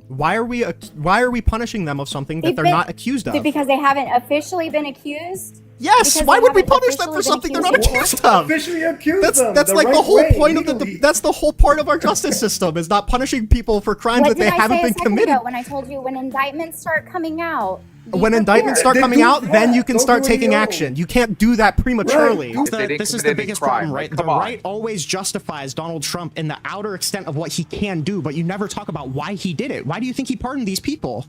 Why are we punishing them of something that they're not accused of? Because they haven't officially been accused? Yes, Because why they would we haven't punish them for officially something they're been not accused accused of? Officially accused them. That's like right the whole way, point legally. that's the whole part of our justice system, is not punishing people for crimes What that they did I haven't say a been second committed. ago when I told you when indictments start coming out? When indictments start They coming do out, that. then you can Don't start do any taking of action. You can't do that prematurely. Right. This is the biggest problem, right? The right always justifies Donald Trump in the outer extent of what he can do, but you never talk about why he did it. Why do you think he pardoned these people?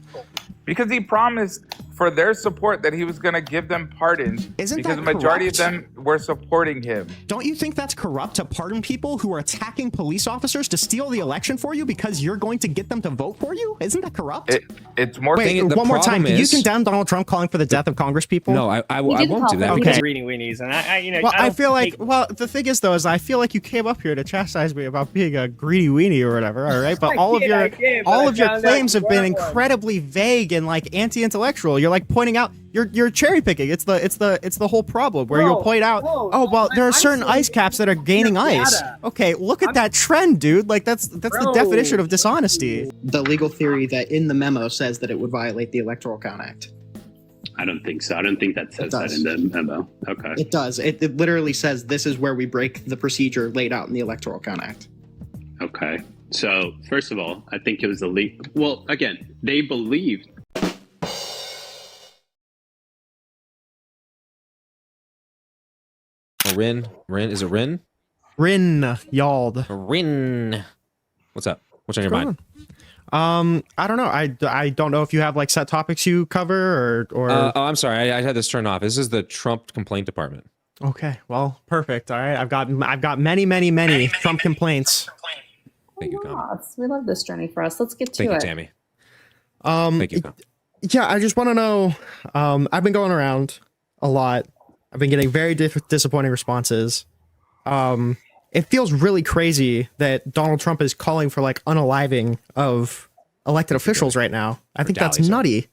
Because he promised for their support that he was going to give them pardons. Isn't because that the majority corrupt? of them were supporting him. Don't you think that's corrupt to pardon people who are attacking police officers to steal the election for you because you're going to get them to vote for you? Isn't that corrupt? It's more. Wait, one more time. Can you condemn Donald Trump calling for the death of Congress people? No, I won't do that. Okay. Greedy weenies, and Well, I feel like, the thing is though, is I feel like you came up here to chastise me about being a greedy weenie or whatever, all right? But all of your claims have been incredibly vague and like anti-intellectual. You're like pointing out, you're cherry picking. It's the whole problem where you'll point out, oh well, there are certain ice caps that are gaining ice. Okay, look at that trend, dude. Like that's the definition of dishonesty. The legal theory that in the memo says that it would violate the Electoral Count Act. I don't think so. I don't think that says that in the memo. Okay. It does. It literally says this is where we break the procedure laid out in the Electoral Count Act. Okay. So, first of all, I think it was well, again, they believed. Is it Rin? Rinyald. Rin. What's up? What's on your mind? I don't know. I don't know if you have like set topics you cover or. Oh, I'm sorry. I had this turned off. This is the Trump complaint department. Okay. Well, perfect. All right. I've got many Trump complaints. Thank you, Tom. We love this journey for us. Let's get to Thank it. you, Tammy. Thank you, Tom. Yeah, I just want to know. I've been going around a lot. I've been getting very disappointing responses. It feels really crazy that Donald Trump is calling for like unaliving of elected officials right now. I think that's nutty.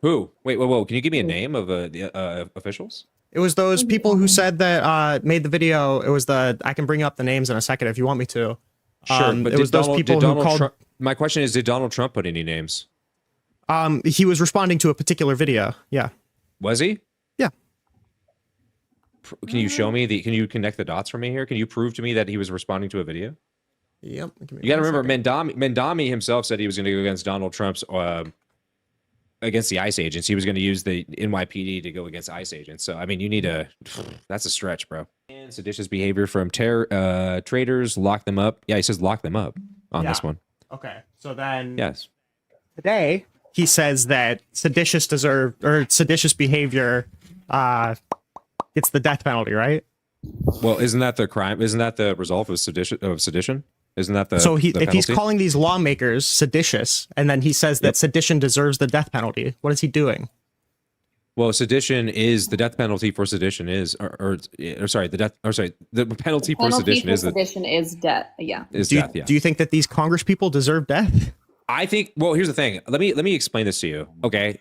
Who? Wait, whoa. Can you give me a name of the officials? It was those people who said that made the video. It was I can bring up the names in a second if you want me to. Sure, but it was those people who called. Trump, my question is, did Donald Trump put any names? He was responding to a particular video. Yeah. Was he? Yeah. Can you show me can you connect the dots for me here? Can you prove to me that he was responding to a video? Yep. You got to remember, Mendami himself said he was going to go against Donald Trump's against the ICE agents. He was going to use the NYPD to go against ICE agents. So I mean, you need that's a stretch, bro. And seditious behavior from traitors, lock them up. Yeah, he says lock them up on this one. Okay. So then. Yes. Today he says that seditious behavior gets the death penalty, right? Well, isn't that the crime? Isn't that the result of sedition? Isn't that the if he's calling these lawmakers seditious, and then he says that sedition deserves the death penalty, what is he doing? Well, sedition is the death penalty for sedition is, the penalty for sedition is death. Yeah. Do you think that these Congress people deserve death? I think. Well, here's the thing. Let me explain this to you. Okay.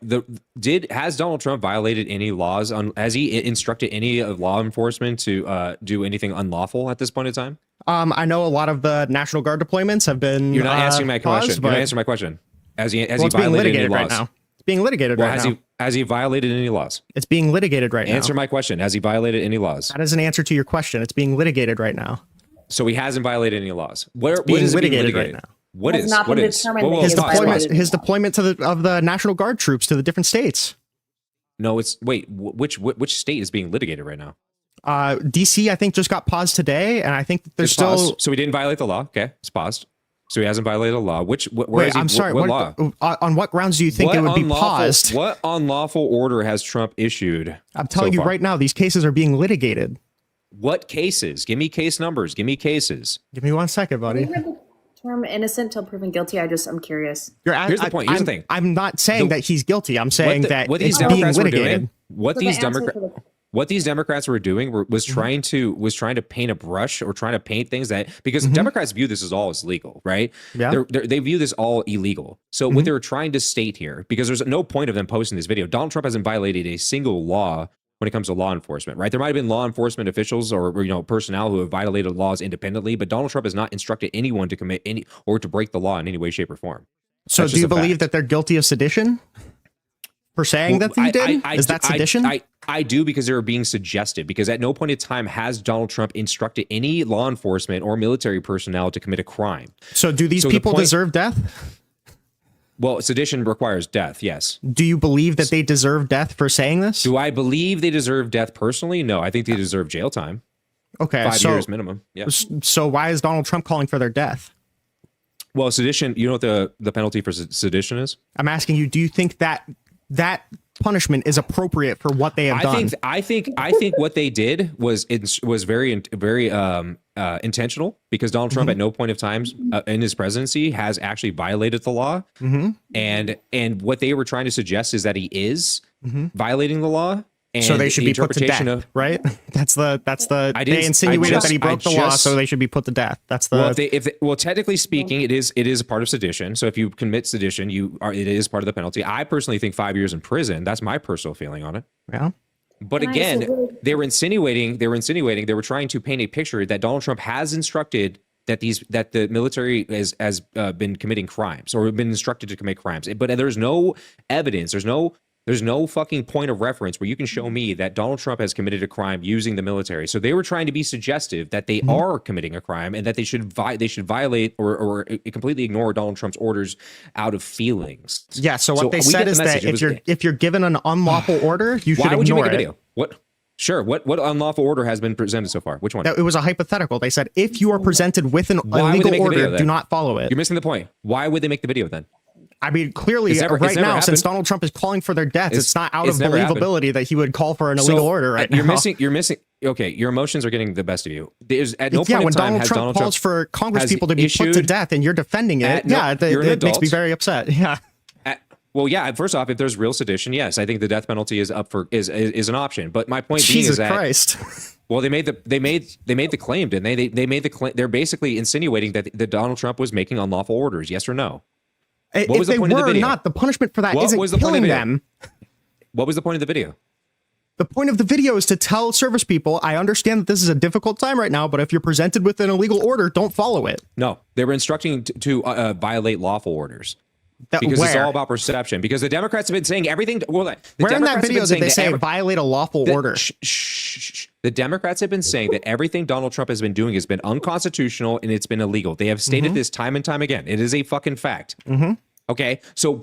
Has Donald Trump violated any laws? Has he instructed any of law enforcement to do anything unlawful at this point in time? I know a lot of the National Guard deployments have been. You're not answering my question. Paused, You're not answering my question. Has he it's violated any laws? Right now. It's being litigated right now. Has he violated any laws? It's being litigated right now. Answer my question. Has he violated any laws? That is an answer to your question. It's being litigated right now. So he hasn't violated any laws. What being is litigated right now? What is his deployment of the National Guard troops to the different states? No, it's which state is being litigated right now? DC, I think, just got paused today, and I think that there's still. Paused. So he didn't violate the law. Okay, it's paused. So he hasn't violated the law. I'm sorry. What law? On what grounds do you think it would be paused? What unlawful order has Trump issued? I'm telling you right now, these cases are being litigated. What cases? Give me case numbers. Give me cases. Give me 1 second, buddy. Term innocent till proven guilty. I'm curious. Here's the point. Here's the thing. I'm not saying that he's guilty. I'm saying that it's being litigated. What these Democrats were doing was trying to paint a brush or trying to paint things that because Democrats view this as all as legal, right? Yeah. They view this all illegal. So what they were trying to state here, because there's no point of them posting this video, Donald Trump hasn't violated a single law when it comes to law enforcement, right? There might have been law enforcement officials or personnel who have violated laws independently, but Donald Trump has not instructed anyone to commit any or to break the law in any way, shape, or form. So That's do just you a believe fact. that they're guilty of sedition? For saying that they did? Is that sedition? I do, because they were being suggested, because at no point in time has Donald Trump instructed any law enforcement or military personnel to commit a crime. So do these people deserve death? Well, sedition requires death, yes. Do you believe that they deserve death for saying this? Do I believe they deserve death personally? No, I think they deserve jail time. Okay, 5 years minimum. Yeah. So why is Donald Trump calling for their death? Well, sedition, you know what the penalty for sedition is? I'm asking you, do you think that punishment is appropriate for what they have done? I think what they did was very intentional, because Donald Trump at no point of time in his presidency has actually violated the law. And what they were trying to suggest is that he is violating the law. And so they should be put to death, right? That's the. They insinuated that he broke the law, so they should be put to death. That's the. Well, technically speaking, it is a part of sedition. So if you commit sedition, it is part of the penalty. I personally think 5 years in prison. That's my personal feeling on it. Yeah. But again, they were trying to paint a picture that Donald Trump has instructed that the military has been committing crimes, or been instructed to commit crimes. But there's no evidence. There's no fucking point of reference where you can show me that Donald Trump has committed a crime using the military. So they were trying to be suggestive that they are committing a crime, and that they should violate or completely ignore Donald Trump's orders out of feelings. Yeah. So what they said is that if you're given an unlawful order, you should ignore it. Why would you make a video? What? Sure. What unlawful order has been presented so far? Which one? It was a hypothetical. They said if you are presented with an illegal order, do not follow it. You're missing the point. Why would they make the video then? I mean, clearly, right now, since Donald Trump is calling for their deaths, it's not out of believability that he would call for an illegal order right now. You're missing. Okay, your emotions are getting the best of you. There's at no point in when time Donald Trump calls for Congress people to be put to death, and you're defending it, it makes me very upset. Yeah. Well, yeah. First off, if there's real sedition, yes, I think the death penalty is up for is an option. But my point being is that Christ. Well, they made the claim, didn't they? They made the claim. They're basically insinuating that Donald Trump was making unlawful orders. Yes or no? What was the point of the video? Not, the punishment for that isn't killing them. What was the point of the video? The point of the video is to tell service people, I understand that this is a difficult time right now, but if you're presented with an illegal order, don't follow it. No, they were instructing to violate lawful orders. Because it's all about perception. Because the Democrats have been saying everything. Well, where in that video did they say violate a lawful order? The Democrats have been saying that everything Donald Trump has been doing has been unconstitutional and it's been illegal. They have stated this time and time again. It is a fucking fact. Okay, so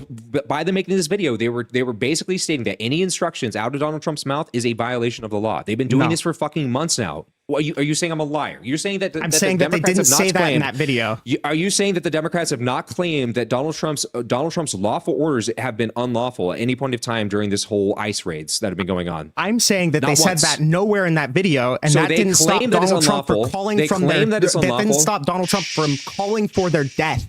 by them making this video, they were basically stating that any instructions out of Donald Trump's mouth is a violation of the law. They've been doing this for fucking months now. Are you saying I'm a liar? You're saying that I'm saying that they didn't say that in that video. Are you saying that the Democrats have not claimed that Donald Trump's lawful orders have been unlawful at any point of time during this whole ICE raids that have been going on? I'm saying that they said that nowhere in that video, and that didn't stop Donald Trump from calling from their. That didn't stop Donald Trump from calling for their death.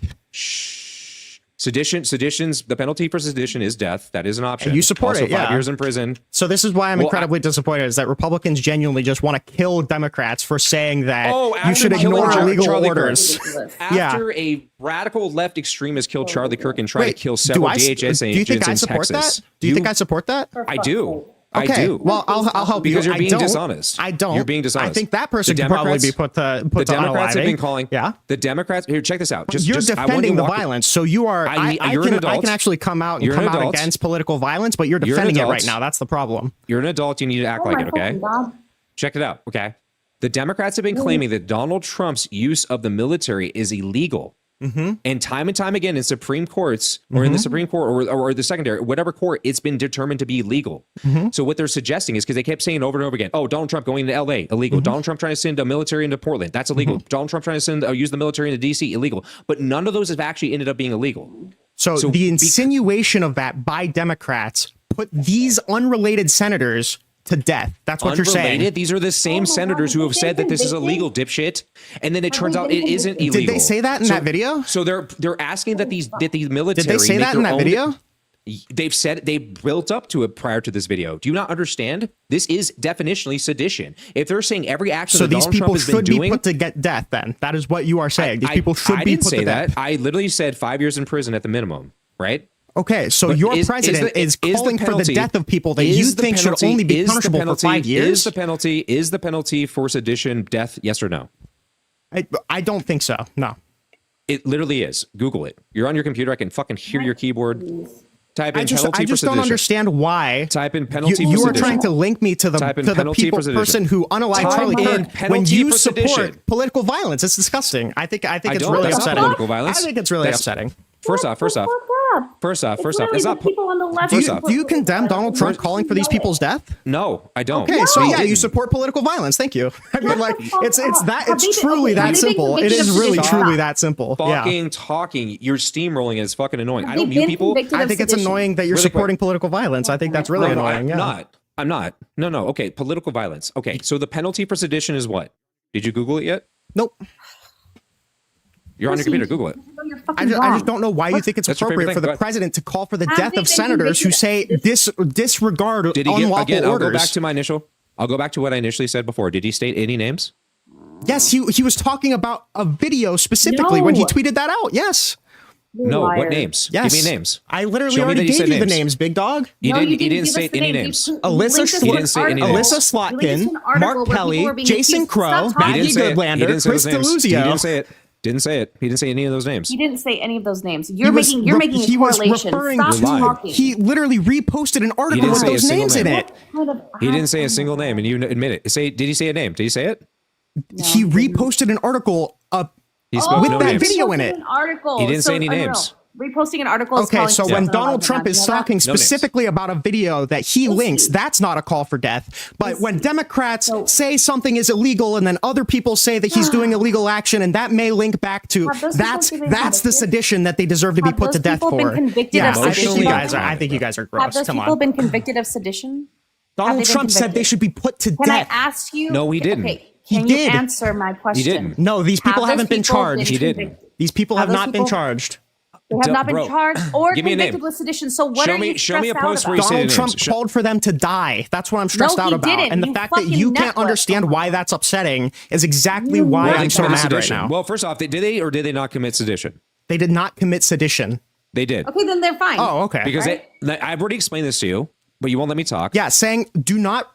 Sedition's the penalty for sedition is death. That is an option. And you support it, 5 years in prison. So this is why I'm incredibly disappointed, is that Republicans genuinely just want to kill Democrats for saying that you should ignore illegal orders. After a radical left extremist killed Charlie Kirk and tried to kill several DHS agents in Texas. Do you think I support that? Do you think I support that? I do. Okay, I do. Well, I'll help you. Because you're being dishonest. I don't. You're being dishonest. I think that person could probably be put to The Democrats have been calling. Yeah. The Democrats. Here, check this out. You're defending the violence, so you are. I can actually come out and come out against political violence, but you're defending it right now. That's the problem. You're an adult. You need to act like it. Okay. Check it out. Okay. The Democrats have been claiming that Donald Trump's use of the military is illegal. And time again in Supreme Courts or in the Supreme Court or the secondary, whatever court, it's been determined to be illegal. So what they're suggesting is, because they kept saying over and over again, oh, Donald Trump going to LA, illegal. Donald Trump trying to send a military into Portland, that's illegal. Donald Trump trying to use the military into DC, illegal. But none of those have actually ended up being illegal. So the insinuation of that by Democrats put these unrelated senators to death. That's what you're saying. These are the same senators who have said that this is illegal, dipshit. And then it turns out it isn't illegal. Did they say that in that video? So they're asking that these military. Did they say that in that video? They've said they built up to it prior to this video. Do you not understand? This is definitionally sedition. If they're saying every action that Donald Trump has been doing, so these people should be put to get death. Then that is what you are saying. These people should be put to death. I literally said 5 years in prison at the minimum. Right. Okay, so your president is calling for the death of people that you think should only be punishable for 5 years? Is the penalty for sedition death, yes or no? I don't think so, no. It literally is. Google it. You're on your computer. I can fucking hear your keyboard. Type in penalty I just for don't sedition. understand why Type in penalty you for are sedition. trying to link me to the person who unalived Type Charlie in Kirk penalty when you for support sedition. political violence. It's disgusting. I think it's really That's not upsetting. political violence. I think it's really That's- upsetting. First off, It's not. people on the left. Do you condemn Donald Trump calling for these people's death? No, I don't. Okay, so yeah, you support political violence. Thank you. I mean, like, it's truly that simple. It is really truly that simple. Fucking talking. You're steamrolling. It's fucking annoying. I don't They've mute been people. convicted I of think it's sedition. annoying that you're Really supporting political violence. I think that's really No, annoying. I'm not. No. Okay, political violence. Okay, so the penalty for sedition is what? Did you Google it yet? Nope. You're on your computer. Google it. I just don't know why you think it's That's your favorite appropriate for thing. Go the ahead. president to call for the Have death they of been senators who say convicted disregard Did he get, unlawful again? I'll orders. go back to my initial. I'll go back to what I initially said before. Did he state any names? Yes, he was talking about a video specifically when he No. tweeted that out. Yes. No. Liar. What names? Yes. Give me names. I literally Show me already that he gave said you the names. names, big dog. He No, didn't. you He didn't give say us the any names. names. Alyssa He didn't say any names. Alyssa Slotkin, Mark Pelly, Jason Crow, He Maggie didn't say it. He Goodlander, didn't say Chris those names. He DeLuzio. didn't say it. Didn't say it. He didn't say any of those names. He didn't say any of those names. You're making a He was correlation. referring Stop to. talking. He literally reposted an article didn't with say a those single names in name. it. He didn't say a single name, and you admit it. Did he say a name? Did he say it? He reposted an article He spoke with no that names. video in it. An article. He didn't say any unreal. names. Reposting an article. Is Okay, calling so for when something Donald like Trump that. is You know that? talking names. specifically about a video that he links, that's not a call for death. But when Democrats say something is illegal and then other people say that he's doing illegal action and that may link back to Have those that's people been the convicted? sedition that they deserve to be Have put to those death people been for. convicted Yeah, of I think sedition? I think you guys are Have gross. those Come people on. been convicted of sedition? Donald been Trump said they convicted? should be put to Can death. I ask you? No, he didn't. Okay, He can you did. answer my question? didn't. No, these people Have those haven't been people charged. He didn't. convicted? These people have those not been people- charged. They have not been Bro, charged or give me a name. convicted with sedition. So what are you show me a stressed post out where you about? say Donald the Trump names. called for them to die. That's what I'm stressed No, out he about. didn't. And the You fact that fucking you can't network. understand why that's upsetting is exactly why Where I'm they so commit mad right sedition. now. Well, first off, did they or did they not commit sedition? They did not commit sedition. They did. Okay, then they're fine. Oh, okay. Because Right. I've already explained this to you, but you won't let me talk. Yeah, saying do not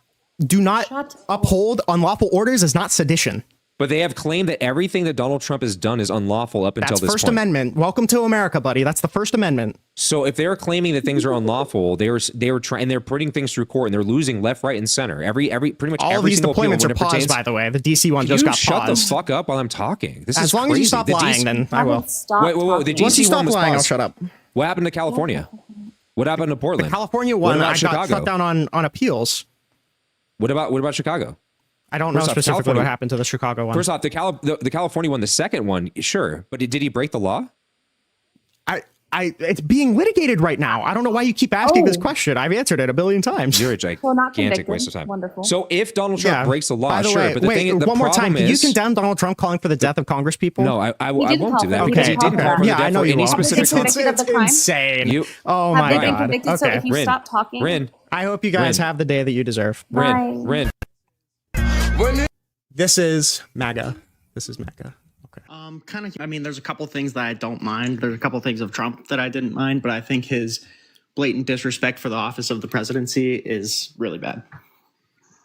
Shut uphold unlawful orders is not sedition. But they have claimed that everything that Donald Trump has done is unlawful up until That's this First point. Amendment. Welcome to America, buddy. That's the First Amendment. So if they're claiming that things are unlawful, they were trying, and they're putting things through court, and they're losing left, right, and center. Pretty much All of every these single appeal deployments when are it paused, pertains- by the way. The DC one Can just you got shut paused. the fuck up while I'm talking? This As is long as you crazy. stop The lying, DC then I will. Stop Wait, the talking. Once you DC stop one was lying, I'll paused. shut up. What happened to California? What happened to Portland? California What one, about I got Chicago? shut down on appeals. What about Chicago? I don't know First off, specifically California- what happened to the Chicago one. First off, the California one, the second one, sure, but did he break the law? It's being litigated right now. I don't know why you keep asking this Oh. question. I've answered it a billion times. You're a Well, not gigantic convicted. waste of time. Wonderful. So if Donald Trump breaks the law, By the sure, way, but the wait, thing, the one more time. problem Can you is, condemn Donald Trump calling for the death of Congress people? no, I He won't didn't do call that for it. because He he didn't didn't call call for for it. the Yeah, I death know for you any will. specific Have they been convicted of the crime? insane. You- Oh Have my they been god. convicted? So Okay. if you Rin, stop talking, Rin, I hope you guys Rin. have the day that you deserve. Bye. Rin. This is MAGA. This is MAGA. Okay. Kind of. I mean, there's a couple things that I don't mind. There's a couple things of Trump that I didn't mind, but I think his blatant disrespect for the office of the presidency is really bad.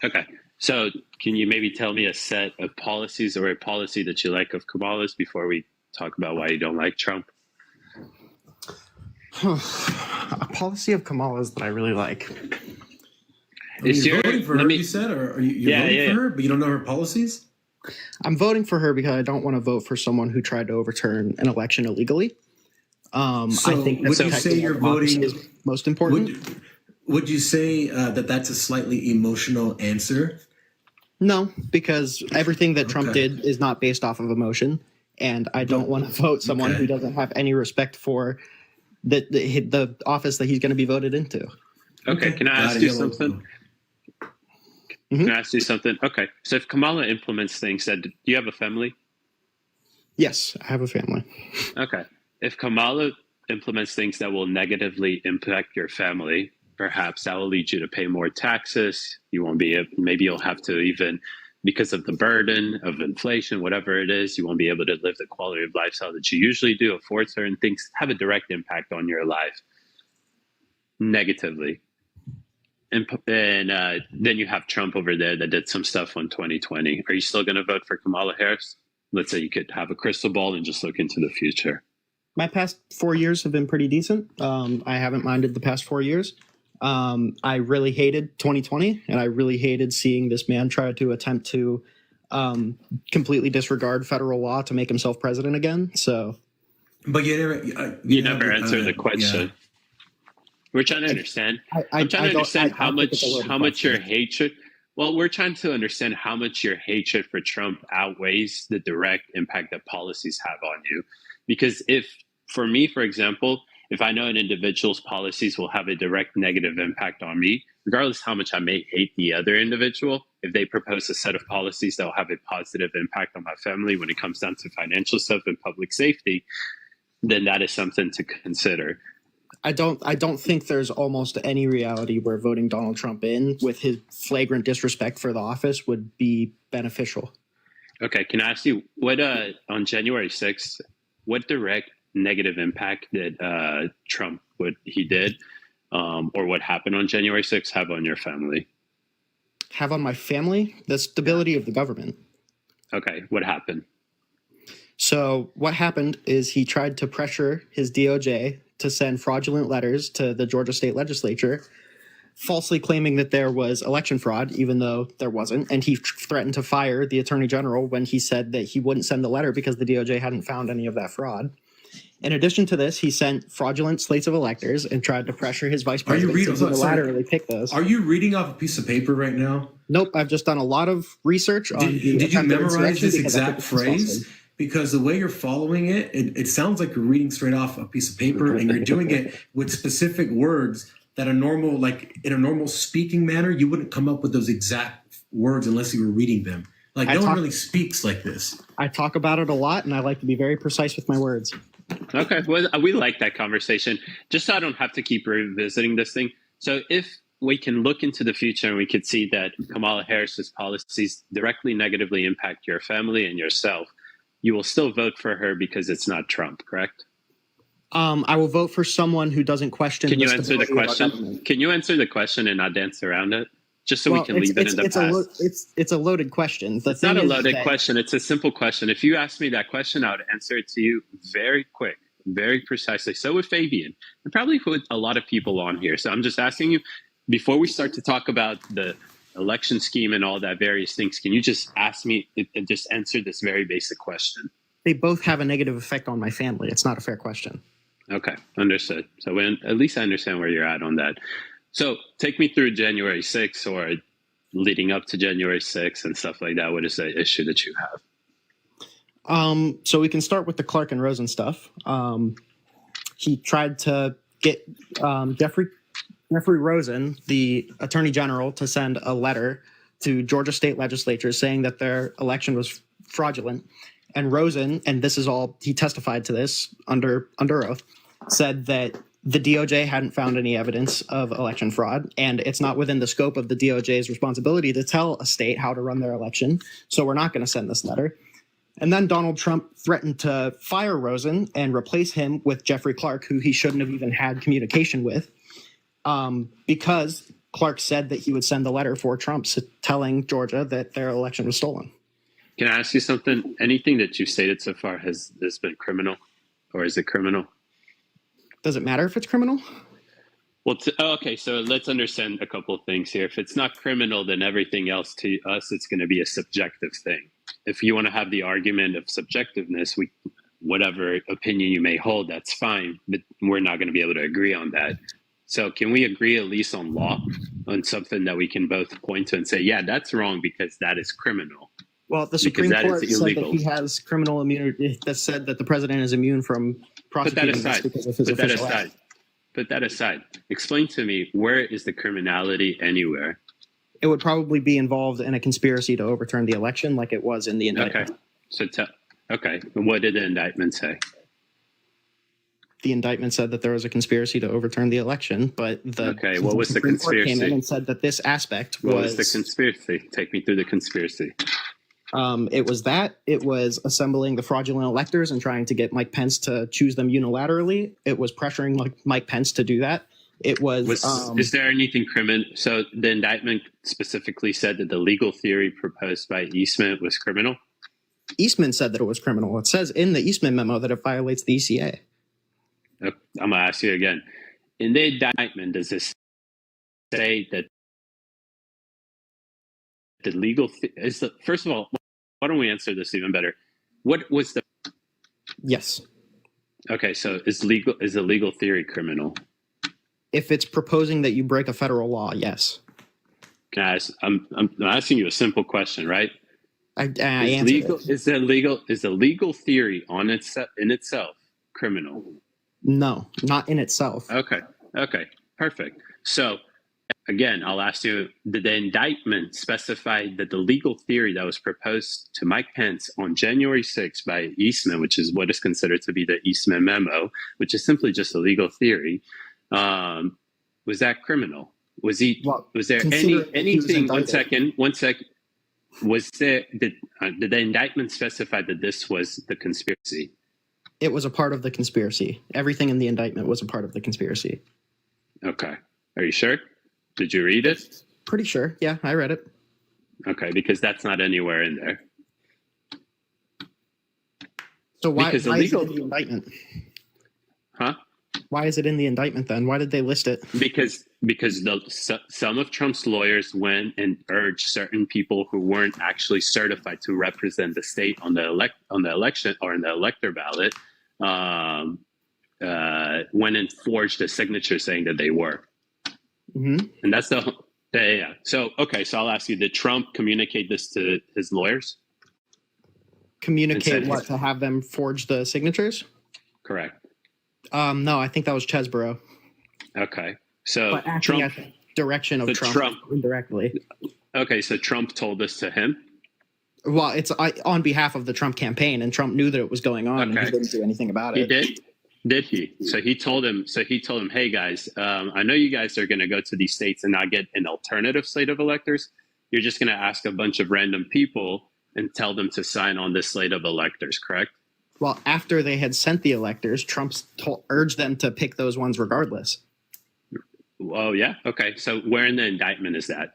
Okay. So can you maybe tell me a set of policies or a policy that you like of Kamala's before we talk about why you don't like Trump? A policy of Kamala's that I really like. Is You're your- voting for let her, me- you said, or are you Yeah, voting yeah, for her, but you don't know her policies? I'm voting for her because I don't want to vote for someone who tried to overturn an election illegally. I So think would you protecting say you're democracy voting- is most important. Would you say that that's a slightly emotional answer? No, because everything that Trump Okay. did is not based off of emotion, and I don't want to vote someone Okay. who doesn't have any respect for the office that he's going to be voted into. Okay. Can I Got ask it. you Yellow. something? Can I ask you something? Okay. So if Kamala implements things that, do you have a family? Yes, I have a family. Okay. If Kamala implements things that will negatively impact your family, perhaps that will lead you to pay more taxes. You won't be able, maybe you'll have to even, because of the burden of inflation, whatever it is, you won't be able to live the quality of lifestyle that you usually do, afford certain things, have a direct impact on your life negatively. And then you have Trump over there that did some stuff in 2020. Are you still going to vote for Kamala Harris? let's say you could have a crystal ball and just look into the future? My past 4 years have been pretty decent. I haven't minded the past 4 years. I really hated 2020, and I really hated seeing this man try to attempt to completely disregard federal law to make himself president again. So, but you never answered the question. We're trying to understand. I'm trying to understand how much your hatred. Well, we're trying to understand how much your hatred for Trump outweighs the direct impact that policies have on you. Because for me, for example, if I know an individual's policies will have a direct negative impact on me, regardless how much I may hate the other individual, if they propose a set of policies that will have a positive impact on my family when it comes down to financial stuff and public safety, then that is something to consider. I don't think there's almost any reality where voting Donald Trump in with his flagrant disrespect for the office would be beneficial. Okay, can I ask you what on January 6th, what direct negative impact did Trump, what he did, or what happened on January 6th have on your family? Have on my family? The stability of the government. Okay, what happened? So what happened is he tried to pressure his DOJ to send fraudulent letters to the Georgia state legislature, falsely claiming that there was election fraud, even though there wasn't. And he threatened to fire the attorney general when he said that he wouldn't send the letter because the DOJ hadn't found any of that fraud. In addition to this, he sent fraudulent slates of electors and tried to pressure his vice president to unilaterally pick those. Are you reading off a piece of paper right now? Nope, I've just done a lot of research on Did you memorize this exact phrase? Because the way you're following it, it sounds like you're reading straight off a piece of paper, and you're doing it with specific words that in a normal speaking manner, you wouldn't come up with those exact words unless you were reading them. Like no one really speaks like this. I talk about it a lot, and I like to be very precise with my words. Okay, well, we like that conversation, just so I don't have to keep revisiting this thing. So if we can look into the future and we could see that Kamala Harris's policies directly negatively impact your family and yourself, you will still vote for her because it's not Trump, correct? I will vote for someone who doesn't question. Can you answer the question? Can you answer the question and not dance around it? Just so we can leave it in the past. It's a loaded question. It's not a loaded question. It's a simple question. If you asked me that question, I would answer it to you very quick, very precisely. So would Fabian, and probably with a lot of people on here. So I'm just asking you, before we start to talk about the election scheme and all that various things, can you just ask me and just answer this very basic question? They both have a negative effect on my family. It's not a fair question. Okay, understood. So at least I understand where you're at on that. So take me through January 6th or leading up to January 6th and stuff like that. What is the issue that you have? So we can start with the Clark and Rosen stuff. He tried to get Jeffrey Rosen, the attorney general, to send a letter to Georgia state legislature saying that their election was fraudulent. And Rosen, and this is all, he testified to this under oath, said that the DOJ hadn't found any evidence of election fraud, and it's not within the scope of the DOJ's responsibility to tell a state how to run their election. So we're not going to send this letter. And then Donald Trump threatened to fire Rosen and replace him with Jeffrey Clark, who he shouldn't have even had communication with, because Clark said that he would send the letter for Trump telling Georgia that their election was stolen. Can I ask you something? Anything that you've stated so far, has this been criminal, or is it criminal? Does it matter if it's criminal? Well, okay, so let's understand a couple of things here. If it's not criminal, then everything else to us, it's going to be a subjective thing. If you want to have the argument of subjectiveness, whatever opinion you may hold, that's fine, but we're not going to be able to agree on that. So can we agree at least on law, on something that we can both point to and say, yeah, that's wrong because that is criminal? Well, the Supreme Court said that he has criminal immunity, that said that the president is immune from prosecuting this because of his official act. Put that aside. Explain to me, where is the criminality anywhere? It would probably be involved in a conspiracy to overturn the election like it was in the indictment. Okay. And what did the indictment say? The indictment said that there was a conspiracy to overturn the election, but what was the conspiracy? Came in and said that this aspect What was the conspiracy? Take me through the conspiracy. It was assembling the fraudulent electors and trying to get Mike Pence to choose them unilaterally. It was pressuring Mike Pence to do that. It was. Is there anything criminal? So the indictment specifically said that the legal theory proposed by Eastman was criminal? Eastman said that it was criminal. It says in the Eastman memo that it violates the ECA. I'm going to ask you again. In the indictment, does this say that the legal first of all, why don't we answer this even better? What was the Yes. Okay, so is the legal theory criminal? If it's proposing that you break a federal law, yes. Can I ask, I'm asking you a simple question, right? I Is answered it. is the legal theory in itself criminal? No, not in itself. Okay, perfect. So again, I'll ask you, did the indictment specify that the legal theory that was proposed to Mike Pence on January 6th by Eastman, which is what is considered to be the Eastman memo, which is simply just a legal theory, was that criminal? Was there anything? One second. Was there did the indictment specify that this was the conspiracy? It was a part of the conspiracy. Everything in the indictment was a part of the conspiracy. Okay. Are you sure? Did you read it? Pretty sure. Yeah, I read it. Okay, because that's not anywhere in there. So why Because is it illegal- in the indictment? Huh? Why is it in the indictment then? Why did they list it? Because some of Trump's lawyers went and urged certain people who weren't actually certified to represent the state on the election or in the elector ballot, went and forged a signature saying that they were. Mm-hmm. And that's yeah. So I'll ask you: did Trump communicate this to his lawyers? Communicate what? To have them forge the signatures? Correct. No, I think that was Chesborough. Okay. So But acting Trump. at the direction of Trump indirectly. Okay, so Trump told this to him. Well, it's on behalf of the Trump campaign, and Trump knew that it was going on, and he didn't do anything about it. He did. Did he? So he told him. Hey guys, I know you guys are going to go to these states and not get an alternative slate of electors. You're just going to ask a bunch of random people and tell them to sign on this slate of electors, correct? Well, after they had sent the electors, Trump urged them to pick those ones regardless. Oh, yeah. Okay. So where in the indictment is that?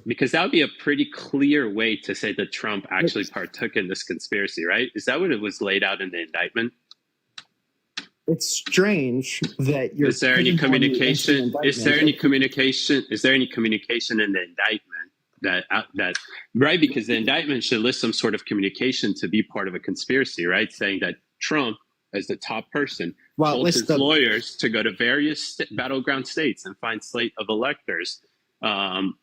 Because that would be a pretty clear way to say that Trump actually partook in this conspiracy, right? Is that what it was laid out in the indictment? It's strange that you're. Is there any communication? Is there any communication in the indictment that right? Because the indictment should list some sort of communication to be part of a conspiracy, right? Saying that Trump, as the top person, told his lawyers to go to various battleground states and find slate of electors. Not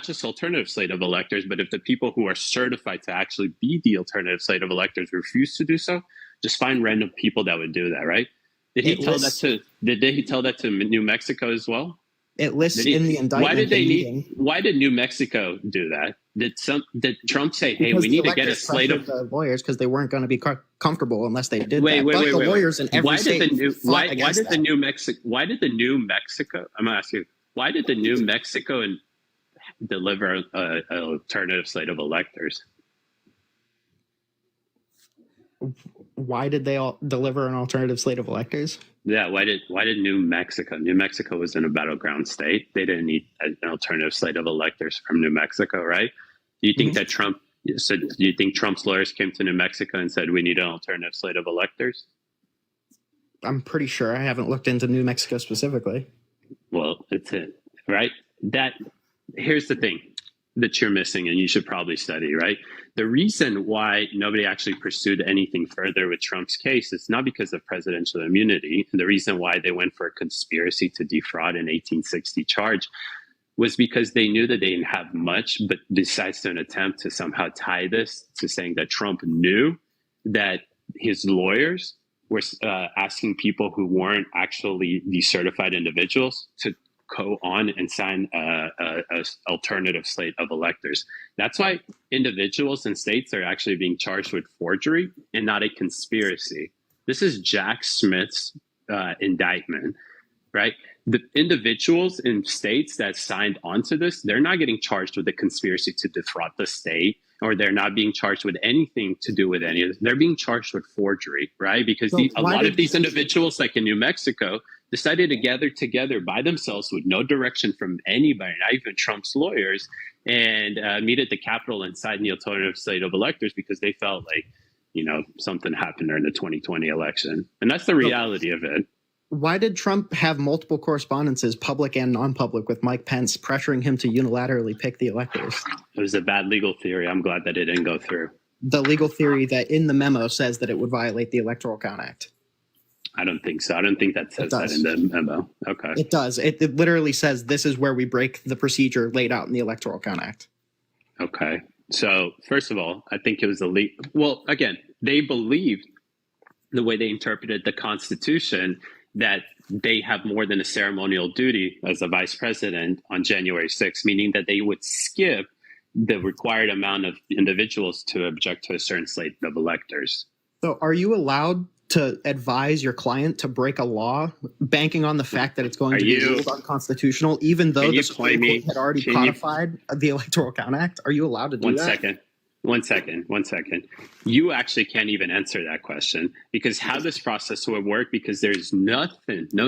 just alternative slate of electors, but if the people who are certified to actually be the alternative slate of electors refuse to do so, just find random people that would do that, right? Did he tell that to New Mexico as well? It lists in the indictment. Why did New Mexico do that? Did Trump say, "Hey, we need to get a slate of lawyers" because they weren't going to be comfortable unless they did wait, that? Wait, the wait, lawyers in every state. Why did the New Mexico? I'm gonna ask you. Why did the New Mexico deliver an alternative slate of electors? Why did they all deliver an alternative slate of electors? Yeah, why did New Mexico? New Mexico was in a battleground state. They didn't need an alternative slate of electors from New Mexico, right? Do you think that Trump? So do you think Trump's lawyers came to New Mexico and said we need an alternative slate of electors? I'm pretty sure. I haven't looked into New Mexico specifically. Well, it's it, right? Here's the thing that you're missing, and you should probably study, right? The reason why nobody actually pursued anything further with Trump's case is not because of presidential immunity. And the reason why they went for a conspiracy to defraud in 1860 charge was because they knew that they didn't have much, but decides to an attempt to somehow tie this to saying that Trump knew that his lawyers were asking people who weren't actually the certified individuals to go on and sign a alternative slate of electors. That's why individuals and states are actually being charged with forgery and not a conspiracy. This is Jack Smith's indictment, right? The individuals in states that signed onto this, they're not getting charged with a conspiracy to defraud the state, or they're not being charged with anything to do with any of this. They're being charged with forgery, right? Because a lot of these individuals, like in New Mexico, decided to gather together by themselves with no direction from anybody, not even Trump's lawyers, and meet at the Capitol and sign the alternative slate of electors because they felt like, something happened during the 2020 election. And that's the reality of it. Why did Trump have multiple correspondences, public and non-public, with Mike Pence pressuring him to unilaterally pick the electors? It was a bad legal theory. I'm glad that it didn't go through. The legal theory that in the memo says that it would violate the Electoral Count Act. I don't think so. I don't think that says that in the memo. Okay. It does. It literally says this is where we break the procedure laid out in the Electoral Count Act. Okay. So first of all, I think it was well, again, they believed the way they interpreted the Constitution that they have more than a ceremonial duty as a vice president on January 6th, meaning that they would skip the required amount of individuals to object to a certain slate of electors. So are you allowed to advise your client to break a law, banking on the fact that it's going to be ruled unconstitutional, even though the Supreme Court had already codified the Electoral Count Act? Are you allowed to do that? One second. You actually can't even answer that question, because how this process would work, because there's no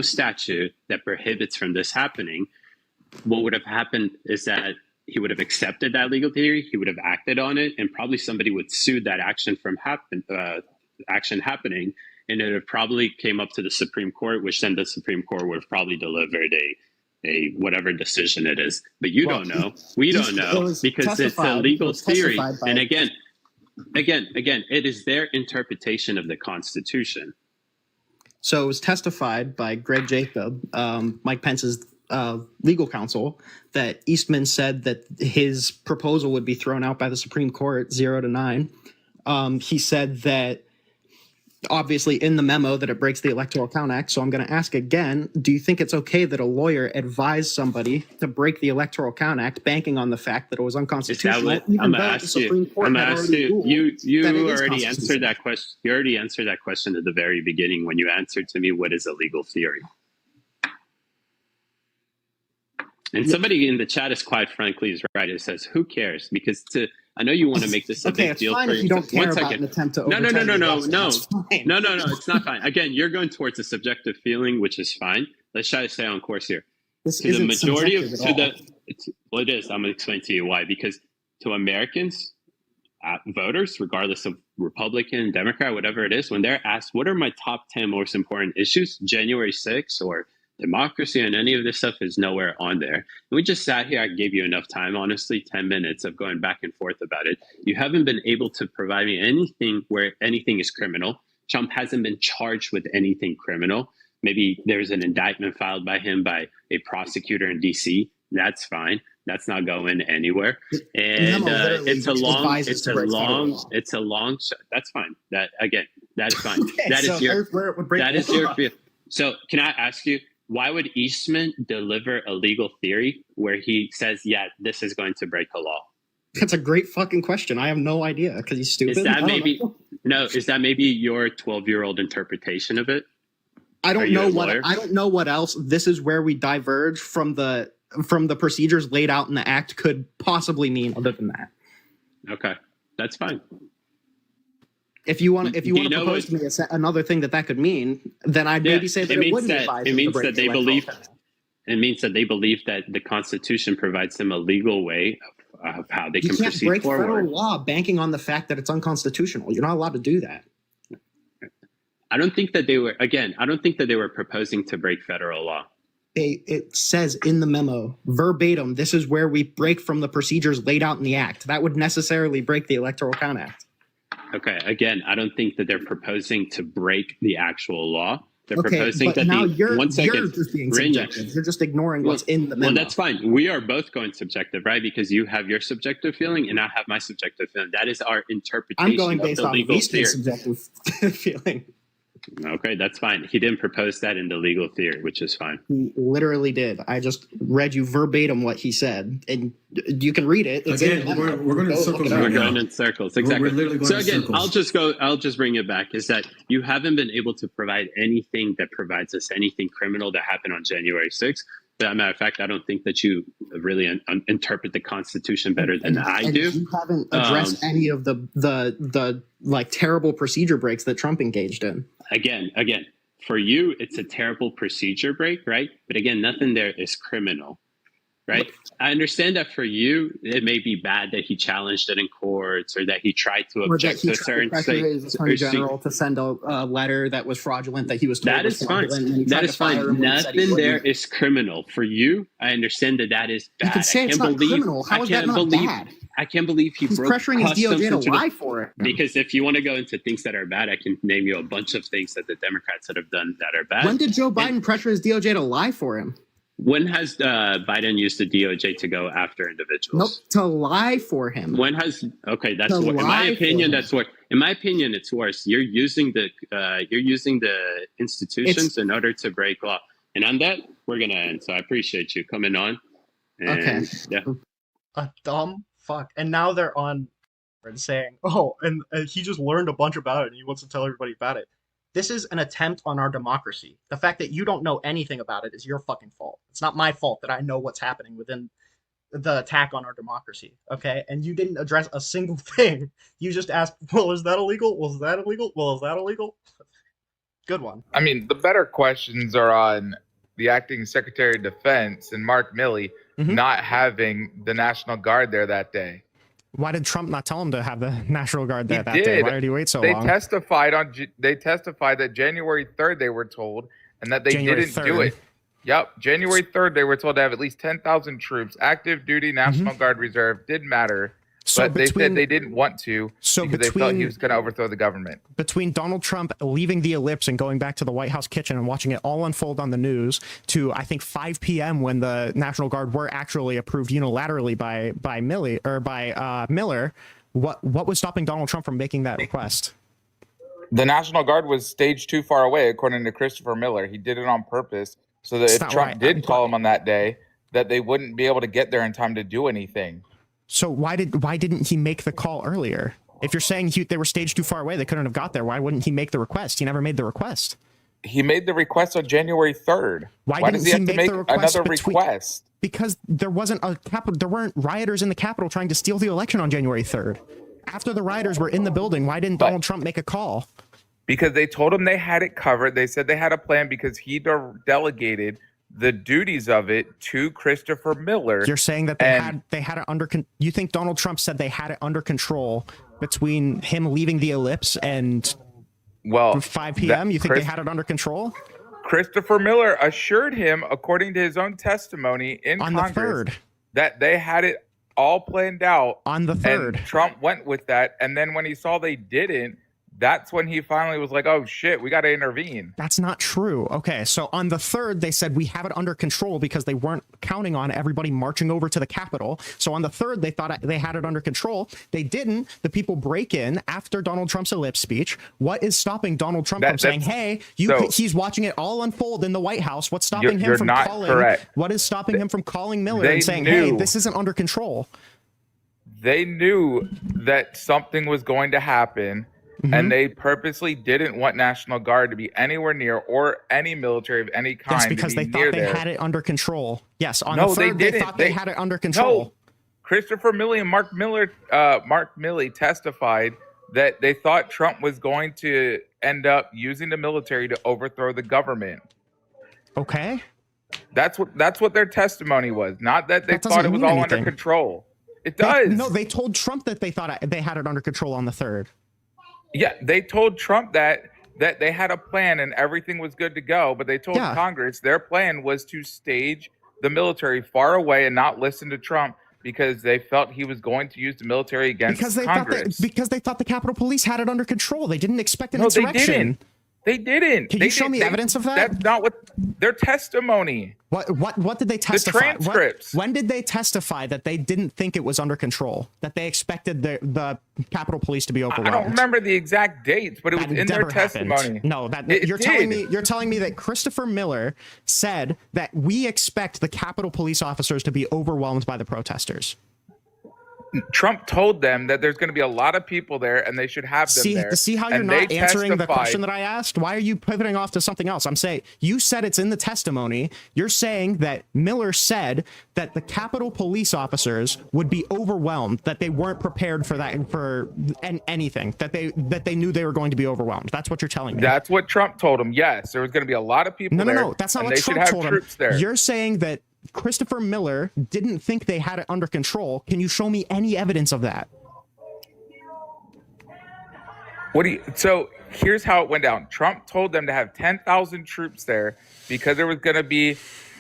statute that prohibits from this happening. What would have happened is that he would have accepted that legal theory, he would have acted on it, and probably somebody would sue that action from action happening, and it would probably came up to the Supreme Court, which then the Supreme Court would have probably delivered a whatever decision it is. But you don't know. We don't know, because it's a legal theory. And again, it is their interpretation of the Constitution. So it was testified by Greg Jacob, Mike Pence's legal counsel, that Eastman said that his proposal would be thrown out by the Supreme Court 0-9. He said that obviously in the memo that it breaks the Electoral Count Act. So I'm going to ask again, do you think it's okay that a lawyer advised somebody to break the Electoral Count Act, banking on the fact that it was unconstitutional? I'm going to ask you. You already answered that question. You already answered that question at the very beginning when you answered to me, what is a legal theory? And somebody in the chat is quite frankly is right. It says, who cares? Because I know you want to make this a big deal for you don't care about an attempt to No, it's not fine. Again, you're going towards a subjective feeling, which is fine. Let's try to stay on course here. This to the majority of it is. I'm going to explain to you why. Because to Americans, voters, regardless of Republican, Democrat, whatever it is, when they're asked, what are my top 10 most important issues, January 6th or democracy and any of this stuff is nowhere on there. And we just sat here. I gave you enough time, honestly, 10 minutes of going back and forth about it. You haven't been able to provide me anything where anything is criminal. Trump hasn't been charged with anything criminal. Maybe there's an indictment filed by him by a prosecutor in DC. That's fine. That's not going anywhere. And it's a long. That's fine. That is fine. Okay, that is your. Where it would break that is your. So can I ask you? Why would Eastman deliver a legal theory where he says, yeah, this is going to break the law? That's a great fucking question. I have no idea because he's stupid. Is that maybe your 12-year-old interpretation of it? I don't know what else. This is where we diverge from the procedures laid out in the act could possibly mean other than that. Okay, that's fine. If you want to propose to me another thing that could mean, then I'd maybe say that it wouldn't advise. It means that they believe. It means that they believe that the Constitution provides them a legal way of how they can proceed forward. You can't break federal law banking on the fact that it's unconstitutional. You're not allowed to do that. I don't think that they were. Again, I don't think that they were proposing to break federal law. It says in the memo verbatim, this is where we break from the procedures laid out in the act. That would necessarily break the Electoral Count Act. Okay, again, I don't think that they're proposing to break the actual law. They're proposing but that now you're just being subjective. You're just ignoring what's in the memo. Well, that's fine. We are both going subjective, right? Because you have your subjective feeling and I have my subjective feeling. That is our interpretation I'm going based of the on legal theory. Subjective feeling. Okay, that's fine. He didn't propose that in the legal theory, which is fine. He literally did. I just read you verbatim what he said, and you can read it. We're going in circles. We're going in circles. Exactly. We're literally going in circles. I'll just bring it back. Is that you haven't been able to provide anything that provides us anything criminal that happened on January 6th. As a matter of fact, I don't think that you really interpret the Constitution better than I do. You haven't addressed any of the like terrible procedure breaks that Trump engaged in. Again, for you, it's a terrible procedure break, right? But again, nothing there is criminal, right? I understand that for you, it may be bad that he challenged it in courts or that he tried to object to a certain pressure his attorney general to send a letter that was fraudulent that he was told that was is fine. That is fine. Nothing there is criminal. For you, I understand that that is bad. You can say it's not criminal. How is that not bad? I can't believe he's pressuring his DOJ to lie for it. Because if you want to go into things that are bad, I can name you a bunch of things that the Democrats have done that are bad. When did Joe Biden pressure his DOJ to lie for him? When has Biden used the DOJ to go after individuals? Nope, to lie for him. When has that's what, in my opinion, that's what. In my opinion, it's worse. You're using the institutions in order to break law. And on that, we're gonna end. So I appreciate you coming on. And, okay. Yeah. A dumb fuck. And now they're on and saying, "Oh, and he just learned a bunch about it, and he wants to tell everybody about it." This is an attempt on our democracy. The fact that you don't know anything about it is your fucking fault. It's not my fault that I know what's happening within the attack on our democracy, okay? And you didn't address a single thing. You just asked, well, is that illegal? Was that illegal? Well, is that illegal? Good one. I mean, the better questions are on the acting Secretary of Defense and Mark Milley not having the National Guard there that day. Why did Trump not tell him to have the National Guard there that day? Why did he wait so long? They testified that January 3rd they were told, and that they didn't do it. Yep, January 3rd they were told to have at least 10,000 troops, active duty National Guard reserve. Didn't matter. But they said they didn't want to because they felt he was going to overthrow the government. Between Donald Trump leaving the ellipse and going back to the White House kitchen and watching it all unfold on the news to, I think, 5 p.m. when the National Guard were actually approved unilaterally by Millie or by Miller, what was stopping Donald Trump from making that request? The National Guard was staged too far away, according to Christopher Miller. He did it on purpose so that if Trump did call him on that day, that they wouldn't be able to get there in time to do anything. So why didn't he make the call earlier? If you're saying they were staged too far away, they couldn't have got there. Why wouldn't he make the request? He never made the request. He made the request on January 3rd. Why does he have to make another request? Because there weren't rioters in the Capitol trying to steal the election on January 3rd. After the rioters were in the building, why didn't Donald Trump make a call? Because they told him they had it covered. They said they had a plan because he delegated the duties of it to Christopher Miller. You're saying that they had it under you think Donald Trump said they had it under control between him leaving the ellipse and 5 p.m. You think they had it under control? Christopher Miller assured him, according to his own testimony in Congress, that they had it all planned out on the 3rd. And Trump went with that, and then when he saw they didn't, that's when he finally was like, oh shit, we got to intervene. That's not true. Okay, so on the 3rd, they said we have it under control because they weren't counting on everybody marching over to the Capitol. So on the 3rd, they thought they had it under control. They didn't. The people break in after Donald Trump's ellipse speech. What is stopping Donald Trump from saying, hey, he's watching it all unfold in the White House? What's stopping him from calling? Correct. What is stopping him from calling Miller and saying, hey, this isn't under control? They knew that something was going to happen. And they purposely didn't want National Guard to be anywhere near or any military of any kind. Yes, because they thought they had it under control. Yes, on the 3rd, they thought they had it under control. No. Christopher Milley and Mark Milley testified that they thought Trump was going to end up using the military to overthrow the government. Okay. That's what their testimony was. Not that they thought it was all under control. It does. No, they told Trump that they thought they had it under control on the 3rd. Yeah, they told Trump that they had a plan and everything was good to go, but they told Congress their plan was to stage the military far away and not listen to Trump because they felt he was going to use the military against Congress. Because they thought the Capitol Police had it under control. They didn't expect an insurrection. They didn't. Can you show me evidence of that? That's not what their testimony. What did they testify? The transcripts. When did they testify that they didn't think it was under control? That they expected the Capitol Police to be overwhelmed? I don't remember the exact dates, but it was in their testimony. No, you're telling me that Christopher Miller said that we expect the Capitol Police officers to be overwhelmed by the protesters. Trump told them that there's going to be a lot of people there and they should have them there. See how you're and not they answering the testified- question that I asked? Why are you pivoting off to something else? I'm saying, you said it's in the testimony. You're saying that Miller said that the Capitol police officers would be overwhelmed, that they weren't prepared for that, for anything, that they knew they were going to be overwhelmed. That's what you're telling me. That's what Trump told him. Yes, there was going to be a lot of people there. No, that's not and what they Trump should have told him. troops there. You're saying that Christopher Miller didn't think they had it under control. Can you show me any evidence of that? So here's how it went down. Trump told them to have 10,000 troops there because there was going to be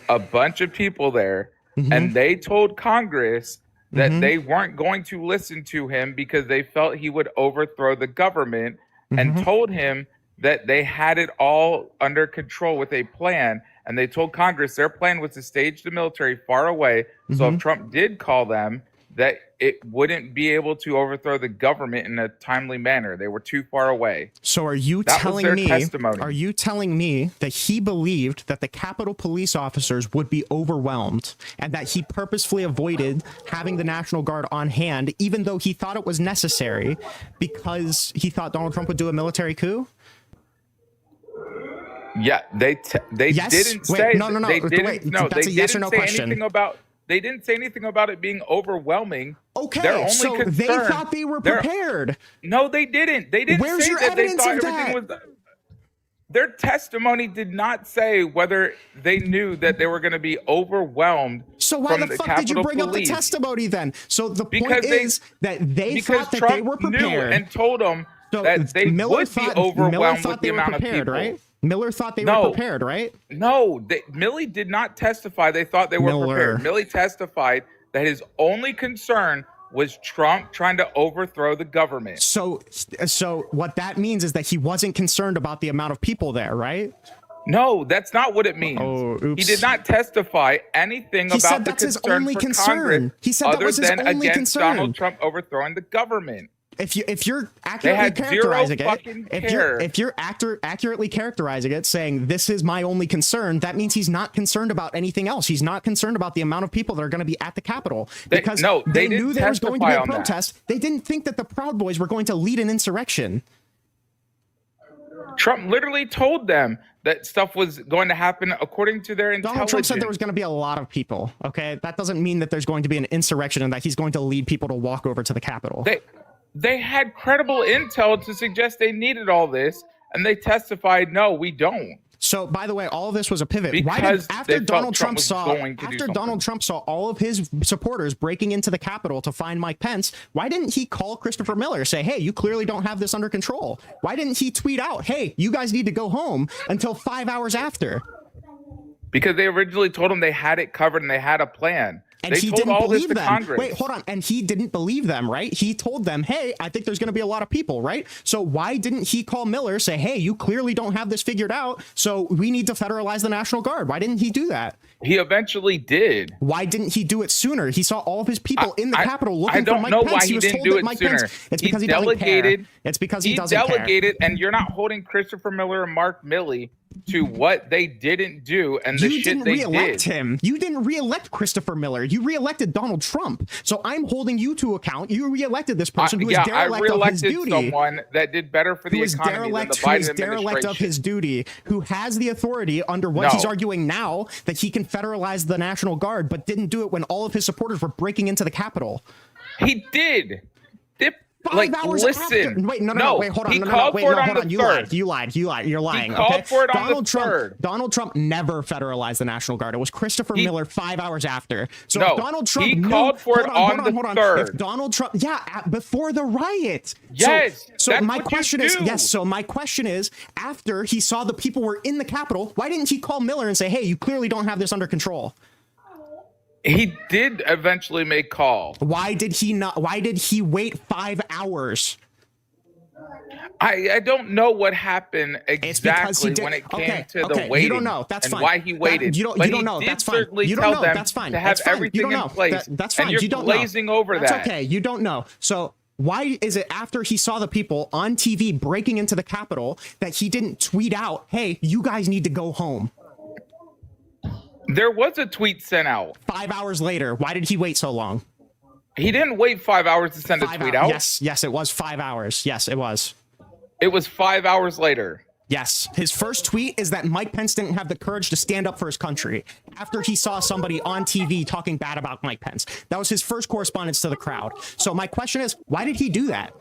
a bunch of people there. And they told Congress that they weren't going to listen to him because they felt he would overthrow the government, and told him that they had it all under control with a plan. And they told Congress their plan was to stage the military far away. So if Trump did call them, that it wouldn't be able to overthrow the government in a timely manner. They were too far away. So are you That was telling their me, testimony. are you telling me that he believed that the Capitol police officers would be overwhelmed and that he purposefully avoided having the National Guard on hand, even though he thought it was necessary because he thought Donald Trump would do a military coup? Yeah, they Yes? didn't Wait, say no. They didn't, Wait, no, that's they a yes or didn't no say question. anything about. They didn't say anything about it being overwhelming. Okay, Their only so concern, they thought they were prepared. No, they didn't. They didn't Where's say your that they evidence thought of everything that? was. Their testimony did not say whether they knew that they were going to be overwhelmed. So why from the fuck did you Capitol bring up the Police. testimony then? So the Because point is that they Because thought that Trump they were knew prepared. and told them So that they Miller would thought, be overwhelmed Miller with thought the they were amount prepared, of people. right? Miller thought they No. were prepared, right? No, Millie did not testify. They thought they were Miller. prepared. Millie testified that his only concern was Trump trying to overthrow the government. So what that means is that he wasn't concerned about the amount of people there, right? No, that's not what it means. Oh, oops. He did not testify anything He about said the that's his concern only for concern. Congress He said that other was his than only against concern. Donald Trump overthrowing the government. If you're accurately had zero characterizing fucking it, care. if you're accurately characterizing it, saying this is my only concern, that means he's not concerned about anything else. He's not concerned about the amount of people that are going to be at the Capitol because they knew didn't there was going to be testify a on that. protest. They didn't think that the Proud Boys were going to lead an insurrection. Trump literally told them that stuff was going to happen according to their intelligence. Donald Trump said there was going to be a lot of people. Okay, that doesn't mean that there's going to be an insurrection and that he's going to lead people to walk over to the Capitol. They had credible intel to suggest they needed all this, and they testified, no, we don't. So, by the way, all of this was a pivot. Because After they Donald felt Trump Trump was saw going to do after something. Donald Trump saw all of his supporters breaking into the Capitol to find Mike Pence, why didn't he call Christopher Miller, say, hey, you clearly don't have this under control? Why didn't he tweet out, hey, you guys need to go home until 5 hours after? Because they originally told him they had it covered and they had a plan. And they he told didn't all this believe to them. Congress. Wait, hold on. And he didn't believe them, right? He told them, hey, I think there's going to be a lot of people, right? So why didn't he call Miller, say, hey, you clearly don't have this figured out, so we need to federalize the National Guard? Why didn't he do that? He eventually did. Why didn't he do it sooner? He saw all of his people in the Capitol looking I don't for Mike know Pence. why he was didn't told do that it Mike sooner. Pence, it's because he doesn't care. It's because he doesn't delegated, and you're not holding Christopher Miller and Mark Milley to what they didn't do and the You shit didn't they reelect did. him. You didn't reelect Christopher Miller. You reelected Donald Trump. So I'm holding you to account. You reelected this person who is I derelict of his reelected duty. someone that did better for the Who is economy than the derelict, who Biden is derelict of administration. his duty, who has the authority under what No. he's arguing now that he can federalize the National Guard, but didn't do it when all of his supporters were breaking into the Capitol. He did. 5 hours listen. after. Wait, no, wait, hold on. He No, called wait, for no, it hold on on. the You third. lied. You're lying. He called okay? for it on Donald the Trump, third. Donald Trump never federalized the National Guard. It was Christopher Miller 5 hours after. So No, if Donald Trump he knew, called for it hold on the hold third. If Donald Trump, before the riot. Yes, So that's my what you question is, do. yes. So my question is, after he saw the people were in the Capitol, why didn't he call Miller and say, "Hey, you clearly don't have this under control"? He did eventually make call. Why did he not? Why did he wait 5 hours? I don't know what happened It's because he exactly did. when it came Okay, to the okay, waiting. you don't know. That's and fine. why he waited. You don't But he know. did That's fine. certainly You don't tell know. them That's fine. to have That's fine. You everything don't in know. place. That's fine. And you're You don't glazing know. over That's that. okay. You don't know. So why is it after he saw the people on TV breaking into the Capitol that he didn't tweet out, "Hey, you guys need to go home"? There was a tweet sent out. 5 hours later, why did he wait so long? He didn't wait 5 hours to send a tweet out. Yes, it was 5 hours. Yes, it was. It was 5 hours later. Yes, his first tweet is that Mike Pence didn't have the courage to stand up for his country after he saw somebody on TV talking bad about Mike Pence. That was his first correspondence to the crowd. So my question is, why did he do that?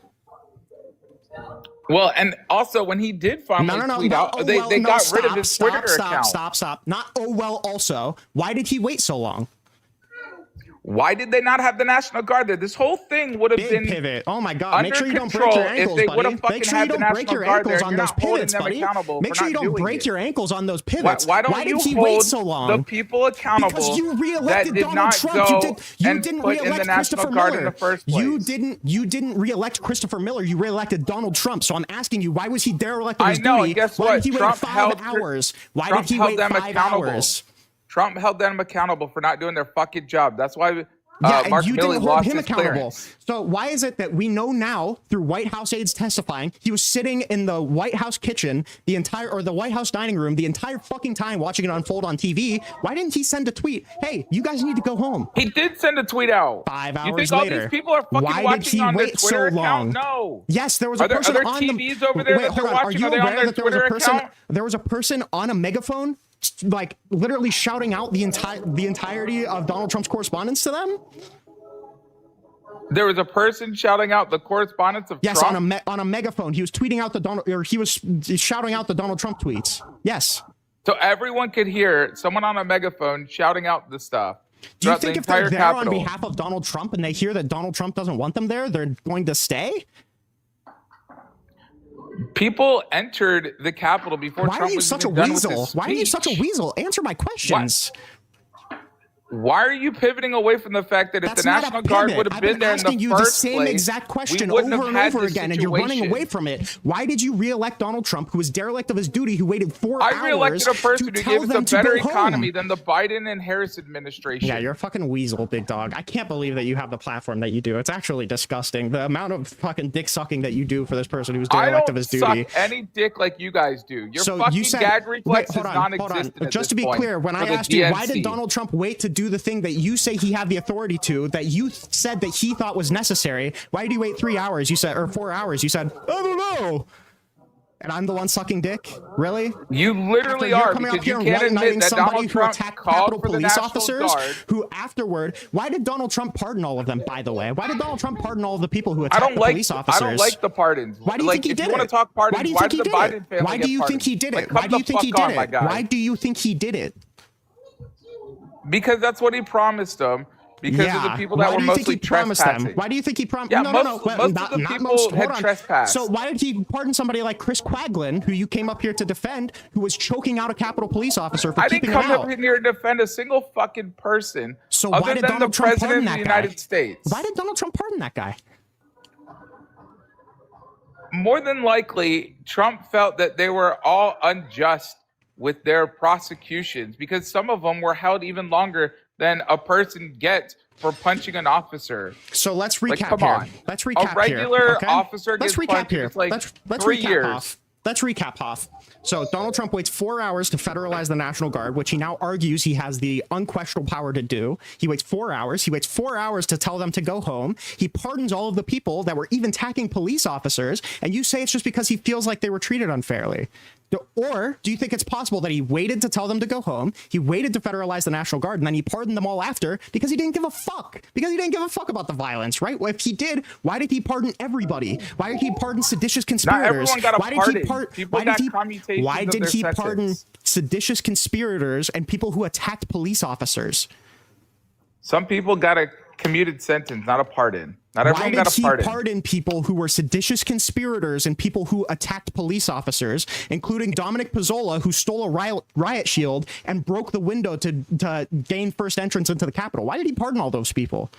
Well, and also when he did finally tweet out, they got rid of his Twitter account. Stop. Not also. Why did he wait so long? Why did they not have the National Guard there? This whole thing would have been pivot. Oh my God! Make sure you don't break control your ankles, if they buddy. would have fucking Make sure you had the don't break National your Guard there. ankles on You're those not holding pivots, them buddy. accountable Make for sure you not don't doing break it. your ankles on those pivots. Why don't did you he hold wait so long? the people accountable Because you that re-elected did Donald not Trump. go You and didn't put in the re-elect National Christopher Guard Miller. in the first place? You didn't re-elect Christopher Miller. You re-elected Donald Trump. So I'm asking you, why was he derelict of his duty? I know. And guess why what? did he Trump wait 5 held hours? Why Trump did he held wait them 5 accountable. hours? Trump held them accountable for not doing their fucking job. That's why Yeah, Mark and you Millie didn't hold lost him his accountable. clearance. So why is it that we know now through White House aides testifying he was sitting in the White House kitchen the White House dining room the entire fucking time watching it unfold on TV? Why didn't he send a tweet? Hey, you guys need to go home. He did send a tweet out. 5 hours You think later. all these people are fucking Why did watching he on their wait Twitter so long? account? No. Yes, there was a Are there person other on TVs the over there wait, that they're hold on. Are watching? you Are they on aware their that there was a Twitter person? account? There was a person on a megaphone, like literally shouting out the entirety of Donald Trump's correspondence to them. There was a person shouting out the correspondence of Yes, Trump? on a megaphone. He was tweeting out he was shouting out the Donald Trump tweets. Yes. So everyone could hear someone on a megaphone shouting out the stuff. Do you throughout think the if they're entire there Capitol. on behalf of Donald Trump and they hear that Donald Trump doesn't want them there, they're going to stay? People entered the Capitol before Why Trump are you was such a even done with weasel? his Why are you such a speech. weasel? Answer my questions. Why are you pivoting away from the fact that if That's the not a National Guard pivot. would have I've been there in asking the you first the same place, exact question we wouldn't over have and had over this again, and you're running situation. away from it. Why did you re-elect Donald Trump, who was derelict of his duty, who waited 4 hours I re-elected a person to who tell gave us them a to better go economy home? than the Biden and Harris administration. Yeah, you're a fucking weasel, big dog. I can't believe that you have the platform that you do. It's actually disgusting. The amount of fucking dick sucking that you do for this person who's I derelict don't of his suck duty. any dick like you guys do. Your So fucking you said, gag wait, reflex hold is on. non-existent. Just to be clear, when I asked you why did Donald Trump wait to do the thing that you say he had the authority to, that you said that he thought was necessary, why did he wait 3 hours? You said, or 4 hours? You said, I don't know. And I'm the one sucking dick? Really? You literally are, because you can't admit that Donald Trump called for the National Guard. Who afterward, why did Donald Trump pardon all of them, by the way? Why did Donald Trump pardon all of the people who attacked the police officers? I don't like the pardons. Why do you think he did it? If you want to talk pardons, why do you why think did he the did Biden it? family Why get do you think pardoned? he did Like, it? come Why do you the think he fuck on, did my it? guy. Why do you think he did it? Because that's what he promised them. Because of the people that were mostly trespassing. Why do you think he promised? Yeah, no, most no, of the people had trespassed. So why did he pardon somebody like Chris Quaglin, who you came up here to defend, who was choking out a Capitol police officer for I keeping didn't him come out? up here to defend a single fucking person So other why did than Donald the Trump president pardon of that the guy? United States. Why did Donald Trump pardon that guy? More than likely, Trump felt that they were all unjust with their prosecutions because some of them were held even longer than a person gets for punching an officer. So let's recap Like, come here. on. Let's recap A regular here, okay? officer Let's gets recap punched, here. it's like let's 3 recap, years. Hoff. Let's recap, Hoff. So Donald Trump waits 4 hours to federalize the National Guard, which he now argues he has the unquestionable power to do. He waits 4 hours. He waits 4 hours to tell them to go home. He pardons all of the people that were even attacking police officers. And you say it's just because he feels like they were treated unfairly. Or do you think it's possible that he waited to tell them to go home, he waited to federalize the National Guard, and then he pardoned them all after because he didn't give a fuck? Because he didn't give a fuck about the violence, right? Well, if he did, why did he pardon everybody? Why did he pardon seditious conspirators? everyone got a why did pardon. he pardon? People Why got did he? commutations Why of did their he pardon sentence. seditious conspirators and people who attacked police officers? Some people got a commuted sentence, not a pardon. Not Why everyone did got a he pardon. pardon people who were seditious conspirators and people who attacked police officers, including Dominic Pizzola, who stole a riot shield and broke the window to gain first entrance into the Capitol? Why did he pardon all those people?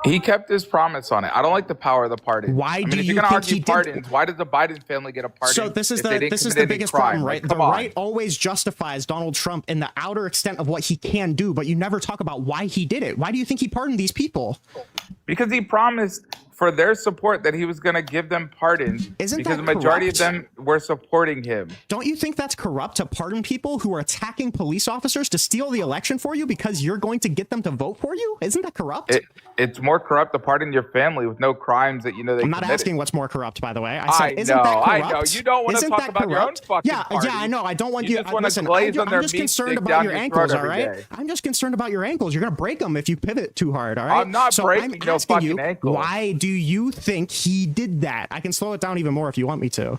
He kept his promise on it. I don't like the power of the pardon. Why do if you you're gonna think argue he did- pardons, why does the Biden family get a pardon? So this is if they didn't the commit any biggest crime? problem, right? Like, The come on. right always justifies Donald Trump in the outer extent of what he can do, but you never talk about why he did it. Why do you think he pardoned these people? Because he promised for their support that he was going to give them pardons. Isn't because that the majority corrupt? of them were supporting him. Don't you think that's corrupt to pardon people who are attacking police officers to steal the election for you because you're going to get them to vote for you? Isn't that corrupt? It's more corrupt to pardon your family with no crimes that you know they I'm not committed. asking what's more corrupt, by the way. I I said, isn't that corrupt? I know. You don't want to Isn't talk that about your own corrupt? fucking Yeah, party. I know. I don't want you. just want to Listen, glaze on their I'm just meat concerned stick about down your your ankles, throat all every right? day. I'm just concerned about your ankles. You're gonna break them if you pivot too hard, all right? I'm not so breaking I'm no asking fucking you, ankles. why do you think he did that? I can slow it down even more if you want me to.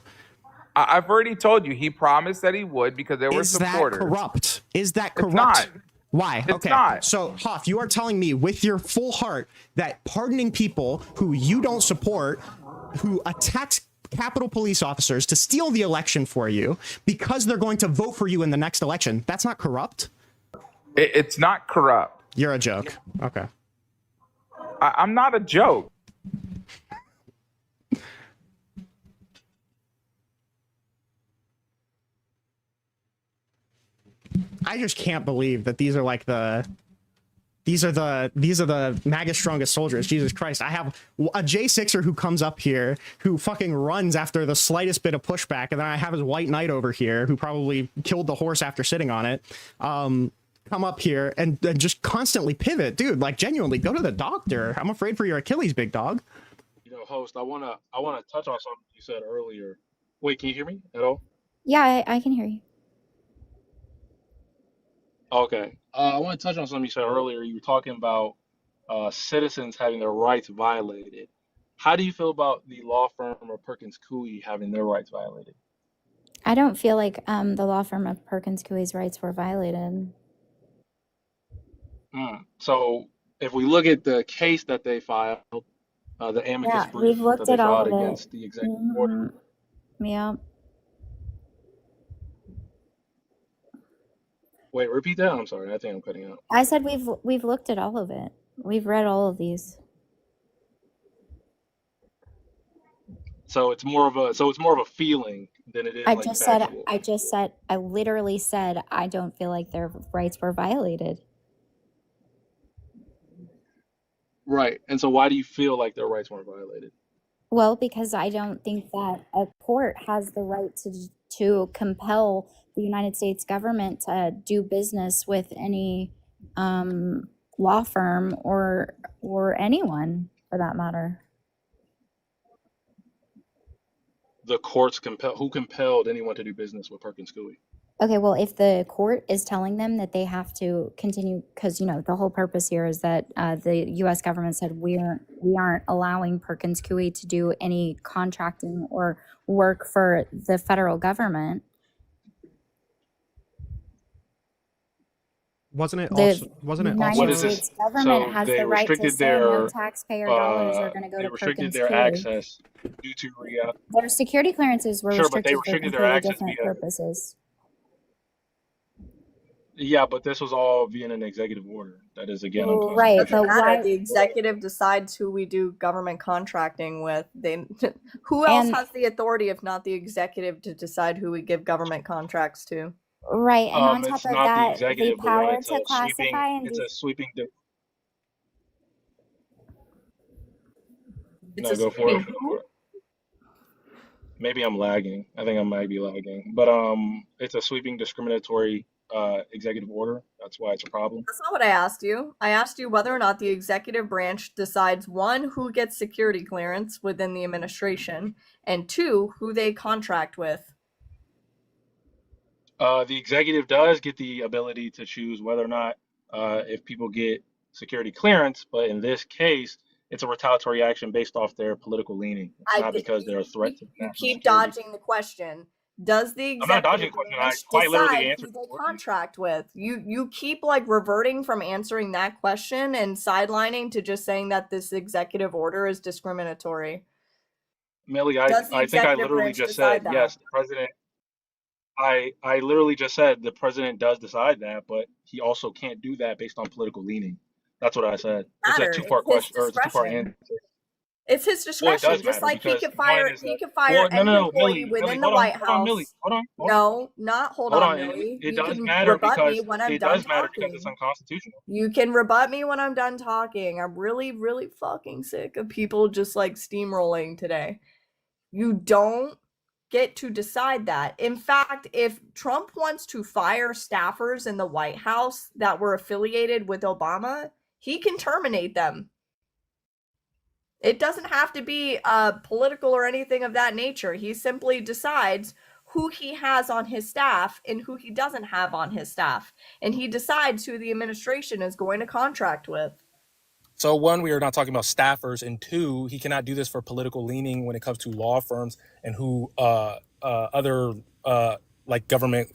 I've already told you. He promised that he would because there were Is supporters. that corrupt? Is that corrupt? It's not. Why? It's okay. not. So, Hoff, you are telling me with your full heart that pardoning people who you don't support, who attack Capitol police officers to steal the election for you because they're going to vote for you in the next election, that's not corrupt? It's not corrupt. You're a joke. Okay. I'm not a joke. I just can't believe that these are like these are the MAGA strongest soldiers. Jesus Christ. I have a J6er who comes up here who fucking runs after the slightest bit of pushback. And then I have his white knight over here who probably killed the horse after sitting on it. Come up here and just constantly pivot. Dude, like genuinely go to the doctor. I'm afraid for your Achilles, big dog. You know, host, I wanna touch on something you said earlier. Wait, can you hear me at all? Yeah, I can hear you. Okay. I want to touch on something you said earlier. You were talking about citizens having their rights violated. How do you feel about the law firm of Perkins Coie having their rights violated? I don't feel like the law firm of Perkins Coie's rights were violated. So if we look at the case that they filed, the amicus Yeah, brief we've that looked they at all filed of it. against the executive order. Yeah. Wait, repeat that? I'm sorry. I think I'm cutting out. I said we've looked at all of it. We've read all of these. So it's more of a feeling than it is I like just factual. I literally said I don't feel like their rights were violated. Right. And so why do you feel like their rights weren't violated? Well, because I don't think that a court has the right to compel the United States government to do business with any law firm or anyone for that matter. The courts who compelled anyone to do business with Perkins Coie? Okay, well, if the court is telling them that they have to continue, because the whole purpose here is that the U.S. government said we aren't allowing Perkins Coie to do any contracting or work for the federal government. Wasn't it The also? Wasn't it United also? States government So has they the right to restricted say no their taxpayer dollars are going to go they to restricted Perkins their Coie. access due to Their security clearances were sure, but they restricted for restricted their completely access different via purposes. yeah, but this was all via an executive order. That is again Right, unconstitutional. but Doesn't matter. why? The executive decides who we do government contracting with. Who else And has the authority if not the executive to decide who we give government contracts to? right, and on top It's of not the that, the executive, but when power it's to a classify sweeping, and it's do. a sweeping. It's No, a go for it. sweeping who? Maybe I'm lagging. I think I might be lagging, but it's a sweeping discriminatory executive order. That's why it's a problem. That's not what I asked you. I asked you whether or not the executive branch decides one, who gets security clearance within the administration, and two, who they contract with. The executive does get the ability to choose whether or not if people get security clearance, but in this case, it's a retaliatory action based off their political leaning. It's not because they're a threat to You national keep security. dodging the question. Does the I'm not dodging executive the question. I branch quite literally decide answered who the they question. contract with? You keep like reverting from answering that question and sidelining to just saying that this executive order is discriminatory. Millie, Does the I think I executive literally branch just decide said that? yes, the president. I literally just said the president does decide that, but he also can't do that based on political leaning. That's what I said. It's a Matter. two-part It's his question, or it's a two-part discretion. answer. It's his discretion, does just matter like he because could fire one is he a- could fire any no, employee Millie, within the hold White on, House. Millie, hold on. No, not hold on, Millie. It You does can matter rebut me because when I'm it done does matter because talking. it's unconstitutional. You can rebut me when I'm done talking. I'm really, really fucking sick of people just like steamrolling today. You don't get to decide that. In fact, if Trump wants to fire staffers in the White House that were affiliated with Obama, he can terminate them. It doesn't have to be political or anything of that nature. He simply decides who he has on his staff and who he doesn't have on his staff. And he decides who the administration is going to contract with. So one, we are not talking about staffers, and two, he cannot do this for political leaning when it comes to law firms and who other like government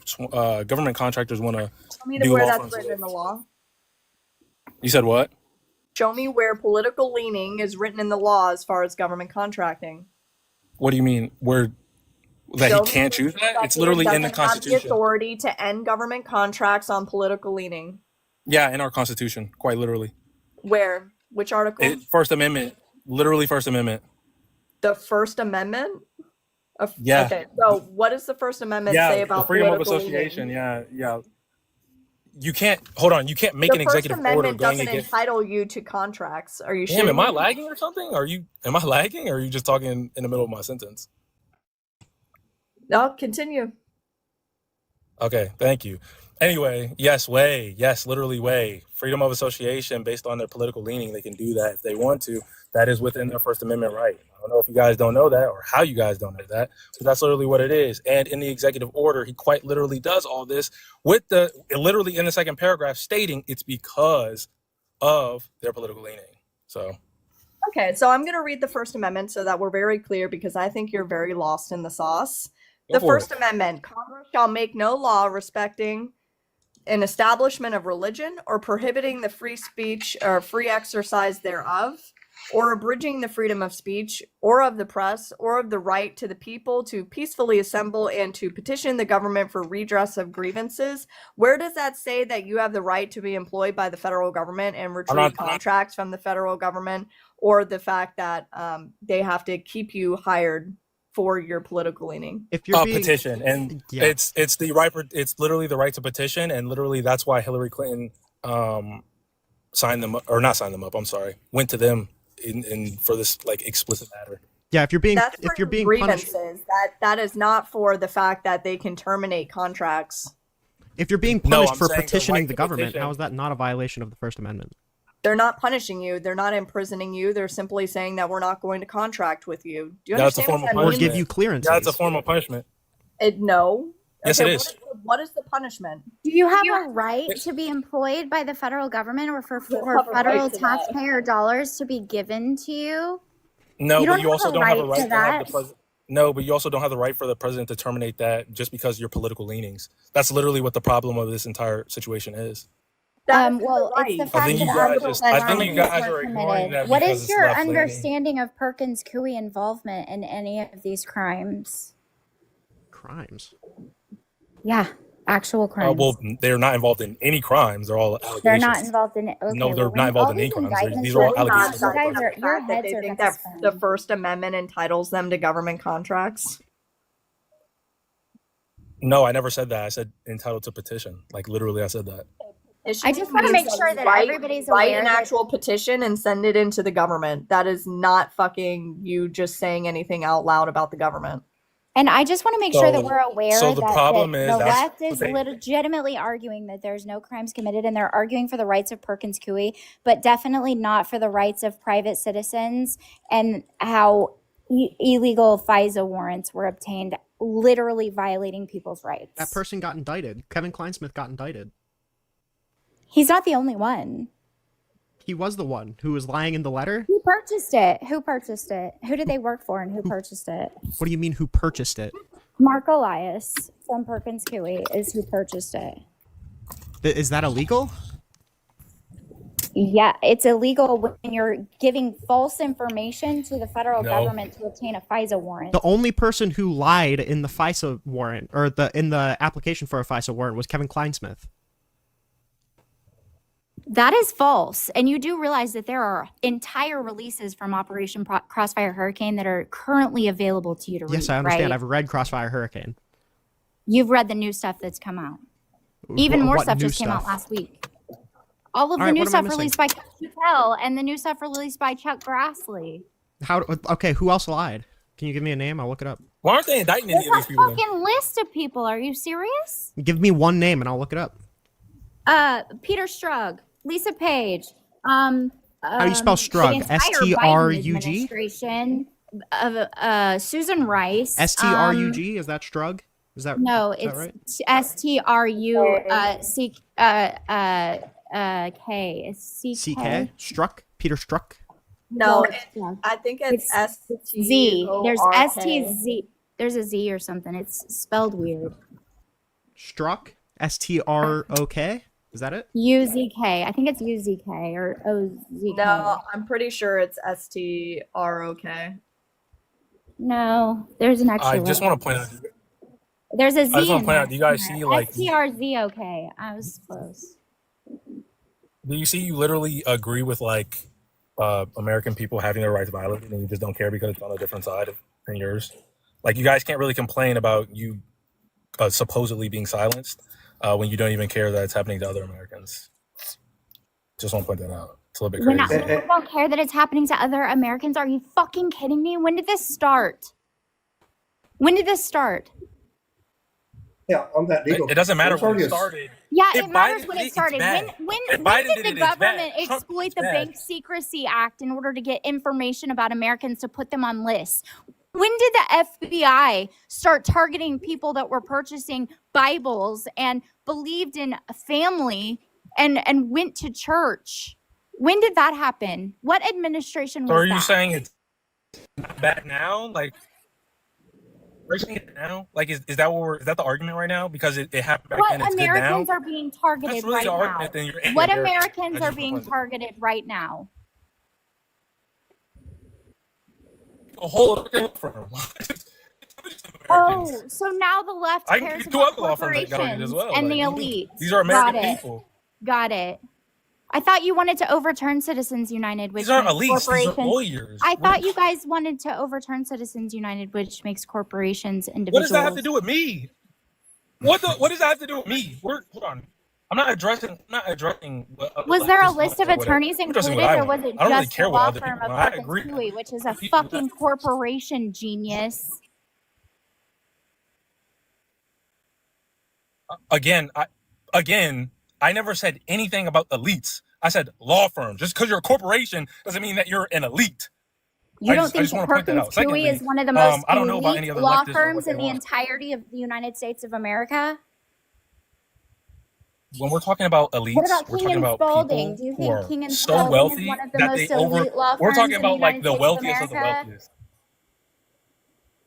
contractors want to Show me do where law that's firms. written in the law. You said what? Show me where political leaning is written in the law as far as government contracting. What do you mean? Where that Show he me can't choose that? It's he literally in the doesn't have Constitution. the authority to end government contracts on political leaning. Yeah, in our Constitution, quite literally. Where? Which article? First Amendment, literally First Amendment. The First Amendment? Yeah. Okay, so what does the First Amendment say about the freedom of political association. leaning? Yeah. You can't You can't make The an First executive order Amendment going doesn't against. entitle you to contracts. Are you Damn, shitting am I me? lagging or something? Am I lagging, or are you just talking in the middle of my sentence? No, continue. Okay, thank you. Anyway, yes, literally way. Freedom of association based on their political leaning, they can do that if they want to. That is within their First Amendment right. I don't know if you guys don't know that or how you guys don't know that, but that's literally what it is. And in the executive order, he quite literally does all this with literally in the second paragraph stating it's because of their political leaning. So. Okay, so I'm going to read the First Amendment so that we're very clear because I think you're very lost in the sauce. The First Amendment, Congress shall make no law respecting an establishment of religion or prohibiting the free speech or free exercise thereof, or abridging the freedom of speech or of the press or of the right to the people to peacefully assemble and to petition the government for redress of grievances. Where does that say that you have the right to be employed by the federal government and retrieve contracts from the federal government, or the fact that they have to keep you hired for your political leaning? If you're petition, and it's the right, it's literally the right to petition, and literally that's why Hillary Clinton signed them up, or not signed them up. I'm sorry, went to them in for this like explicit matter. Yeah, if you're being grievances, punished, that is not for the fact that they can terminate contracts. If you're being punished for saying the petitioning right the to government, petition. how is that not a violation of the First Amendment? They're not punishing you. They're not imprisoning you. They're simply saying that we're not going to contract with you. Do you That's a understand form what of that Or means? give you clearances. Yeah, it's a form of punishment. No. Yes, Okay, it is. What is the punishment? Do you have a right to be employed by the federal government or for have a right federal to that. taxpayer dollars to be given to you? No, You but don't you have also a don't have a right right to to have that. the president. No, but you also don't have the right for the president to terminate that just because of your political leanings. That's literally what the problem of this entire situation is. Well, it's the fact think you that guys other just- I think crimes you guys were are ignoring committed. that What because is it's your left-leaning. understanding of Perkins Coie involvement in any of these crimes? Crimes. Yeah, actual crimes. Well, they're not involved in any crimes. They're all allegations. They're not involved in it. Okay, No, they're well, not involved all in any these crimes. indictments These are all were allegations. You guys are, your That heads they are think gonna that spin. the First Amendment entitles them to government contracts. No, I never said that. I said entitled to petition. Like literally, I said that. I just want to make sure that everybody's write aware an that actual petition and send it into the government. That is not fucking you just saying anything out loud about the government. And I just want to make sure that we're aware so the that, problem that is the that's left is they- legitimately arguing that there's no crimes committed, and they're arguing for the rights of Perkins Coie, but definitely not for the rights of private citizens and how illegal FISA warrants were obtained, literally violating people's rights. That person got indicted. Kevin Kleinsmith got indicted. He's not the only one. He was the one who was lying in the letter. Who purchased it? Who purchased it? Who did they work for and who purchased it? What do you mean who purchased it? Mark Elias from Perkins Coie is who purchased it. Is that illegal? Yeah, it's illegal when you're giving false information to the federal No. government to obtain a FISA warrant. The only person who lied in the FISA warrant, or in the application for a FISA warrant, was Kevin Kleinsmith. That is false. And you do realize that there are entire releases from Operation Crossfire Hurricane that are currently available to you to read. Yes, I understand. Right? I've read Crossfire Hurricane. You've read the new stuff that's come out. Even more What stuff new just came out stuff? last week. All of the right, new what am I stuff released by Chappelle and the new stuff released by Chuck Grassley. Okay, who else lied? Can you give me a name? I'll look it up. Why aren't they indicting any of There's these a people? Then? fucking list of people. Are you serious? Give me one name and I'll look it up. Peter Strzok, Lisa Page. How do you spell Strug? The entire S-T-R-U-G? Biden administration of Susan Rice. S-T-R-U-G? Is that Strug? Is that No, is that it's right? S-T-R-U-C-K. It's C-K. C-K? Struck? Peter Struck? No, No, I think it's Z. There's S-T-O-R-K. S-T-Z. There's a Z or something. It's spelled weird. Struck? S-T-R-O-K? Is that it? U-Z-K. I think it's U-Z-K or O-Z-K. No, I'm pretty sure it's S-T-R-O-K. No, there's an extra I just letter. want to point out. There's a Z I just want in to point out. Do you guys there. see like? S-T-R-Z-O-K. I was close. Do you see? You literally agree with like American people having their rights violated, and you just don't care because it's on a different side than yours. Like you guys can't really complain about you supposedly being silenced when you don't even care that it's happening to other Americans. Just want to point that out. It's a little bit crazy. I don't care that it's happening to other Americans. Are you fucking kidding me? When did this start? When did this start? Yeah, on that legal. It doesn't matter when it Notorious. started. Yeah, If it matters Biden when did it it, started. it's bad. When If when Biden did did the it, it's bad. government Trump exploit is the bad. Bank Secrecy Act in order to get information about Americans to put them on lists? When did the FBI start targeting people that were purchasing Bibles and believed in a family and went to church? When did that happen? What administration was So are that? you saying it's not bad now? Like, are you saying it now? Like, is that is that the argument right now? Because it happened back What then. It's Americans good now. are being targeted That's really right the now? argument. Then you're What anti-American. Americans I are just being wanted to- targeted right now? A whole other law firm. Oh, so now the left I can cares give you two about other law firms that got it as corporations well. and Like, the you elite. These are American Got it. people. Got it. I thought you wanted to overturn Citizens United, which These aren't makes elites. These are corporations. lawyers. I thought you guys wanted to overturn Citizens United, which makes corporations What individuals. does that have to do with me? What does that have to do with me? Hold on. I'm not addressing. What other Was there a leftists list want of or whatever. attorneys I'm addressing included, what I or was want. it I don't really just care the what law other firm people of want. I Perkins agree. Coie, which is a People fucking corporation, genius? Again, I never said anything about elites. I said law firms. Just because you're a corporation doesn't mean that you're an elite. You I don't just think wanna point that Perkins out. Secondly, Coie is one of the most I don't know about elite any other law leftists or firms what they in the want. entirety of the United States of America? When we're talking about elites, What about we're King talking and about Spalding? people Do you who are think King and so Spalding wealthy is one of the that most they over. elite law We're firms talking in the about like United the States of wealthiest of the America? wealthiest.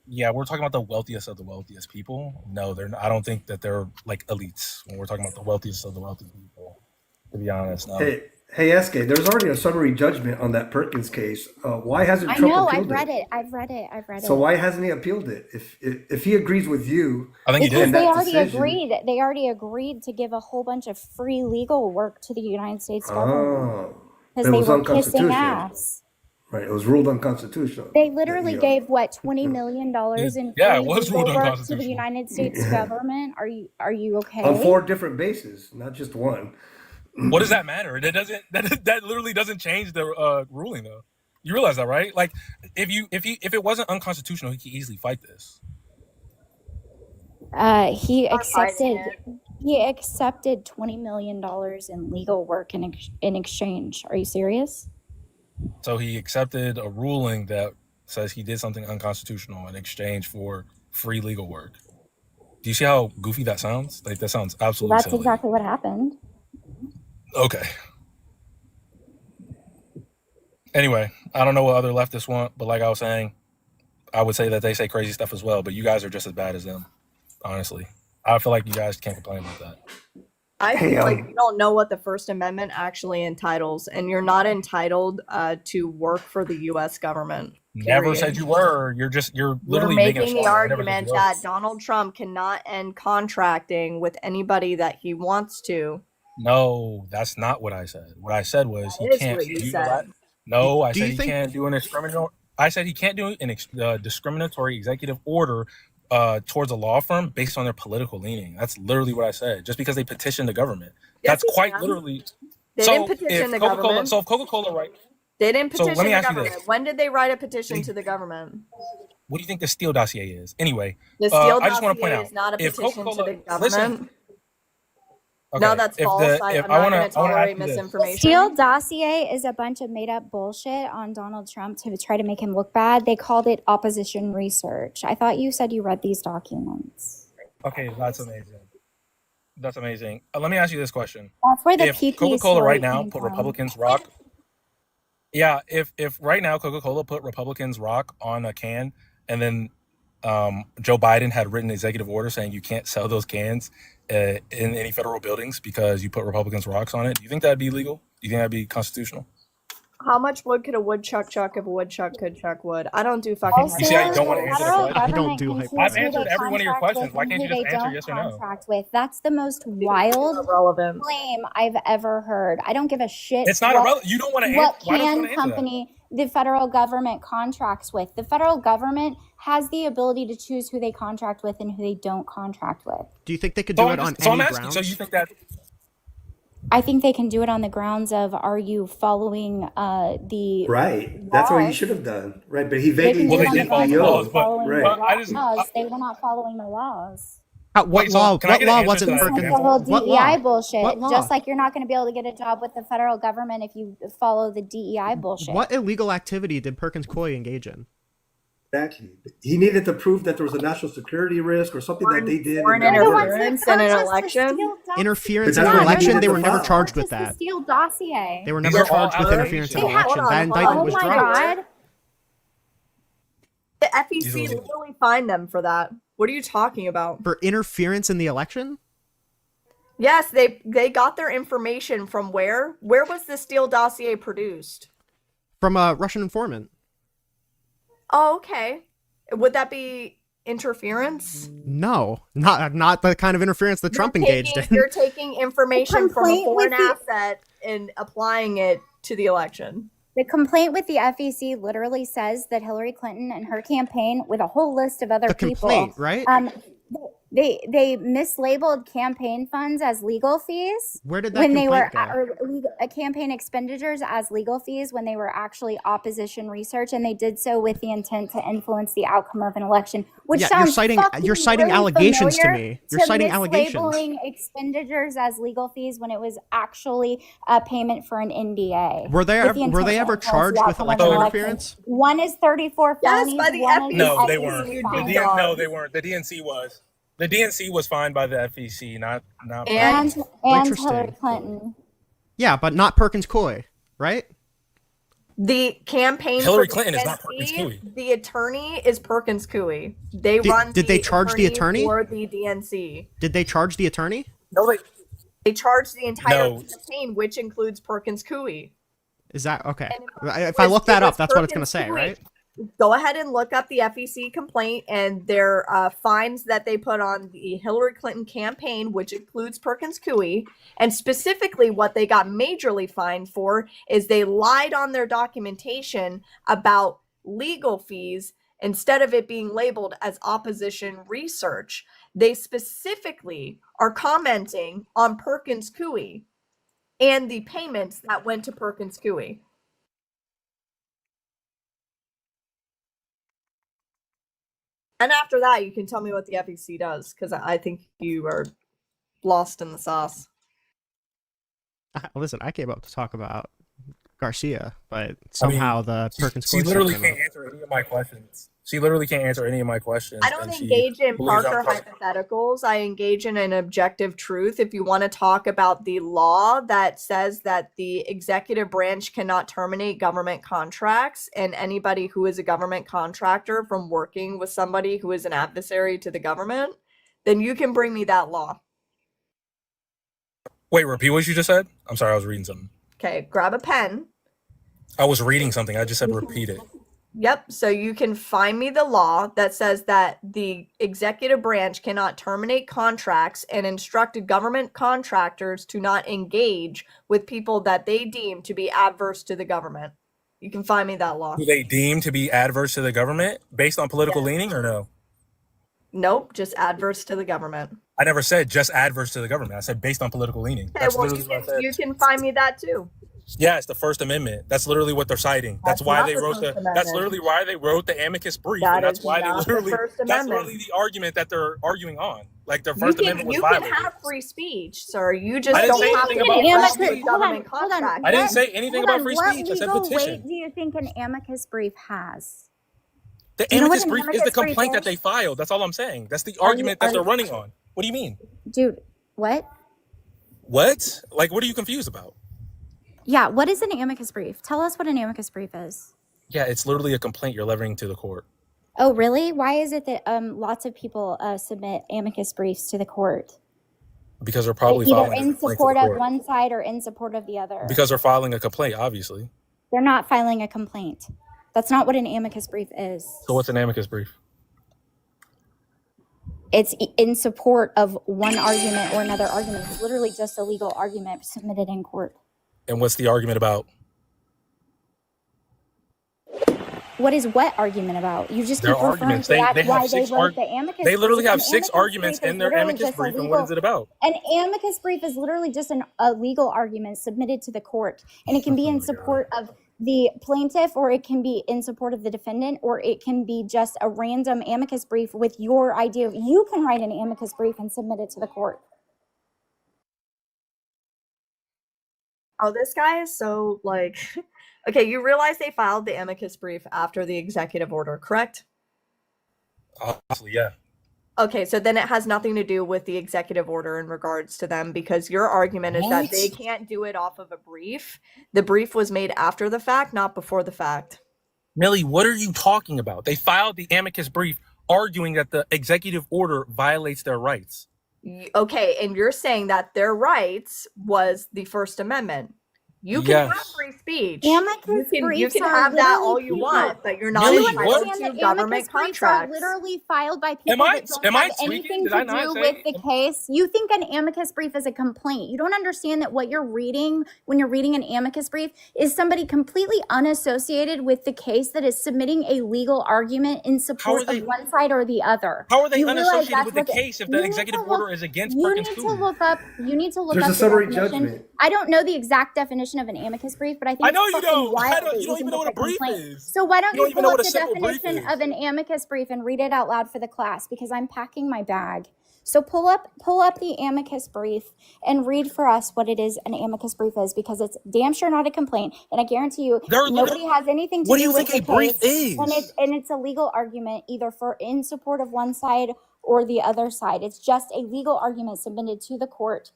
Yeah, we're talking about the wealthiest of the wealthiest people. No, they're. I don't think that they're like elites when we're talking about the wealthiest of the wealthy people. To be honest, no. Hey, SK, there's already a summary judgment on that Perkins case. Why hasn't I Trump know, appealed I've read it. I've read it. So why hasn't he appealed it? If he agrees with you, I think he Because did. they that already decision- agreed. They already agreed to give a whole bunch of free legal work to the United States government but because it they was were kissing unconstitutional. ass. Right, it was ruled unconstitutional. They literally Yeah. gave what $20 million in Yeah, it free was legal ruled work to the unconstitutional. United States government. Are you okay? On 4 different bases, not just one. What does that matter? That doesn't. That literally doesn't change the ruling, though. You realize that, right? Like, if it wasn't unconstitutional, he could easily fight this. He I'm accepted. fighting He accepted $20 million in legal work in exchange. Are you serious? So he accepted a ruling that says he did something unconstitutional in exchange for free legal work. Do you see how goofy that sounds? Like, that sounds absolutely That's silly. exactly what happened. Okay. Anyway, I don't know what other leftists want, but like I was saying, I would say that they say crazy stuff as well, but you guys are just as bad as them, honestly. I feel like you guys can't complain about that. I feel like you don't know what the First Amendment actually entitles, and you're not entitled to work for the U.S. government. Never period. said you were. You're You're literally making making the a I never said argument you were. that Donald Trump cannot end contracting with anybody that he wants to No, that's not what I said. What I said was he That is can't what you do said. that. No, I Do said you he think- can't do an discriminatory. I said he can't do an discriminatory executive order towards a law firm based on their political leaning. That's literally what I said. Just because they petitioned the government. Yes, That's he quite can. literally. They So didn't petition if the Coca-Cola, government. so if Coca-Cola, right? They didn't So petition let me the ask you government. this. When did they write a petition to the government? What do you think the Steele dossier is? Anyway, The Steele I just want to point dossier out is not a if petition to Coca-Cola, the government. listen, No, that's if false. the- I'm if not wanna- going to I wanna tolerate ask you this. misinformation. Steele dossier is a bunch of made up bullshit on Donald Trump to try to make him look bad. They called it opposition research. I thought you said you read these documents. Okay, that's amazing. That's amazing. Let me ask you this question. That's where the If PP Coca-Cola story right now came put from. Republicans rock, yeah, if right now Coca-Cola put Republicans rock on a can, and then Joe Biden had written an executive order saying you can't sell those cans in any federal buildings because you put Republicans rocks on it, do you think that'd be legal? Do you think that'd be constitutional? How much wood could a woodchuck chuck if a woodchuck could chuck wood? I don't do fucking. Also, You see how you don't wanna the answer the federal question? I don't government do can hypotheticals. choose I've who they answered every one of your contract questions. with Why and can't who you just they answer don't yes or no? contract with. That's the most wild Irrelevant. claim I've ever heard. I don't give a shit. It's not what- irrelevant. You don't want to what answer. Why don't you can want to answer that? company the federal government contracts with. The federal government has the ability to choose who they contract with and who they don't contract with. Do you think they could So do I'm it on just- so I'm any asking. grounds? So you think that? I think they can do it on the grounds of, are you following the Right. That's what he laws? should have done. Right. But he They vaguely can Well, do they it on the did follow grounds the of laws, not but following right. the But I just- laws. They were not following the laws. What Wait, so law? can I What get an law answer wasn't to that It's Perkins? the whole What DEI law? bullshit. What law? Just like you're not going to be able to get a job with the federal government if you follow the DEI bullshit. What illegal activity did Perkins Coie engage in? Exactly. He needed to prove that there was a national security risk or something that they did. Foreign and They're that the worked. ones interference that in an purchased the election? Steele dossier. Interference But in that's an what he election? needed They to were never file. charged with Purchased the that. Steele dossier. They were These never are all charged with interference in an allegations. election. Hold on, That hold indictment on. was Oh my dropped. God. The These FEC are- literally fined them for that. What are you talking about? For interference in the election? Yes, they got their information from where? Where was the Steele dossier produced? From a Russian informant. Oh, okay. Would that be interference? No, not the kind of interference that Trump engaged in. You're taking information from a complaint with foreign the- asset and applying it to the election. The complaint with the FEC literally says that Hillary Clinton and her campaign, with a whole list of other The people, complaint, right? they mislabeled campaign funds as legal fees Where did that when they were complaint go? campaign expenditures as legal fees when they were actually opposition research, and they did so with the intent to influence the outcome of an election. Which Yeah, sounds you're fucking citing really allegations to familiar me. You're citing allegations. mislabeling expenditures as legal fees when it was actually a payment for an NDA. Were they with the ever intent to influence charged the with outcome of election an interference? One is 34 Yes, felonies. by the one is FEC. No, they You weren't. ding fine. dong. No, they weren't. The DNC was. The DNC was fined by the FEC, not. And- Interesting. Hillary Clinton. Yeah, but not Perkins Coie, right? The campaign Hillary for Clinton is not DNC, Perkins Coie. The attorney is Perkins Coie. They Did- run. did they charge the attorney? for the DNC? Did they charge the attorney? No, They charge the entire No. campaign, which includes Perkins Coie. Is that okay? And If I look that it up, was that's what it's going to Perkins say, Coie. right? Go ahead and look up the FEC complaint and their fines that they put on the Hillary Clinton campaign, which includes Perkins Coie. And specifically, what they got majorly fined for is they lied on their documentation about legal fees instead of it being labeled as opposition research. They specifically are commenting on Perkins Coie and the payments that went to Perkins Coie. And after that, you can tell me what the FEC does, because I think you are lost in the sauce. Listen, I came up to talk about Garcia, but somehow the Perkins She Coie literally stuff came can't answer any of my questions. She literally can't answer any of my questions. I don't and she engage in believes I'm Parker Parker. hypotheticals. I engage in an objective truth. If you want to talk about the law that says that the executive branch cannot terminate government contracts and anybody who is a government contractor from working with somebody who is an adversary to the government, then you can bring me that law. Wait, repeat what you just said? I'm sorry, I was reading something. Okay, grab a pen. I was reading something. I just said repeat it. Yep. So you can find me the law that says that the executive branch cannot terminate contracts and instruct government contractors to not engage with people that they deem to be adverse to the government. You can find me that law. Who they deem to be adverse to the government based on political leaning or no? Nope, just adverse to the government. I never said just adverse to the government. I said based on political leaning. Okay, That's well, literally what I said. you can find me that too. Yeah, it's the First Amendment. That's literally what they're citing. That's why not they the wrote First the. Amendment. That's literally why they wrote the amicus brief, That and that's is why they not the literally. First That's Amendment. literally the argument that they're arguing on. Like their You First can, Amendment was you can violated. have free speech, sir. You just I didn't don't say have anything to about be free involved speech. with government Hold on, contracts. I didn't say anything about free what speech. I said legal petition. weight do you think an amicus brief has? The Do you know what amicus an brief is amicus the brief complaint that is? they filed. That's all I'm saying. That's the Are you- argument that are they're you- running on. What do you mean? Dude, what? What? Like, what are you confused about? Yeah, what is an amicus brief? Tell us what an amicus brief is. Yeah, it's literally a complaint you're levying to the court. Oh, really? Why is it that lots of people submit amicus briefs to the court? Because they're probably Either filing a in complaint to the support of court. one side or in support of the other. Because they're filing a complaint, obviously. They're not filing a complaint. That's not what an amicus brief is. So what's an amicus brief? It's in support of one argument or another argument. It's literally just a legal argument submitted in court. And what's the argument about? What is what argument about? You just Their keep referring arguments. to They that's have why they six wrote the amicus They literally brief. have An 6 amicus arguments brief in is their literally amicus just a brief. And legal- what is it about? An amicus brief is literally just a legal argument submitted to the court, and it can be in support of the plaintiff, or it can be in support of the defendant, or it can be just a random amicus brief with your idea. You can write an amicus brief and submit it to the court. Oh, this guy is so like, okay, you realize they filed the amicus brief after the executive order, correct? Obviously, yeah. Okay, so then it has nothing to do with the executive order in regards to them, because your argument is that they can't do it off of a brief. The brief was made after the fact, not before the fact. Millie, what are you talking about? They filed the amicus brief arguing that the executive order violates their rights. Okay, and you're saying that their rights was the First Amendment. You can have free speech. Amicus you briefs can are have that literally all you people- want, but you're not Millie, entitled Understand to that government amicus briefs are contracts. literally filed by people Am I- that don't am I have tweaking? anything Did to I not do say- with the case. You think an amicus brief is a complaint. You don't understand that what you're reading when you're reading an amicus brief is somebody completely unassociated with the case that is submitting a legal argument in support they- of one side or the other. How are they You realize unassociated that's with the what case if you the need executive to look- order is against You Perkins need to Coie? look up. You need to look There's up a the summary definition. judgment. I don't know the exact definition of an amicus brief, but I think I know it's you fucking don't. wild I don't- that you don't think even know it's what a brief complaint. is. So why don't You don't you even pull know up what a the simple brief definition is. of an amicus brief and read it out loud for the class, because I'm packing my bag. So pull up the amicus brief and read for us what it is an amicus brief is, because it's damn sure not a complaint, and I guarantee you They're nobody literally- has anything to What do do you with think the a brief case. is? And it's a legal argument either for in support of one side or the other side. It's just a legal argument submitted to the court.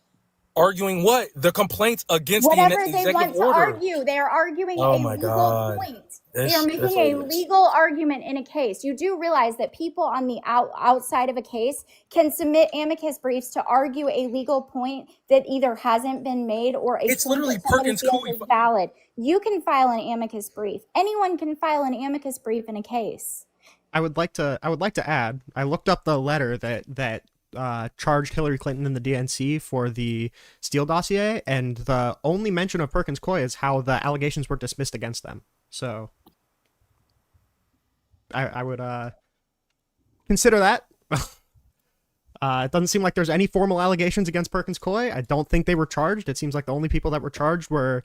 Arguing what? The complaints against Whatever the they executive want to order. argue, they are arguing Oh a my legal God. point. This- They are this making a is- legal argument in a case. You do realize that people on the outside of a case can submit amicus briefs to argue a legal point that either hasn't been made or a It's point literally that somebody Perkins feels Coie. is valid. You can file an amicus brief. Anyone can file an amicus brief in a case. I would like to add, I looked up the letter that charged Hillary Clinton and the DNC for the Steele dossier, and the only mention of Perkins Coie is how the allegations were dismissed against them. So I would consider that. It doesn't seem like there's any formal allegations against Perkins Coie. I don't think they were charged. It seems like the only people that were charged were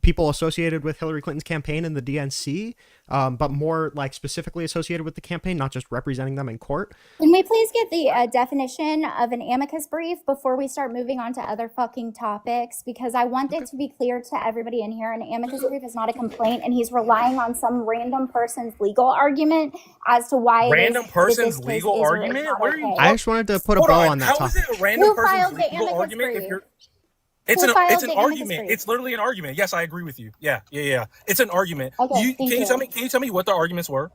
people associated with Hillary Clinton's campaign and the DNC, but more like specifically associated with the campaign, not just representing them in court. Can we please get the definition of an amicus brief before we start moving on to other fucking topics? Because I want it to be clear to everybody in here, an amicus brief is not a complaint, and he's relying on some random person's legal argument as to why Random person's this case legal is or is argument? not Where are you okay. I just wanted to put a Hold bow on. on that How is topic. it a random Who filed person's the legal amicus argument if brief? you're It's Who an filed it's an the amicus argument. brief? It's literally an argument. Yes, I agree with you. Yeah. It's an argument. Okay, Can you tell me what the arguments were?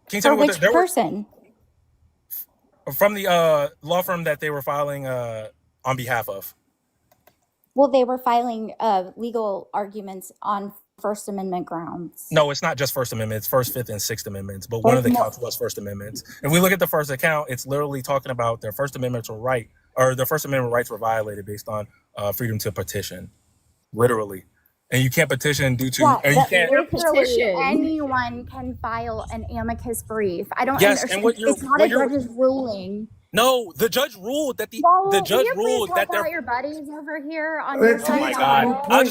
Can you tell For me what which there person? were from the law firm that they were filing on behalf of? Well, they were filing legal arguments on First Amendment grounds. No, it's not just First Amendment. It's First, Fifth, and Sixth Amendments. But one of the counts was First Amendments. If we look at the first account, it's literally talking about their First Amendment rights were violated based on freedom to petition, literally. And you can't petition due to, Yeah, and you can't. literally anyone can file an amicus brief. I don't Yes, understand. and what you're- It's not a judge's ruling. No, the judge ruled that Well, judge will you ruled please that help they're. out your buddies over here on Oh your my Oh my side. God! I'll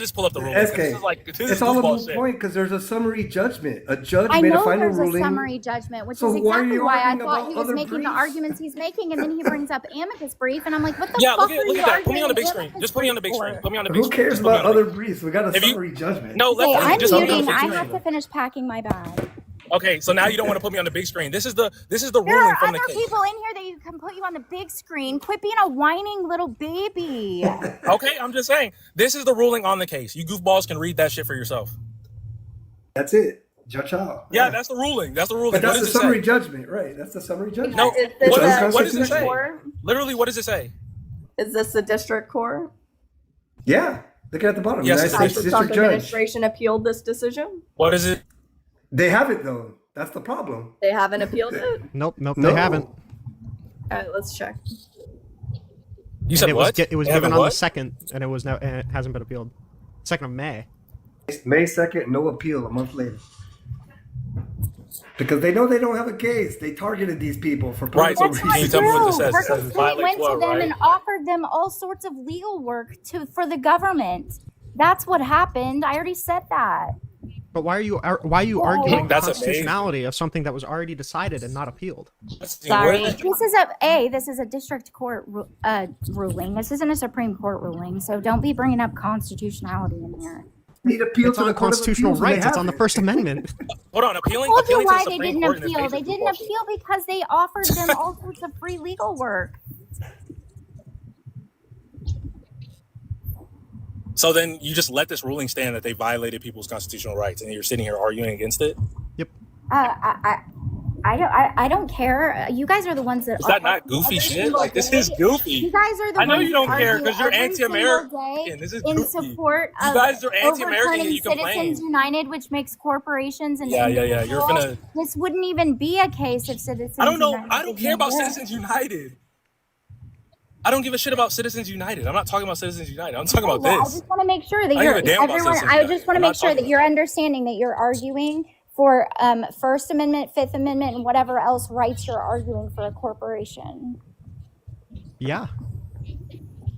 just pull up the ruling. SK, This is like this it's is all a goofball moot shit. point because there's a summary judgment. A judge I made a know final there's ruling. a summary judgment, which So is why are exactly you why I arguing thought about he was other making the briefs? arguments he's making, and then he brings up amicus brief, and I'm like, what the Yeah, fuck look are at you that. Put me on the arguing big screen. amicus Just put me on the brief big screen. for? Put me on the big Who screen. cares Just put me about on the other briefs? We got a If you- summary judgment. No, Okay, let me I'm just put me on muting. the I big have to screen. finish packing my bag. Okay, so now you don't want to put me on the big screen. This is the There ruling are from other the case. people in here that you can put you on the big screen. Quit being a whining little baby. Okay, I'm just saying. This is the ruling on the case. You goofballs can read that shit for yourself. That's it. Judge out. Yeah, that's the ruling. That's the ruling. But that's What the does it summary say? judgment, right? That's the summary judgment. No, Is this what a does it district say? court? Literally, what does it say? Is this the district court? Yeah. Look at the bottom. Yes, United it States Has the District Trump Judge. administration appealed this decision? What is it? They have it though. That's the problem. They haven't appealed it? Nope, No. they haven't. All right, let's check. You said it what? it was They given haven't on the what? 2nd, and it hasn't been appealed. 2nd of May. May 2nd, no appeal a month later. Because they know they don't have a case. They targeted these people for Right, political so That's can you reasons. tell me what true. this says? It says Perkins it Coie violates went to what, them right? and offered them all sorts of legal work for the government. That's what happened. I already said that. But why are you arguing the That's constitutionality of something that was already decided and not appealed? Sorry. This is a district court ruling. This isn't a Supreme Court ruling, so don't be bringing up constitutionality in here. Need appeal It's to on the Court of constitutional Appeals when they rights. It's have on the it. First Amendment. Hold on, I appealing told you to why the they Supreme didn't Court in this appeal. case They is didn't bullshit. appeal because they offered them all sorts of free legal work. So then you just let this ruling stand that they violated people's constitutional rights, and you're sitting here arguing against it? I don't care. You guys are the ones that. Is that not goofy shit? Like, this is goofy. You guys are the I know ones you don't that care argue because you're every single anti-American. day This is in goofy. support You of guys are anti-American and overturning you complain. Citizens United, which makes corporations and Yeah. You're individuals. gonna. This wouldn't even be a case if Citizens I don't know. United I don't care didn't about exist. Citizens United. I don't give a shit about Citizens United. I'm not talking about Citizens United. I'm talking about Well, I this. just want to make sure that I don't you're give a damn about everyone. Citizens I United. just want to I'm make not sure talking that you're understanding that you're arguing for First Amendment, Fifth Amendment, and whatever else rights you're arguing for a corporation. Yeah.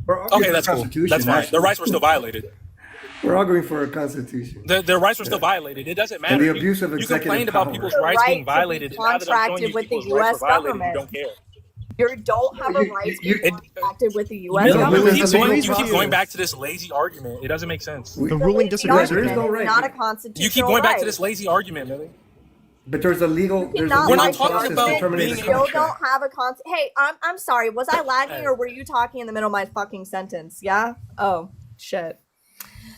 We're arguing Okay, for that's cool. Constitution, That's fine. actually. Their rights were still violated. We're arguing for a constitution. Their rights were still violated. It doesn't matter. And the abuse of You executive complained about power. people's The rights being right to be violated, and now that I'm showing contracted you with the people's rights US were violated, you government. don't care. You don't have a right to be you- contracted with the Millie, U.S. No, you government. there's keep a legal going, you keep process. going back to this lazy argument. It doesn't make sense. The ruling It's disagrees there with is you. no right. not a You constitutional keep going back to right. this lazy argument, Millie. But there's a legal We're not legal talking process about to terminate being the Still contract. don't have a Hey, I'm sorry. Was I lagging or were you talking in the middle of my fucking sentence? Yeah. Oh shit.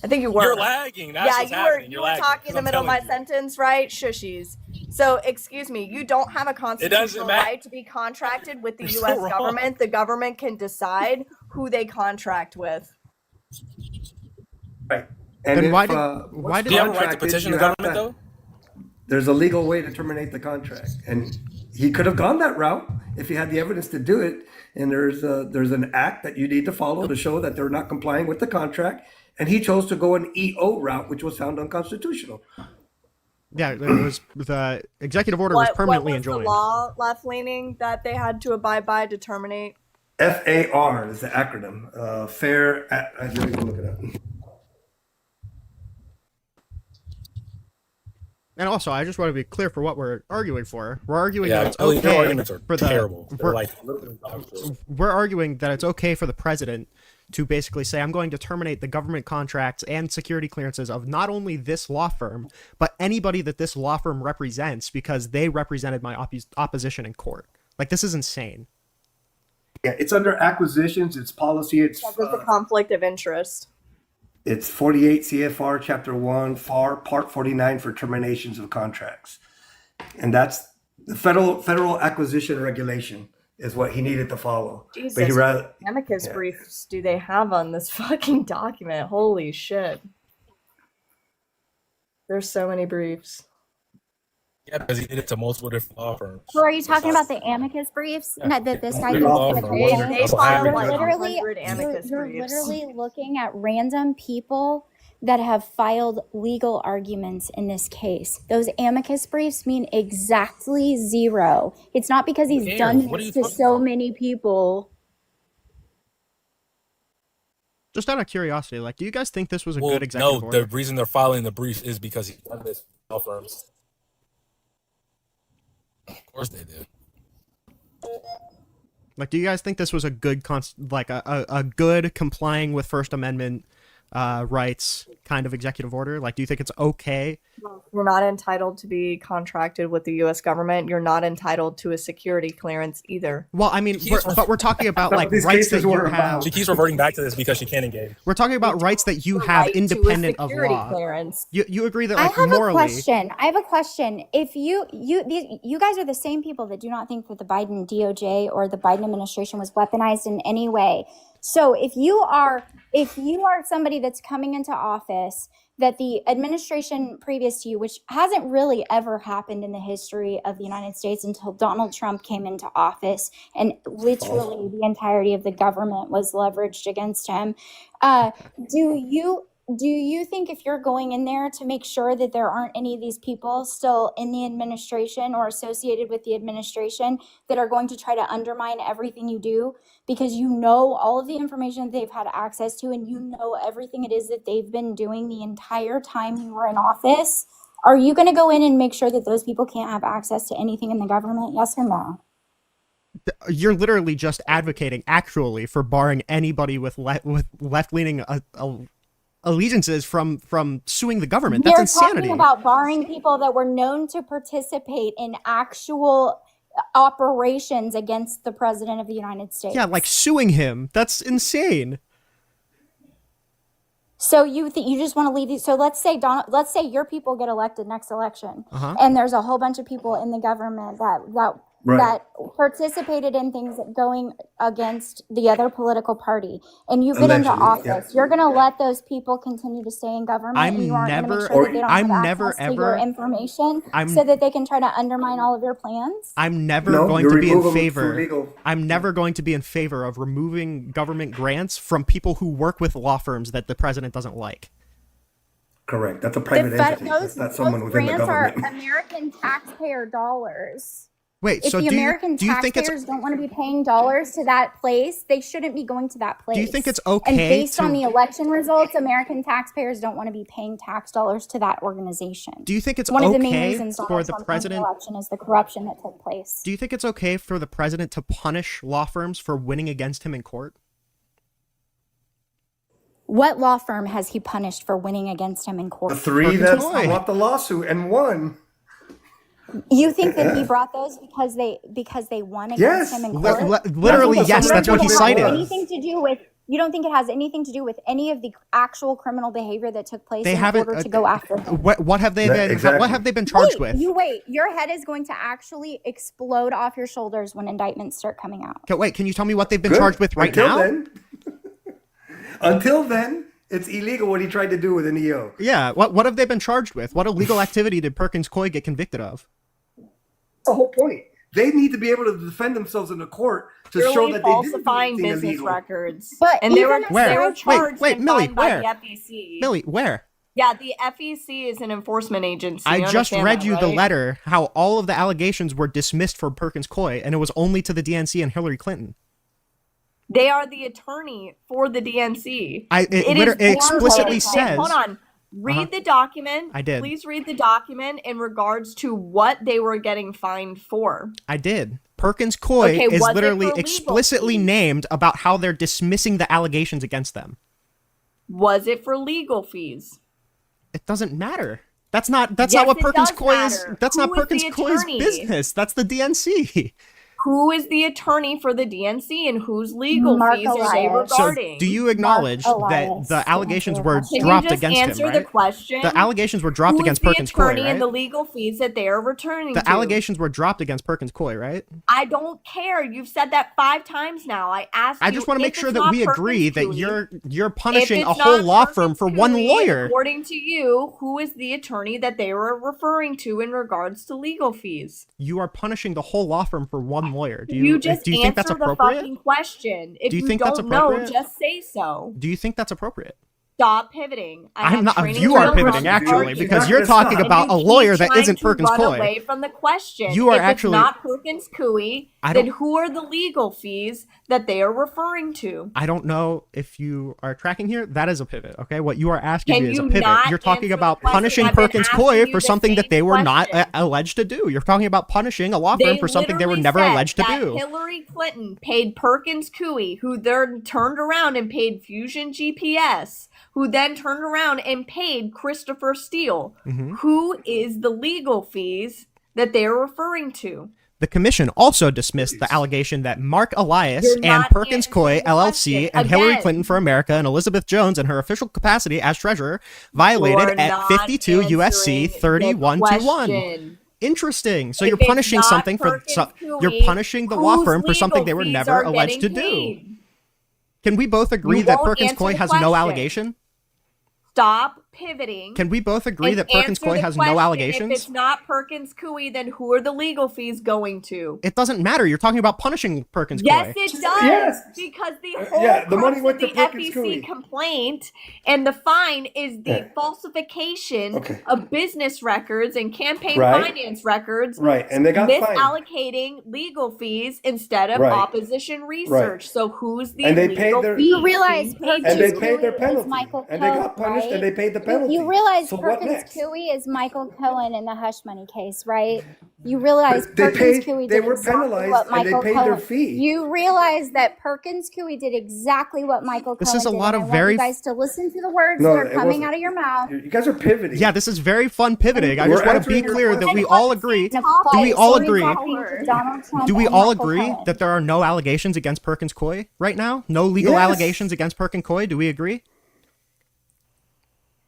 I think you were. You're lagging. That's Yeah, what's you were. happening. You You're were lagging, talking in 'cause the I'm middle of my telling you. sentence, right? Shushies. So, excuse me. You don't have a constitutional matter. right to be contracted with the You're so U.S. wrong. government. The government can decide who they contract with. Right. Then And why if, did- once why did- Do you have a right to contracted, petition you the have government, to- though? There's a legal way to terminate the contract, and he could have gone that route if he had the evidence to do it. And there's an act that you need to follow to show that they're not complying with the contract. And he chose to go an EO route, which was found unconstitutional. Yeah, the executive order was permanently what was enjoined. the law left leaning that they had to abide by to terminate? FAR is the acronym. Fair. Let me go look it up. And also, I just want to be clear for what we're arguing for. We're arguing that Yeah, it's Millie, your okay arguments are for the terrible. They're we're, like literally dog shit. we're arguing that it's okay for the president to basically say, I'm going to terminate the government contracts and security clearances of not only this law firm, but anybody that this law firm represents because they represented my opposition in court. Like, this is insane. Yeah, it's under acquisitions. It's policy. It's There's a conflict of interest. It's 48 CFR Chapter 1, FAR Part 49 for terminations of contracts. And that's the federal acquisition regulation is what he needed to follow. Jesus, But he rather amicus briefs do they have on this fucking document? Holy shit. There's so many briefs. Yeah, because he did it to multiple different law firms. So are you talking about the amicus briefs that this guy Multiple law used to firms. obtain? They filed You're like literally, 100 amicus you're briefs. literally looking at random people that have filed legal arguments in this case. Those amicus briefs mean exactly zero. It's not because he's done What are this you to talking so about? many people. Just out of curiosity, like, do you guys think this was a Well, good executive no, order? the reason they're filing the brief is because he's done this to law firms. Of course they did. Like, do you guys think this was a good, a good complying with First Amendment rights kind of executive order? Like, do you think it's okay? You're not entitled to be contracted with the U.S. government. You're not entitled to a security clearance either. Well, I mean, we're talking about like these rights that cases you were have. about. She keeps reverting back to this because she can't engage. We're talking about rights that you The have right to a independent of security law. clearance. You agree that I like have morally. a question. I have a question. If you guys are the same people that do not think that the Biden DOJ or the Biden administration was weaponized in any way. So if you are somebody that's coming into office that the administration previous to you, which hasn't really ever happened in the history of the United States until Donald Trump came into office and literally the entirety of the government was leveraged against him, do you think if you're going in there to make sure that there aren't any of these people still in the administration or associated with the administration that are going to try to undermine everything you do because you know all of the information that they've had access to and you know everything it is that they've been doing the entire time you were in office? Are you going to go in and make sure that those people can't have access to anything in the government? Yes or no? You're literally just advocating actually for barring anybody with left-leaning allegiances from suing the government. That's They're insanity. talking about barring people that were known to participate in actual operations against the president of the United States. Yeah, like suing him. That's insane. So you just want to leave these? So let's say your people get elected next election, Uh-huh. and there's a whole bunch of people in the government that participated in things going against the other political party, and you get into Allegedly, office. yeah. You're going to let those people continue to stay in government. and you aren't going to make sure that they don't have access to your information so that they can try to undermine all of your plans. I'm never No, going you to be in remove them through favor. legal. I'm never going to be in favor of removing government grants from people who work with law firms that the president doesn't like. Correct. That's a private entity. That's not someone within the grants government. are American taxpayer dollars. Wait, If so the do American you think it's taxpayers don't want to be paying dollars to that place, they shouldn't be going to that place. do you think it's okay And based to on the election results, American taxpayers don't want to be paying tax dollars to that organization. do you think it's One of the main okay reasons for Donald the Trump won the president election is the corruption that took place. do you think it's okay for the president to punish law firms for winning against him in court? What law firm has he punished for winning against him in court? The three Perkins that Coie. brought the lawsuit and won. You think that he brought those because they won against Yes. him in court? Literally, That's what the yes, that's what he Supreme Court cited. was. Anything to do with? You don't think it has anything to do with any of the actual criminal behavior that took place They in haven't order to go after him? what have they Yeah, been exactly. what have they been charged with? Wait. Your head is going to actually explode off your shoulders when indictments start coming out. Wait, can you tell me what they've been Good. charged with right Until now? Then, until then, it's illegal what he tried to do with an EO. Yeah, what have they been charged with? What illegal activity did Perkins Coie get convicted of? The whole point. They need to be able to defend themselves in the court to show Purely that they didn't do falsifying anything business illegal. records. But and they were even Where? they were Wait, charged wait, and Millie, fined by where? the FEC. Millie, where? Yeah, the FEC is an enforcement agency. I You just understand read that, you the right? letter how all of the allegations were dismissed for Perkins Coie, and it was only to the DNC and Hillary Clinton. They are the attorney for the DNC. It explicitly says. Hold on. Read Uh-huh. the document. I did. Please read the document in regards to what they were getting fined for. I did. Perkins Coie Okay, is was it literally for legal explicitly fees? named about how they're dismissing the allegations against them. Was it for legal fees? It doesn't matter. That's not Yes, what it Perkins does Coie is. matter. That's Who not is Perkins the Coie's attorney? business. That's the DNC. Who is the attorney for the DNC and whose legal Mark fees are they Elias. regarding? So do you acknowledge Mark that Elias the to allegations answer your were question. Can dropped you just against him, answer right? the question? The allegations were dropped Who is against the Perkins Coie, attorney right? and the legal fees that they are returning The to? allegations were dropped against Perkins Coie, right? I don't care. You've said that 5 times now. I asked you. I just want to make if sure it's that not we Perkins agree that Coie, you're if punishing it's a whole not law Perkins firm for one Coie, lawyer. According to you, who is the attorney that they were referring to in regards to legal fees? You are punishing the whole law firm for one lawyer. Do You just do you think that's answer the appropriate? fucking question. If Do you you think that's don't know, appropriate? just say so. Do you think that's appropriate? Stop pivoting. I'm not. training You are wheels pivoting on actually you. because not you're gonna talking stop. about And a you lawyer keep that trying isn't to Perkins run Coie. away from the question. You are if actually- it's not Perkins Coie, I then don't- who are the legal fees that they are referring to? I don't know if you are tracking here. That is a pivot, okay? What you are asking Can me is a you pivot. not You're talking answer about the question? punishing I've been Perkins asking Coie you for the something that same they were not question. alleged to do. You're talking about punishing a law firm They for something they were literally never said alleged to that do. Hillary Clinton paid Perkins Coie, who then turned around and paid Fusion GPS, who then turned around and paid Christopher Steele. Mhm. Who is the legal fees that they're referring to? The commission also dismissed the allegation that Mark Elias You're and not Perkins answering Coie the LLC question. and Hillary Again. Clinton for America and Elizabeth Jones in her official capacity as treasurer violated You're at not 52 USC answering the 3121. question. Interesting. So If you're it's punishing not something for Perkins you're Coie, punishing the law whose firm for something legal they were fees never are alleged to getting do. paid? Can we both agree You that won't Perkins answer Coie the has no question. allegation? Stop pivoting. Can we both agree and that Perkins answer Coie the has question. no If allegations? it's not Perkins Coie, then who are the legal fees going to? It doesn't matter. You're talking about punishing Perkins Yes, Coie. it does. Yes. Because the whole yeah, the money crux went of to the Perkins FEC Coie. complaint and the fine is the Yeah. falsification Okay. of business records and campaign Right. finance records, Right, and they got fined. misallocating legal fees instead of Right. opposition research. So who's the And they legal paid their- fees You realize being paid Perkins And they to? paid their Coie is penalty. Michael And they Cohen, got punished right? and they paid the penalty. You realize So what Perkins next? Coie is Michael Cohen in the hush money case, right? You realize But they Perkins paid- Coie they did were exactly penalized what and they Michael paid their Cohen. fee. You realize that Perkins Coie did exactly what Michael This Cohen is a did. lot and of I very- want you guys to listen to the words No, that are it coming wasn't. out of your mouth. You guys are pivoting. Yeah, this is very fun pivoting. I We're just want to be answering your clear that we question. all agree. And Do we all apply agree? exactly to Donald Trump Do we and all Michael agree Cohen. that there are no allegations against Perkins Coie right now? No legal Yes. allegations against Perkins Coie? Do we agree?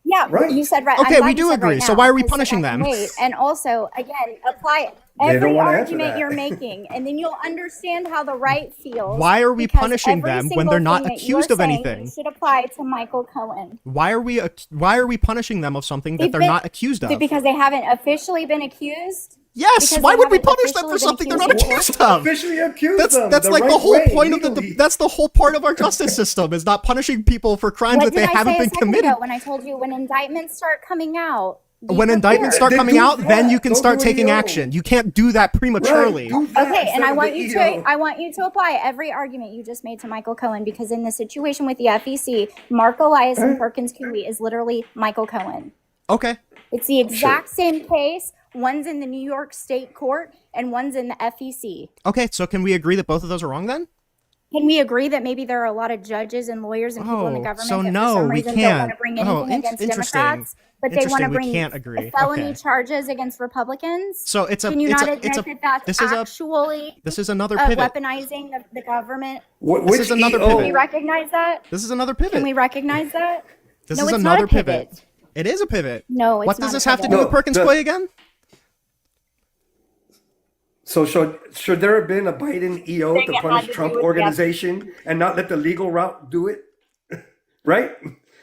Yeah, Right. you said right. Okay, I'm glad we you do said right agree. So now, why are we 'cause punishing them? Wait, and also, again, apply They every don't wanna answer argument that. you're making, and then you'll understand how the right feels. Why are we because punishing every them when single they're not thing that you're accused of saying anything? Should apply to Michael Cohen Why are we punishing them of something that They've they're been- not accused of? because they haven't officially been accused. Yes. because Why they would we haven't punish them for officially something they're been not accused accused of? Officially accused That's them that's the like the right whole way, point of legally. that's the whole part of our justice system is not punishing people for crimes What that they did I haven't say a been second committed. ago when I told you when indictments start coming out? be When indictments prepared. start Then coming do out, then that. you can Don't start do taking EO. action. You can't do that prematurely. Right, do that Okay, and instead I of want the you EO. to I want you to apply every argument you just made to Michael Cohen because in the situation with the FEC, Mark Elias and Perkins Coie is literally Michael Cohen. Okay. It's the exact same case. One's in the New York State Court and one's in the FEC. Okay, so can we agree that both of those are wrong then? Can we agree that maybe there are a lot of judges and lawyers and people in the Oh, government so that no, for some we reason don't want to can't. bring Oh, anything against interesting. Democrats, but they want to Interesting, we bring can't agree. felony Okay. charges against Republicans? So it's a Can you it's not a admit it's a that that's this is a actually this is another pivot. weaponizing the government? This is another EO? Can we pivot. recognize that? This is another pivot. Can we recognize that? This No, is it's not another a pivot. It is a pivot. No, it's What not does a this have to pivot. do with Perkins Coie again? So should there have been a Biden EO Thing to it punish had to Trump do with organization and not let the legal route do it? Right?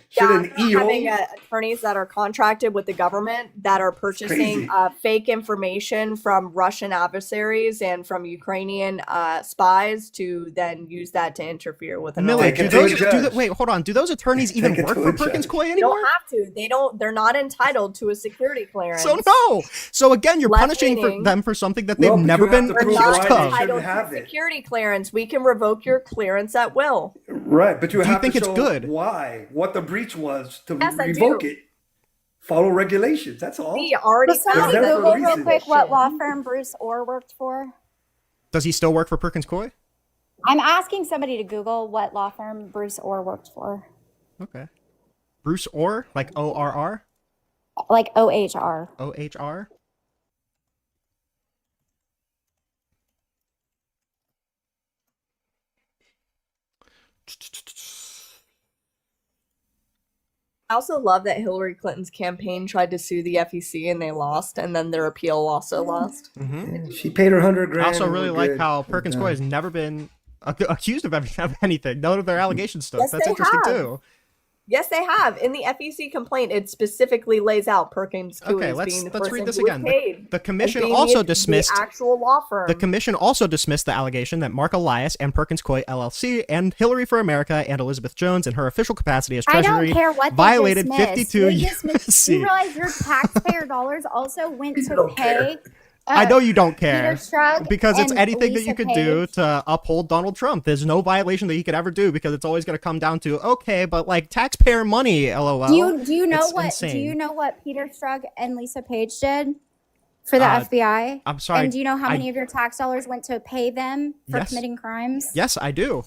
Should Yeah, an EO? having attorneys that are contracted with the government that are purchasing crazy. fake information from Russian adversaries and from Ukrainian spies to then use that to interfere with an Millie, Take do it to a those judge. wait, hold on. Do those attorneys even Take it work to for a Perkins judge. Coie They anymore? don't have to. They don't. They're not entitled to a security clearance. So no. So again, you're Left punishing leaning. them for something that No, they've but never you have been to They're prove not accused why they of. shouldn't entitled have to it. security clearance. We can revoke your clearance at will. Right, but you Do you have think to it's show good? why, what the breach was to Yes, I revoke do. it. Follow regulations. That's all. We already Will somebody found There's that. never a Google real reason. quick what law firm Bruce Orr worked for? Does he still work for Perkins Coie? I'm asking somebody to Google what law firm Bruce Orr worked for. Okay. Bruce Orr, like ORR? Like OHR. OHR? I also love that Hillary Clinton's campaign tried to sue the FEC and they lost, and then their appeal also lost. She paid her $100,000. I also and really we're like good. how Perkins Coie has never been accused of anything. None of their allegations stuff. Yes, That's they interesting have. too. Yes, they have. In the FEC complaint, it specifically lays out Perkins Coie Okay, as being the let's person read this who was again. paid The as commission being also the dismissed actual law firm. The commission also dismissed the allegation that Mark Elias and Perkins Coie LLC and Hillary for America and Elizabeth Jones in her official capacity as I Treasury don't care what they violated dismissed. 52 They dismissed- You USC. realize your taxpayer dollars also went to don't pay. I know you don't care Peter Strzok because it's and anything that Lisa you could do Page. to uphold Donald Trump. There's no violation that he could ever do because it's always going to come down to okay, but like taxpayer money, lol. Do you know It's what? insane. Do you know what Peter Strzok and Lisa Page did for the FBI? I'm sorry. And do you know how many of your tax dollars went to pay them for Yes. committing crimes? Yes, I do.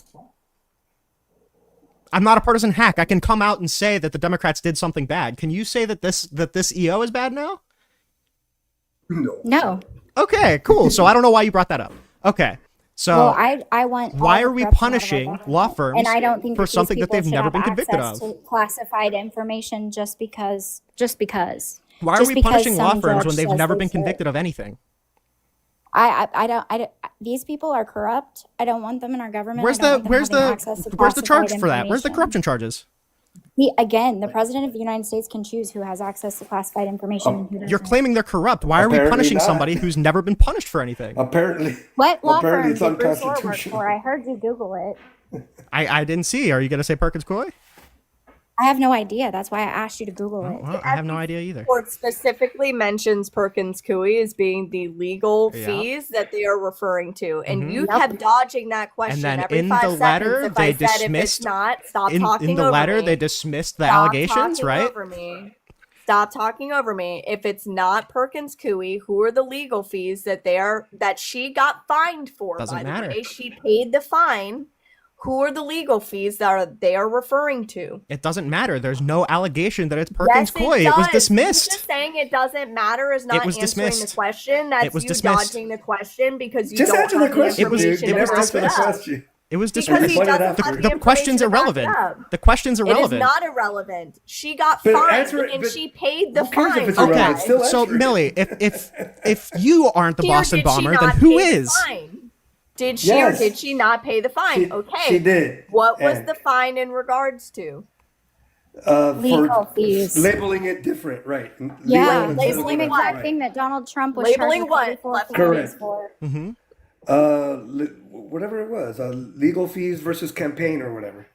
I'm not a partisan hack. I can come out and say that the Democrats did something bad. Can you say that this EO is bad now? No. Okay, cool. So I don't know why you brought that up. Okay, so Well, I want. why all are we corruption out of our punishing government. law firms And I don't think for that these something that people they've should never have been convicted access of? to classified information just because. Why are Just we because punishing law some firms judge when they've says never they been should. convicted of anything? I don't. These people are corrupt. I don't want them in our government. Where's I don't the want them where's having the access to where's the charge classified for that? Where's the information. corruption charges? The president of the United States can choose who has access to classified information and who doesn't. You're claiming they're corrupt. Why are we Apparently punishing not. somebody who's never been punished for anything? Apparently, What law apparently firm it's did Bruce Orr work unconstitutional. for? I heard you Google it. I didn't see. Are you gonna say Perkins Coie? I have no idea. That's why I asked you to Google it. Well, I have no idea either. Court specifically mentions Perkins Coie as being the legal Yeah. fees that they are referring to, and Mhm. you kept dodging that question then every in 5 the seconds. letter, If they I said if it's dismissed- not, stop In talking the over letter, me. they dismissed the Stop allegations, talking right? Over me. Stop talking over me. If it's not Perkins Coie, who are the legal fees that she got fined for? Doesn't by matter. the way, she paid the fine. Who are the legal fees they are referring to? It doesn't matter. There's no allegation that it's Perkins Yes, Coie. it It was does. dismissed. You just saying it doesn't matter is not was answering dismissed. the question. That's was you dismissed. dodging the question because you Just don't answer have the question, It was- dude. information You it was never answered the back it up. question. It was Because dismissed. he Point it doesn't out. have The question's information to back it irrelevant. up. The question's It is irrelevant. not irrelevant. She got But fined answer it- and but she paid the who cares if fine. it's Okay, irrelevant? Still so answer it. Millie, if you aren't the Did or Boston did she bomber, not then who pay the is? fine? Did she Yes. or did she not pay the fine? Okay. She did. What was And, the fine in regards to? Legal for fees. labeling it different, right? Yeah, Legal the instead of same correct, exact right. thing that Donald Trump was Labeling charging what? 44 Left felonies Correct. for. Whatever it was, legal fees versus campaign or whatever.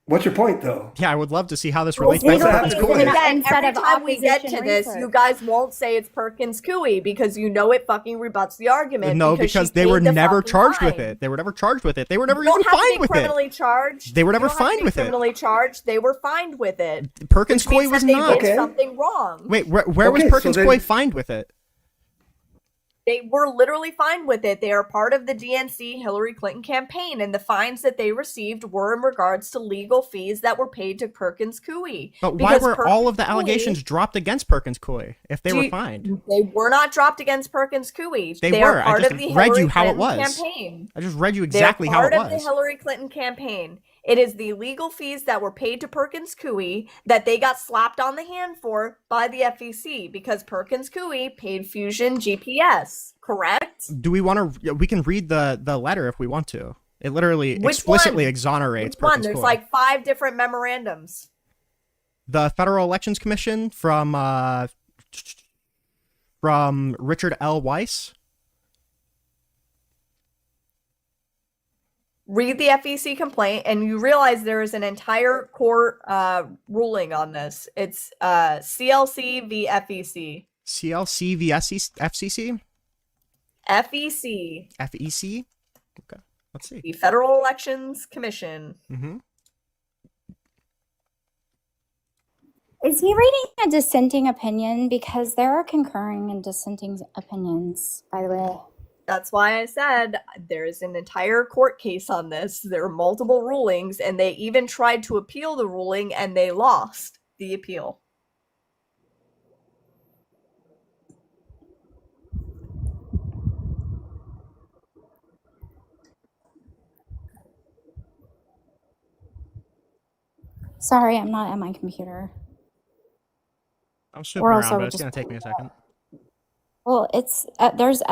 What's your point, though? Yeah, I would love to see how this relates Legal back to What's Perkins happening? Coie. Again, Instead every of time we get to opposition this, research. you guys won't say it's Perkins Coie because you know it fucking rebuts the argument. No, she because they paid were the never fucking charged with fine. it. They were never charged with it. They were never You don't even have to fined be with it. criminally charged. They were never You don't have to fined be with it. criminally charged. They were fined with it. Perkins Which means Coie was that they not. did Okay. something wrong. Wait, where was Okay, so Perkins then- Coie fined with it? They were literally fined with it. They are part of the DNC Hillary Clinton campaign, and the fines that they received were in regards to legal fees that were paid to Perkins Coie. But why Because were all of the Perkins allegations Coie- dropped against Perkins Coie if they were fined? They were not dropped against Perkins Coie. They are were. I part just of the read Hillary you how it Clinton was. campaign. I just read you exactly They're how it part of the was. Hillary Clinton campaign. It is the legal fees that were paid to Perkins Coie that they got slapped on the hand for by the FEC because Perkins Coie paid Fusion GPS, correct? Do we want to? We can read the letter if we want to. It literally Which explicitly one? exonerates Which one? Perkins There's Coie. like 5 different memorandums. The Federal Elections Commission from Richard L. Weiss. Read the FEC complaint and you realize there is an entire court ruling on this. It's CLC v FEC. CLC v FCC? FEC, FEC? Okay, let's see. the Federal Elections Commission. Mm-hmm. Is he reading a dissenting opinion? Because there are concurring and dissenting opinions, by the way. That's why I said there is an entire court case on this. There are multiple rulings, and they even tried to appeal the ruling, and they lost the appeal. Sorry, I'm not at my computer. I'm swooping around, but it's going to take me a second. Well, it's there's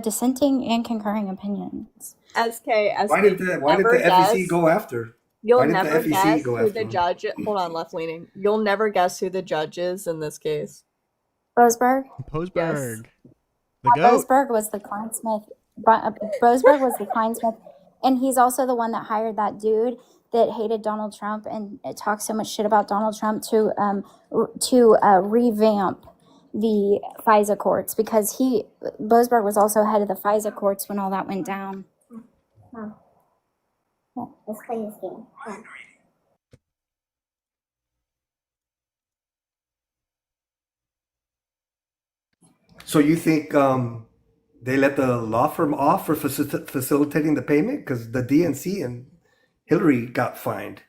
dissenting and concurring opinions. SK, Why did the FEC go after? You'll never guess who the judge. Hold on, left leaning. You'll never guess who the judge is in this case. Boasberg. Boasberg. Yes. The goat. Boasberg was the Kleinsmith. Boasberg was the Kleinsmith, and he's also the one that hired that dude that hated Donald Trump and talked so much shit about Donald Trump to revamp the FISA courts, because Boasberg was also head of the FISA courts when all that went down. Let's play this game. So you think they let the law firm off for facilitating the payment? Because the DNC and Hillary got fined.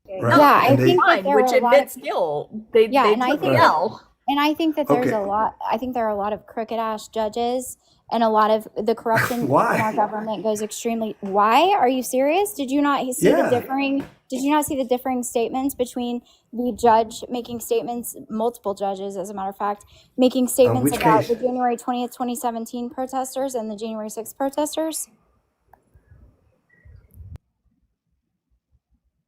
Right? Yeah, I think that there which admits guilt. And I think that there's a lot. I think there are a lot of crooked ass judges, and a lot of the corruption in our government goes extremely. Why? Are you serious? Did you not see the differing? Did you not see the differing statements between the judge making statements, multiple judges, as a matter of fact, making statements about the January 20th, 2017 protesters and the January 6th protesters?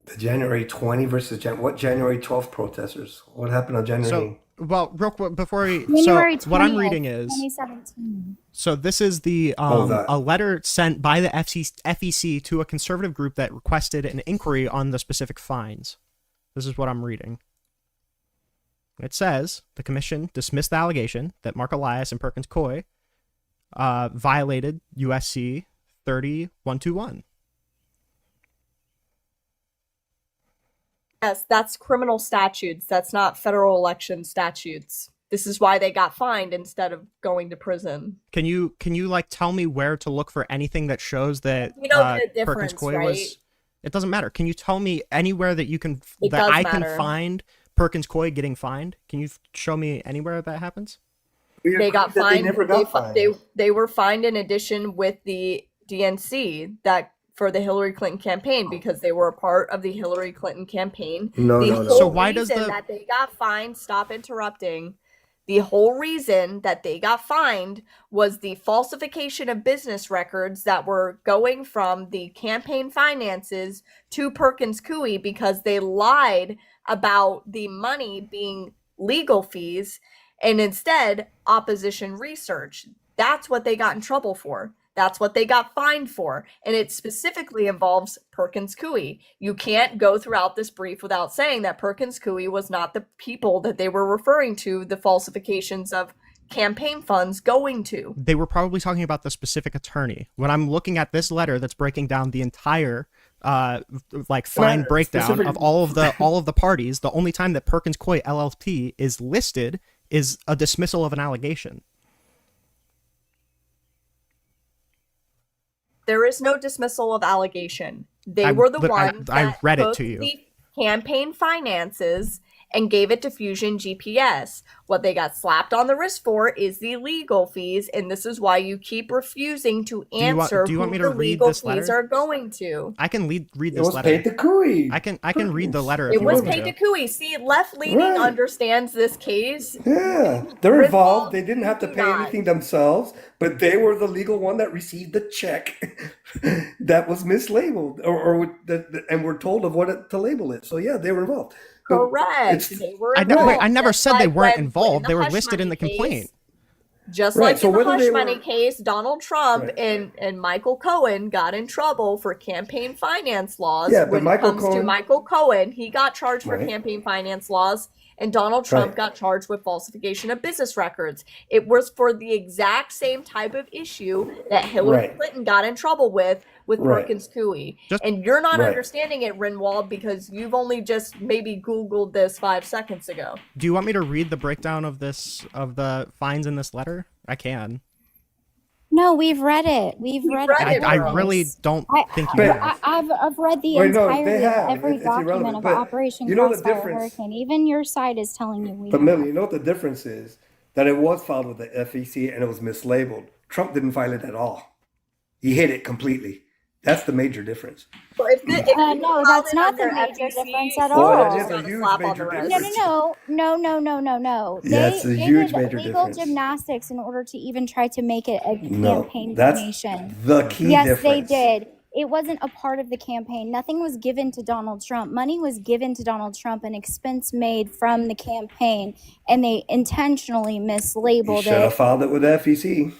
The January 20 versus what January 12th protesters? What happened on January? Well, real quick before we. January 20th, what I'm reading is 2017. So this is the a letter sent by the FEC to a conservative group that requested an inquiry on the specific fines. This is what I'm reading. It says the commission dismissed the allegation that Mark Elias and Perkins Coie violated USC 30121. Yes, that's criminal statutes. That's not federal election statutes. This is why they got fined instead of going to prison. Can you like tell me where to look for anything that shows that Perkins Coie was? It doesn't matter. Can you tell me anywhere that you can can find Perkins Coie getting fined? Can you show me anywhere that happens? They got fined. They were fined in addition with the DNC for the Hillary Clinton campaign, because they were a part of the Hillary Clinton campaign. No. So why does that they got fined? Stop interrupting. The whole reason that they got fined was the falsification of business records that were going from the campaign finances to Perkins Coie, because they lied about the money being legal fees and instead opposition research. That's what they got in trouble for. That's what they got fined for. And it specifically involves Perkins Coie. You can't go throughout this brief without saying that Perkins Coie was not the people that they were referring to the falsifications of campaign funds going to. They were probably talking about the specific attorney. When I'm looking at this letter that's breaking down the entire fine breakdown of all of the parties, the only time that Perkins Coie LLP is listed is a dismissal of an allegation. There is no dismissal of allegation. They were the ones that read it took to you. The campaign finances and gave it to Fusion GPS. What they got slapped on the wrist for is the legal fees, and this is why you keep refusing to answer do you want me who to the read legal this letter? fees are going to. I can read this It was letter. paid to Coie. I can read the letter. If It you was want me paid to Coie. See, left leaning understands this case. Yeah, they're involved. They didn't have to pay anything themselves, but they were the legal one that received the check that was mislabeled, and were told of what to label it. So yeah, they were involved. Correct. I never said they weren't involved. They were listed in the complaint. Just like in the hush money case, Donald Trump and Michael Cohen got in trouble for campaign finance laws. Yeah, but when it comes to Michael Cohen, he got charged for campaign finance laws, and Donald Trump got charged with falsification of business records. It was for the exact same type of issue that Hillary Clinton got in trouble with Perkins Coie. And you're not understanding it, Rinyald, because you've only just maybe Googled this 5 seconds ago. Do you want me to read the breakdown of the fines in this letter? I can. No, we've read it. I really don't think you have. I've read the entirety of every document of Operation Crossfire Hurricane. Even your side is telling you we have. But Millie, you know what the difference is? That it was filed with the FEC and it was mislabeled. Trump didn't file it at all. He hid it completely. That's the major difference. Well, if you no, file that's it not the under major FEC, difference at Well, all. that is it's a got a huge slap on major the wrist. difference. No. Yeah, it's a huge major legal difference. gymnastics in order to even try to make it a No, campaign that's donation. the key Yes, difference. they did. It wasn't a part of the campaign. Nothing was given to Donald Trump. Money was given to Donald Trump, an expense made from the campaign, and they intentionally He mislabeled should have it. filed it with the FEC.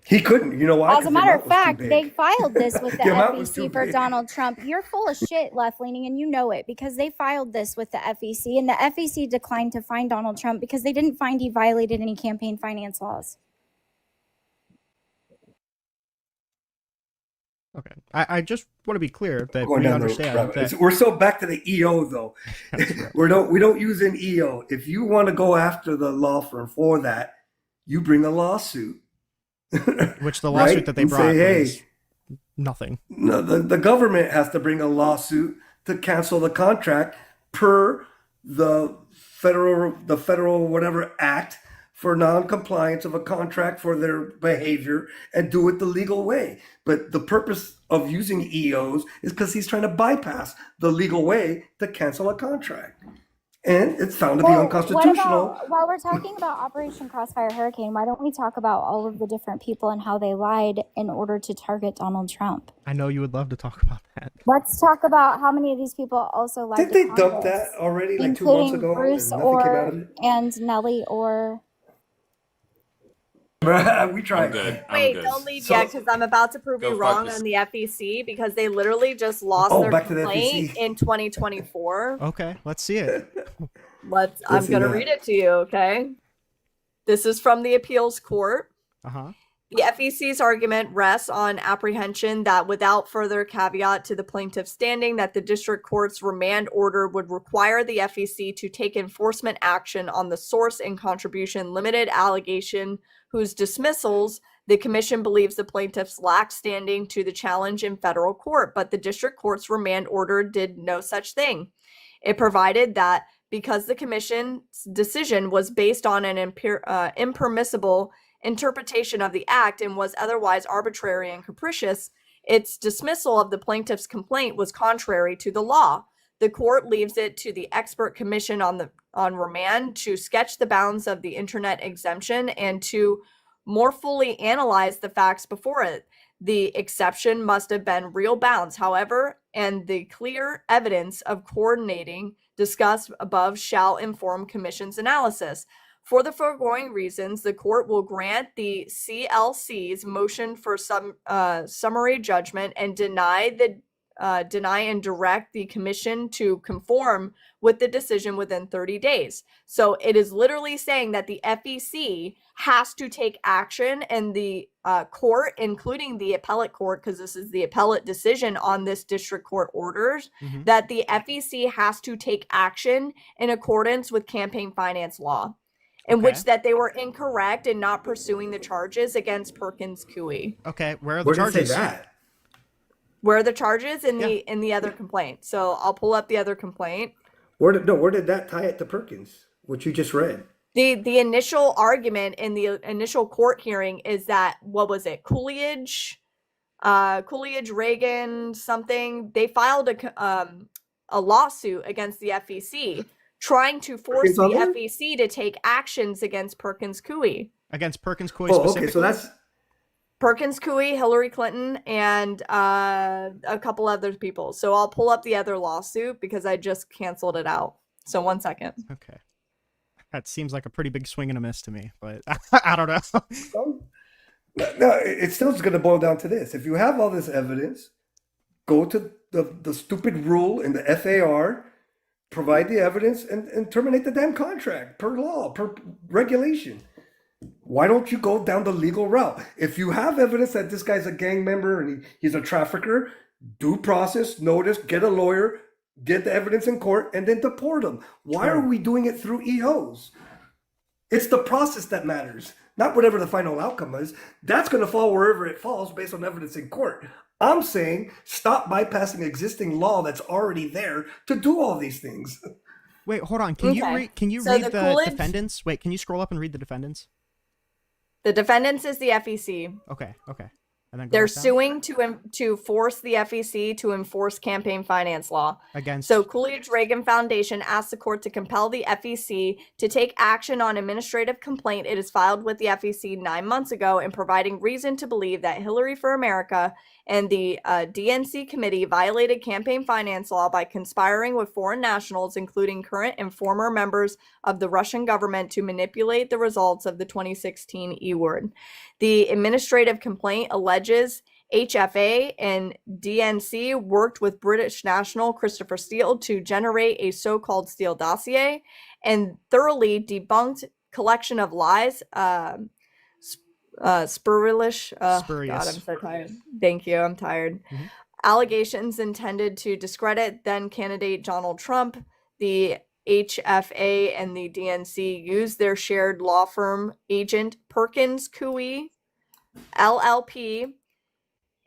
He couldn't. You know why? As a 'Cause the matter of amount was too fact, big. they filed this with the The amount was too FEC for big. Donald Trump. You're full of shit, left-leaning, and you know it because they filed this with the FEC, and the FEC declined to fine Donald Trump because they didn't find he violated any campaign finance laws. Okay. I just want to be clear that Going we down the understand rabbit. that We're so back to the EO though. We don't use an EO. If you want to go after the law firm for that, you bring a lawsuit. which the lawsuit Right? that they And brought say, hey, was nothing. no, the government has to bring a lawsuit to cancel the contract per the federal whatever act for non-compliance of a contract for their behavior and do it the legal way. But the purpose of using EOs is because he's trying to bypass the legal way to cancel a contract. And it's found to be unconstitutional. What about, while we're talking about Operation Crossfire Hurricane, why don't we talk about all of the different people and how they lied in order to target Donald Trump? I know you would love to talk about that. Let's talk about how many of these people also lied. Didn't to they dump Congress, that already like 2 months including ago Bruce and nothing came out Orr of it? and Nellie Orr. We tried. I'm good. Wait, good. don't leave So- yet because I'm about to prove Go you fuck wrong yourself. on the FEC because they literally just lost Oh, their back to the complaint FEC. in 2024. Okay, let's see it. I'm see gonna that. read it to you, okay? This is from the appeals court. Uh-huh. The FEC's argument rests on apprehension that without further caveat to the plaintiff's standing, that the district court's remand order would require the FEC to take enforcement action on the source and contribution limited allegation whose dismissals the commission believes the plaintiffs lack standing to the challenge in federal court, but the district court's remand order did no such thing. It provided that because the commission's decision was based on an impermissible interpretation of the act and was otherwise arbitrary and capricious, its dismissal of the plaintiff's complaint was contrary to the law. The court leaves it to the expert commission on remand to sketch the bounds of the internet exemption and to more fully analyze the facts before it. The exception must have been real bounds, however, and the clear evidence of coordinating discussed above shall inform commission's analysis. For the foregoing reasons, the court will grant the CLC's motion for summary judgment and deny and direct the commission to conform with the decision within 30 days. So it is literally saying that the FEC has to take action, and the court, including the appellate court, because this is the appellate decision on this district court orders, that the FEC has to take action in accordance with campaign finance law. In which that they were incorrect in not pursuing the charges against Perkins Coie. Okay, where are the Where did it charges? say that? Where are the charges in the other complaint? So I'll pull up the other complaint. Where did that tie it to Perkins? What you just read? The initial argument in the initial court hearing is that, what was it, Coolidge, Reagan, something. They filed a lawsuit against the FEC, trying to force the FEC to take actions against Perkins Coie. Against Perkins Coie Oh, specifically? okay, so that's Perkins Coie, Hillary Clinton, and a couple other people. So I'll pull up the other lawsuit because I just canceled it out. So 1 second. Okay. That seems like a pretty big swing and a miss to me, but I don't know. no. It still is going to boil down to this: if you have all this evidence, go to the stupid rule in the FAR, provide the evidence, and terminate the damn contract per law, per regulation. Why don't you go down the legal route? If you have evidence that this guy's a gang member and he's a trafficker, due process, notice, get a lawyer, get the evidence in court, and then deport him. Why are we doing it through EOs? It's the process that matters, not whatever the final outcome is. That's going to fall wherever it falls based on evidence in court. I'm saying stop bypassing existing law that's already there to do all these things. Wait, hold on. Can you read the Coolidge defendants? Wait, can you scroll up and read the defendants? The defendants is the FEC. Okay. And then go They're back down. suing to force the FEC to enforce campaign finance law. Against. So Coolidge Reagan Foundation asked the court to compel the FEC to take action on administrative complaint it has filed with the FEC 9 months ago, and providing reason to believe that Hillary for America and the DNC committee violated campaign finance law by conspiring with foreign nationals, including current and former members of the Russian government, to manipulate the results of the 2016 E-word. The administrative complaint alleges HFA and DNC worked with British national Christopher Steele to generate a so-called Steele dossier and thoroughly debunked collection of lies, spurious. God, I'm so tired. Thank you. I'm tired. Mm-hmm. Allegations intended to discredit then candidate Donald Trump. The HFA and the DNC used their shared law firm agent Perkins, Coie, LLP,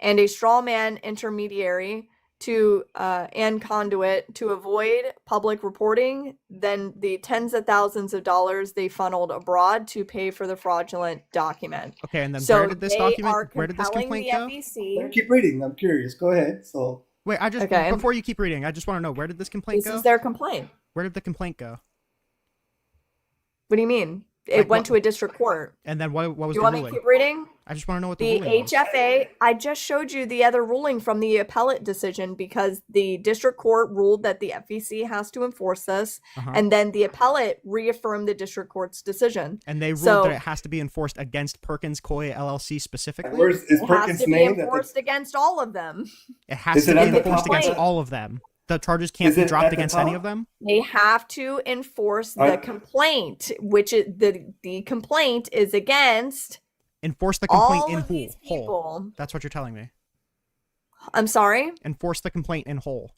and a strawman intermediary to and conduit to avoid public reporting then the tens of thousands of dollars they funneled abroad to pay for the fraudulent document. Okay, and then So where did this they document? are Where did this compelling complaint the go? FEC. Keep reading. I'm curious. Go ahead. So Wait, I just Okay. before you keep reading, I just want to know, where did this complaint This go? is their complaint. Where did the complaint go? What do you mean? It Like went what- to a district court. And then what was Do you the want me to ruling? keep reading? I just want to know what the The ruling was. HFA, I just showed you the other ruling from the appellate decision, because the district court ruled that the FEC has to enforce this, Uh-huh. and then the appellate reaffirmed the district court's decision. And they ruled So- that it has to be enforced against Perkins Coie LLC specifically. where's is It has Perkins' to be name? enforced against all of them. It has Is to it be at the enforced top? against all of them. The charges can't Is be it dropped at the against top? any of them. They have to enforce the I- complaint, which is the complaint is against Enforce the complaint all in of these whole. people. That's what you're telling me. I'm sorry? Enforce the complaint in whole.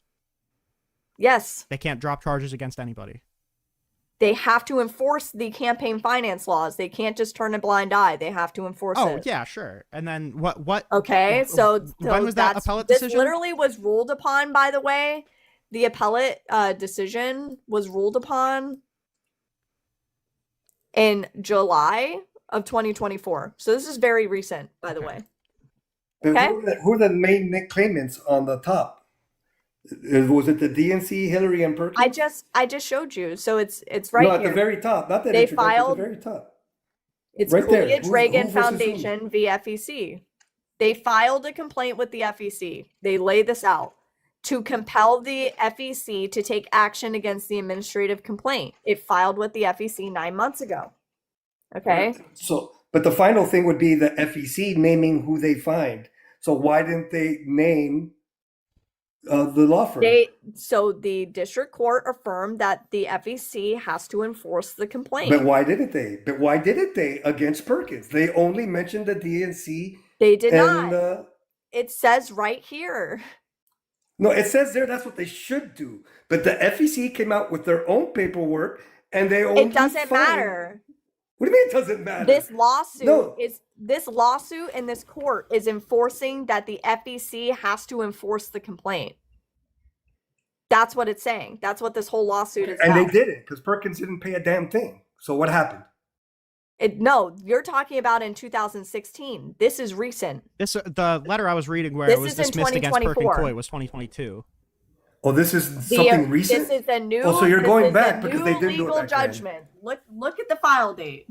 Yes. They can't drop charges against anybody. They have to enforce the campaign finance laws. They can't just turn a blind eye. They have to enforce Oh it. yeah, sure. And then what? Okay, so when was that appellate this decision? literally was ruled upon, by the way. The appellate decision was ruled upon in July of 2024. So this is very recent, by the way. But Okay. who are the main claimants on the top? Was it the DNC, Hillary, and Perkins? I just showed you. So it's right no, at here. the very top, not that They introduction, filed- at the very top. It's right there. Coolidge Who Reagan versus who? Foundation v. FEC. They filed a complaint with the FEC. They lay this out to compel the FEC to take action against the administrative complaint it filed with the FEC 9 months ago. Okay. So, but the final thing would be the FEC naming who they find. So why didn't they name the law firm? So the district court affirmed that the FEC has to enforce the complaint. But why didn't they? But why didn't they against Perkins? They only mentioned the DNC. They did and, not. It says right here. No, it says there that's what they should do. But the FEC came out with their own paperwork, and they only It doesn't fined- matter. What do you mean it doesn't matter? This lawsuit No. this lawsuit in this court is enforcing that the FEC has to enforce the complaint. That's what it's saying. That's what this whole lawsuit is and about. they didn't because Perkins didn't pay a damn thing. So what happened? No, you're talking about in 2016. This is recent. The letter I was reading where This it was is in dismissed against Perkins 2024. Coie was 2022. Oh, this is something recent. This is a new. Oh, so you're this going is a back because they new didn't do it legal back then. judgment. Look at the file date.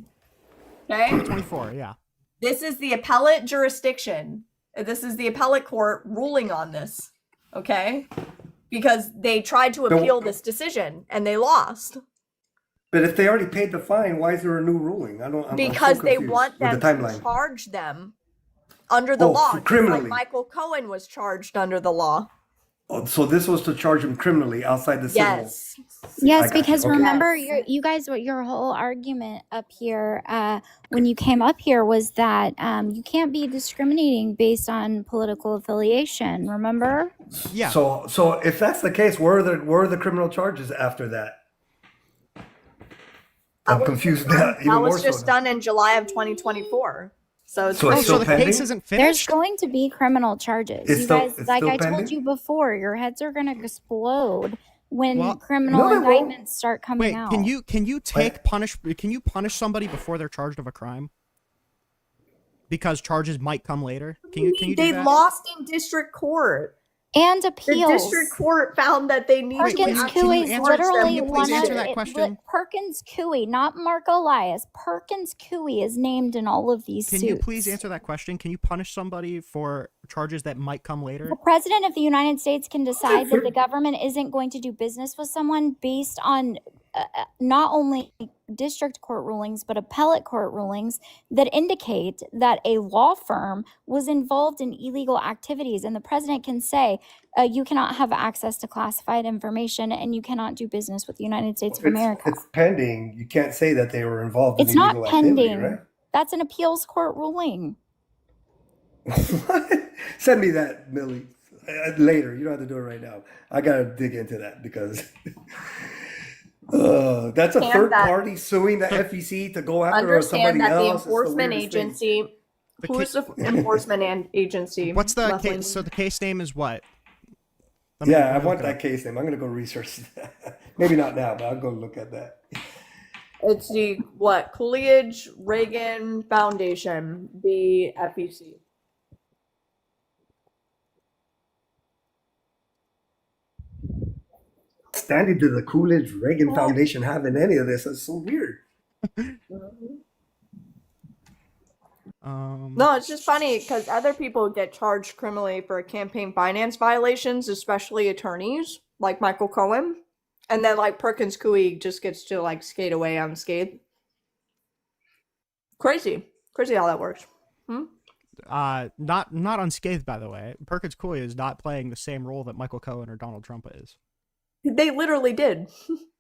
Okay. 2024, yeah. This is the appellate jurisdiction. This is the appellate court ruling on this. Okay. Because they tried to appeal this decision and they lost. But if they already paid the fine, why is there a new ruling? I'm so Because they confused want with them the to timeline. charge them under the Oh, law. so just criminally. like Michael Cohen was charged under the law. Oh, so this was to charge him criminally outside the civil. Yes. I Yes, got you. because Okay. remember, you guys, what your whole argument up here, when you came up here, was that you can't be discriminating based on political affiliation. Remember? Yeah. So if that's the case, where are the criminal charges after that? I'm confused now. Even That more was just so. done in July of 2024. So it's So it's Oh, still so the pending? case isn't There's finished? going to be criminal charges. It's You still- guys, it's like still I told pending? you before, your heads are going to explode when Well, criminal No, they won't. indictments start coming Wait, out. can you punish somebody before they're charged of a crime? because charges might come later. Can you do They that? lost in district court. And The appeals. district court found that they need Wait, to Perkins can you Coie is answer- literally can you please one of answer that question? Perkins Coie, not Mark Elias. Perkins Coie is named in all of these Can suits. you please answer that question? Can you punish somebody for charges that might come later? The president of the United States can decide that the government isn't going to do business with someone based on not only district court rulings, but appellate court rulings that indicate that a law firm was involved in illegal activities. And the president can say, you cannot have access to classified information and you cannot do business with the United States of America. It's pending. You can't say that they were involved in It's not illegal activity, pending. right? That's an appeals court ruling. Send me that, Millie. Later. You don't have to do it right now. I got to dig into that because that's a And third that- party suing the FEC to go after Understand somebody that the else. It's enforcement weirdest thing. agency. The Who is the enforcement agency? What's the Left-wing? case? So the case name is what? Let me Yeah, I look want it that up. case name. I'm going to go research that. Maybe not now, but I'll go look at that. It's the Coolidge Reagan Foundation, the FEC. Standing to the Coolidge Reagan Foundation having any of this is so weird. No, it's just funny because other people get charged criminally for campaign finance violations, especially attorneys like Michael Cohen, and then like Perkins Coie just gets to like skate away unscathed. Crazy how that works. Not unscathed, by the way. Perkins Coie is not playing the same role that Michael Cohen or Donald Trump is. They literally did.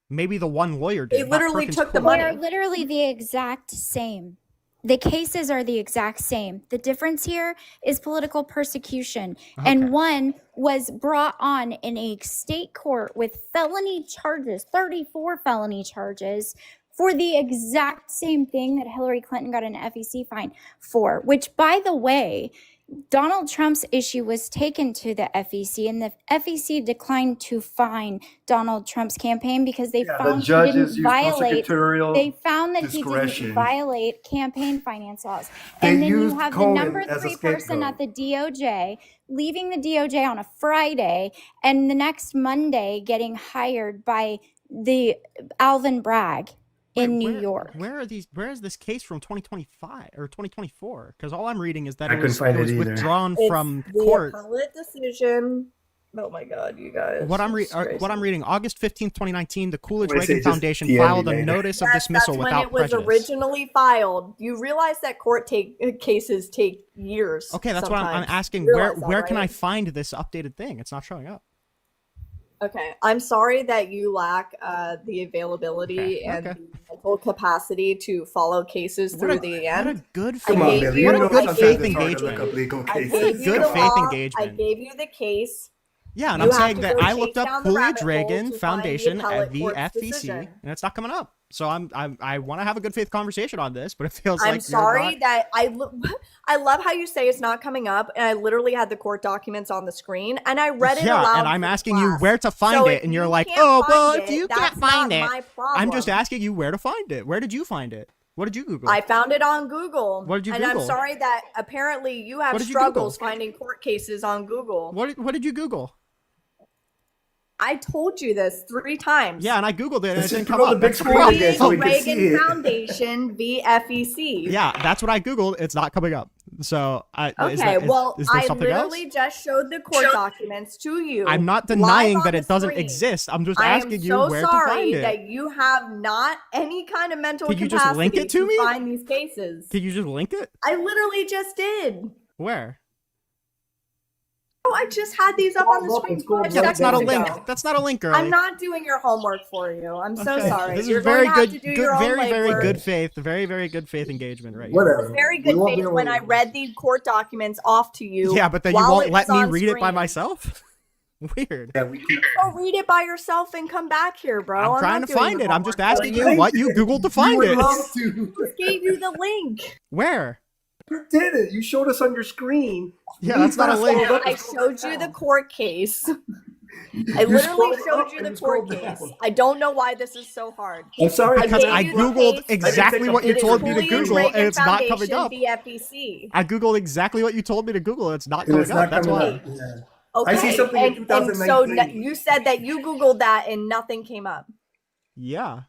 Maybe the one lawyer did. They not literally Perkins took the Coie. money. They're literally the exact same. The cases are the exact same. The difference here is political persecution. Okay. And one was brought on in a state court with felony charges, 34 felony charges, for the exact same thing that Hillary Clinton got an FEC fine for, which, by the way, Donald Trump's issue was taken to the FEC, and the FEC declined to fine Donald Trump's campaign because they found he didn't violate. They found that he didn't violate campaign finance laws. And then you have the number 3 person at the DOJ leaving the DOJ on a Friday, and the next Monday getting hired by the Alvin Bragg in New York. Where is this case from 2025 or 2024? Because all I'm reading is that I it was, couldn't find it was it either. withdrawn It's from the court. appellate decision. Oh my God, you guys! What I'm It's crazy. reading, August 15th, 2019, the Coolidge Wait, Reagan say just Foundation DM filed me a later. notice of Yes, dismissal that's without when it was prejudice. originally filed. You realize that court cases take years. Okay, that's what I'm sometimes. asking. You Where realize that, where can I right? find this updated thing? It's not showing up. Okay, I'm sorry that you lack the availability Okay, and okay. the mental capacity to follow cases through the What end. a good I Come on, gave Millie. you- You know I sometimes gave it's hard to engagement. look up legal I cases. gave you Good the faith law, I engagement. gave you the case. Yeah, and You I'm have saying to that go I chase looked up down the Coolidge rabbit hole Reagan to find the Foundation appellate at the court's FEC, decision. and it's not coming up. So I want to have a good faith conversation on this, but it feels I'm like sorry you're not. that I love how you say it's not coming up, and I literally had the court documents on the screen, and I read it Yeah, aloud. and I'm for asking you class. where to find So it, if and you're you like, can't oh, find well, it, if you that's can't find not it, my problem. I'm just asking you where to find it. Where did you find it? What did you Google? I found it on Google. What did you and Google? I'm sorry that apparently you have What did you struggles Google? finding court cases on Google. What did you Google? I told you this 3 times. Yeah, and I Googled it, and it Let's didn't just come put on up. the big That's screen crazy. again so we can see Reagan it. Foundation v. FEC. Yeah, that's what I Googled. It's not coming up. So, is Okay, that- is- well, is there I something else? literally just showed the court documents to you. I'm not live denying on that the it doesn't screen. exist. I'm just I am asking you so where to sorry find it. that you have not any kind of mental Can you capacity just link it to me? find these cases. Can you just link it? I literally just did. Where? Oh, I just had these up on the screen 5 Yeah, that's seconds not a ago. link. That's not a link, girl. I'm not doing your homework for you. I'm so Okay. sorry. This is You're very going to have good, to do your own very legwork. good faith, very good faith engagement right here. Whatever. Very We good won't be faith able when to- I read the court documents off to you. Yeah, but then you while won't it let was me on read it by screen. myself? Weird. Yeah, we keep. Go read it by yourself and come back here, bro. I'm trying not to doing find your it. I'm just homework for asking you. you what you Googled to find We it. would love to. I just gave you the link. Where? You did it. You showed us on your screen. Yeah, that's not a link. I showed you the court case. I literally scrolled showed up you and the you court scrolled case. down. I don't know why this is so hard. I'm sorry. Because gave I you the googled case. exactly what you It is told me to Julian Google, Reagan and it's not coming Foundation up. v. FEC. I googled exactly what you told me to Google, and it's not And coming it's up. not That's coming why. up. Yeah. Okay, I see something in and so 2019. you said that you Googled that and nothing came up. Yeah.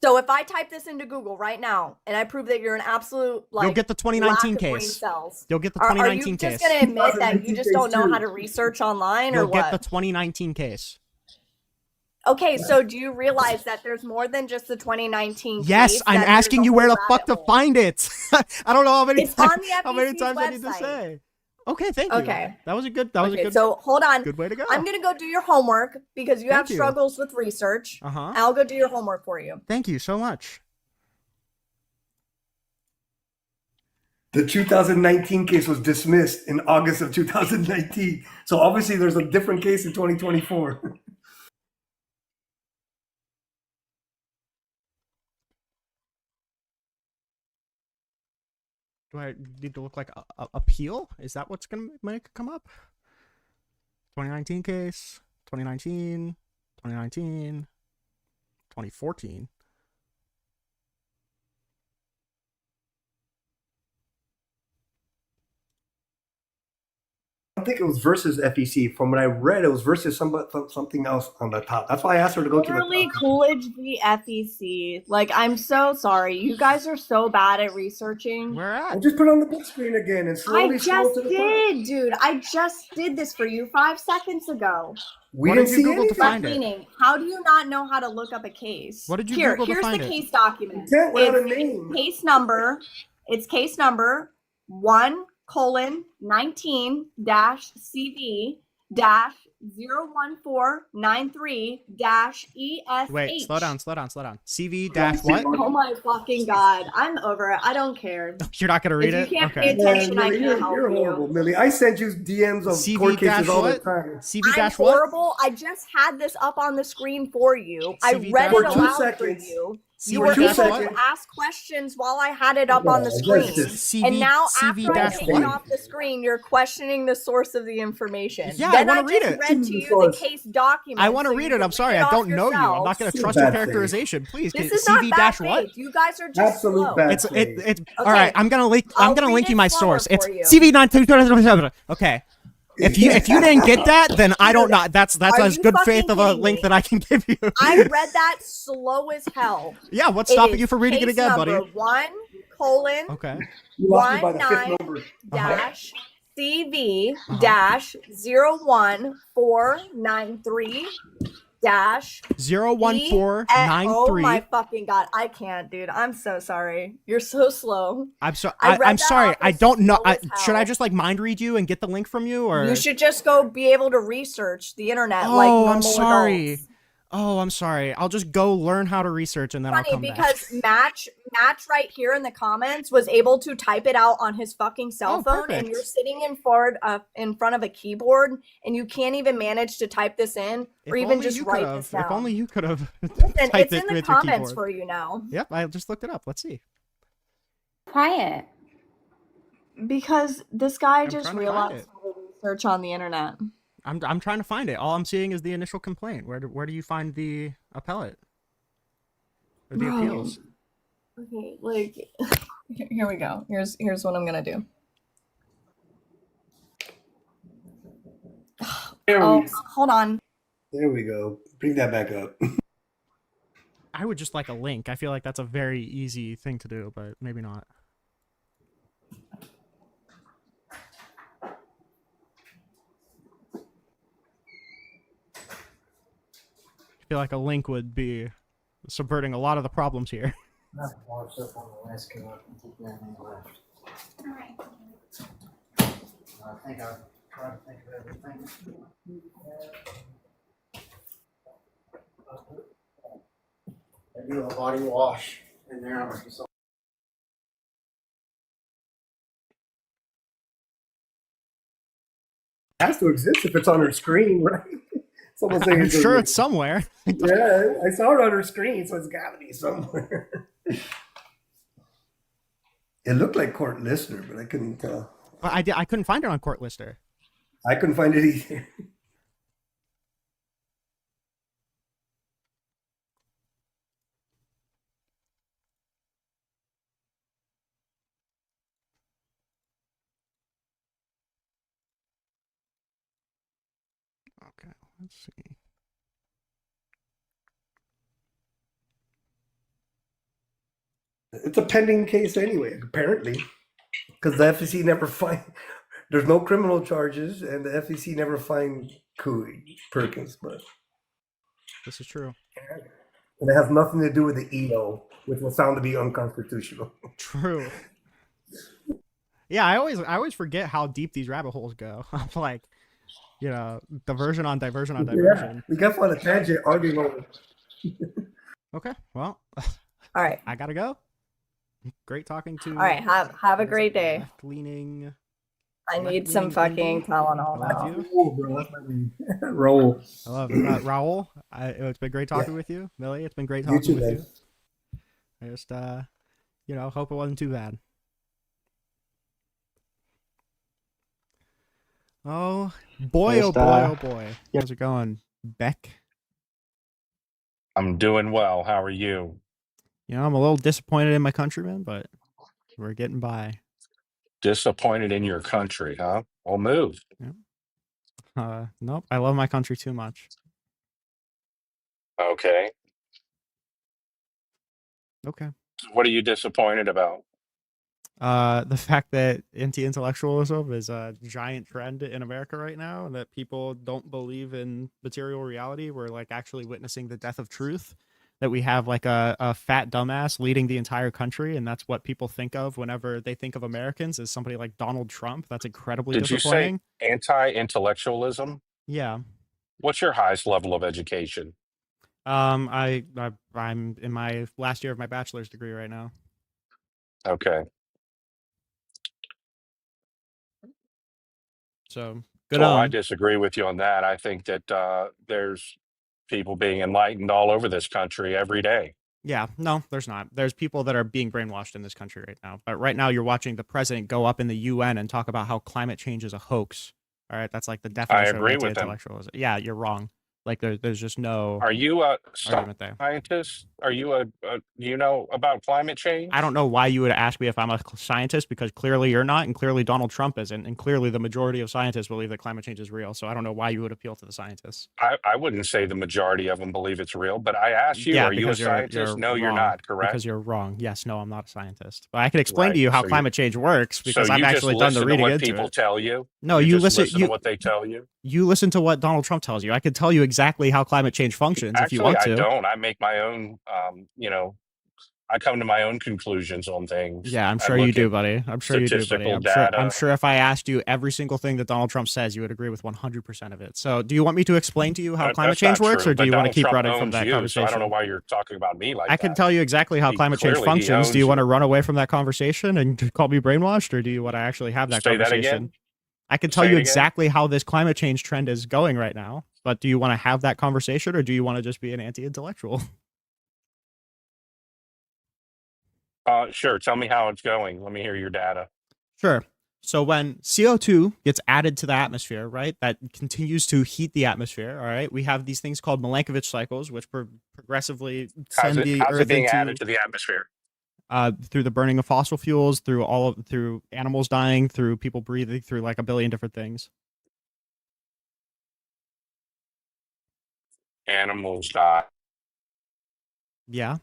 So if I type this into Google right now and I prove that you're an absolute like You'll get the 2019 lack of brain case. cells, You'll get the are 2019 you case. just going to admit that you just don't know 2019 how to research online or You'll what? get the 2019 case. Okay, so do you realize that there's more than just the 2019 Yes, case, I'm that there's asking a you where whole the fuck to rabbit hole? find it. I don't know how many It's times, on the how many FEC's times I need to website. say. Okay, thank you. Okay. That was a good. That was a Okay, good. so hold on. Good way to go. I'm going to go do your homework because you have Thank you. struggles with research. Uh-huh. I'll go do your homework for you. Thank you so much. The 2019 case was dismissed in August of 2019. So obviously there's a different case in 2024. Do I need to look like a appeal? Is that what's going to make it come up? 2019 case, 2019, 2019, 2014. I don't think it was versus FEC. From what I read, it was versus something else on the top. That's why I asked her to go to the Literally top. Coolidge v. FEC. Like, I'm so sorry. You guys are so bad at researching. Where I at? just put it on the big screen again and slowly I scroll just to the top. did, dude. I just did this for you 5 seconds ago. We What didn't did you see Google to anything. find Left it? leaning. How do you not know how to look up a case? What did you Here, Google to here's find the it? case document. You can't without a It's name. case number. It's case number 1:19-CV 01493-ESH. Wait, slow down. CV dash what? Oh my fucking god. I'm over it. I don't care. You're not gonna read If it? you can't pay Okay. attention, I Millie, can't help you're you. horrible, Millie. I send you DMs of CV court dash cases all the what? time. CV I'm dash what? horrible. I just had this up on the screen for you. I CV read dash it what? aloud for seconds. you. CV You were dash able what? to ask questions while I had it up on the Yeah, screen. that's CV And now CV after I dash take what? it off the screen, you're questioning the source of the information. Yeah, then I wanna read just it. read to you the Source. case document. I want to so read you it. can I'm sorry. read I it don't off know you. I'm not yourself. going to So trust your bad faith. characterization. Please. This CV is not bad dash what? faith. You guys are just Absolute slow. bad It's faith. all right. I'm gonna link. I'm I'll gonna read link it you my slower source. It's for you. CV9. Okay. If you didn't get that, then I don't know. That's Are as you good fucking faith of a kidding link me? that I can give you. I read that slow as hell. Yeah. What's It stopping is you from reading it case again, buddy? number 1:19- Okay. You lost me by the fifth number. dash CV dash 01493 dash 01493. Oh my fucking god, I can't, dude. I'm so sorry. You're so slow. I'm sorry. I read I'm that sorry. off I as don't know. slow as Should I hell. just like mind read you and get the link from you, or? You should just go be able to research the internet like Oh, normal I'm sorry. adults. Oh, I'm sorry. I'll just go learn how to research and then I'll Funny come back. because Match right here in the comments was able to type it out on his fucking cell Oh, phone, perfect. and you're sitting in front of a keyboard, and you can't even manage to type this in or If even only just you write could've. this down. If only you could have Listen, typed it's it in the with your comments keyboard. for you now. Yep, I just looked it up. Let's see. Quiet. Because this guy I'm just trying to find realized it. how to research on the internet. I'm trying to find it. All I'm seeing is the initial complaint. Where do you find the appellate? Or the Bro. appeals? Okay, like here we go. Here's what I'm gonna do. Oh, hold on. There we go. Bring that back up. I would just like a link. I feel like that's a very easy thing to do, but maybe not. I feel like a link would be subverting a lot of the problems here. I think I'll try to think of everything. I do a body wash in there. It has to exist if it's on her screen, right? Someone saying I'm sure it's somewhere. Yeah, I saw it on her screen, so it's got to be somewhere. It looked like Court Listener, but I couldn't tell. But I couldn't find it on Court Lister. I couldn't find it either. Okay, let's see. It's a pending case anyway, apparently, because the FEC never fined. There's no criminal charges, and the FEC never fined Perkins, but This is true. and it has nothing to do with the EO, which was found to be unconstitutional. True. Yeah, I always forget how deep these rabbit holes go. I'm like, you know, diversion on diversion on diversion. Yeah, we got on a tangent arguing over. Okay, well, All right. I gotta go. Great talking to. All right. Have a great day. Left-leaning. I need some fucking Tylenol now. Raul, bro, that's my name. Raul. I love it. Raul. It's been great talking with you, Millie. It's been great talking with you. I just, you know, hope it wasn't too bad. Oh boy! Oh boy! Oh boy! How's it going, Beck? I'm doing well. How are you? You know, I'm a little disappointed in my countrymen, but we're getting by. Disappointed in your country, huh? Well, move. Yeah. Nope. I love my country too much. Okay. Okay. What are you disappointed about? The fact that anti-intellectualism is a giant trend in America right now, and that people don't believe in material reality. We're like actually witnessing the death of truth. That we have like a fat dumbass leading the entire country, and that's what people think of whenever they think of Americans as somebody like Donald Trump. That's incredibly disappointing. Did you say anti-intellectualism? Yeah. What's your highest level of education? I'm in my last year of my bachelor's degree right now. Okay. So good Well, on. I disagree with you on that. I think that there's people being enlightened all over this country every day. Yeah, no, there's not. There's people that are being brainwashed in this country right now. But right now you're watching the president go up in the UN and talk about how climate change is a hoax. All right, that's like the definition agree of with them. anti-intellectualism. Yeah, you're wrong. Like there's just no Are you a argument there. scientist? Are you do you know about climate change? I don't know why you would ask me if I'm a scientist, because clearly you're not, and clearly Donald Trump isn't, and clearly the majority of scientists believe that climate change is real. So I don't know why you would appeal to the scientists. I wouldn't say the majority of them believe it's real, but I asked you, Yeah, are you a because scientist? No, you're wrong. not, correct? Because you're wrong. Yes, no, I'm not a scientist. But I can explain Right. to you how So climate change works, because so I've you just actually done the listen to reading what into people it. tell you? No, you you just listen to what they tell you? You listen to what Donald Trump tells you. I could tell you exactly how climate change functions if you Actually, want I to. don't. I make my own, I come to my own conclusions on things. Yeah, I'm I sure you look do, at buddy. I'm sure you do, buddy. statistical I'm data. sure if I asked you every single thing that Donald Trump says, you would agree with 100% of it. So do you want me to explain to you how climate That's change not works, true, or do but you want to Donald keep Trump running from owns that you, so I don't know conversation? why you're talking about me like I that. can tell you exactly how climate change Clearly, he functions. Do you owns want to you. run away from that conversation and call me brainwashed, or do you want to actually have that Say that conversation? again? I can tell Say you it again? exactly how this climate change trend is going right now, but do you want to have that conversation, or do you want to just be an anti-intellectual? Sure. Tell me how it's going. Let me hear your data. Sure. So when CO2 gets added to the atmosphere, right, that continues to heat the atmosphere, all right, we have these things called Milankovitch cycles, which progressively send the How's Earth it being into, added to the atmosphere? through the burning of fossil fuels, through animals dying, through people breathing, through like a billion different things. Animals die. Yeah.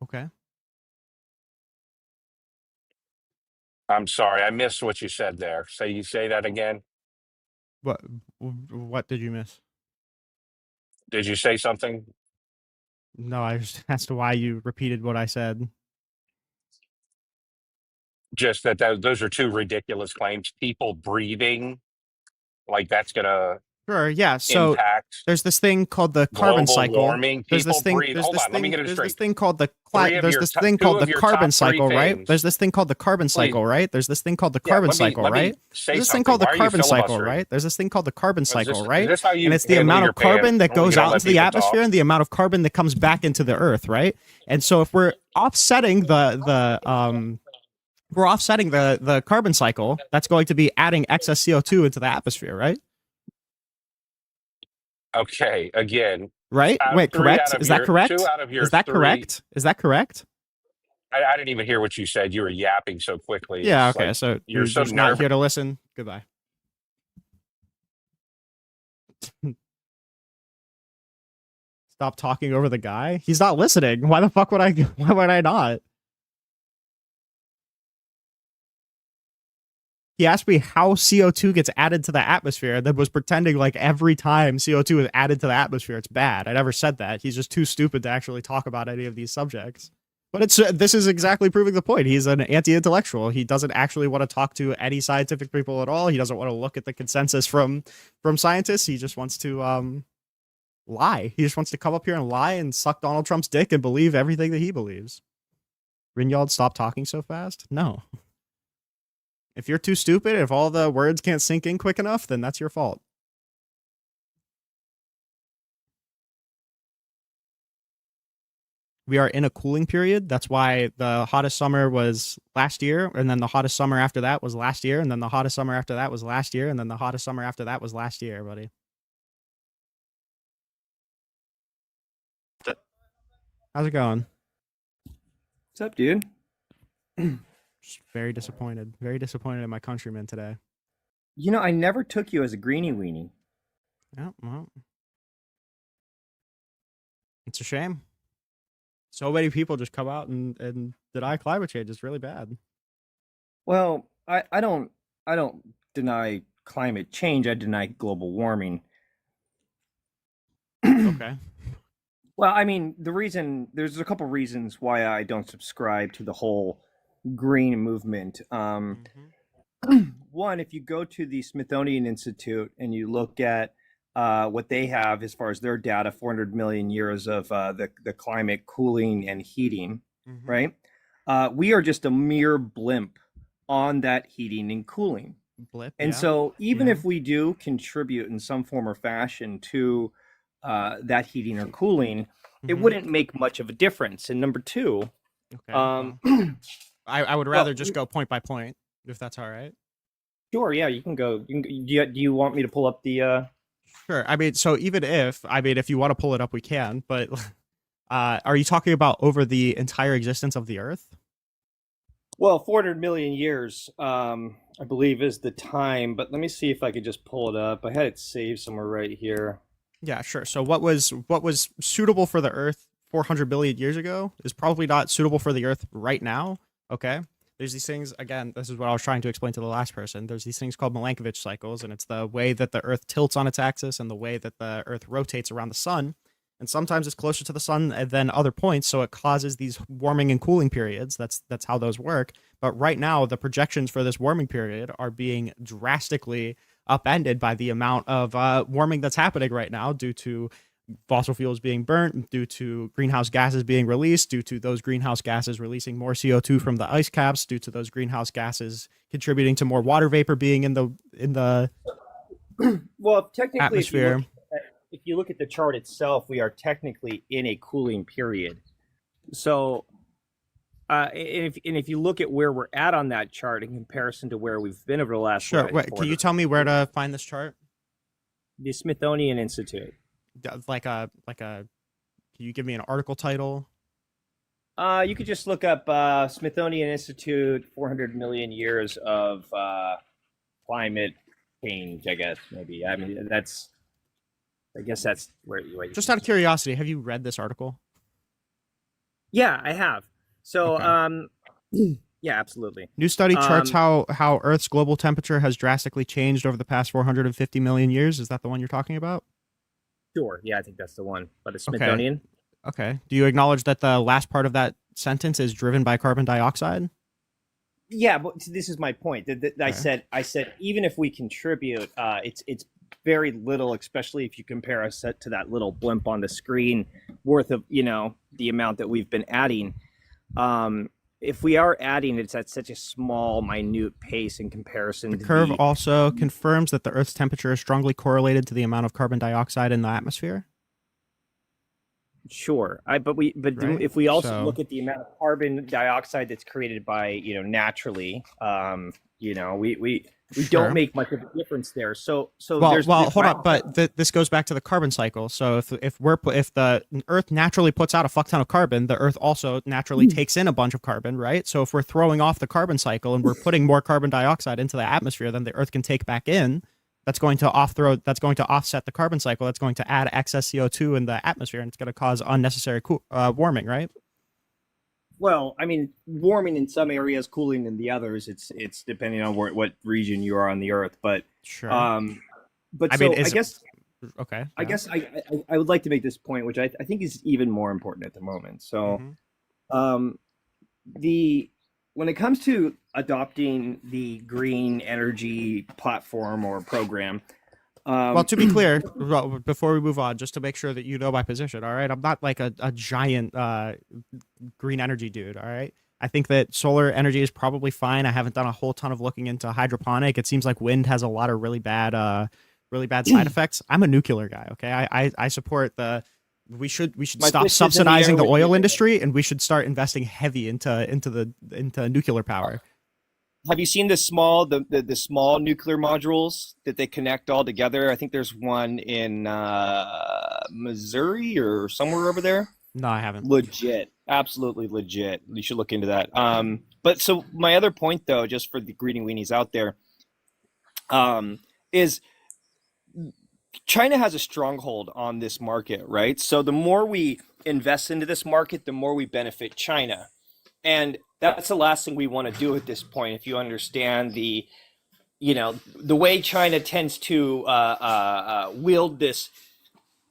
Okay. I'm sorry, I missed what you said there. Say that again. What did you miss? Did you say something? No, I just asked why you repeated what I said. Just that those are two ridiculous claims. People breathing, like that's gonna Sure, yeah. So impact there's this thing called the carbon global cycle. warming. There's this People thing. breathe. There's Hold this on, let me thing. get it There's this straight. thing called the Three of there's your this top- thing two called of the your carbon top three cycle, right? things. There's this thing called the carbon cycle, right? There's this thing called the Yeah, carbon let me cycle, let me right? say There's this thing something. called the Why are you carbon cycle, filibustering? right? There's this thing called the carbon Is cycle, this right? how you And it's the handle amount your of carbon pants? that You goes don't out let into the people atmosphere talk? and the amount of carbon that comes back into the earth, right? And so if we're offsetting the carbon cycle, that's going to be adding excess CO2 into the atmosphere, right? Okay, again, Right? Wait, correct? Is that correct? Two out of your Is that three. correct? Is that correct? I didn't even hear what you said. You were yapping so quickly. Yeah, It's okay. like So you're you're so just not nervous. here to listen. Goodbye. Stop talking over the guy. He's not listening. Why the fuck would I? Why would I not? He asked me how CO2 gets added to the atmosphere, then was pretending like every time CO2 is added to the atmosphere, it's bad. I never said that. He's just too stupid to actually talk about any of these subjects. But this is exactly proving the point. He's an anti-intellectual. He doesn't actually want to talk to any scientific people at all. He doesn't want to look at the consensus from scientists. He just wants to lie. He just wants to come up here and lie and suck Donald Trump's dick and believe everything that he believes. Rinyald, stop talking so fast? No. If you're too stupid, if all the words can't sink in quick enough, then that's your fault. We are in a cooling period. That's why the hottest summer was last year, and then the hottest summer after that was last year, and then the hottest summer after that was last year, and then the hottest summer after that was last year, buddy. How's it going? What's up, dude? Just very disappointed. Very disappointed in my countrymen today. You know, I never took you as a greenie weenie. Yeah, well, it's a shame. So many people just come out and deny climate change. It's really bad. Well, I don't deny climate change. I deny global warming. Okay. Well, I mean, there's a couple reasons why I don't subscribe to the whole green movement. One, if you go to the Smithsonian Institute and you look at what they have as far as their data, 400 million years of the climate cooling and heating, right? We are just a mere blimp on that heating and cooling. And so even if we do contribute in some form or fashion to that heating or cooling, it wouldn't make much of a difference. And number two, I would rather just go point by point, if that's all right. Sure, yeah, you can go. Do you want me to pull up the... Sure. I mean, so if you want to pull it up, we can. But are you talking about over the entire existence of the Earth? Well, 400 million years, I believe, is the time. But let me see if I could just pull it up. I had it saved somewhere right here. Yeah, sure. So what was suitable for the Earth 400 billion years ago is probably not suitable for the Earth right now. Okay. There's these things, again, this is what I was trying to explain to the last person. There's these things called Milankovitch cycles, and it's the way that the Earth tilts on its axis and the way that the Earth rotates around the sun. And sometimes it's closer to the sun than other points, so it causes these warming and cooling periods. That's how those work. But right now, the projections for this warming period are being drastically upended by the amount of warming that's happening right now due to fossil fuels being burnt, due to greenhouse gases being released, due to those greenhouse gases releasing more CO2 from the ice caps, due to those greenhouse gases contributing to more water vapor being in the well, technically, atmosphere. If you look at the chart itself, we are technically in a cooling period. So, if you look at where we're at on that chart in comparison to where we've been over the last... Sure. Wait, can you tell me where to find this chart? The Smithsonian Institute. Can you give me an article title? You could just look up Smithsonian Institute 400 million years of climate change, I guess, maybe. I mean, I guess that's where you... Just out of curiosity, have you read this article? Yeah, I have. So, okay. Yeah, absolutely. New study charts how Earth's global temperature has drastically changed over the past 450 million years. Is that the one you're talking about? Sure. Yeah, I think that's the one. But it's Smithsonian. Okay. Do you acknowledge that the last part of that sentence is driven by carbon dioxide? Yeah, but this is my point. Okay. I said even if we contribute, it's very little, especially if you compare us to that little blimp on the screen worth of, the amount that we've been adding. If we are adding, it's at such a small, minute pace in comparison. The curve also confirms that the Earth's temperature is strongly correlated to the amount of carbon dioxide in the atmosphere. Sure, if we also look at the amount of carbon dioxide that's created by naturally, we Sure. don't make much of a difference there. So Well, there's hold on, but this goes back to the carbon cycle. So if the Earth naturally puts out a fuck ton of carbon, the Earth also naturally takes in a bunch of carbon, right? So if we're throwing off the carbon cycle and we're putting more carbon dioxide into the atmosphere than the Earth can take back in, that's going to offset the carbon cycle. That's going to add excess CO2 in the atmosphere, and it's going to cause unnecessary warming, right? Well, I mean, warming in some areas, cooling in the others. It's depending on what region you are on the Earth. But sure. But I so mean, I guess okay. I guess I would like to make this point, which I think is even more important at the moment. So, when it comes to adopting the green energy platform or program. Well, to be clear, before we move on, just to make sure that you know my position, all right? I'm not like a giant green energy dude, all right? I think that solar energy is probably fine. I haven't done a whole ton of looking into hydroponic. It seems like wind has a lot of really bad side effects. I'm a nuclear guy, okay? I support we should stop subsidizing the oil industry, and we should start investing heavy into nuclear power. Have you seen the small nuclear modules that they connect all together? I think there's one in Missouri or somewhere over there. No, I haven't. Legit, absolutely legit. You should look into that. But so my other point, though, just for the greedy weenies out there, is China has a stronghold on this market, right? So the more we invest into this market, the more we benefit China. And that's the last thing we want to do at this point. If you understand the way China tends to wield this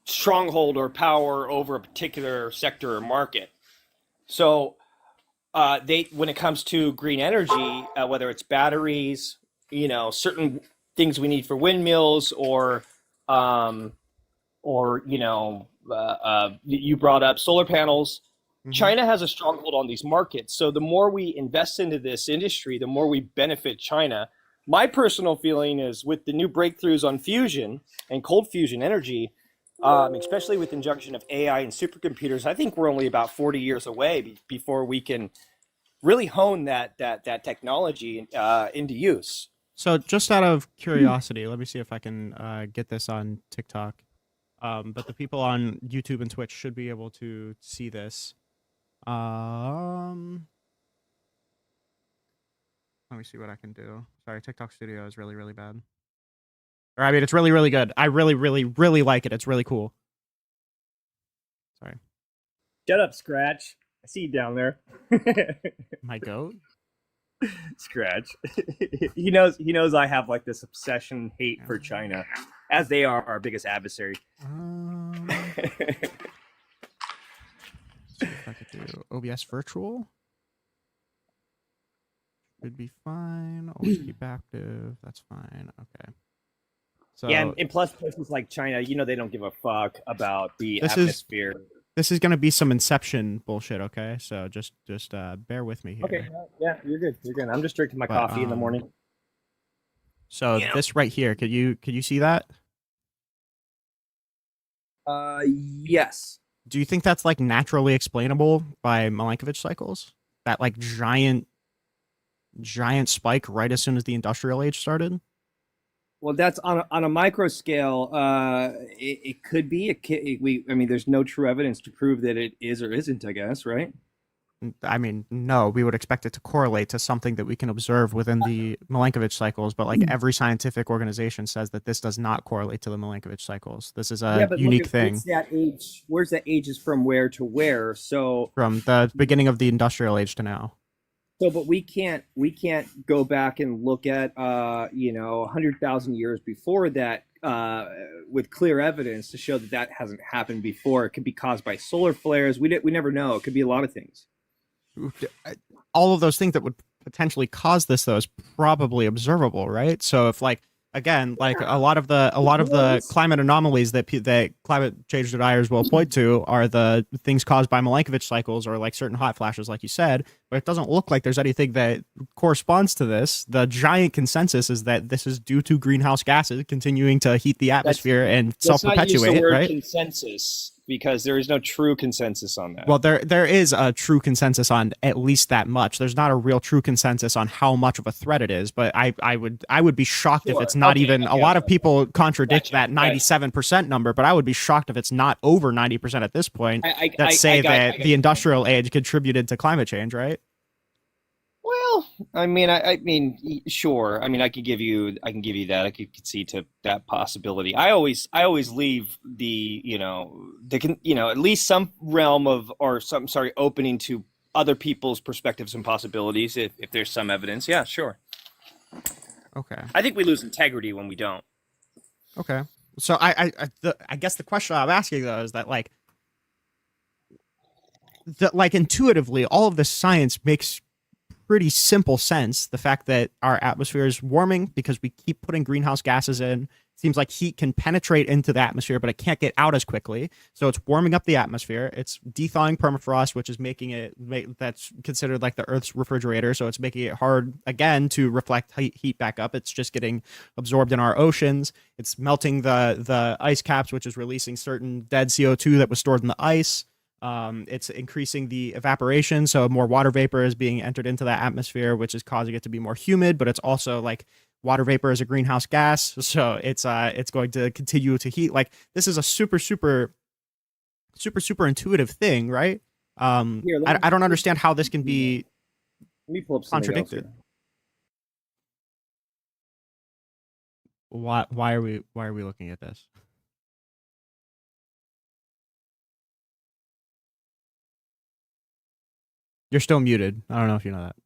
stronghold or power over a particular sector or market. So when it comes to green energy, whether it's batteries, certain things we need for windmills, or you brought up solar panels. China has a stronghold on these markets. So the more we invest into this industry, the more we benefit China. My personal feeling is with the new breakthroughs on fusion and cold fusion energy, especially with injection of AI and supercomputers, I think we're only about 40 years away before we can really hone that technology into use. So just out of curiosity, let me see if I can get this on TikTok. But the people on YouTube and Twitch should be able to see this. Let me see what I can do. Sorry, TikTok Studio is really, really bad. Or I mean, it's really, really good. I really, really, really like it. It's really cool. Sorry. Shut up, Scratch. I see you down there. My goat? Scratch. He knows I have like this obsession hate for China, as they are our biggest adversary. See if I could do OBS virtual. Should be fine. Always keep active. That's fine. Okay. So yeah, and plus places like China, they don't give a fuck about the atmosphere. This is gonna be some Inception bullshit, okay? So just bear with me here. Okay. Yeah, you're good. You're good. I'm just drinking my coffee in the morning. So this right here, could you see that? Yes. Do you think that's like naturally explainable by Milankovitch cycles? That like giant spike right as soon as the industrial age started? Well, that's on a micro scale. It could be. I mean, there's no true evidence to prove that it is or isn't, I guess, right? I mean, no, we would expect it to correlate to something that we can observe within the Milankovitch cycles, but like every scientific organization says that this does not correlate to the Milankovitch cycles. This is a unique thing. Where's that age is from where to where? So from the beginning of the industrial age to now. So, but we can't go back and look at 100,000 years before that with clear evidence to show that hasn't happened before. It could be caused by solar flares. We never know. It could be a lot of things. All of those things that would potentially cause this, though, is probably observable, right? So if a lot of the climate anomalies that climate change deniers will point to are the things caused by Milankovitch cycles or like certain hot flashes, like you said, but it doesn't look like there's anything that corresponds to this. The giant consensus is that this is due to greenhouse gases continuing to heat the atmosphere and self-perpetuate, not use the word right? Consensus. because there is no true consensus on that. Well, there is a true consensus on at least that much. There's not a real true consensus on how much of a threat it is, but I would be shocked if it's not even. A lot of people contradict that 97% number, but I would be shocked if it's not over 90% at this point that say that the industrial age contributed to climate change, right? Well, I mean, sure. I mean, I can give you that. I could concede to that possibility. I always leave the, at least some realm of, or some, opening to other people's perspectives and possibilities. If there's some evidence, yeah, sure. Okay. I think we lose integrity when we don't. Okay. So I guess the question I'm asking though is that like intuitively, all of this science makes pretty simple sense. The fact that our atmosphere is warming because we keep putting greenhouse gases in. Seems like heat can penetrate into the atmosphere, but it can't get out as quickly. So it's warming up the atmosphere. It's thawing permafrost, which is making it that's considered like the Earth's refrigerator. So it's making it hard again to reflect heat back up. It's just getting absorbed in our oceans. It's melting the ice caps, which is releasing certain dead CO2 that was stored in the ice. It's increasing the evaporation, so more water vapor is being entered into that atmosphere, which is causing it to be more humid. But it's also like water vapor is a greenhouse gas, so it's going to continue to heat. Like this is a super intuitive thing, right? I don't understand how this can be contradicted. Why are we looking at this? You're still muted. I don't know if you know that.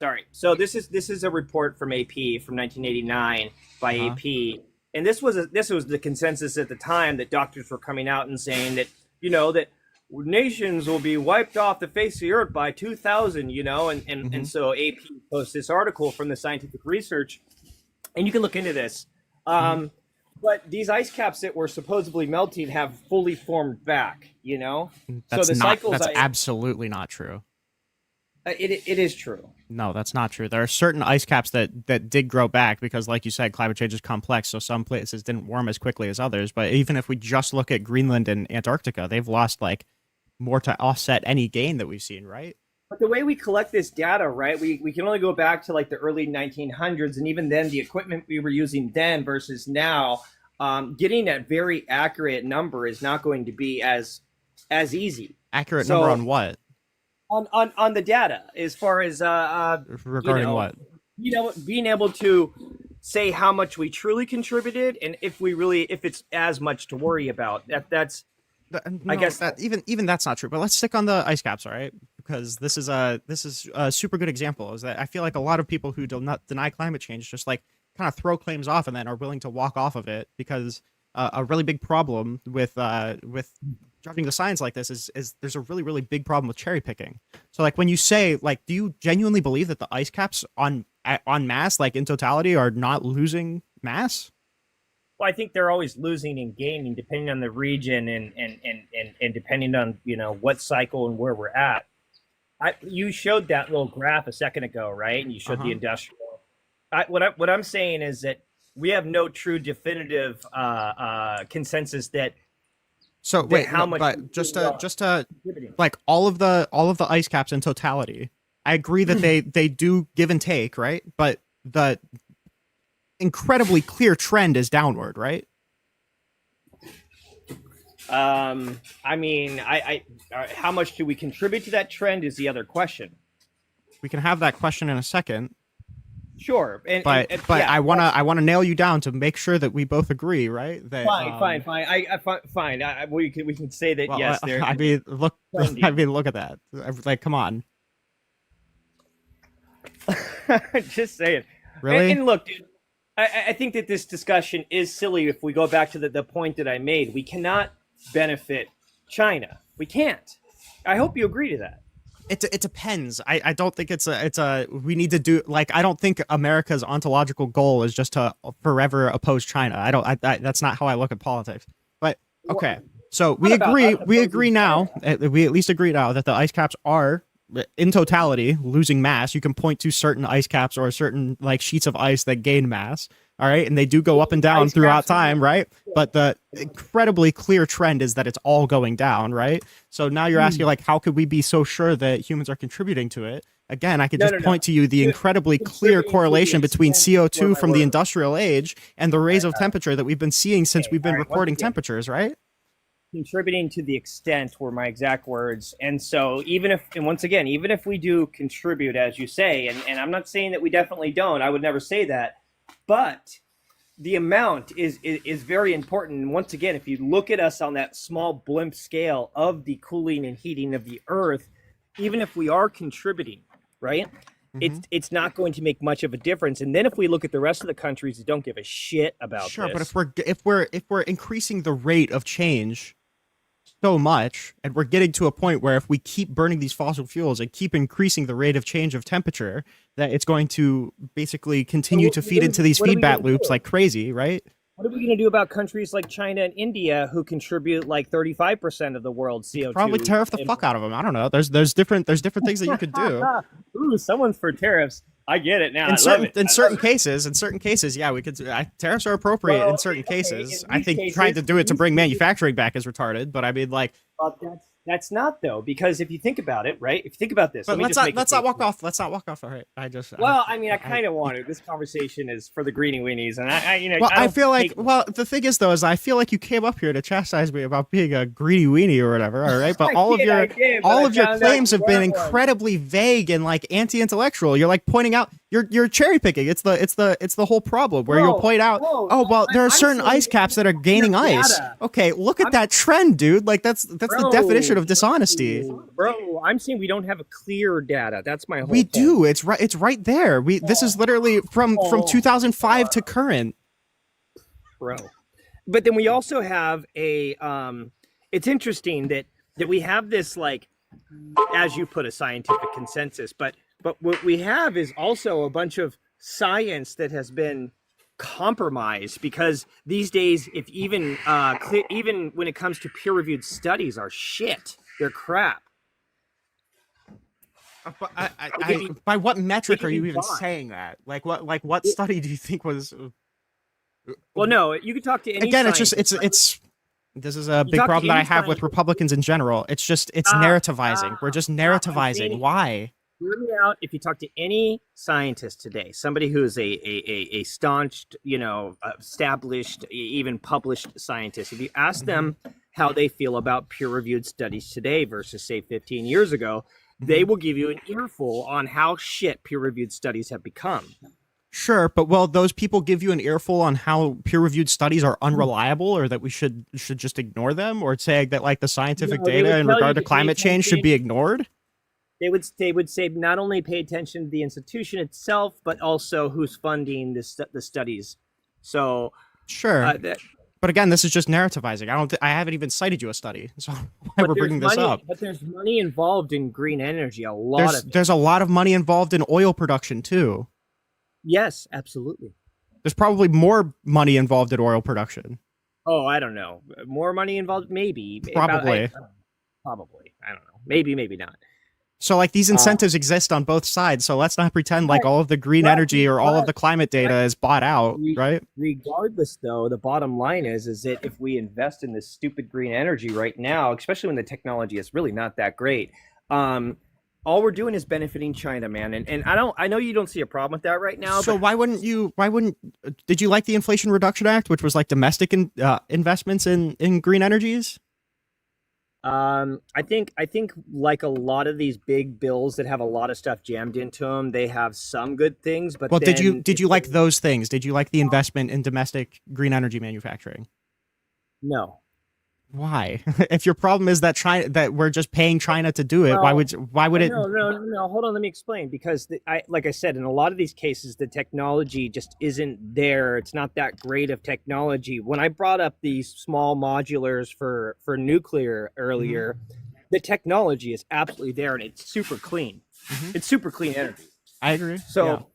Sorry. So this is a report from AP from 1989 by AP, and this was the consensus at the time that doctors were coming out and saying that that nations will be wiped off the face of the earth by 2000. And so AP posts this article from the scientific research, and you can look into this. But these ice caps that were supposedly melting have fully formed back, That's so the cycles. That's absolutely not true. It is true. No, that's not true. There are certain ice caps that did grow back because, like you said, climate change is complex. So some places didn't warm as quickly as others. But even if we just look at Greenland and Antarctica, they've lost like more to offset any gain that we've seen, right? But the way we collect this data, right, we can only go back to like the early 1900s, and even then, the equipment we were using then versus now, getting that very accurate number is not going to be as easy. Accurate number on what? On the data, as far as regarding what? Being able to say how much we truly contributed, and if it's as much to worry about. I guess that even that's not true. But let's stick on the ice caps, all right? Because this is a super good example. Is that I feel like a lot of people who do not deny climate change just like kind of throw claims off and then are willing to walk off of it because a really big problem with judging the science like this is there's a really big problem with cherry picking. So like when you say like, do you genuinely believe that the ice caps on mass, like in totality, are not losing mass? Well, I think they're always losing and gaining depending on the region and depending on what cycle and where we're at. You showed that little graph a second ago, right? And you showed the industrial. What I'm saying is that we have no true definitive consensus that. So wait, how much? But just to like all of the ice caps in totality, I agree that they do give and take, right? But the incredibly clear trend is downward, right? I mean, how much do we contribute to that trend is the other question. We can have that question in a second. Sure, but yeah, I wanna nail you down to make sure that we both agree, right? That, fine. We can say that. Well, yes. I mean, look at that. Like, come on. Just saying. Really? And look, dude, I think that this discussion is silly if we go back to the point that I made. We cannot benefit China. We can't. I hope you agree to that. It depends. I don't think it's a we need to do, like, I don't think America's ontological goal is just to forever oppose China. That's not how I look at politics. But okay, so we agree now. We at least agree now that the ice caps are in totality losing mass. You can point to certain ice caps or certain like sheets of ice that gain mass, All right, and they do go up and down throughout time, right? But the incredibly clear trend is that it's all going down, right? So now you're asking, like, how could we be so sure that humans are contributing to it? Again, I could just point to you the incredibly clear correlation between CO2 from the industrial age and the raise of temperature that we've been seeing since we've been recording temperatures, right? Contributing to the extent were my exact words. And so even if, and once again, even if we do contribute, as you say, and I'm not saying that we definitely don't, I would never say that, but the amount is very important. And once again, if you look at us on that small blimp scale of the cooling and heating of the earth, even if we are contributing, right, it's not going to make much of a difference. And then if we look at the rest of the countries that don't give a shit about sure, this, but if we're increasing the rate of change so much, and we're getting to a point where if we keep burning these fossil fuels and keep increasing the rate of change of temperature, that it's going to basically continue to feed into these feedback loops like crazy, right? what are we going to do about countries like China and India who contribute like 35% of the world's CO2? Probably tariff the fuck out of them. I don't know. There's different things that you could do. Ooh, someone's for tariffs. I get it now. In certain cases, yeah, we could. Tariffs are appropriate in certain cases. I think trying to do it to bring manufacturing back is retarded. But I mean, like, that's not though, because if you think about it, right? If you think about this, but let's not walk off. Let's not walk off. All right, I kind of want to. This conversation is for the greeny weenies, and I feel like, the thing is though, is I feel like you came up here to chastise me about being a greedy weenie or whatever. All right, but all of your claims have been incredibly vague and like anti-intellectual. You're like pointing out, you're cherry picking. It's the whole problem where you'll point out, there are certain ice caps that are gaining ice. Okay, look at that trend, dude. Like that's the definition of dishonesty. Bro, I'm saying we don't have a clear data. That's my whole We do. It's right there. This is literally from 2005 to current. Bro. But then we also have a it's interesting that we have this, like, as you put, a scientific consensus, but what we have is also a bunch of science that has been compromised, because these days, if even when it comes to peer-reviewed studies, are shit. They're crap. By what metric are you even saying that? Like what study do you think was? Well, no, you can talk to any. Again, it's just it's. This is a big problem that I have with Republicans in general. It's narrativizing. We're just narrativizing. Why? Hear me out. If you talk to any scientist today, somebody who is a staunch, established, even published scientist, if you ask them how they feel about peer-reviewed studies today versus, say, 15 years ago, they will give you an earful on how shit peer-reviewed studies have become. Sure, but will those people give you an earful on how peer-reviewed studies are unreliable, or that we should just ignore them, or say that like the scientific data in regard to climate change should be ignored? They would say not only pay attention to the institution itself, but also who's funding the studies. So sure, but again, this is just narrativizing. I haven't even cited you a study, so why we're bringing this up. But there's money involved in green energy. There's a lot of money involved in oil production too. Yes, absolutely. There's probably more money involved in oil production. Oh, I don't know. More money involved, maybe. Probably. Probably. I don't know. Maybe not. So like these incentives exist on both sides. So let's not pretend like all of the green energy or all of the climate data is bought out, right? Regardless, though, the bottom line is that if we invest in this stupid green energy right now, especially when the technology is really not that great, all we're doing is benefiting China, man. And I know you don't see a problem with that right now. So did you like the Inflation Reduction Act, which was like domestic investments in green energies? I think like a lot of these big bills that have a lot of stuff jammed into them, they have some good things, but did you like those things? Did you like the investment in domestic green energy manufacturing? No. Why? If your problem is that we're just paying China to do it, why would it? No. Hold on, let me explain. Because like I said, in a lot of these cases, the technology just isn't there. It's not that great of technology. When I brought up these small modulars for nuclear earlier, the technology is absolutely there, and it's super clean. It's super clean energy. I agree. So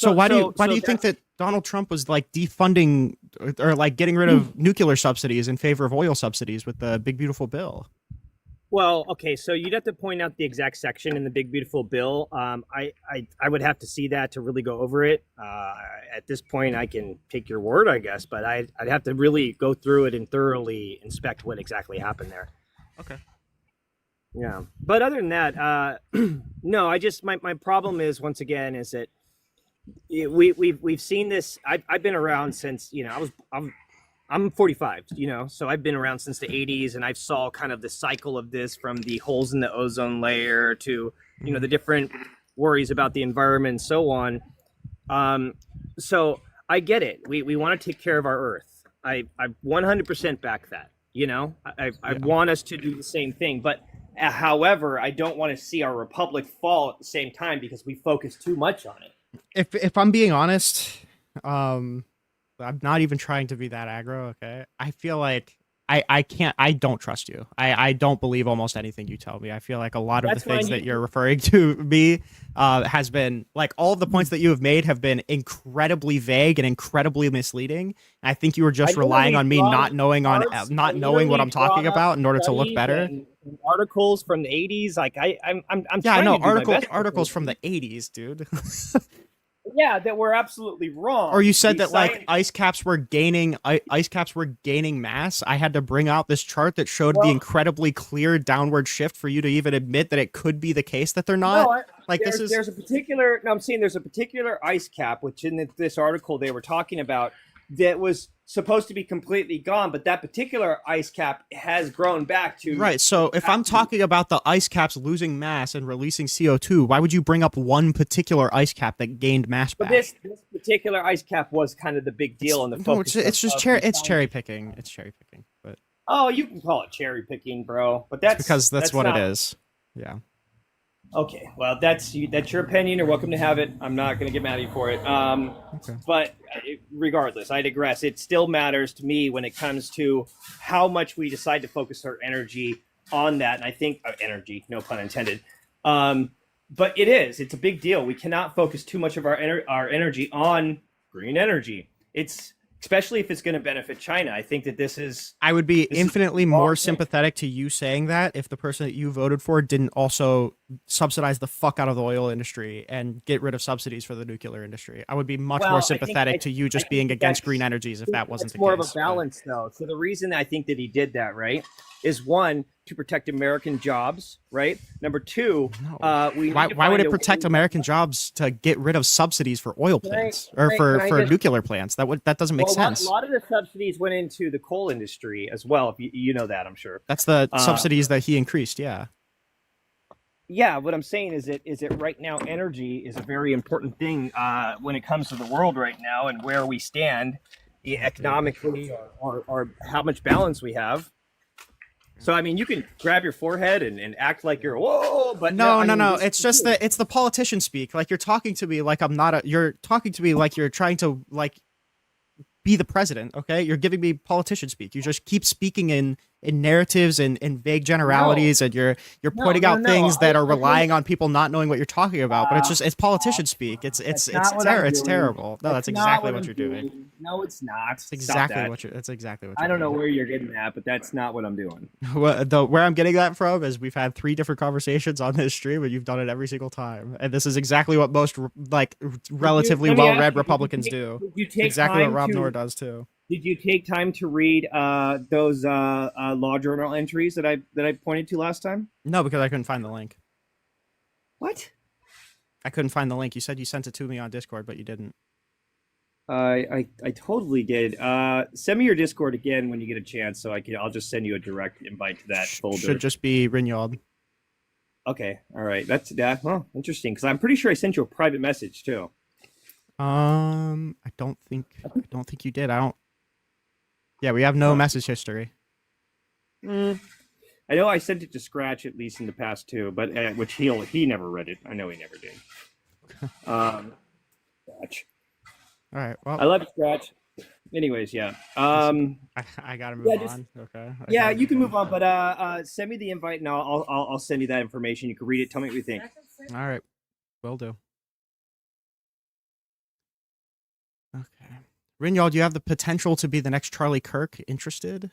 why do you think that Donald Trump was like defunding or like getting rid of nuclear subsidies in favor of oil subsidies with the big beautiful bill? Well, okay, so you'd have to point out the exact section in the Big Beautiful Bill. I would have to see that to really go over it. At this point, I can take your word, I guess, but I'd have to really go through it and thoroughly inspect what exactly happened there. Okay. Yeah, but other than that, no. I just my problem is once again is that we've seen this. I've been around since I'm 45, so I've been around since the 80s, and I've saw kind of the cycle of this from the holes in the ozone layer to, the different worries about the environment and so on. So I get it. We want to take care of our Earth. I 100% back that, I want us to do the same thing. But however, I don't want to see our republic fall at the same time because we focus too much on it. If I'm being honest, I'm not even trying to be that aggro, okay? I feel like I don't trust you. I don't believe almost anything you tell me. I feel like a lot of the things that you're referring to me has been, like, all of the points that you have made have been incredibly vague and incredibly misleading. I think you were just relying on me not knowing what I'm talking about in order to look better. And articles from the 80s, like I'm yeah, I know articles from the 80s, dude. Yeah, that were absolutely wrong. Or you said that like ice caps were gaining mass. I had to bring out this chart that showed the incredibly clear downward shift for you to even admit that it could be the case that they're not. There's a particular ice cap, which in this article they were talking about, that was supposed to be completely gone, but that particular ice cap has grown back to right. So if I'm talking about the ice caps losing mass and releasing CO2, why would you bring up one particular ice cap that gained mass back? But this particular ice cap was kind of the big deal in the focus. It's cherry picking. It's cherry picking. But you can call it cherry picking, bro. But that's what it is. Yeah. Okay, well, that's your opinion. You're welcome to have it. I'm not going to get mad at you for it. Okay. But regardless, I digress. It still matters to me when it comes to how much we decide to focus our energy on that. And I think energy, no pun intended. But it's a big deal. We cannot focus too much of our energy on green energy. Especially if it's going to benefit China. I think that I would be infinitely more sympathetic to you saying that if the person that you voted for didn't also subsidize the fuck out of the oil industry and get rid of subsidies for the nuclear industry. I would be much more sympathetic to you just being against green energies if that wasn't the case. It's more of a balance, though. So the reason I think that he did that, right, is one, to protect American jobs, right? Number two, why would it protect American jobs to get rid of subsidies for oil plants for nuclear plants? That doesn't make sense. A lot of the subsidies went into the coal industry as well. If you know that, I'm sure. That's the subsidies that he increased. Yeah. Yeah, what I'm saying is that right now energy is a very important thing when it comes to the world right now and where we stand economically or how much balance we have. So, I mean, you can grab your forehead and act like you're, whoa, but no. It's just that it's the politician speak. Like, you're talking to me like I'm not you're talking to me like you're trying to, like, be the president, okay? You're giving me politician speak. You just keep speaking in narratives and vague generalities, and you're pointing out things that are relying on people not knowing what you're talking about. But it's politician speak. It's terrible. No, that's exactly what you're doing. No, it's not. That's exactly what you're doing. I don't know where you're getting that, but that's not what I'm doing. Where I'm getting that from is we've had 3 different conversations on this stream, and you've done it every single time. And this is exactly what most relatively well-read Republicans do. Exactly what Rob Noor does too. Did you take time to read those law journal entries that I pointed to last time? No, because I couldn't find the link. What? I couldn't find the link. You said you sent it to me on Discord, but you didn't. I totally did. Send me your Discord again when you get a chance, so I'll just send you a direct invite to that folder. Should just be Rinyald. Okay, all right. That's that. Well, interesting, because I'm pretty sure I sent you a private message too. I don't think you did. Yeah, we have no message history. I know I sent it to Scratch at least in the past too, but which he never read it. I know he never did. Scratch. All right. Well, I love Scratch. Anyways, yeah. I gotta move on. Okay. You can move on, but send me the invite and I'll send you that information. You can read it. Tell me what you think. All right, will do. Okay. Rinyald, you have the potential to be the next Charlie Kirk. Interested?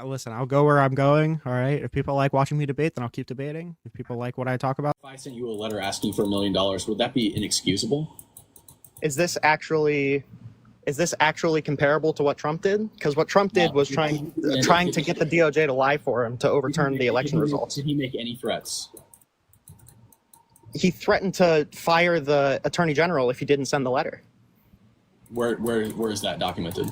Listen, I'll go where I'm going. All right. If people like watching me debate, then I'll keep debating. If people like what I talk about, If I sent you a letter asking for $1 million, would that be inexcusable? Is this actually comparable to what Trump did? Because what Trump did was trying to get the DOJ to lie for him to overturn the election results. Did he make any threats? He threatened to fire the attorney general if he didn't send the letter. Where is that documented?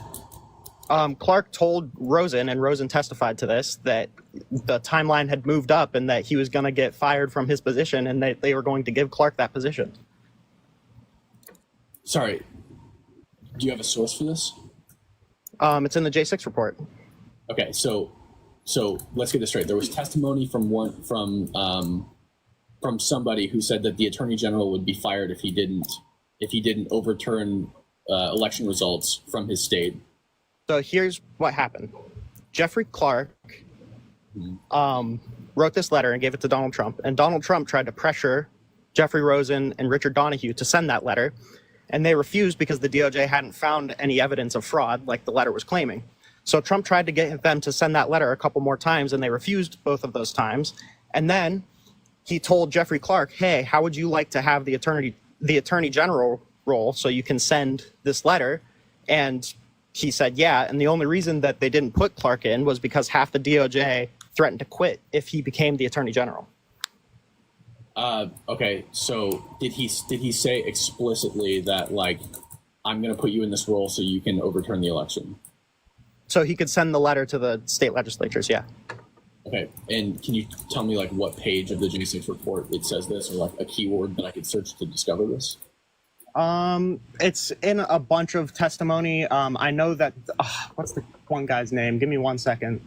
Clark told Rosen, and Rosen testified to this, that the timeline had moved up and that he was going to get fired from his position, and that they were going to give Clark that position. Sorry, do you have a source for this? It's in the J6 report. Okay, so let's get this straight. There was testimony from somebody who said that the attorney general would be fired if he didn't overturn election results from his state. So here's what happened. Jeffrey Clark wrote this letter and gave it to Donald Trump, and Donald Trump tried to pressure Jeffrey Rosen and Richard Donahue to send that letter, and they refused because the DOJ hadn't found any evidence of fraud like the letter was claiming. So Trump tried to get them to send that letter a couple more times, and they refused both of those times. And then he told Jeffrey Clark, hey, how would you like to have the attorney general role so you can send this letter? And he said, yeah. And the only reason that they didn't put Clark in was because half the DOJ threatened to quit if he became the attorney general. Okay, so did he say explicitly that, like, I'm going to put you in this role so you can overturn the election? So he could send the letter to the state legislatures, yeah. Okay, and can you tell me, like, what page of the J6 report it says this, or like a keyword that I could search to discover this? It's in a bunch of testimony. I know that, what's the one guy's name? Give me 1 second.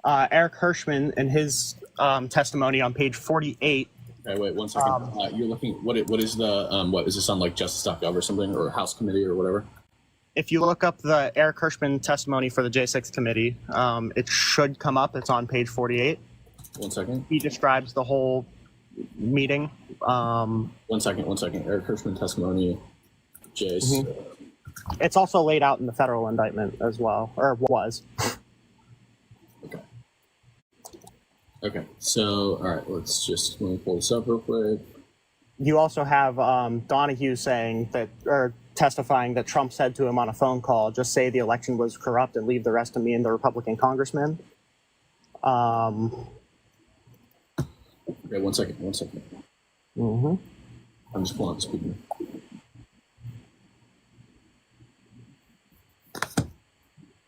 Eric Hirschman in his testimony on page 48. Okay, wait 1 second. You're looking. What is the what is this on, like justice.gov or something, or House Committee or whatever? If you look up the Eric Hirschman testimony for the J6 committee, it should come up. It's on page 48. 1 second. He describes the whole meeting. 1 second. Eric Hirschman testimony. Jace. Mm-hmm. It's also laid out in the federal indictment as well, or was. Okay, so, all right, let me pull this up real quick. You also have Donahue saying that, or testifying that Trump said to him on a phone call, just say the election was corrupt and leave the rest to me and the Republican congressman. Okay, 1 second. Mm-hmm. I'm just pulling up the speaker.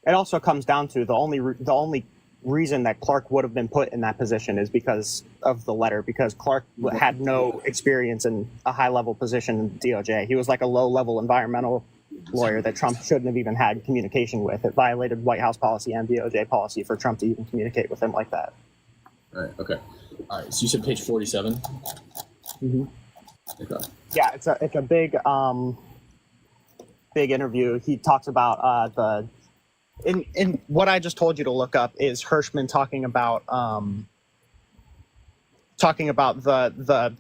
It also comes down to the only reason that Clark would have been put in that position is because of the letter, because Clark had no experience in a high-level position in DOJ. He was like a low-level environmental lawyer that Trump shouldn't have even had communication with. It violated White House policy and DOJ policy for Trump to even communicate with him like that. All right, okay. All right, so you said page 47? Mm-hmm. Okay. Yeah, it's a big interview. He talks about in what I just told you to look up is Hirschman talking about the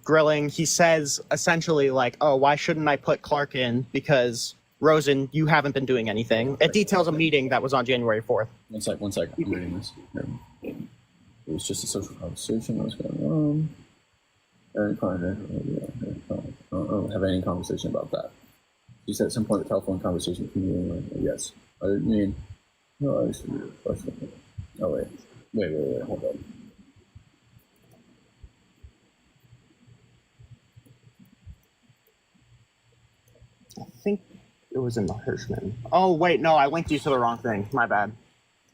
grilling. He says essentially like, oh, why shouldn't I put Clark in? Because Rosen, you haven't been doing anything. It details a meeting that was on January 4th. One sec. I'm reading this. It was just a social conversation that was going on. I don't have any conversation about that. You said at some point the telephone conversation with me. Yes. I mean, no, I should be a question. Oh, wait, hold on. I think it was in the Hirschman. Oh, wait, no, I linked you to the wrong thing. My bad.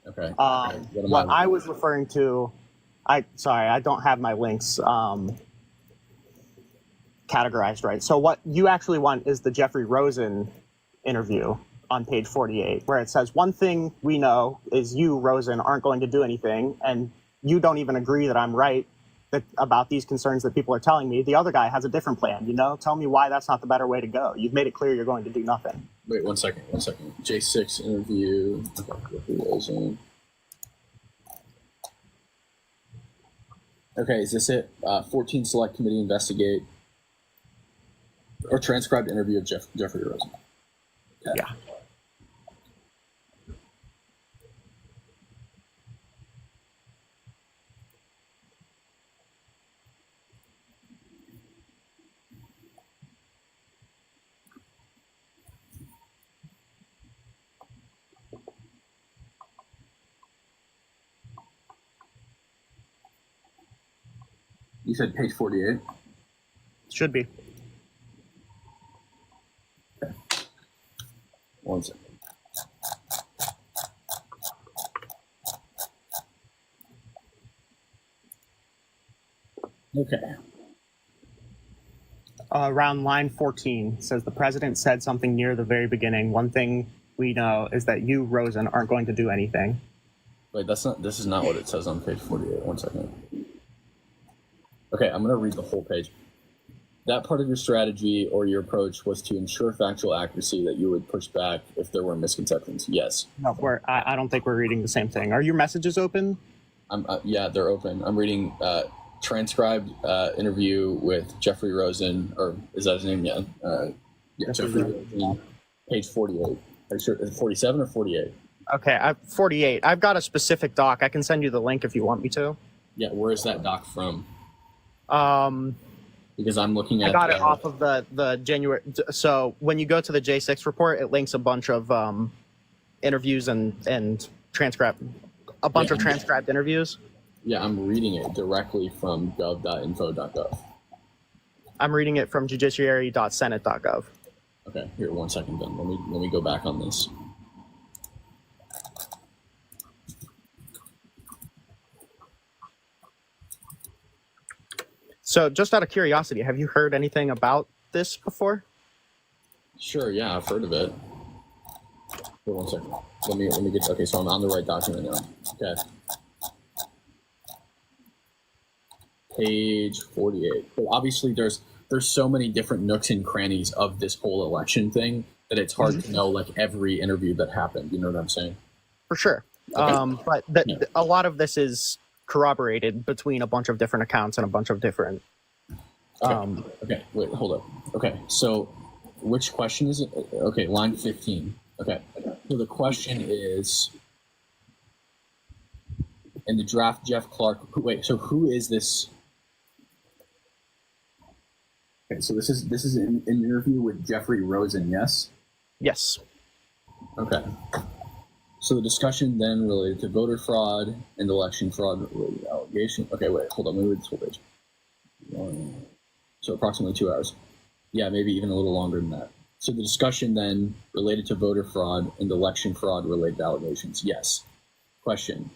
Okay. What I was referring to, I don't have my links categorized right. So what you actually want is the Jeffrey Rosen interview on page 48, where it says, one thing we know is you, Rosen, aren't going to do anything, and you don't even agree that I'm right about these concerns that people are telling me. The other guy has a different plan, Tell me why that's not the better way to go. You've made it clear you're going to do nothing. Wait, 1 second. J6 interview. Okay, Rosen. Okay, is this it? 14 select committee investigate or transcribed interview of Jeffrey Rosen. Okay. Yeah. You said page 48? Should be. Okay. One second. Okay. Around line 14 says the president said something near the very beginning. One thing we know is that you, Rosen, aren't going to do anything. Wait, this is not what it says on page 48. One second. Okay, I'm going to read the whole page. That part of your strategy or your approach was to ensure factual accuracy that you would push back if there were misconceptions. Yes. No, I don't think we're reading the same thing. Are your messages open? Yeah, they're open. I'm reading transcribed interview with Jeffrey Rosen, or is that his name? Yeah. Jeffrey Rosen, page 48. Are you sure? Is it 47 or 48? Okay, 48. I've got a specific doc. I can send you the link if you want me to. Yeah, where is that doc from? Because I'm looking at. I got it off of the January. So when you go to the J6 report, it links a bunch of interviews and transcript, a bunch of transcribed interviews. Yeah, I'm reading it directly from gov.info.gov. I'm reading it from judiciary.senate.gov. Okay, here, 1 second then. Let me go back on this. So just out of curiosity, have you heard anything about this before? Sure, yeah, I've heard of it. Wait 1 second. Let me get, okay, so I'm on the right document now. Okay. Page 48. But obviously there's so many different nooks and crannies of this whole election thing that it's hard to know like every interview that happened. You know what I'm saying? For sure. Okay. But a lot of this is corroborated between a bunch of different accounts and a bunch of different. Okay, wait, hold up. Okay, so which question is it? Okay, line 15. Okay, so the question is, in the draft, Jeff Clark. Wait, so who is this? Okay, so this is an interview with Jeffrey Rosen, yes? Yes. Okay. So the discussion then related to voter fraud and election fraud related allegation. Okay, wait, hold on, let me read this whole page. So approximately 2 hours. Yeah, maybe even a little longer than that. So the discussion then related to voter fraud and election fraud related allegations. Yes. Question.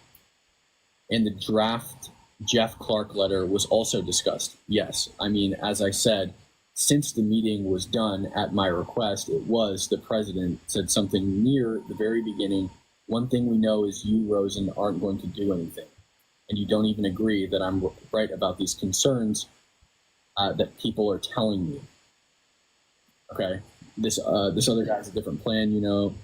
And the draft Jeff Clark letter was also discussed. Yes. I mean, as I said, since the meeting was done at my request, it was the president said something near the very beginning. One thing we know is you, Rosen, aren't going to do anything. And you don't even agree that I'm right about these concerns that people are telling me. Okay, this other guy has a different plan, you know.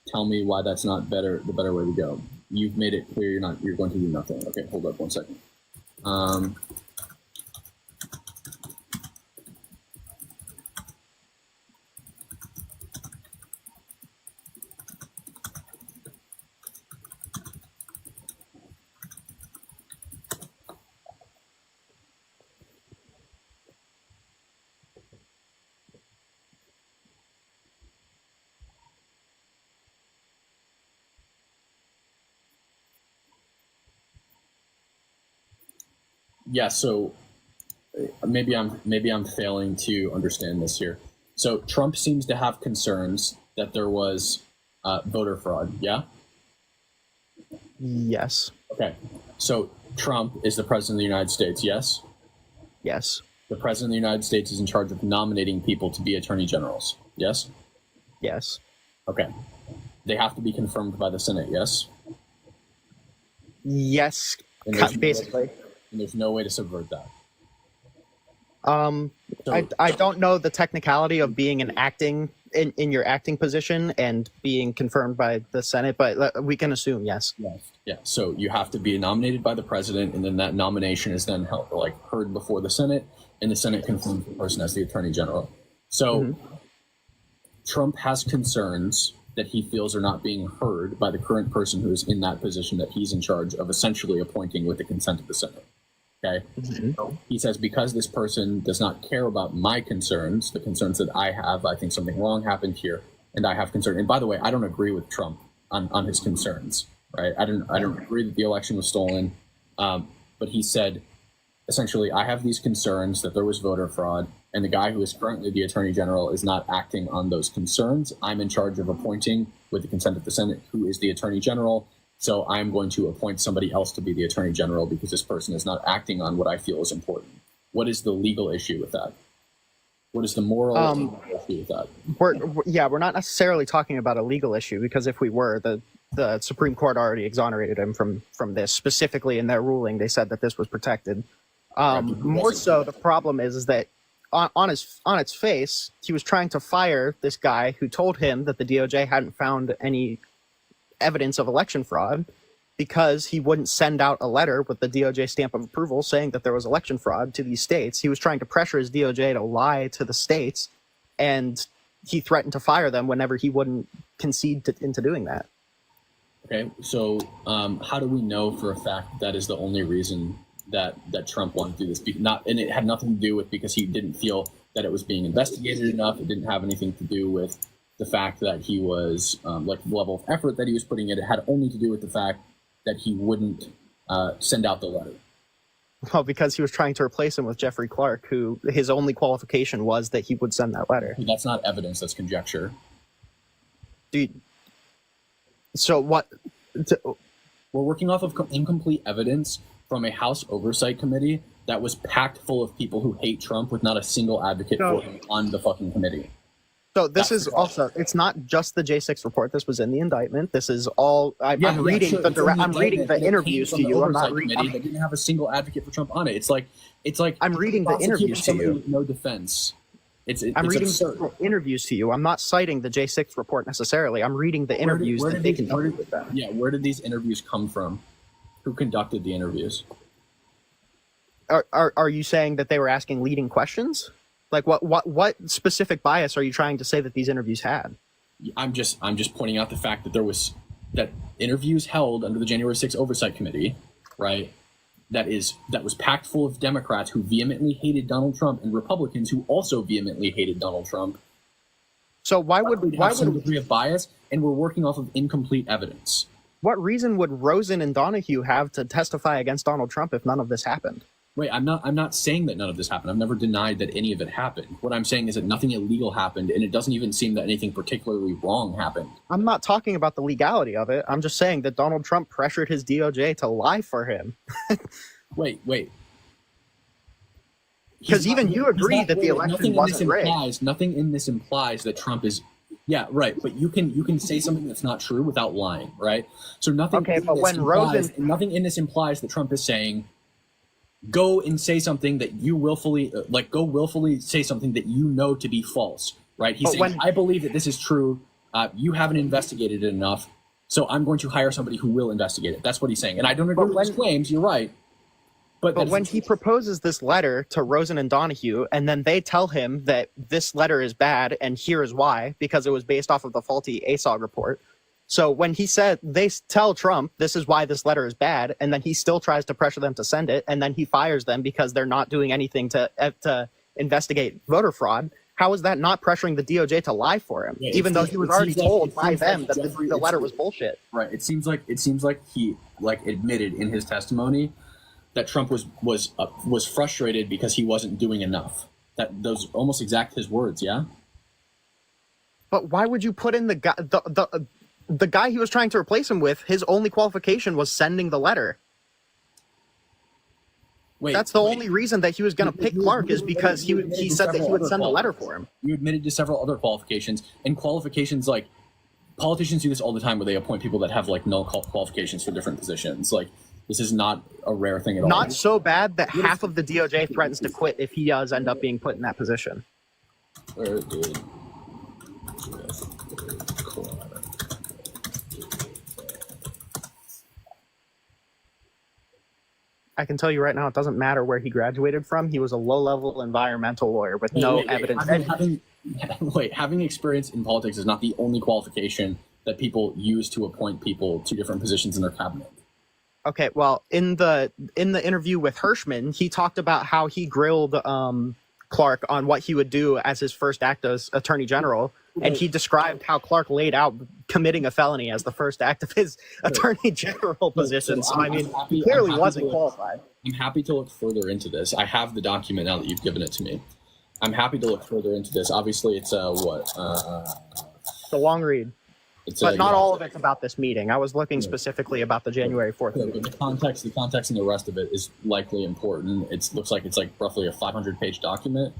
Tell me why that's not the better way to go. You've made it clear you're going to do nothing. Okay, hold up 1 second. Yeah, so maybe I'm failing to understand this here. So Trump seems to have concerns that there was voter fraud. Yeah. Yes. Okay. So Trump is the president of the United States. Yes. Yes. The president of the United States is in charge of nominating people to be attorney generals. Yes. Yes. Okay. They have to be confirmed by the Senate. Yes. Yes. Basically. And there's no way to subvert that. I don't know the technicality of being an acting in your acting position and being confirmed by the Senate, but we can assume yes. Yes. Yeah. So you have to be nominated by the president, and then that nomination is then heard before the Senate, and the Senate confirms the person as the Attorney General. So Trump has concerns that he feels are not being heard by the current person who is in that position that he's in charge of essentially appointing with the consent of the Senate. Okay. So he says, because this person does not care about my concerns, the concerns that I have, I think something wrong happened here, and I have concern. And by the way, I don't agree with Trump on his concerns, right? I don't agree that the election was stolen, but he said, essentially, I have these concerns that there was voter fraud, and the guy who is currently the Attorney General is not acting on those concerns. I'm in charge of appointing, with the consent of the Senate, who is the Attorney General. So I'm going to appoint somebody else to be the Attorney General because this person is not acting on what I feel is important. What is the legal issue with that? What is the moral issue with that? We're not necessarily talking about a legal issue, because if we were, the Supreme Court already exonerated him from this. Specifically in their ruling, they said that this was protected. More so, the problem is that on its face, he was trying to fire this guy who told him that the DOJ hadn't found any evidence of election fraud because he wouldn't send out a letter with the DOJ stamp of approval saying that there was election fraud to these states. He was trying to pressure his DOJ to lie to the states, and he threatened to fire them whenever he wouldn't concede into doing that. Okay, so how do we know for a fact that is the only reason that Trump wanted to do this? And it had nothing to do with because he didn't feel that it was being investigated enough. It didn't have anything to do with the fact that he was, the level of effort that he was putting in. It had only to do with the fact that he wouldn't send out the letter. Well, because he was trying to replace him with Jeffrey Clark, who his only qualification was that he would send that letter. That's not evidence, that's conjecture. Dude, so what? We're working off of incomplete evidence from a House Oversight Committee that was packed full of people who hate Trump with not a single advocate for him on the fucking committee. So this is also, it's not just the J6 report. This was in the indictment. This is all, I'm reading the interviews to you. I'm not reading. They didn't have a single advocate for Trump on it. It's like I'm reading the interviews to you. With no defense. I'm reading the interviews to you. I'm not citing the J6 report necessarily. I'm reading the interviews that they conducted with them. Yeah, where did these interviews come from? Who conducted the interviews? Are you saying that they were asking leading questions? Like what specific bias are you trying to say that these interviews had? I'm just pointing out the fact that that interviews held under the January 6th Oversight Committee, right? That was packed full of Democrats who vehemently hated Donald Trump and Republicans who also vehemently hated Donald Trump. So why would some degree of bias? And we're working off of incomplete evidence. What reason would Rosen and Donahue have to testify against Donald Trump if none of this happened? Wait, I'm not saying that none of this happened. I've never denied that any of it happened. What I'm saying is that nothing illegal happened, and it doesn't even seem that anything particularly wrong happened. I'm not talking about the legality of it. I'm just saying that Donald Trump pressured his DOJ to lie for him. Wait. Because even you agree that the election wasn't rigged. Nothing in this implies that Trump is... Yeah, right. But you can say something that's not true without lying, right? So nothing. Okay, but when nothing in this implies that Trump is saying, go and say something that you willfully say something that you know to be false, right? He's saying, I believe that this is true. You haven't investigated it enough, so I'm going to hire somebody who will investigate it. That's what he's saying, and I don't agree with his claims. You're right. But when he proposes this letter to Rosen and Donahue, and then they tell him that this letter is bad, and here is why, because it was based off of the faulty ASOG report. So when they tell Trump this is why this letter is bad, and then he still tries to pressure them to send it, and then he fires them because they're not doing anything to investigate voter fraud. How is that not pressuring the DOJ to lie for him, even though he was already told by them that the letter was bullshit? Right. It seems like he admitted in his testimony that Trump was frustrated because he wasn't doing enough. Those almost exact his words, yeah. But why would you put in the guy he was trying to replace him with? His only qualification was sending the letter. That's the only reason that he was going to pick Clark is because he said that he would send a letter for him. You admitted to several other qualifications, and qualifications like politicians do this all the time, where they appoint people that have no qualifications for different positions. This is not a rare thing at all. Not so bad that half of the DOJ threatens to quit if he does end up being put in that position. Where, dude? I can tell you right now, it doesn't matter where he graduated from. He was a low-level environmental lawyer with no evidence. Having experience in politics is not the only qualification that people use to appoint people to different positions in their cabinet. Okay, well, in the interview with Hirschman, he talked about how he grilled Clark on what he would do as his first act as Attorney General, and he described how Clark laid out committing a felony as the first act of his Attorney General position. So, I mean, clearly wasn't qualified. I'm happy to look further into this. I have the document now that you've given it to me. I'm happy to look further into this. Obviously, it's it's a long read. But not all of it's about this meeting. I was looking specifically about the January 4th. The context and the rest of it is likely important. It looks like it's like roughly a 500-page document.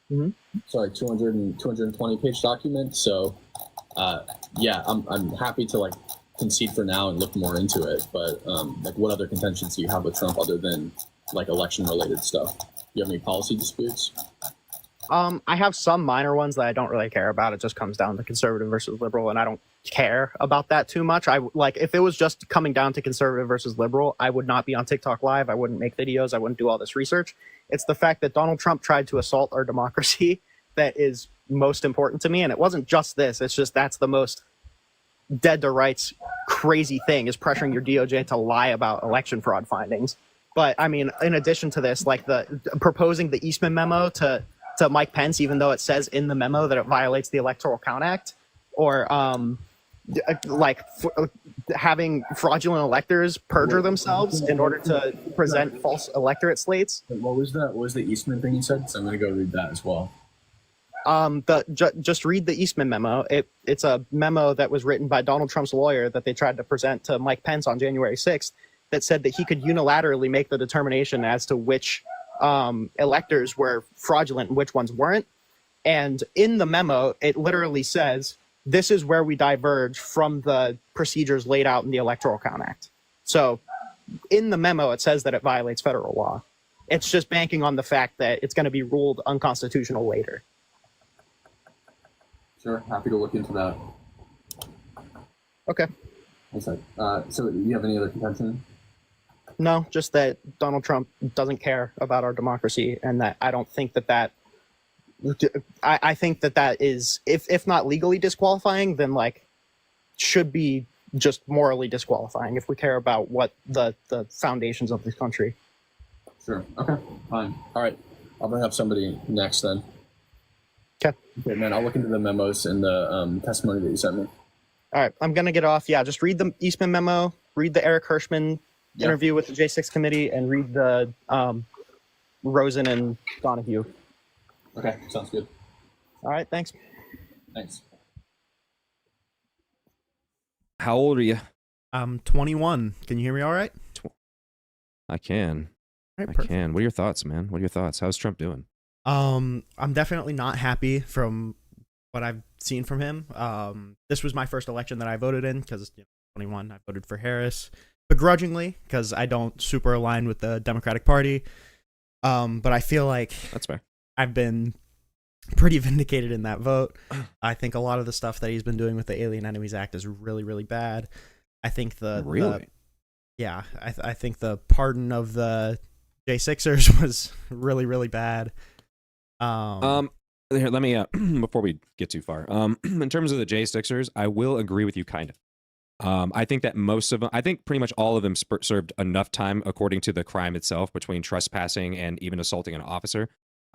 Mm-hmm. Sorry, 220-page document. So, yeah, I'm happy to like concede for now and look more into it. But like, what other contentions do you have with Trump other than like election-related stuff? Do you have any policy disputes? I have some minor ones that I don't really care about. It just comes down to conservative versus liberal, and I don't care about that too much. If it was just coming down to conservative versus liberal, I would not be on TikTok Live. I wouldn't make videos. I wouldn't do all this research. It's the fact that Donald Trump tried to assault our democracy that is most important to me. And it wasn't just this. It's just that's the most dead to rights crazy thing, is pressuring your DOJ to lie about election fraud findings. But I mean, in addition to this, like the proposing the Eastman memo to Mike Pence, even though it says in the memo that it violates the Electoral Count Act, or having fraudulent electors perjure themselves in order to present false electorate slates. What was that? What was the Eastman thing you said? So I'm going to go read that as well. Just read the Eastman memo. It's a memo that was written by Donald Trump's lawyer that they tried to present to Mike Pence on January 6th that said that he could unilaterally make the determination as to which electors were fraudulent and which ones weren't. And in the memo, it literally says, this is where we diverge from the procedures laid out in the Electoral Count Act. So in the memo, it says that it violates federal law. It's just banking on the fact that it's going to be ruled unconstitutional later. Sure, happy to look into that. Okay. So do you have any other contention? No, just that Donald Trump doesn't care about our democracy, and that I don't think that I think that is, if not legally disqualifying, then like should be just morally disqualifying if we care about what the foundations of this country. Sure. Okay. Fine. All right. I'll bring up somebody next then. Okay. Okay, man. I'll look into the memos and the testimony that you sent me. All right. I'm gonna get off. Yeah. Just read the Eastman memo. Read the Eric Hirschman interview with the J6 committee, and read the Rosen and Donahue. Okay, sounds good. All right, thanks. Thanks. How old are you? I'm 21. Can you hear me all right? I can. All right, I perfect. can. What are your thoughts, man? What are your thoughts? How's Trump doing? I'm definitely not happy from what I've seen from him. This was my first election that I voted in because 21. I voted for Harris begrudgingly because I don't super align with the Democratic Party. But I feel like that's fair. I've been pretty vindicated in that vote. I think a lot of the stuff that he's been doing with the Alien Enemies Act is really, really bad. I think I think the pardon of the J6ers was really, really bad. Here, let me before we get too far. In terms of the J6ers, I will agree with you kind of. I think that most of them, I think pretty much all of them served enough time according to the crime itself, between trespassing and even assaulting an officer.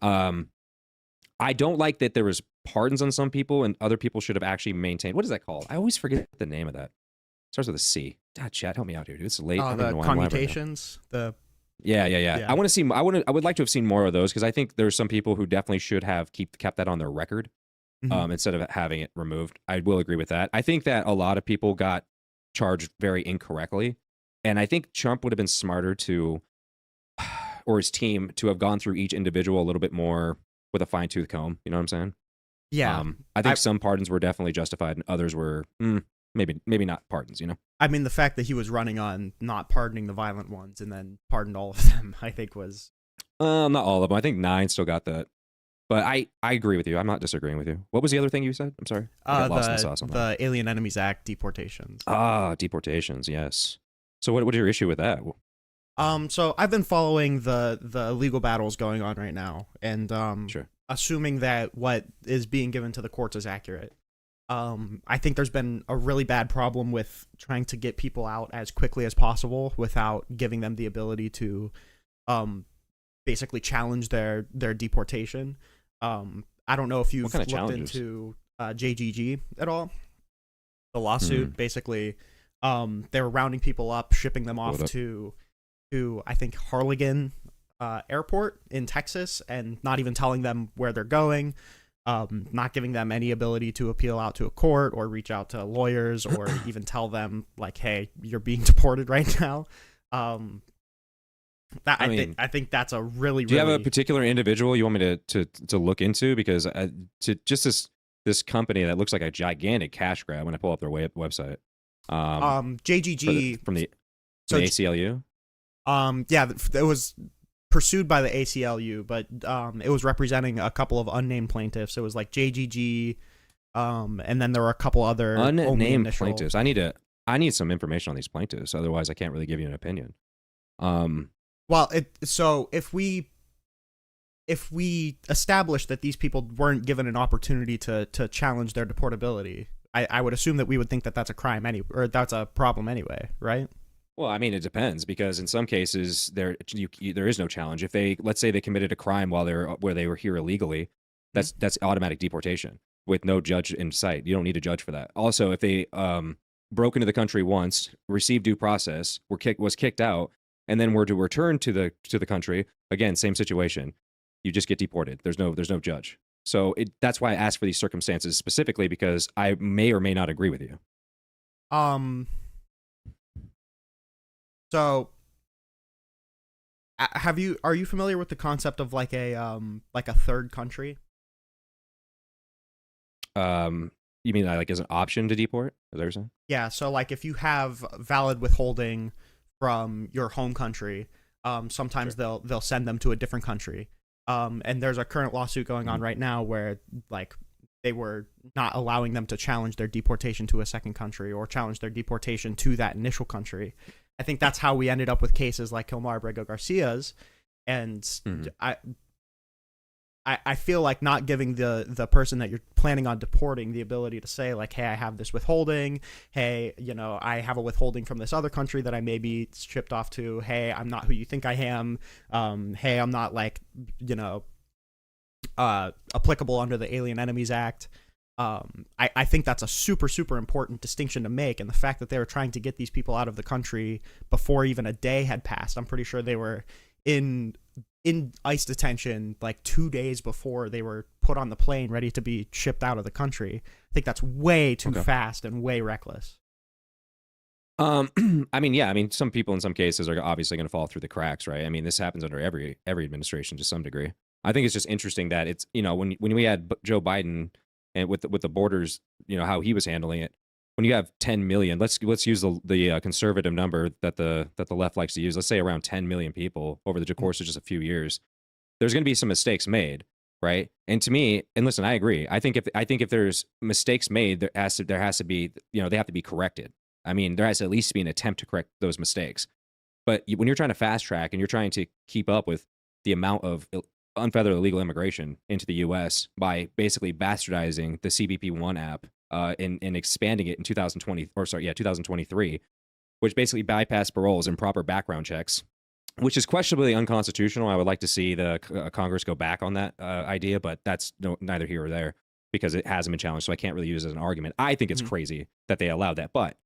I don't like that there was pardons on some people and other people should have actually maintained. What is that called? I always forget the name of that. It starts with a C. God, chat, help me out here, dude. It's late. I don't The know why I'm live right now. commutations. Yeah. I want to see. I would like to have seen more of those because I think there's some people who definitely should have kept that on their record instead of having it removed. I will agree with that. I think that a lot of people got charged very incorrectly, and I think Trump would have been smarter to, or his team, to have gone through each individual a little bit more with a fine-tooth comb. You know what I'm saying? Yeah. I think some pardons were definitely justified, and others were maybe not pardons. You know? I mean, the fact that he was running on not pardoning the violent ones and then pardoned all of them, I think was not all of them. I think 9 still got that. But I agree with you. I'm not disagreeing with you. What was the other thing you said? I'm sorry. I got lost in the sauce on that. The Alien Enemies Act deportations. Deportations. Yes. So what is your issue with that? So I've been following the legal battles going on right now, and Sure. assuming that what is being given to the courts is accurate. I think there's been a really bad problem with trying to get people out as quickly as possible without giving them the ability to basically challenge their deportation. I don't know if you've kind of looked challenges? into JGG at all. The lawsuit, basically, they were rounding people up, shipping them off to I think Harlingen Airport in Texas, and not even telling them where they're going. Not giving them any ability to appeal out to a court or reach out to lawyers or even tell them like, hey, you're being deported right now. I think that's a really, Do you have a particular individual you want me to look into? Because this company that looks like a gigantic cash grab when I pull up their website. JGG from the ACLU. Yeah, it was pursued by the ACLU, but it was representing a couple of unnamed plaintiffs. It was like JGG, and then there were a couple other unnamed plaintiffs. I need some information on these plaintiffs, otherwise I can't really give you an opinion. Well, so if we establish that these people weren't given an opportunity to challenge their deportability, I would assume that we would think that that's a crime or that's a problem anyway, right? Well, I mean, it depends, because in some cases there is no challenge. If let's say they committed a crime where they were here illegally, that's automatic deportation with no judge in sight. You don't need a judge for that. Also, if they broke into the country once, received due process, was kicked out, and then were to return to the country, again, same situation. You just get deported. There's no judge. So that's why I asked for these circumstances specifically, because I may or may not agree with you. So, are you familiar with the concept of like a third country? You mean like as an option to deport? Is that what you're saying? Yeah. So like if you have valid withholding from your home country, sometimes they'll send them to a different country. And there's a current lawsuit going on right now where like they were not allowing them to challenge their deportation to a second country or challenge their deportation to that initial country. I think that's how we ended up with cases like Kilmar Abrego Garcia's, and I feel like not giving the person that you're planning on deporting the ability to say like, hey, I have this withholding. Hey, I have a withholding from this other country that I may be shipped off to. Hey, I'm not who you think I am. Hey, I'm not like, applicable under the Alien Enemies Act. I think that's a super, super important distinction to make. And the fact that they were trying to get these people out of the country before even a day had passed. I'm pretty sure they were in ICE detention like 2 days before they were put on the plane ready to be shipped out of the country. I think that's way too fast and way reckless. I mean, some people in some cases are obviously going to fall through the cracks, right? I mean, this happens under every administration to some degree. I think it's just interesting that it's, when we had Joe Biden and with the borders, how he was handling it. When you have 10 million, let's use the conservative number that the left likes to use. Let's say around 10 million people over the course of just a few years. There's going to be some mistakes made, right? And to me, and listen, I agree. I think if there's mistakes made, there has to be, they have to be corrected. I mean, there has to at least be an attempt to correct those mistakes. But when you're trying to fast track and you're trying to keep up with the amount of unfettered illegal immigration into the U.S. by basically bastardizing the CBP-1 app and expanding it in 2023, which basically bypassed paroles and proper background checks, which is questionably unconstitutional. I would like to see the Congress go back on that idea, but that's neither here or there because it hasn't been challenged, so I can't really use it as an argument. I think it's crazy that they allowed that, but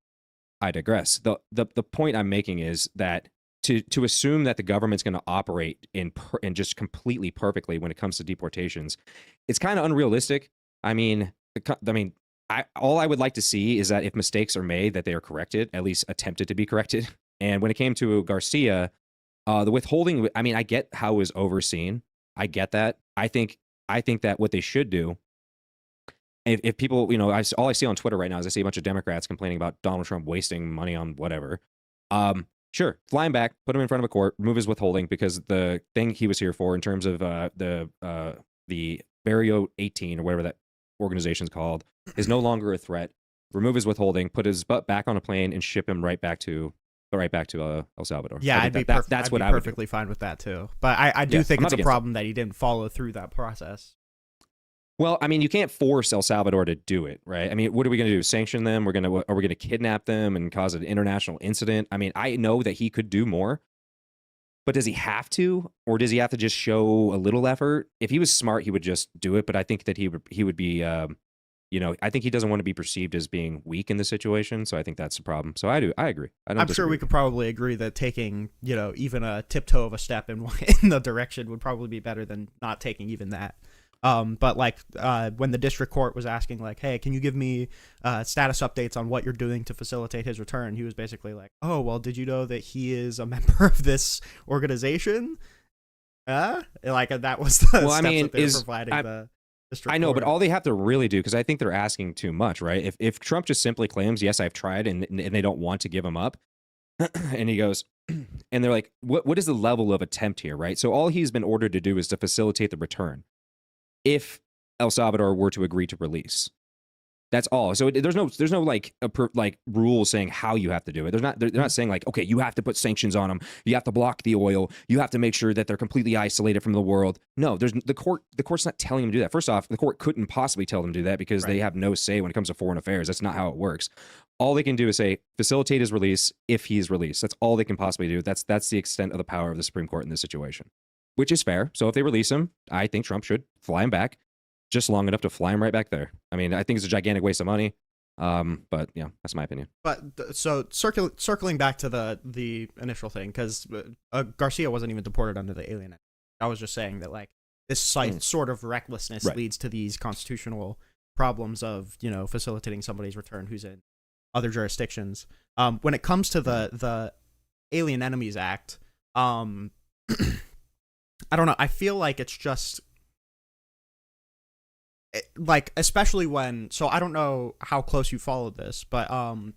I digress. The point I'm making is that to assume that the government's going to operate in just completely perfectly when it comes to deportations, it's kind of unrealistic. All I would like to see is that if mistakes are made, that they are corrected, at least attempted to be corrected. And when it came to Garcia, the withholding, I get how it was overseen. I get that. I think that what they should do, if people, all I see on Twitter right now is I see a bunch of Democrats complaining about Donald Trump wasting money on whatever. Sure, fly him back, put him in front of a court, remove his withholding, because the thing he was here for in terms of the Barrio 18 or whatever that organization's called is no longer a threat. Remove his withholding, put his butt back on a plane, and ship him right back to right back to El Salvador. Yeah, I'd be perfectly fine with that too. But I do think I'm it's not a against problem that he didn't follow through that process. Well, I mean, you can't force El Salvador to do it, right? I mean, what are we going to do? Sanction them? Are we going to kidnap them and cause an international incident? I mean, I know that he could do more, but does he have to, or does he have to just show a little effort? If he was smart, he would just do it. But I think that he would be, I think he doesn't want to be perceived as being weak in the situation. So I think that's the problem. So I agree. I'm sure we could probably agree that taking, even a tiptoe of a step in the direction would probably be better than not taking even that. But like when the district court was asking like, hey, can you give me status updates on what you're doing to facilitate his return? He was basically like, oh, well, did you know that he is a member of this organization? Like that was the steps that they were providing the district I know, court. but all they have to really do, because I think they're asking too much, right? If Trump just simply claims, yes, I've tried, and they don't want to give him up, and he goes, and they're like, what is the level of attempt here, right? So all he's been ordered to do is to facilitate the return. If El Salvador were to agree to release, that's all. So there's no like rule saying how you have to do it. They're not saying like, okay, you have to put sanctions on them, you have to block the oil, you have to make sure that they're completely isolated from the world. No, the court's not telling them to do that. First off, the court couldn't possibly tell them to do that because they have no say when it comes to foreign affairs. That's not how it works. All they can do is say facilitate his release if he's released. That's all they can possibly do. That's the extent of the power of the Supreme Court in this situation, which is fair. So if they release him, I think Trump should fly him back just long enough to fly him right back there. I mean, I think it's a gigantic waste of money. But yeah, that's my opinion. But so circling back to the initial thing, because Garcia wasn't even deported under the Alien Act. I was just saying that like this sort of recklessness leads to these constitutional problems of facilitating somebody's return who's in other jurisdictions. When it comes to the Alien Enemies Act, I don't know. I feel like it's just like, especially when, so I don't know how close you followed this, but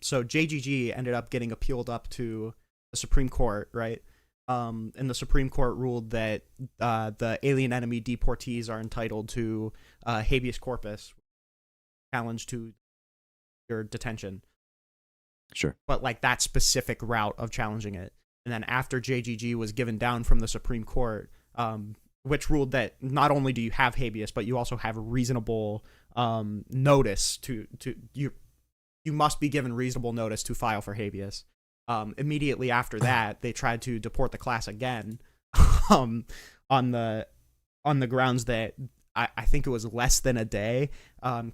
so JGG ended up getting appealed up to the Supreme Court, right? And the Supreme Court ruled that the alien enemy deportees are entitled to habeas corpus, challenge to your detention. Sure. But like that specific route of challenging it. And then after JGG was given down from the Supreme Court, which ruled that not only do you have habeas, but you also have reasonable notice to you must be given reasonable notice to file for habeas. Immediately after that, they tried to deport the class again, on the grounds that I think it was less than a day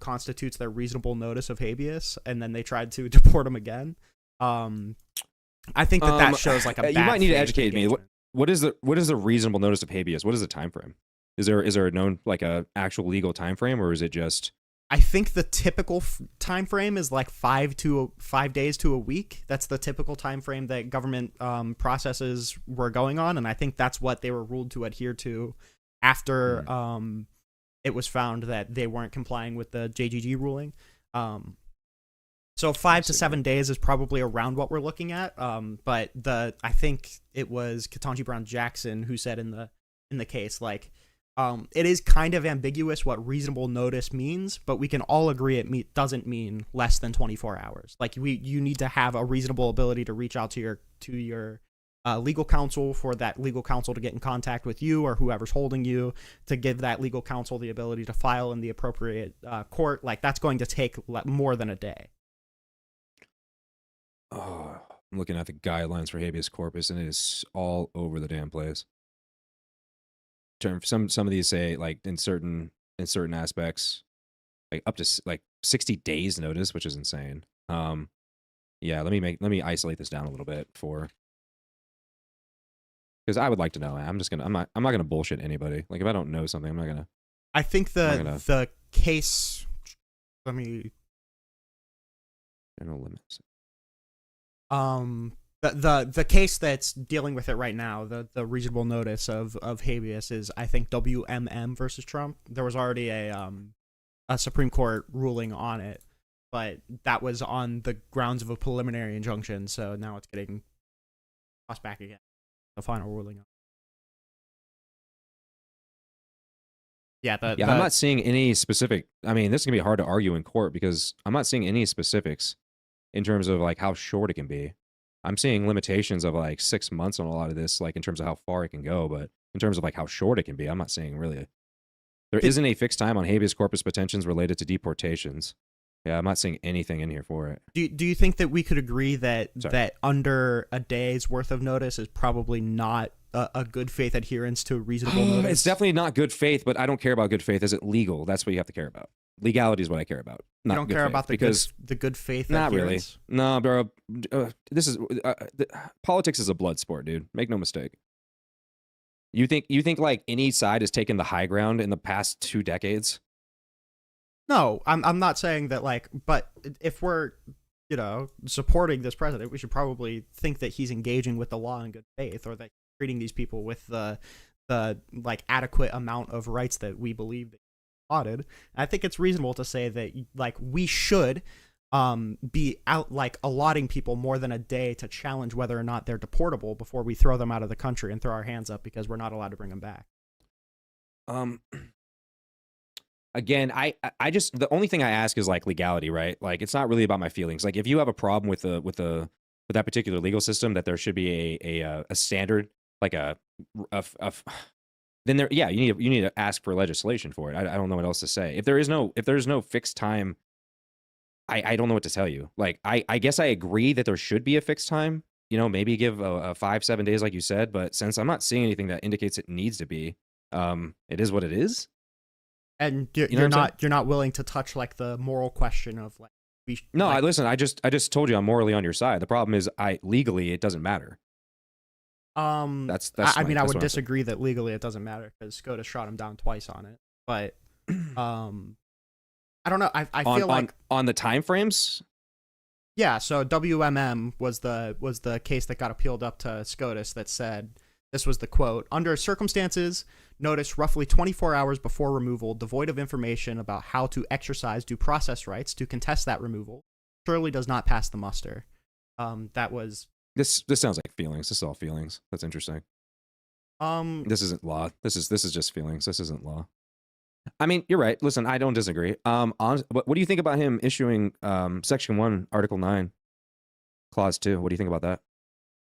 constitutes their reasonable notice of habeas, and then they tried to deport them again. I think that shows like a bad you might need to educate engagement. me. What is the reasonable notice of habeas? What is the time frame? Is there a known like a actual legal time frame, or is it just? I think the typical time frame is like 5 days to a week. That's the typical time frame that government processes were going on, and I think that's what they were ruled to adhere to after it was found that they weren't complying with the JGG ruling. So 5 to 7 days is probably around what we're looking at. But I think it was Ketanji Brown Jackson who said in the case, like, it is kind of ambiguous what reasonable notice means, but we can all agree it doesn't mean less than 24 hours. Like you need to have a reasonable ability to reach out to your legal counsel, for that legal counsel to get in contact with you or whoever's holding you, to give that legal counsel the ability to file in the appropriate court. Like that's going to take more than a day. Oh, I'm looking at the guidelines for habeas corpus, and it is all over the damn place. Some of these say like in certain aspects, like up to like 60 days notice, which is insane. Yeah, let me isolate this down a little bit because I would like to know. I'm not gonna bullshit anybody. Like if I don't know something, I'm not gonna. I think the case. Let me. General limits. The case that's dealing with it right now, the reasonable notice of habeas is, I think, WMM versus Trump. There was already a Supreme Court ruling on it, but that was on the grounds of a preliminary injunction. So now it's getting tossed back again. The final ruling. Yeah, I'm not seeing any specific. I mean, this is gonna be hard to argue in court because I'm not seeing any specifics in terms of like how short it can be. I'm seeing limitations of like 6 months on a lot of this, like in terms of how far it can go, but in terms of like how short it can be, I'm not seeing really. There isn't a fixed time on habeas corpus petitions related to deportations. Yeah, I'm not seeing anything in here for it. Do you think that we could agree that that under a day's worth of notice is probably not a good faith adherence to reasonable notice? It's definitely not good faith, but I don't care about good faith. Is it legal? That's what you have to care about. Legality is what I care about. Not you don't good care faith, about the good faith not adherence? really. No, bro. This is politics is a blood sport, dude. Make no mistake. You think like any side has taken the high ground in the past 2 decades? No, I'm not saying that, like, but if we're, you know, supporting this president, we should probably think that he's engaging with the law in good faith, or that he's treating these people with the like adequate amount of rights that we believe that he's allotted. I think it's reasonable to say that, like, we should be out, like, allotting people more than a day to challenge whether or not they're deportable before we throw them out of the country and throw our hands up because we're not allowed to bring them back. Again, I just, the only thing I ask is like legality, right? Like, it's not really about my feelings. Like, if you have a problem with that particular legal system, that there should be a standard, like then there, yeah, you need to ask for legislation for it. I don't know what else to say. If there's no fixed time, I don't know what to tell you. Like, I guess I agree that there should be a fixed time. You know, maybe give a 5-7 days, like you said. But since I'm not seeing anything that indicates it needs to be, it is what it is. And you're not willing to touch like the moral question of like no. Listen. I just told you I'm morally on your side. The problem is legally it doesn't matter. That's I mean, I would disagree that legally it doesn't matter because SCOTUS shot him down twice on it. But I don't know. I feel like on the time frames. Yeah. So WMM was the case that got appealed up to SCOTUS that said, this was the quote: under circumstances notice roughly 24 hours before removal, devoid of information about how to exercise due process rights to contest that removal, surely does not pass the muster. That was this sounds like feelings. This is all feelings. That's interesting. This isn't law. This is just feelings. This isn't law. I mean, you're right. Listen, I don't disagree. What do you think about him issuing Section 1, Article 9, Clause 2? What do you think about that?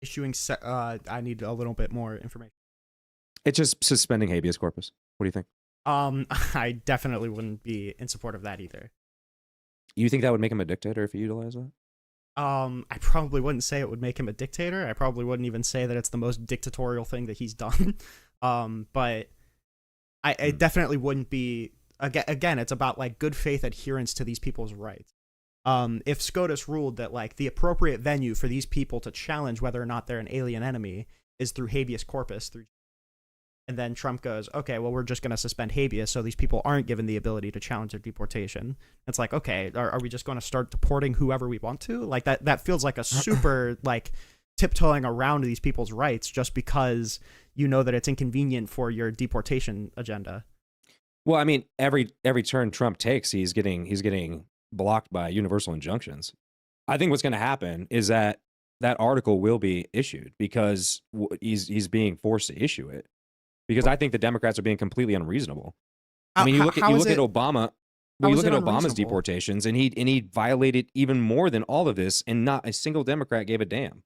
Issuing, I need a little bit more information. It's just suspending habeas corpus. What do you think? I definitely wouldn't be in support of that either. You think that would make him a dictator if he utilized that? I probably wouldn't say it would make him a dictator. I probably wouldn't even say that it's the most dictatorial thing that he's done. But I definitely wouldn't be. Again, it's about like good faith adherence to these people's rights. If SCOTUS ruled that like the appropriate venue for these people to challenge whether or not they're an alien enemy is through habeas corpus, and then Trump goes, okay, well, we're just going to suspend habeas so these people aren't given the ability to challenge their deportation. It's like, okay, are we just going to start deporting whoever we want to? Like that feels like a super like tiptoeing around these people's rights just because you know that it's inconvenient for your deportation agenda. Well, I mean, every turn Trump takes, he's getting blocked by universal injunctions. I think what's going to happen is that article will be issued because he's being forced to issue it. Because I think the Democrats are being completely unreasonable. I mean, you look at Obama. Well, you look at Obama's deportations, and he violated even more than all of this, and not a single Democrat gave a damn.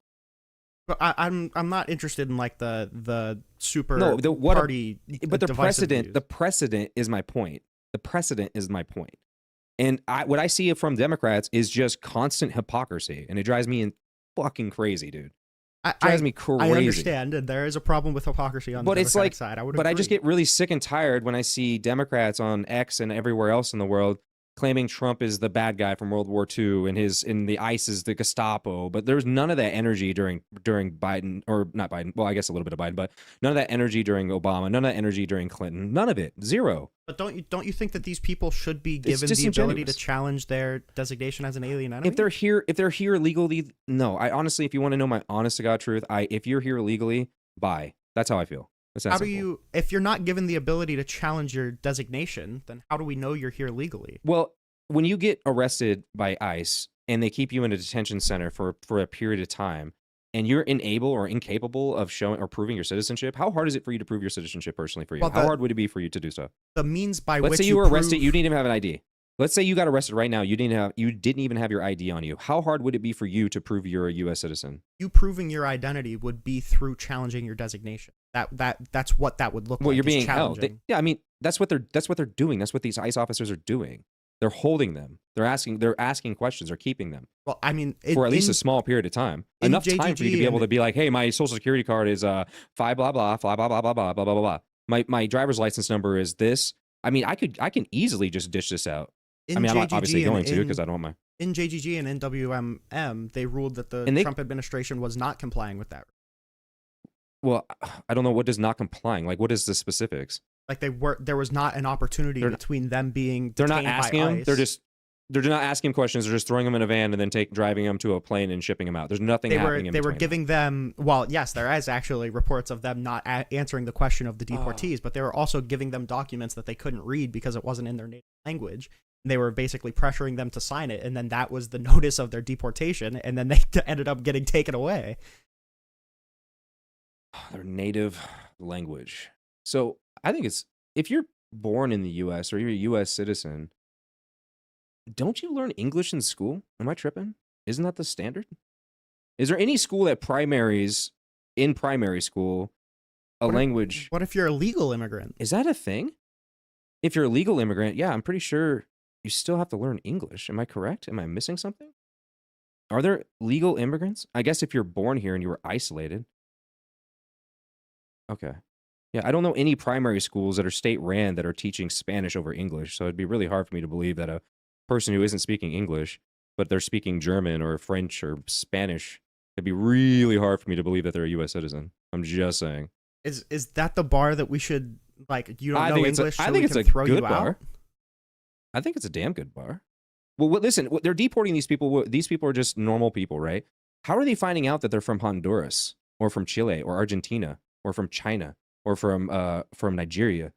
But I'm not interested in like the super party. But the precedent is my point. The precedent is my point. And what I see from Democrats is just constant hypocrisy, and it drives me fucking crazy, dude. Drives me crazy. I understand, and there is a problem with hypocrisy on the Democratic side. I just get really sick and tired when I see Democrats on X and everywhere else in the world claiming Trump is the bad guy from World War II and the ICE is the Gestapo. But there's none of that energy during Biden, or not Biden. Well, I guess a little bit of Biden, but none of that energy during Obama. None of that energy during Clinton. None of it. Zero. But don't you think that these people should be given the ability to challenge their designation as an alien enemy? If they're here illegally, no. I honestly, if you want to know my honest to God truth, if you're here illegally, bye. That's how I feel. How do you, if you're not given the ability to challenge your designation, then how do we know you're here legally? Well, when you get arrested by ICE and they keep you in a detention center for a period of time, and you're unable or incapable of showing or proving your citizenship, how hard is it for you to prove your citizenship personally for you? How hard would it be for you to do so? The means by Let's which say you were arrested, you didn't even have an ID. Let's say you got arrested right now. You didn't even have your ID on you. How hard would it be for you to prove you're a U.S. citizen? You proving your identity would be through challenging your designation. That's what that would look like. Well, you're being held. challenging. Yeah, I mean that's what they're doing. That's what these ICE officers are doing. They're holding them. They're asking questions. They're keeping them. Well, I mean, for at least a small period of time, enough time for you to be able to be like, hey, my social security card is 5 blah blah blah blah blah blah blah blah blah blah. My driver's license number is this. I mean, I can easily just dish this out. I mean, I'm not obviously going to because I don't want my. In JGG and in WMM, they ruled that the Trump administration was not complying with that. Well, I don't know what does not complying. Like, what is the specifics? Like there was not an opportunity between them being. They're not asking by him. ICE. They're not asking him questions. They're just throwing him in a van and then driving him to a plane and shipping him out. There's nothing happening. They were giving them. Well, yes, there is actually reports of them not answering the question of the deportees, but they were also giving them documents that they couldn't read because it wasn't in their native language. And they were basically pressuring them to sign it, and then that was the notice of their deportation, and then they ended up getting taken away. Their native language. So I think it's if you're born in the U.S. or you're a U.S. citizen. Don't you learn English in school? Am I tripping? Isn't that the standard? Is there any school that in primary school language? What if you're a legal immigrant? Is that a thing? If you're a legal immigrant, yeah, I'm pretty sure you still have to learn English. Am I correct? Am I missing something? Are there legal immigrants? I guess if you're born here and you were isolated. Okay. Yeah, I don't know any primary schools that are state ran that are teaching Spanish over English, so it'd be really hard for me to believe that a person who isn't speaking English, but they're speaking German or French or Spanish, it'd be really hard for me to believe that they're a U.S. citizen. I'm just saying. Is that the bar that we should like? You don't know English, I think it's a good bar. I think it's a damn good bar. Well, listen, they're deporting these people. These people are just normal people, right? How are they finding out that they're from Honduras or from Chile or Argentina or from China or from Nigeria?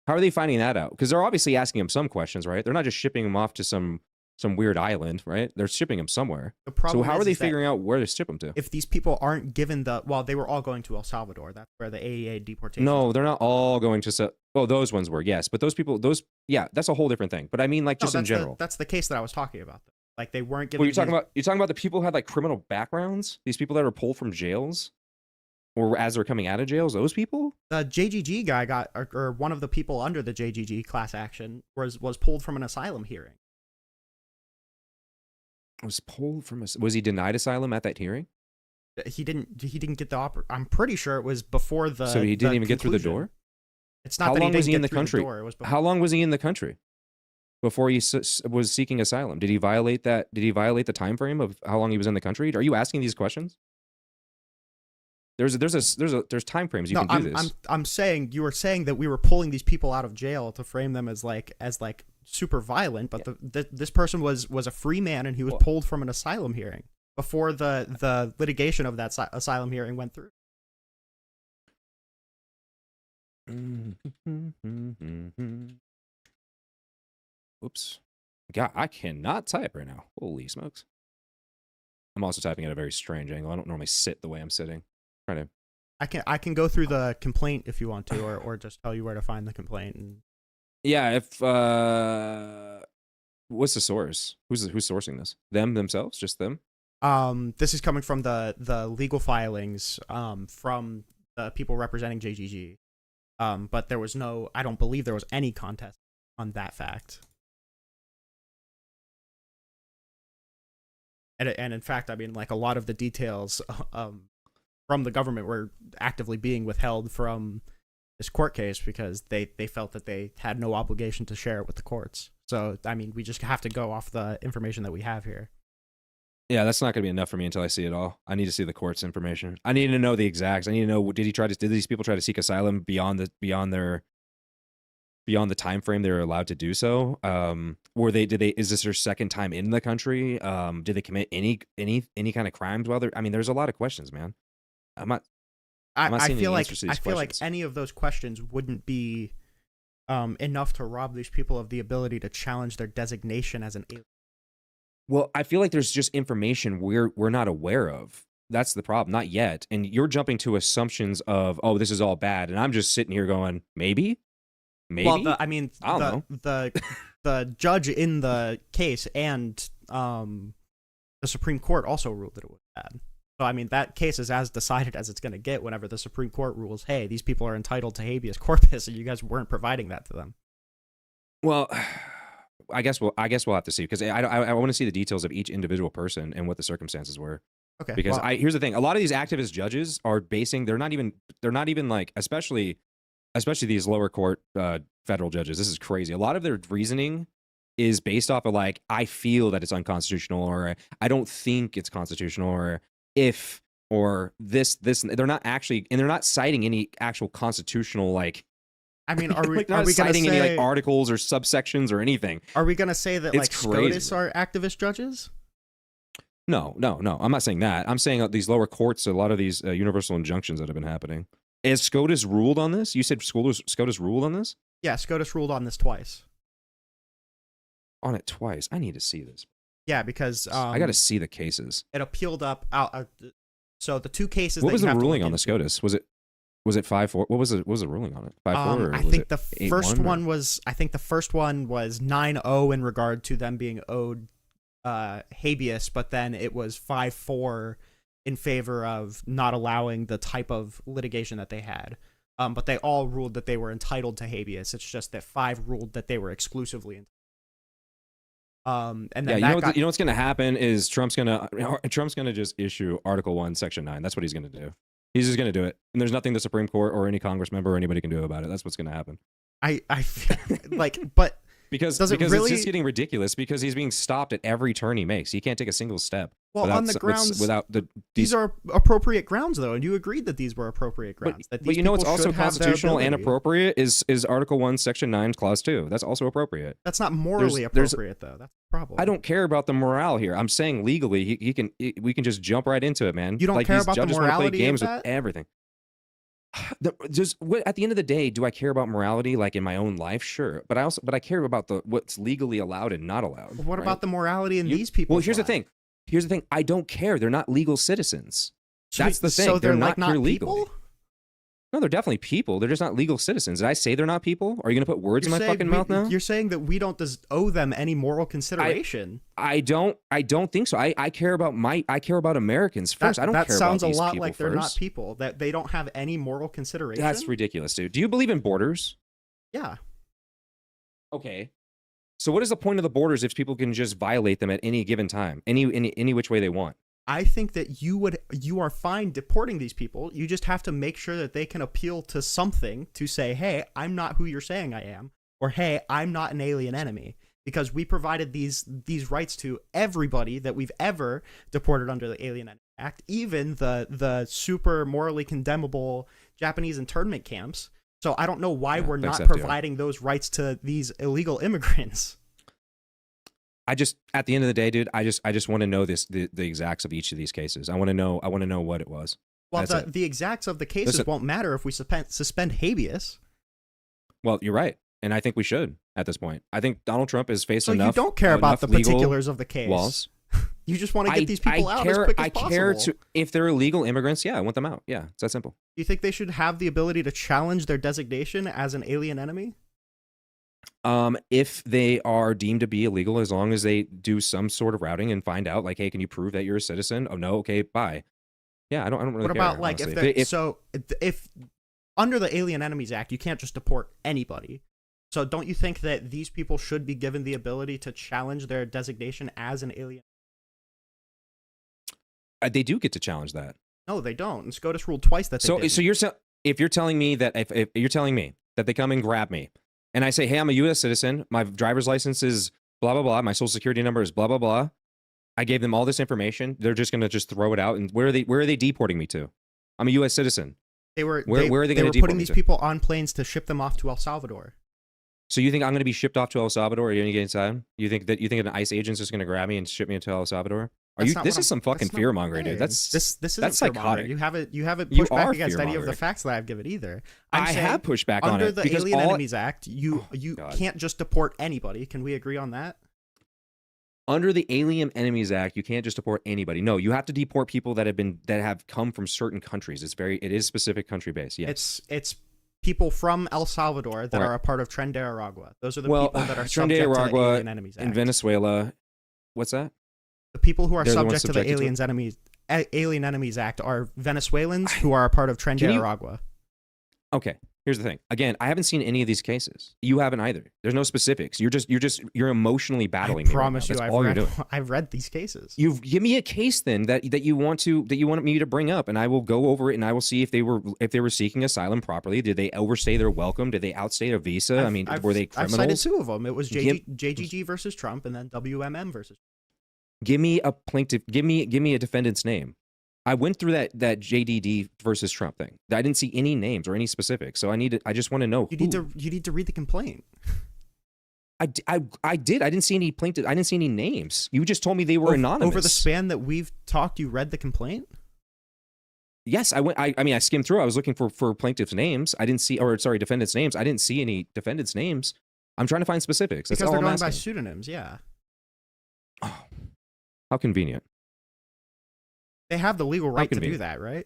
How are they finding that out? Because they're obviously asking them some questions, right? They're not just shipping them off to some weird island, right? They're shipping them somewhere. So how are they figuring out where to ship them to? If these people aren't given they were all going to El Salvador. That's where the AEA deportation. No, they're not all going to. Oh, those ones were, yes. But those people, that's a whole different thing. But I mean, like, just in general. That's the case that I was talking about. Like, they weren't given. Well, you're talking about the people who had like criminal backgrounds? These people that were pulled from jails? Or as they're coming out of jails, those people? The JGG guy or one of the people under the JGG class action was pulled from an asylum hearing. Was he denied asylum at that hearing? He didn't get the I'm pretty sure it was before the. So he didn't even get through the door? It's not. How long was he in the country? How long was he in the country before he was seeking asylum? Did he violate that? Did he violate the time frame of how long he was in the country? Are you asking these questions? There's time frames you can do this. I'm saying you were saying that we were pulling these people out of jail to frame them as like super violent, but this person was a free man and he was pulled from an asylum hearing before the litigation of that asylum hearing went through. Oops. God, I cannot type right now. Holy smokes. I'm also typing at a very strange angle. I don't normally sit the way I'm sitting. I can go through the complaint if you want to, or just tell you where to find the complaint. And yeah, if what's the source? Who's sourcing this? Themselves? Just them? This is coming from the legal filings from the people representing JGG. But there was I don't believe there was any contest on that fact. And in fact, I mean, like a lot of the details from the government were actively being withheld from this court case because they felt that they had no obligation to share it with the courts. So, I mean, we just have to go off the information that we have here. Yeah, that's not going to be enough for me until I see it all. I need to see the court's information. I need to know the exacts. I need to know, did these people try to seek asylum beyond the time frame they were allowed to do so? Is this their second time in the country? Did they commit any kind of crimes while they're, I mean, there's a lot of questions, man. I feel like any of those questions wouldn't be enough to rob these people of the ability to challenge their designation as an alien. Well, I feel like there's just information we're not aware of. That's the problem. Not yet. And you're jumping to assumptions of, oh, this is all bad. And I'm just sitting here going, maybe? Well, I don't know. The the judge in the case and the Supreme Court also ruled that it was bad. So I mean, that case is as decided as it's going to get whenever the Supreme Court rules, hey, these people are entitled to habeas corpus, and you guys weren't providing that to them. Well, I guess we'll have to see, because I want to see the details of each individual person and what the circumstances were. Okay. Because well, here's the thing: a lot of these activist judges are basing. They're not even like, especially these lower court federal judges. This is crazy. A lot of their reasoning is based off of like, I feel that it's unconstitutional, or I don't think it's constitutional, or if, or this. They're not actually, and they're not citing any actual constitutional, like. I mean, are we like, not are we going to citing say any like articles or subsections or anything? Are we going to say that It's like crazy, SCOTUS are activist judges? No. I'm not saying that. I'm saying these lower courts, a lot of these universal injunctions that have been happening. Has SCOTUS ruled on this? You said SCOTUS ruled on this? Yeah, SCOTUS ruled on this twice. On it twice. I need to see this. Yeah, because I got to see the cases. It appealed up. So the two cases. What that was you the have to ruling look on the into- SCOTUS? Was it 5-4? What was the ruling on it? 5-4? I think the first one was. I think the first one was 9-0 in regard to them being owed habeas, but then it was 5-4 in favor of not allowing the type of litigation that they had. But they all ruled that they were entitled to habeas. It's just that 5 ruled that they were exclusively entitled. And then you know what's going to happen is Trump's going to just issue Article 1, Section 9. That's what he's going to do. He's just going to do it, and there's nothing the Supreme Court or any Congress member or anybody can do about it. That's what's going to happen. I feel like, but because does it really... it's just getting ridiculous, because he's being stopped at every turn he makes. He can't take a single step. Well, on the grounds without these are appropriate grounds, though, and you agreed that these were appropriate grounds. But you know what's also constitutional and appropriate is Article 1, Section 9, Clause 2. That's also appropriate. That's not morally appropriate, though. That's the problem. I don't care about the morale here. I'm saying legally, we can just jump right into it, man. You don't care about the morality play games of that? with everything. At the end of the day, do I care about morality like in my own life? Sure, but I care about what's legally allowed and not allowed. What right? about the morality in these people? Well, here's the thing. I don't care. They're not legal citizens. That's the thing. So they're not like here not legally. people? No, they're definitely people. They're just not legal citizens. Did I say they're not people? Are you going to put words in my fucking mouth now? You're saying that we don't owe them any moral consideration. I don't think so. I care about Americans first. I don't care about these people. That sounds a lot like they're not first. people. That they don't have any moral consideration. That's ridiculous, dude. Do you believe in borders? Yeah. Okay. So what is the point of the borders if people can just violate them at any given time, any which way they want? I think that you are fine deporting these people. You just have to make sure that they can appeal to something to say, hey, I'm not who you're saying I am, or hey, I'm not an alien enemy, because we provided these rights to everybody that we've ever deported under the Alien Enemy Act, even the super morally condemnable Japanese internment camps. So I don't know why we're not providing those rights to these illegal immigrants. At the end of the day, dude, I just want to know the exacts of each of these cases. I want to know what it was. Well, the exacts of the cases won't matter if we suspend habeas. Well, you're right, and I think we should at this point. I think Donald Trump is facing enough. So you don't care about the particulars of the case. Laws. You just want to get these people out as quick as possible. I care if they're illegal immigrants. Yeah, I want them out. Yeah, it's that simple. Do you think they should have the ability to challenge their designation as an alien enemy? If they are deemed to be illegal, as long as they do some sort of routing and find out, like, hey, can you prove that you're a citizen? Oh no, okay, bye. Yeah, I don't really care. What about like if under the Alien Enemies Act, you can't just deport anybody. So don't you think that these people should be given the ability to challenge their designation as an alien? They do get to challenge that. No, they don't. And SCOTUS ruled twice that they didn't. So if you're telling me that if you're telling me that they come and grab me, and I say, hey, I'm a U.S. citizen, my driver's license is blah, blah, blah, my social security number is blah, blah, blah. I gave them all this information. They're just going to just throw it out. And where are they deporting me to? I'm a U.S. citizen. Where are they going to deport me to? They were putting these people on planes to ship them off to El Salvador. So you think I'm going to be shipped off to El Salvador at any given time? You think an ICE agent's just going to grab me and ship me to El Salvador? This is some fucking fear mongering, dude. This isn't psychotic. You haven't pushed back against any of the facts that I've given either. I have pushed back on it. Under the Alien Enemies Act, you can't just deport anybody. Can we agree on that? Under the Alien Enemies Act, you can't just deport anybody. No, you have to deport people that have come from certain countries. It is specific country based. Yes. It's people from El Salvador that are a part of Tren de Aragua. Those are the people that are Tren de subject to the Aragua Alien Enemies Act. in Venezuela. What's that? The people who are They're the subject ones to the Alien Enemies Act are Venezuelans who are a part of Tren de Aragua. Okay, here's the thing. Again, I haven't seen any of these cases. You haven't either. There's no specifics. You're emotionally battling. I promise me right now. you, That's all you're doing. I've read these cases. You give me a case then that you want me to bring up, and I will go over it and I will see if they were seeking asylum properly. Did they overstay their welcome? Did they outstay a visa? Were they criminals? I've cited 2 of them. It was JGG versus Trump, and then WMM versus. Give me a plaintiff. Give me a defendant's name. I went through that JDD versus Trump thing. I didn't see any names or any specifics, so I just want to know. You need to read the complaint. I did. I didn't see any plaintiff. I didn't see any names. You just told me they were anonymous. Over the span that we've talked, you read the complaint? Yes, I went. I skimmed through. I was looking for plaintiffs' names. I didn't see, defendants' names. I didn't see any defendants' names. I'm trying to find specifics. That's because all they're I'm going asking. by pseudonyms. Yeah. Oh, how convenient. They have the legal right to do that, right?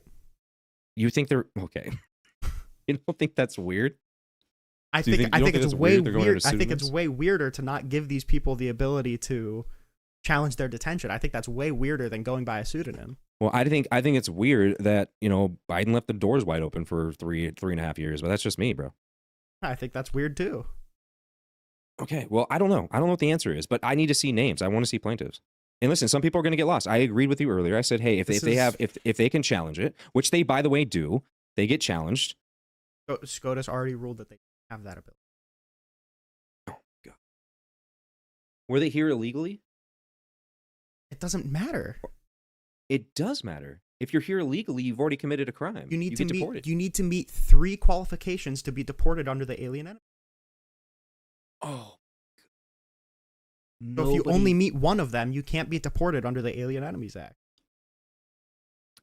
You think they're okay? You don't think that's weird? I think it's way weird. I think it's way weirder to not give these people the ability to challenge their detention. I think that's way weirder than going by a pseudonym. Well, I think it's weird that Biden left the doors wide open for 3.5 years, but that's just me, bro. I think that's weird too. Okay, well, I don't know. I don't know what the answer is, but I need to see names. I want to see plaintiffs. And listen, some people are going to get lost. I agreed with you earlier. I said, hey, if they can challenge it, which they, by the way, do, they get challenged. SCOTUS already ruled that they have that ability. Oh, God. Were they here illegally? It doesn't matter. It does matter. If you're here illegally, you've already committed a crime. You need to meet 3 qualifications to be deported under the Alien Enemy. Oh. So if you only meet one of them, you can't be deported under the Alien Enemies Act.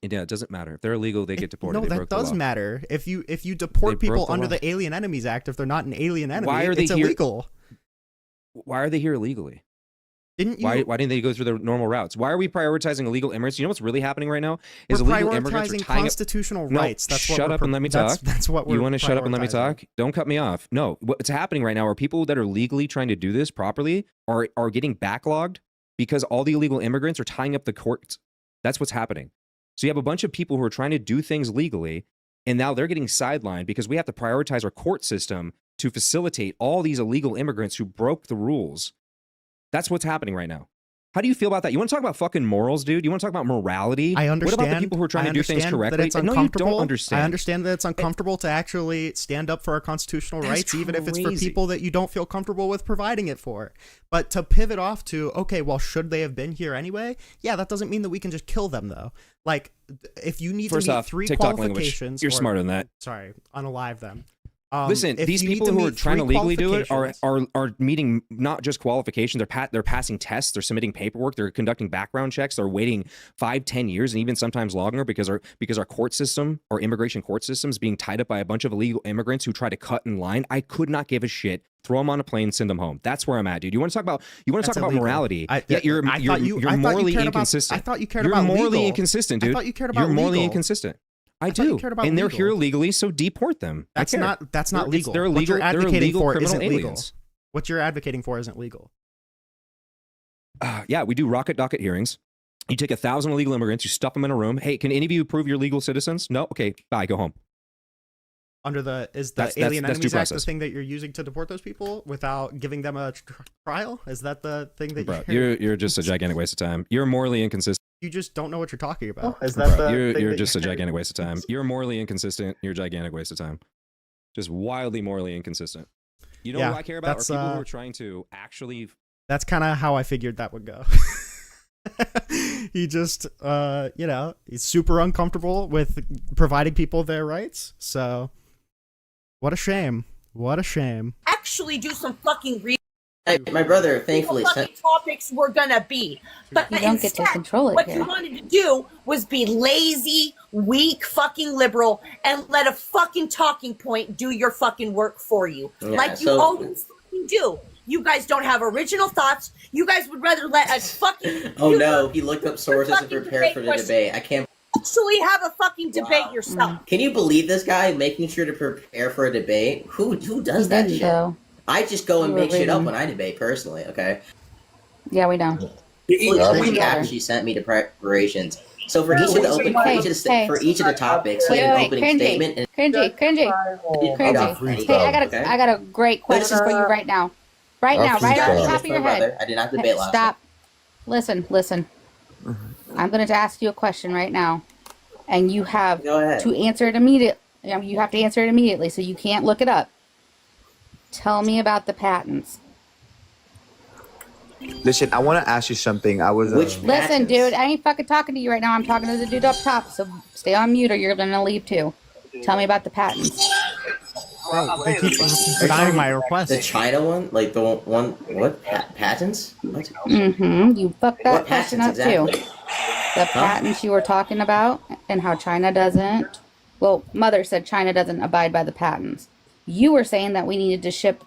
Yeah, it doesn't matter. If they're illegal, they get deported. No, that does matter. If you deport people under the Alien Enemies Act, if they're not an alien enemy, it's illegal. Why are they here illegally? Didn't you? Why didn't they go through the normal routes? Why are we prioritizing illegal immigrants? You know what's really happening right now? Is illegal immigrants are tying constitutional rights. That's shut up and let me talk. That's what we're. You want to shut up and let me talk? Don't cut me off. No, what's happening right now are people that are legally trying to do this properly are getting backlogged because all the illegal immigrants are tying up the courts. That's what's happening. So you have a bunch of people who are trying to do things legally, and now they're getting sidelined because we have to prioritize our court system to facilitate all these illegal immigrants who broke the rules. That's what's happening right now. How do you feel about that? You want to talk about fucking morals, dude? You want to talk about morality? I understand. What about the people who are trying to do things correctly? No, you don't understand. I understand that it's uncomfortable to actually stand up for our constitutional rights, even if it's for people that you don't feel comfortable with providing it for. But to pivot off to, okay, well, should they have been here anyway? Yeah, that doesn't mean that we can just kill them, though. Like, if you need to meet 3 TikTok qualifications... Language. You're smarter than that. Sorry, unalive them. Listen, these people who are trying to legally do it are meeting not just qualifications. They're passing tests. They're submitting paperwork. They're conducting background checks. They're waiting 5-10 years and even sometimes longer because our court system, our immigration court system, is being tied up by a bunch of illegal immigrants who try to cut in line. I could not give a shit. Throw them on a plane, send them home. That's where I'm at, dude. You want to talk about morality? You're morally inconsistent. I thought you cared about You're morally legal. inconsistent, dude. I thought you cared about You're morally legal. inconsistent. I do, and they're here illegally, so deport them. That's not legal. They're illegal. What you're advocating for isn't legal. Aliens. What you're advocating for isn't legal. Yeah, we do rocket docket hearings. You take 1,000 illegal immigrants, you stuff them in a room. Hey, can any of you prove you're legal citizens? No? Okay, bye, go home. Is the Alien Enemies Act the thing that you're using to deport those people without giving them a trial? Is that the thing that you're just a gigantic waste of time. You're morally inconsistent. You just don't know what you're talking about. You're just a gigantic waste of time. You're morally inconsistent. You're a gigantic waste of time. Just wildly morally inconsistent. You know what I care about are people who are trying to actually. That's kind of how I figured that would go. He just, he's super uncomfortable with providing people their rights. So, what a shame. What a shame. Actually do some fucking research. My brother thankfully sent topics were gonna be, but you don't get to control it. What you wanted to do was be lazy, weak, fucking liberal, and let a fucking talking point do your fucking work for you, like you always fucking do. You guys don't have original thoughts. You guys would rather let us fucking. Oh no! He looked up sources and prepared for the debate. I can't. actually have a fucking debate yourself. Can you believe this guy making sure to prepare for a debate? Who does that shit? Though. I just go and We were make shit up reading. when I debate personally. Okay. Yeah, we know. She actually sent me to preparations. So for each of the each of the topics, he had an opening statement. And Cringy. Hey, I got a great question for you right now. Right now, right off the top of your head. I did not debate last Stop. Listen. I'm going to ask you a question right now, and you have to answer it immediately. You have to answer it immediately, so you can't look it up. Tell me about the patents. Listen, I want to ask you something. I was. Listen, dude, I ain't fucking talking to you right now. I'm talking to the dude up top, so stay on mute or you're going to leave too. Tell me about the patents. Bro, they keep denying my request. The China one, like the one, what patents? What? You fucked that What question patents up too. exactly? The patents you were talking about and how China doesn't. Well, Mother said China doesn't abide by the patents. You were saying that we needed to ship,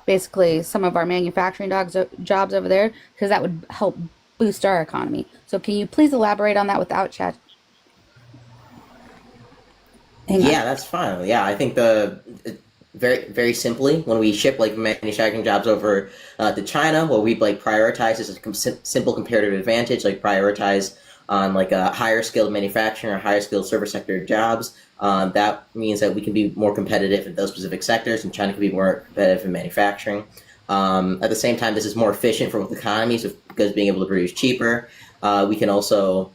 basically some of our manufacturing jobs over there because that would help boost our economy. So can you please elaborate on that without chat? Yeah, that's fine. Yeah, I think very simply, when we ship like manufacturing jobs over to China, what we like prioritize is a simple comparative advantage, like prioritize on like a higher skilled manufacturing or higher skilled service sector jobs. That means that we can be more competitive in those specific sectors, and China can be more competitive in manufacturing. At the same time, this is more efficient for both economies because being able to produce cheaper. We can also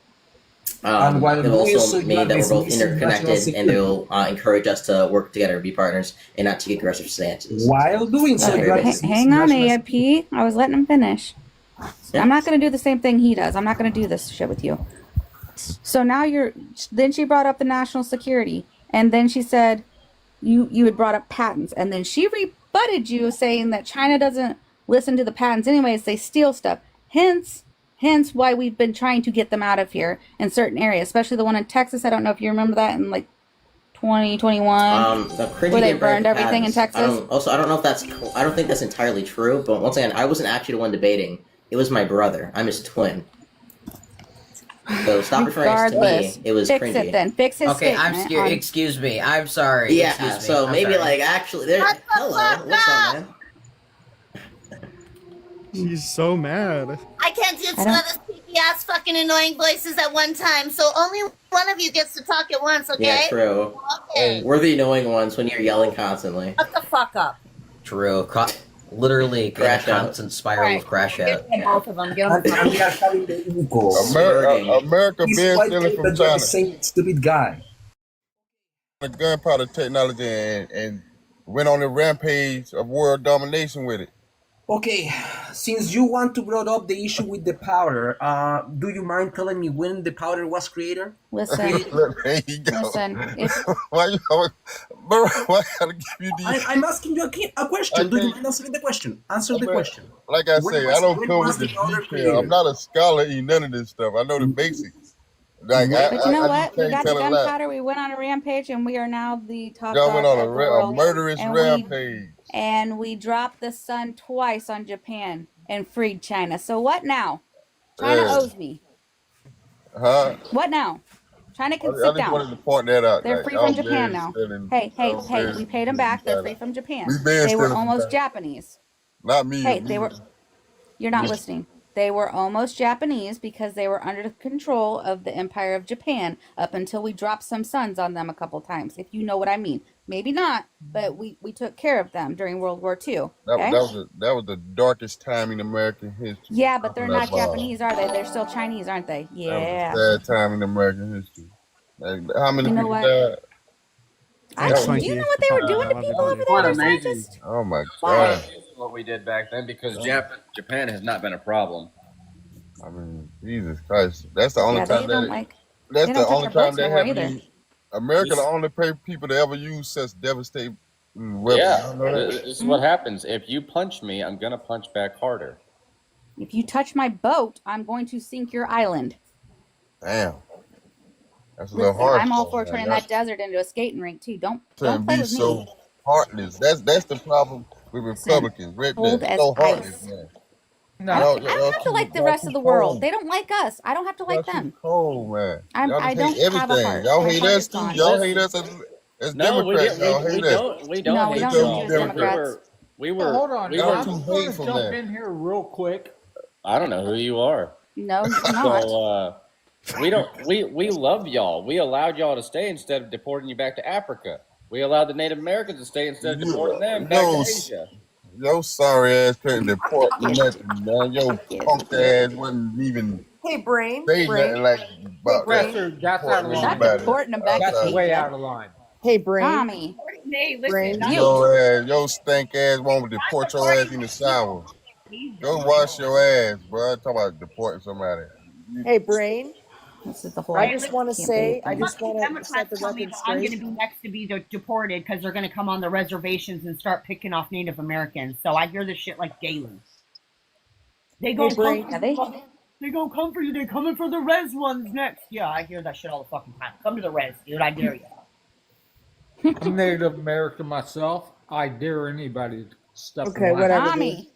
And while it will doing so, also mean that we're both national interconnected, security. and they will encourage us to work together and be partners and not take aggressive stances. While doing so, you are Hang on, AIP. I was letting him finish. I'm not going to do the same thing he does. I'm not going to do this shit with you. So now then she brought up the national security, and then she said you had brought up patents, and then she rebutted you saying that China doesn't listen to the patents anyways, they steal stuff. Hence why we've been trying to get them out of here in certain areas, especially the one in Texas. I don't know if you remember that in like 2021, where they burned everything in Texas. I don't know if I don't think that's entirely true, but once again, I wasn't actually the one debating. It was my brother. I'm his twin. So stop referring to me. It was Fix cringy. it then. Fix his Okay, statement. I'm scared. Excuse me. I'm sorry. Yeah, Excuse me. so I'm maybe sorry. like actually there. Hello, what's up, man? She's so mad. I can't do two of those creepy ass fucking annoying voices at one time, so only one of you gets to talk at once, okay? Yeah, true. Okay. We're the annoying ones when you're yelling constantly. Shut the fuck up. True. Literally Crash a out. constant spiral of crash out. Both of them. Get And them. we are having the ego. America He's being quite stealing the from China. same stupid guy. The gunpowder technology and went on a rampage of world domination with it. Okay, since you want to brought up the issue with the powder, do you mind telling me when the powder was created? Listen. There you go. Listen. Why you bro, why I gotta give you these? I'm asking you a question. Do you mind answering the question? Answer the question. Like I When say, was- I don't when come was with the the powder detail. created? I'm not a scholar in none of this stuff. I know the basics. Like, But you know I what? just We can't got the tell a lie. gunpowder. We went on a rampage, and we are now the top Y'all dog went on of the world. a murderous And rampage. And we dropped the sun twice on Japan and freed China. So what now? China Yeah. owes me. Huh? What now? China I can just sit down. wanted to point that out. They're like, free y'all from Japan been now. stealing- Hey, y'all been we paid them back. They're stealing free from Japan. We been They were stealing from almost China. Japanese. Not me. Hey, me. they were. You're not Me. listening. They were almost Japanese because they were under the control of the Empire of Japan up until we dropped some suns on them a couple times, if you know what I mean. Maybe not, but we took care of them during World War II. Okay? That was the darkest time in American history. Yeah, but they're not That's why. Japanese, are they? They're still Chinese, aren't they? That Yeah. was a sad time in American history. Like, how many You know people what? died? Do you know what they were doing to people over there? Quite They're amazing. scientists. Oh my Why? God. What we did back then, because Japan has not been a problem. I mean, Jesus Christ. That's the only Yeah, time they don't that like. that's They the don't touch only our time boats they no more haven't either. used America the only people to ever use such devastating weapons. Yeah, You know that? this is what happens. If you punch me, I'm gonna punch back harder. If you touch my boat, I'm going to sink your island. Damn. That's a little Listen, harsh. I'm all though, for man. turning That's that desert into a skating rink too. Don't shouldn't play be with so me. heartless. That's the problem with Republicans. Cold as So heartless, ice. man. I don't have to like the rest of the world. They don't like us. I don't have to like them. Cold, man. I don't have a heart. Y'all My hate heart us is too. gone. Y'all hate us as No, we Democrats. didn't. Y'all hate us. We don't. No, we hate don't y'all. hate you as Democrats. We were. Hold on, We Y'all were. too I'm going to hateful, jump man. in here real quick. I don't know who you are. No, you're not. So we don't. We love y'all. We allowed y'all to stay instead of deporting you back to Africa. We allowed the Native Americans to stay instead of deporting them back to Asia. Yo sorry ass couldn't deport nothing, man. Yo punk ass wasn't even Hey, Brain. say Brain. nothing like about Brain. that. That's out of line. Not deporting them back to That's way Asia. out of line. Hey, Brain. Tommy. Hey, Brain. listen. Yo stink ass won't deport your ass in the shower. Go wash your ass, bro. Talk about deporting somebody. Hey, Brain. This is the whole. I just want to say, I Fucking just want to Democrats set the tell me record that I'm going straight. to be next to be deported because they're going to come on the reservations and start picking off Native Americans. So I hear this shit like daily. They go Brain. they gonna come for you. They're coming for the res ones next. Yeah, I hear that shit all the fucking time. Come to the res, dude. I dare you. I'm Native American myself. I dare anybody to step Okay, in my whatever. Tommy.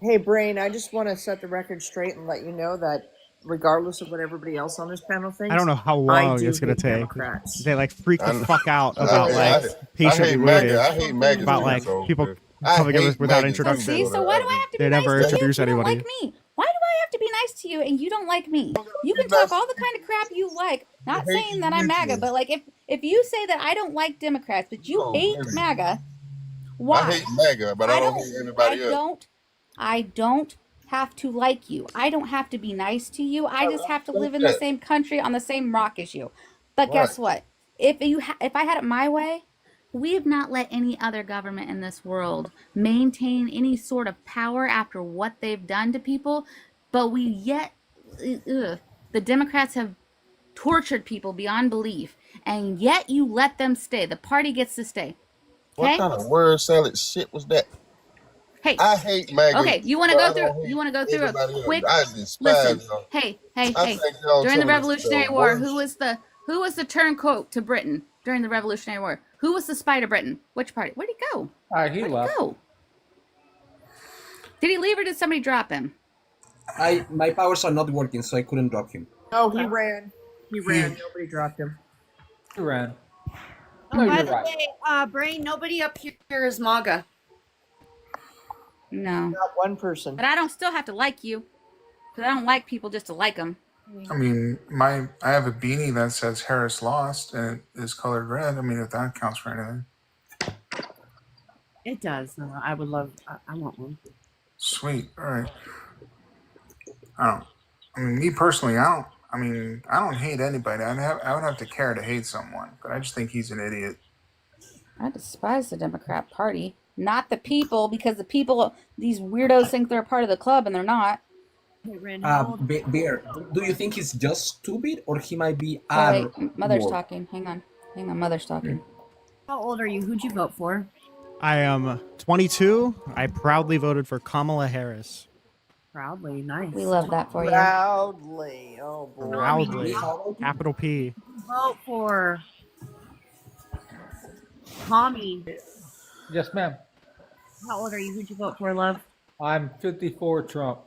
Hey, Brain, I just want to set the record straight and let you know that regardless of what everybody else on this panel thinks, I don't know how I long do it's gonna hate take. Democrats. They like freak the fuck out I about hate patiently waiting. MAGA. I hate MAGA About too, like so people I coming in hate without MAGA introduction. too, See, so why do I have to be They nice never to you if introduce you don't anybody. like me? Why do I have to be nice to you and you don't like me? You can talk all the kind of crap you like. Not saying that I'm MAGA, but like if you say that I don't like Democrats, but you hate MAGA, why? I hate MAGA, but I don't hate everybody else. I don't have to like you. I don't have to be nice to you. I just have to live in the same country on the same rock as you. But guess what? If I had it my way, we have not let any other government in this world maintain any sort of power after what they've done to people, but the Democrats have tortured people beyond belief, and yet you let them stay. The party gets to stay. What kind of word salad shit was that? Hey, I hate MAGA. okay, you want to go through? You want to go through a quick? I despise Listen, y'all. hey. I think y'all During the some of Revolutionary the War, worst. who was the turncoat to Britain during the Revolutionary War? Who was the spy to Britain? Which party? Where'd he go? He left. Did he leave or did somebody drop him? My powers are not working, so I couldn't drop him. Oh, he ran. He ran. Nobody dropped him. He ran. Oh, by the way, Brain, nobody up here is MAGA. No. Not one person. But I don't still have to like you. Because I don't like people just to like them. I mean, I have a beanie that says Harris lost and it is colored red. I mean, if that counts for anything. It does. I would love. I want one. Sweet. All right. I mean, me personally, I don't hate anybody. I would have to care to hate someone, but I just think he's an idiot. I despise the Democrat Party. Not the people, because the people, these weirdos think they're a part of the club and they're not. Bear, do you think he's just stupid or he might be Wait, Mother's more? talking. Hang on, Mother's talking. How old are you? Who'd you vote for? I am 22. I proudly voted for Kamala Harris. Proudly, nice. We love that for you. Proudly. Oh, boy. Proudly. Capital P. Vote for Tommy. Yes, ma'am. How old are you? Who'd you vote for, love? I'm 54 Trump.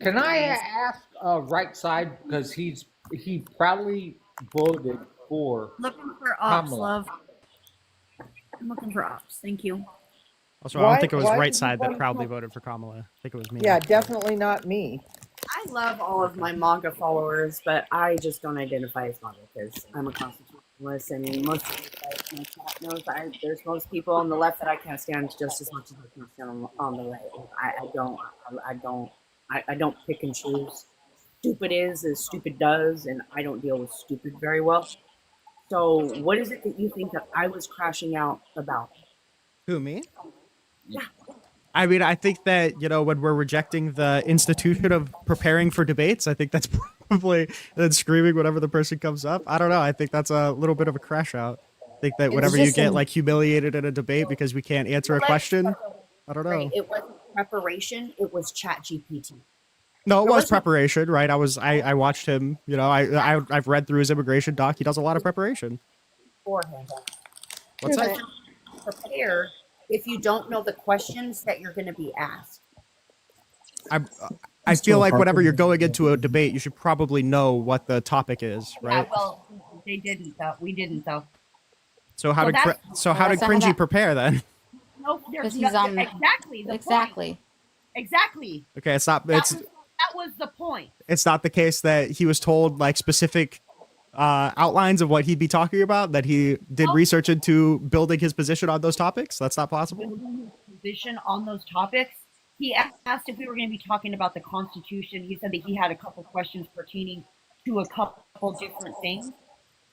Can I ask right side, because he proudly voted for Looking for ops, Kamala. love. I'm looking for ops. Thank you. Also, I don't think it was right side that proudly voted for Kamala. I think it was me. Yeah, definitely not me. I love all of my MAGA followers, but I just don't identify as MAGA because I'm a constitutionalist, and most of my chat knows there's most people on the left that I can't stand just as much as I can't stand on the right. I don't pick and choose. Stupid is as stupid does, and I don't deal with stupid very well. So, what is it that you think that I was crashing out about? Who, me? Yeah. I mean, I think that, when we're rejecting the institution of preparing for debates, I think that's probably then screaming whenever the person comes up. I don't know. I think that's a little bit of a crash out. I think that whenever you get humiliated in a debate because we can't answer a question, I don't know. It wasn't preparation, it was ChatGPT. No, it was preparation, right? I watched him, I've read through his immigration doc. He does a lot of preparation. Beforehand. What's that? Prepare if you don't know the questions that you're going to be asked. I feel like whenever you're going into a debate, you should probably know what the topic is, right? Yeah, well, they didn't though. We didn't though. So how did Cringy prepare then? No, there's Because he's on exactly the exactly. point. Exactly. Okay, it's not. That was the point. It's not the case that he was told like specific outlines of what he'd be talking about. That he did research into building his position on those topics. That's not possible. Building his position on those topics. He asked if we were going to be talking about the Constitution. He said that he had a couple questions pertaining to a couple different things,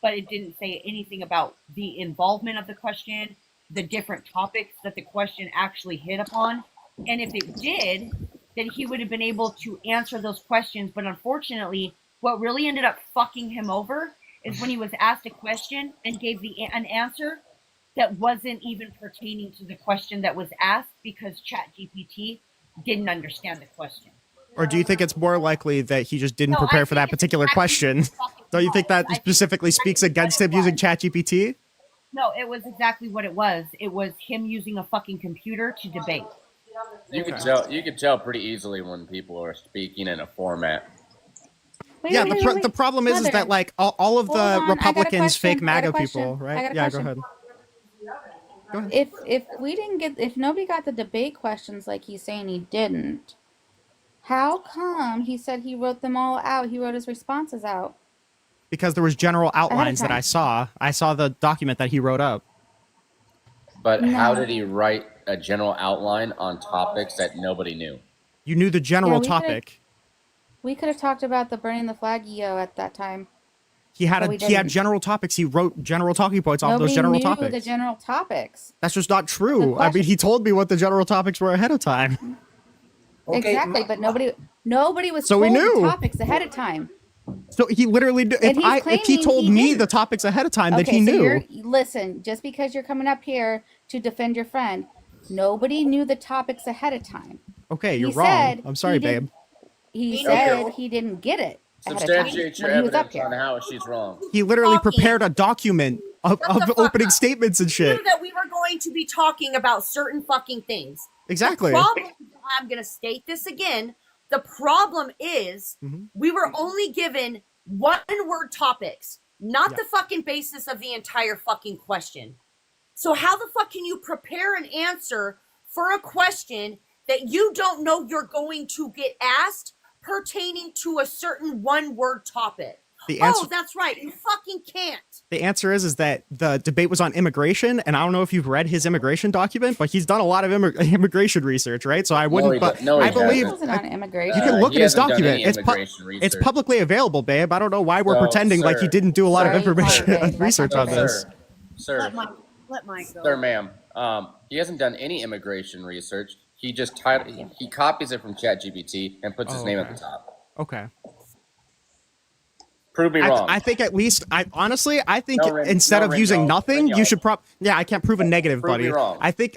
but it didn't say anything about the involvement of the question, the different topics that the question actually hit upon. And if it did, then he would have been able to answer those questions. But unfortunately, what really ended up fucking him over is when he was asked a question and gave an answer that wasn't even pertaining to the question that was asked because ChatGPT didn't understand the question. Or do you think it's more likely that he just didn't prepare for that particular question? Don't you think that specifically speaks against him using ChatGPT? No, it was exactly what it was. It was him using a fucking computer to debate. You could tell pretty easily when people are speaking in a format. Yeah, the problem is that like all of the Republicans, fake MAGA people, right? Yeah, go ahead. If nobody got the debate questions like he's saying he didn't, how come he said he wrote them all out? He wrote his responses out. Because there was general outlines that I saw. I saw the document that he wrote up. But how did he write a general outline on topics that nobody knew? You knew the general topic. We could have talked about the burning the flag EO at that time. He had general topics. He wrote general talking points off those general topics. Nobody knew the general topics. That's just not true. I mean, he told me what the general topics were ahead of time. Okay. Exactly, but nobody was so told we knew the topics ahead of time. So he literally, if he told me the topics ahead of time, that he knew. Listen, just because you're coming up here to defend your friend, nobody knew the topics ahead of time. Okay, you're wrong. I'm sorry, babe. He said he didn't get it. Substantiate your evidence on how she's wrong. He literally prepared a document of opening statements and shit. Knew that we were going to be talking about certain fucking things. Exactly. The problem, I'm going to state this again. The problem is we were only given one-word topics, not the fucking basis of the entire fucking question. So how the fuck can you prepare an answer for a question that you don't know you're going to get asked pertaining to a certain one-word topic? Oh, that's right. You fucking can't. The answer is that the debate was on immigration, and I don't know if you've read his immigration document, but he's done a lot of immigration research, right? So I wouldn't. I believe you can look at his document. It's publicly available, babe. I don't know why we're pretending like he didn't do a lot of information research on this. Sir, let Mike go. Sir, ma'am. He hasn't done any immigration research. He just he copies it from ChatGPT and puts his name at the top. Okay. Prove me wrong. I think at least, instead of using nothing, you should I can't prove a negative, buddy. Me wrong. I think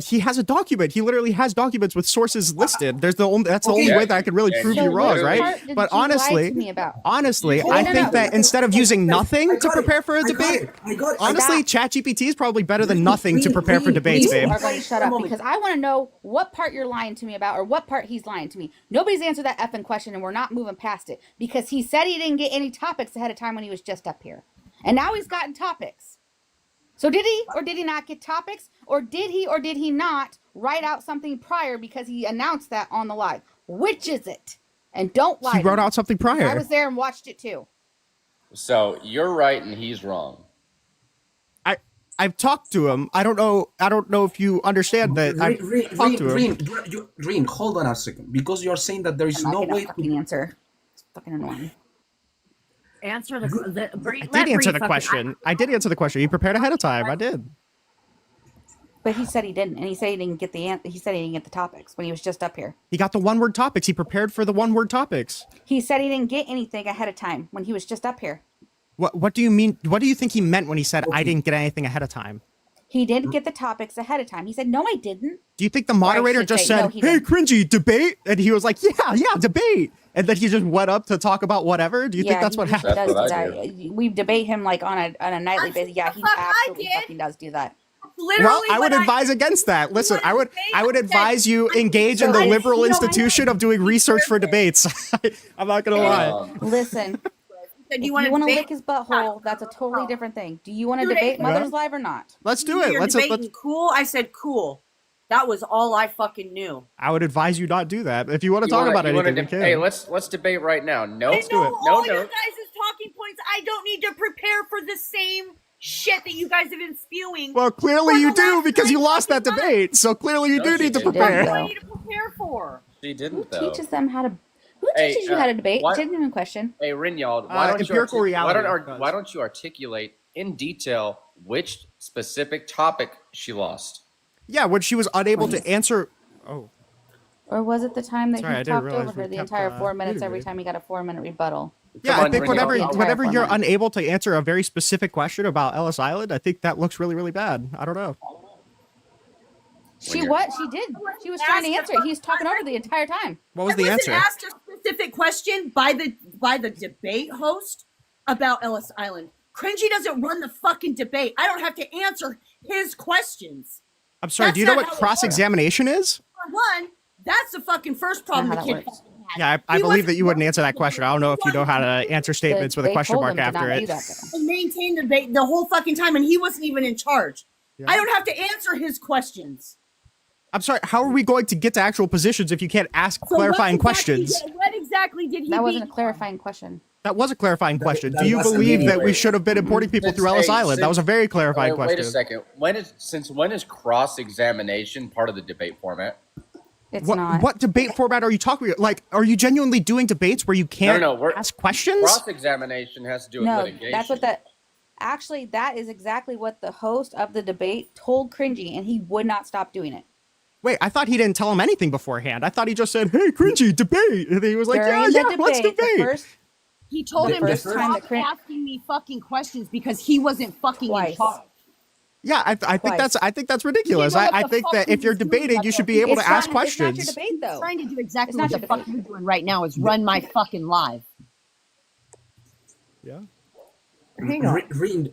he has a document. He literally has documents with sources listed. That's the only way that I could really prove you wrong, right? But honestly, I think that instead of using nothing to prepare for a debate, honestly, ChatGPT is probably better than nothing to prepare for debates, babe. You are going to shut up because I want to know what part you're lying to me about or what part he's lying to me. Nobody's answered that effing question and we're not moving past it because he said he didn't get any topics ahead of time when he was just up here. And now he's gotten topics. So did he or did he not get topics? Or did he not write out something prior because he announced that on the live? Which is it? And don't lie. He wrote out something prior. I was there and watched it too. So you're right and he's wrong. I've talked to him. I don't know if you understand that. I've talked to him. Rin, hold on a second. Because you're saying that there is no way to answer. It's fucking annoying. Answer I did answer the question. I did answer the question. He prepared ahead of time. I did. But he said he didn't, and he said he didn't get he said he didn't get the topics when he was just up here. He got the one-word topics. He prepared for the one-word topics. He said he didn't get anything ahead of time when he was just up here. What do you mean? What do you think he meant when he said I didn't get anything ahead of time? He didn't get the topics ahead of time. He said, "No, I didn't." Do you think the moderator just said, "Hey, Cringy, debate," and he was like, "Yeah, debate," and then he just went up to talk about whatever? Do you think that's what happened? We debate him like on a nightly basis. Yeah, he absolutely fucking does do that. Well, I would advise against that. Listen, I would advise you engage in the liberal institution of doing research for debates. I'm not gonna lie. Listen, Said if you you wanna want to debate- lick his butthole, that's a totally different thing. Do you want to Dude, debate yeah. Mother's Live or not? Let's do it. You're Let's. debating cool. I said cool. That was all I fucking knew. I would advise you not do that. If you want to talk about anything, we can. Hey, let's debate right now. No, Let's do it. No, All your guys' talking points. I don't need to prepare for the same shit that you guys have been spewing. Well, clearly you do because you lost that debate. So clearly you do need to prepare. What do I need to prepare for? She didn't Who though. teaches them how to? Who Hey, teaches you how to debate? why- Genuine question. Hey, Rinyald, why don't empirical you reality why don't you articulate in detail which specific topic she lost? Yeah, when she was unable to answer. Oh. Or was it the time that Sorry, I he didn't talked realize over we her the kept, entire 4 minutes muting every me. time he got a 4-minute rebuttal? Yeah, I think The entire whenever 4 you're minutes. unable to answer a very specific question about Ellis Island, I think that looks really, really bad. I don't know. She what? She did. She was trying to answer it. He was talking over the entire time. What was I the wasn't answer? asked a specific question by the debate host about Ellis Island. Cringy doesn't run the fucking debate. I don't have to answer his questions. I'm sorry, do you know what cross-examination is? For one, that's the fucking first problem the kid fucking had. Yeah, I He believe wasn't that you wouldn't answer that question. I don't know if you know how to answer statements with a They question told mark him to after not do it. that, though. and maintain the debate the whole fucking time, and he wasn't even in charge. Yeah. I don't have to answer his questions. I'm sorry, how are we going to get to actual positions if you can't ask So clarifying what exactly questions? What exactly did he That wasn't a beat? clarifying question. That was a clarifying question. that Do you wasn't believe that we anyway. should have been importing people through Ellis Island? That was a very clarifying Wait question. a second. When is cross-examination part of the debate format? It's not. What debate format are you talking about? Like, are you genuinely doing debates where you can't we're- ask questions? Cross-examination has to do with No, litigation. that's what that. Actually, that is exactly what the host of the debate told Cringy, and he would not stop doing it. Wait, I thought he didn't tell him anything beforehand. I thought he just said, "Hey, cringy, debate," and he was like, During "Yeah, the let's debate, the debate." first- He told The him to first time stop that asking me fucking questions because he wasn't fucking in charge. Yeah, I think that's ridiculous. You know what I the think fuck that if he's you're doing debating, right you should now. be able It's to ask not- it's not your questions. debate, though. He's trying to do exactly It's what not the your fuck you're doing right now is run my fucking live. Yeah. Hang on.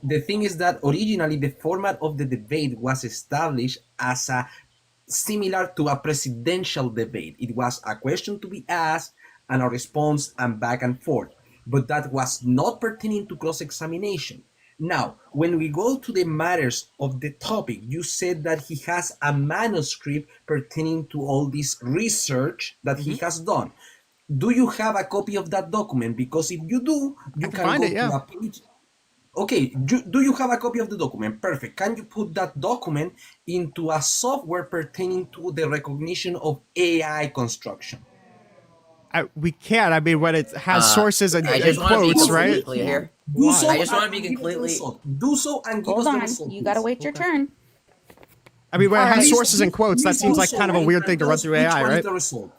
The thing is that originally the format of the debate was established as a similar to a presidential debate. It was a question to be asked and a response and back and forth. But that was not pertaining to cross-examination. Now, when we go to the matters of the topic, you said that he has a manuscript pertaining to all this research that he has done. Do you have a copy of that document? Because if you do, you can find go it, yeah. to a page. Okay, do you have a copy of the document? Perfect. Can you put that document into a software pertaining to the recognition of AI construction? We can. I mean, when it has sources and I just want to be quotes, completely right? clear here. Do so. I just want to be and give us the completely. result. Do so and give Hold us the on, result. you gotta wait your turn. I mean, when it All has right. sources and quotes, that seems like kind of a weird thing to run through Which AI, one is right? the result?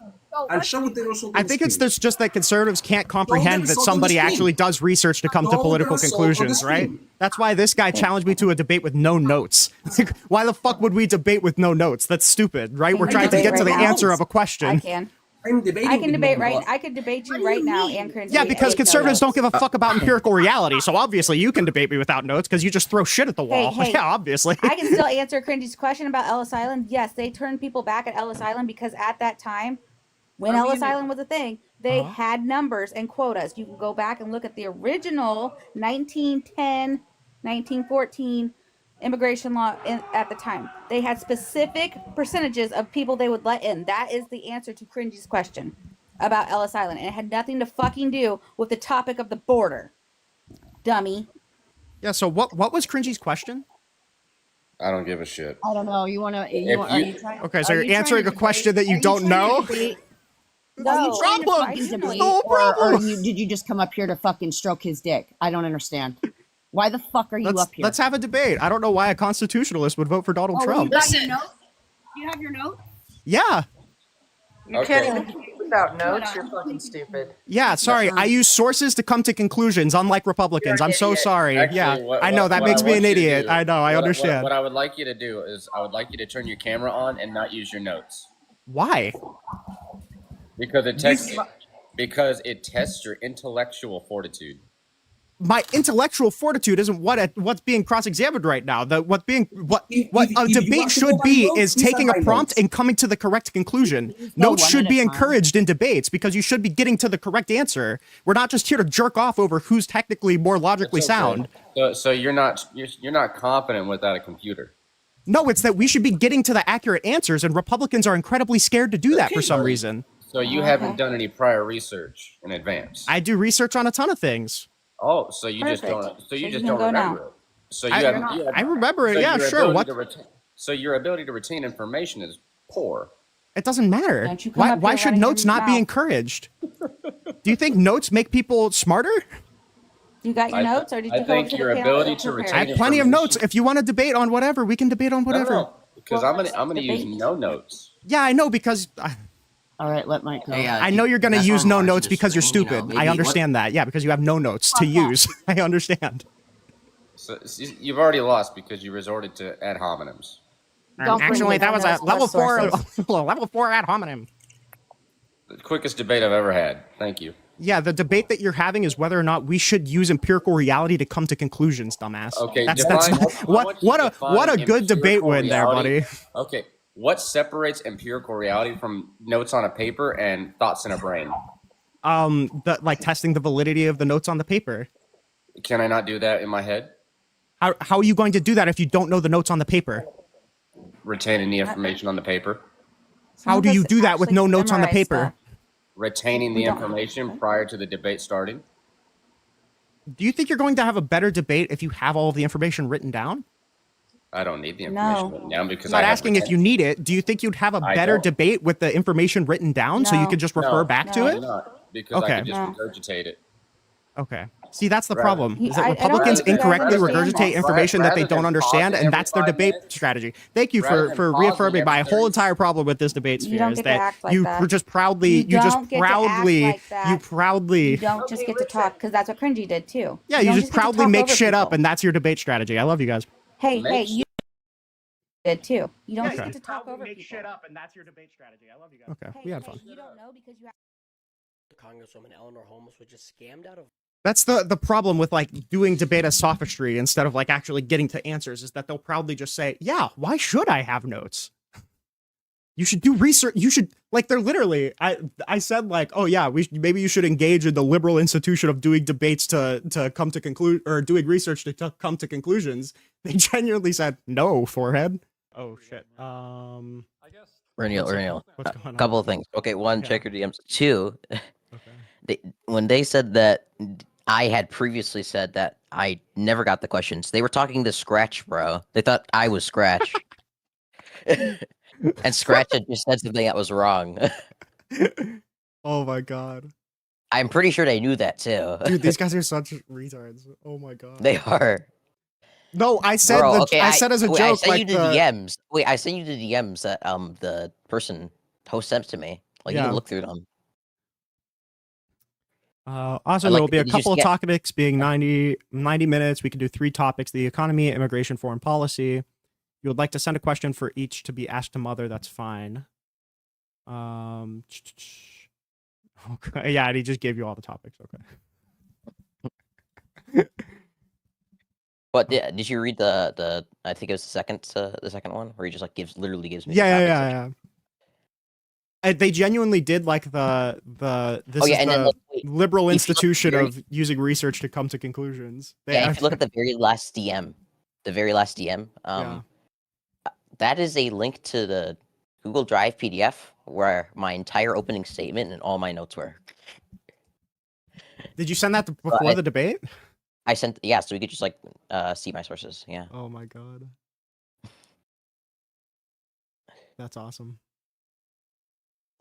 And show what the result I is. think it's just that conservatives can't comprehend that result on the somebody screen. actually does research to come to Show the political result on the conclusions, right? screen. That's why this guy challenged me to a debate with no notes. Like, why the fuck would we debate with no notes? That's stupid, right? We're I trying to debate get to the right now. answer of a I question. can. I'm debating. I can with debate no right. notes. I could debate you right now and Cringy. Yeah, because with no conservatives don't notes. give a fuck about empirical reality. So obviously you can debate me without notes because you just throw shit at the wall. Hey, Yeah, obviously. I can still answer Cringy's question about Ellis Island. Yes, they turned people back at Ellis Island because at that time, when Ellis Island was a thing, they had numbers and quotas. You can go back and look at the original 1910, 1914 immigration law at the time. They had specific percentages of people they would let in. That is the answer to Cringy's question about Ellis Island. And it had nothing to fucking do with the topic of the border. Dummy. Yeah, so what was Cringy's question? I don't give a shit. I don't know. You want to? Okay, so you're answering a question that you don't know? No problem. Debate, No problem. did you just come up here to fucking stroke his dick? I don't understand. Why the fuck are you up here? Let's have a debate. I don't know why a constitutionalist would vote for Donald You Trump. got your notes? Do you have your notes? Yeah. You can't even debate without notes. You're fucking stupid. Yeah, sorry. I use sources to come to conclusions, unlike Republicans. I'm so sorry. Actually, I know that makes me an idiot. I know. I understand. What I would like you to do is I would like you to turn your camera on and not use your notes. Why? Because it tests your intellectual fortitude. my intellectual fortitude isn't what's being cross-examined right now. What a debate should be is taking a prompt and coming to the correct conclusion. Notes should be encouraged in debates because you should be getting to the correct answer. We're not just here to jerk off over who's technically more logically sound. So you're not competent without a computer. No, it's that we should be getting to the accurate answers, and Republicans are incredibly scared to do that for some reason. So you haven't done any prior research in advance. I do research on a ton of things. Oh, so you just don't. So you just don't remember it. So I remember it. So Yeah, your sure. ability to so your ability to retain information is poor. It doesn't matter. Why should notes not be encouraged? Do you think notes make people smarter? You got your notes, or did you I think your ability to retain. I have plenty of notes. If you want to debate on whatever, we can debate on whatever. Because I'm gonna use no notes. Yeah, I know because. All right, let Mike go. I know you're going to use no notes because you're stupid. I understand that. Yeah, because you have no notes to use. I understand. So you've already lost because you resorted to ad hominems. Actually, that was a level 4 ad hominem. The quickest debate I've ever had. Thank you. Yeah, the debate that you're having is whether or not we should use empirical reality to come to conclusions, dumbass. Okay, that's what a good debate win there, buddy. Okay, what separates empirical reality from notes on a paper and thoughts in a brain? Like testing the validity of the notes on the paper. Can I not do that in my head? How are you going to do that if you don't know the notes on the paper? Retaining the information on the paper. How do you do that with no notes on the paper? Retaining the information prior to the debate starting. Do you think you're going to have a better debate if you have all of the information written down? I don't need the information written down because I'm not asking if you need it. Do you think you'd have a better debate with the information written down so you could just refer back to it? Not, because I could just regurgitate it. Okay. See, that's the problem. Is that Republicans incorrectly regurgitate information that they don't understand, and that's their debate strategy. Thank you for reaffirming my whole entire problem with this debate sphere is that you just proudly, you don't just get to talk because that's what Cringy did too. Yeah, you just proudly make shit up, and that's your debate strategy. I love you guys. Hey, you did too. You don't just get to talk over make shit up, and that's your debate strategy. I love you guys. Okay, we had fun. You don't know because you have Congresswoman Eleanor Holmes was just scammed out of. That's the problem with like doing debate as sophistry instead of like actually getting to answers is that they'll proudly just say, yeah, why should I have notes? You should do research. You should like they're literally I said like, oh yeah, maybe you should engage in the liberal institution of doing debates to come to conclude or doing research to come to conclusions. They genuinely said no, forehead. Oh shit. Rinyald. What's going on? A couple of things. Okay, one, check your DMs. Two, when they said that I had previously said that I never got the questions, they were talking to Scratch, bro. They thought I was Scratch. And Scratch had just said something that was wrong. Oh my god. I'm pretty sure they knew that too. Dude, these guys are such retards. Oh my god. They are. No, I said I said as a joke. I sent like you the DMs. Wait, I sent you the DMs that the host sent to me. Like you can look through them. Also, there will be a couple of topics being 90 minutes. We can do 3 topics: the economy, immigration, foreign policy. If you would like to send a question for each to be asked to Mother, that's fine. Okay. Yeah, and he just gave you all the topics. Okay. But yeah, did you read the? I think it was the second one where he just like literally gives me. Yeah. They genuinely did like the liberal institution of using research to come to conclusions. If you look at the very last DM, that is a link to the Google Drive PDF where my entire opening statement and all my notes were. Did you send that before the debate? I sent, so we could just like see my sources. Yeah. Oh my god. That's awesome.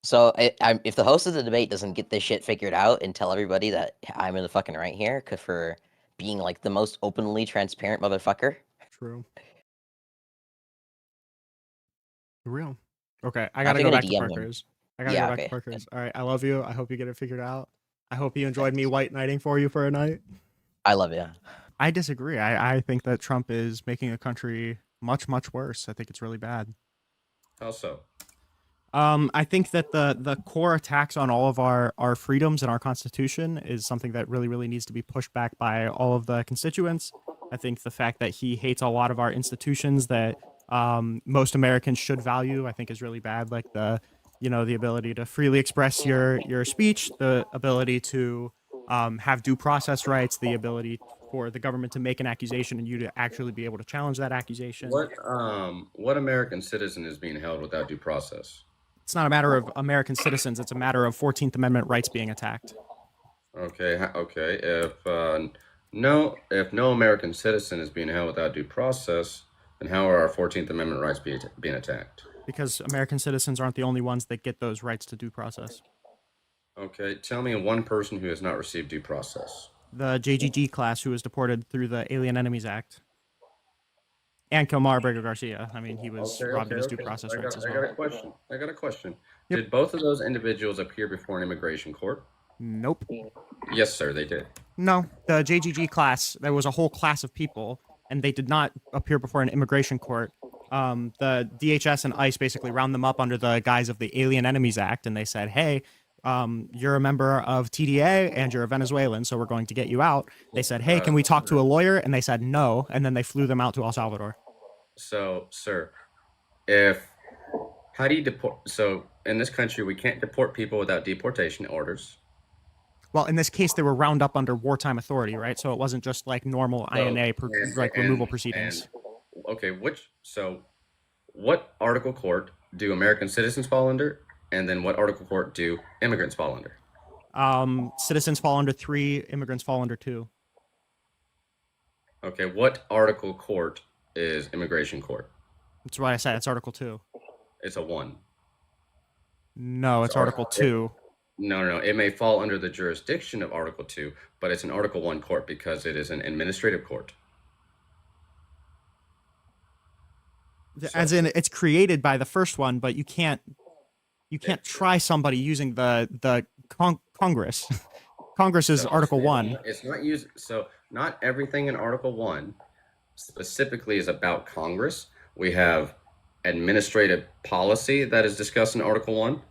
So if the host of the debate doesn't get this shit figured out and tell everybody that I'm in the fucking right here for being like the most openly transparent motherfucker. True. Real. Okay, I gotta go back to Parker's. To Parker's. All right, I love you. I hope you get it figured out. I hope you enjoyed me white knighting for you for a night. I love you. I disagree. I think that Trump is making a country much, much worse. I think it's really bad. How so? I think that the core attacks on all of our freedoms and our Constitution is something that really, really needs to be pushed back by all of the constituents. I think the fact that he hates a lot of our institutions that most Americans should value, I think is really bad. Like the ability to freely express your speech, the ability to have due process rights, the ability for the government to make an accusation and you to actually be able to challenge that accusation. What American citizen is being held without due process? It's not a matter of American citizens. It's a matter of 14th Amendment rights being attacked. Okay. If no American citizen is being held without due process, then how are our 14th Amendment rights being attacked? Because American citizens aren't the only ones that get those rights to due process. Okay, tell me one person who has not received due process. The JGG class who was deported through the Alien Enemies Act. And Kilmar Abrego Garcia. I mean, he was robbed of his due process rights as well. I got a question. Yep. Did both of those individuals appear before an immigration court? Nope. Yes, sir, they did. No, the JGG class, there was a whole class of people, and they did not appear before an immigration court. The DHS and ICE basically round them up under the guise of the Alien Enemies Act, and they said, hey, you're a member of TDA and you're a Venezuelan, so we're going to get you out. They said, hey, can we talk to a lawyer? And they said no, and then they flew them out to El Salvador. So, sir, how do you deport? So, in this country, we can't deport people without deportation orders. Well, in this case, they were round up under wartime authority, right? So it wasn't just like normal INA removal proceedings. What article court do American citizens fall under? And then what article court do immigrants fall under? Citizens fall under 3, immigrants fall under 2. Okay, what article court is immigration court? That's why I said it's Article 2. It's a 1. No, it's Article 2. No. It may fall under the jurisdiction of Article 2, but it's an Article 1 court because it is an administrative court. As in, it's created by the first one, but you can't try somebody using the Congress. Congress is Article 1. It's not used. So not everything in Article 1 specifically is about Congress. We have administrative policy that is discussed in Article 1,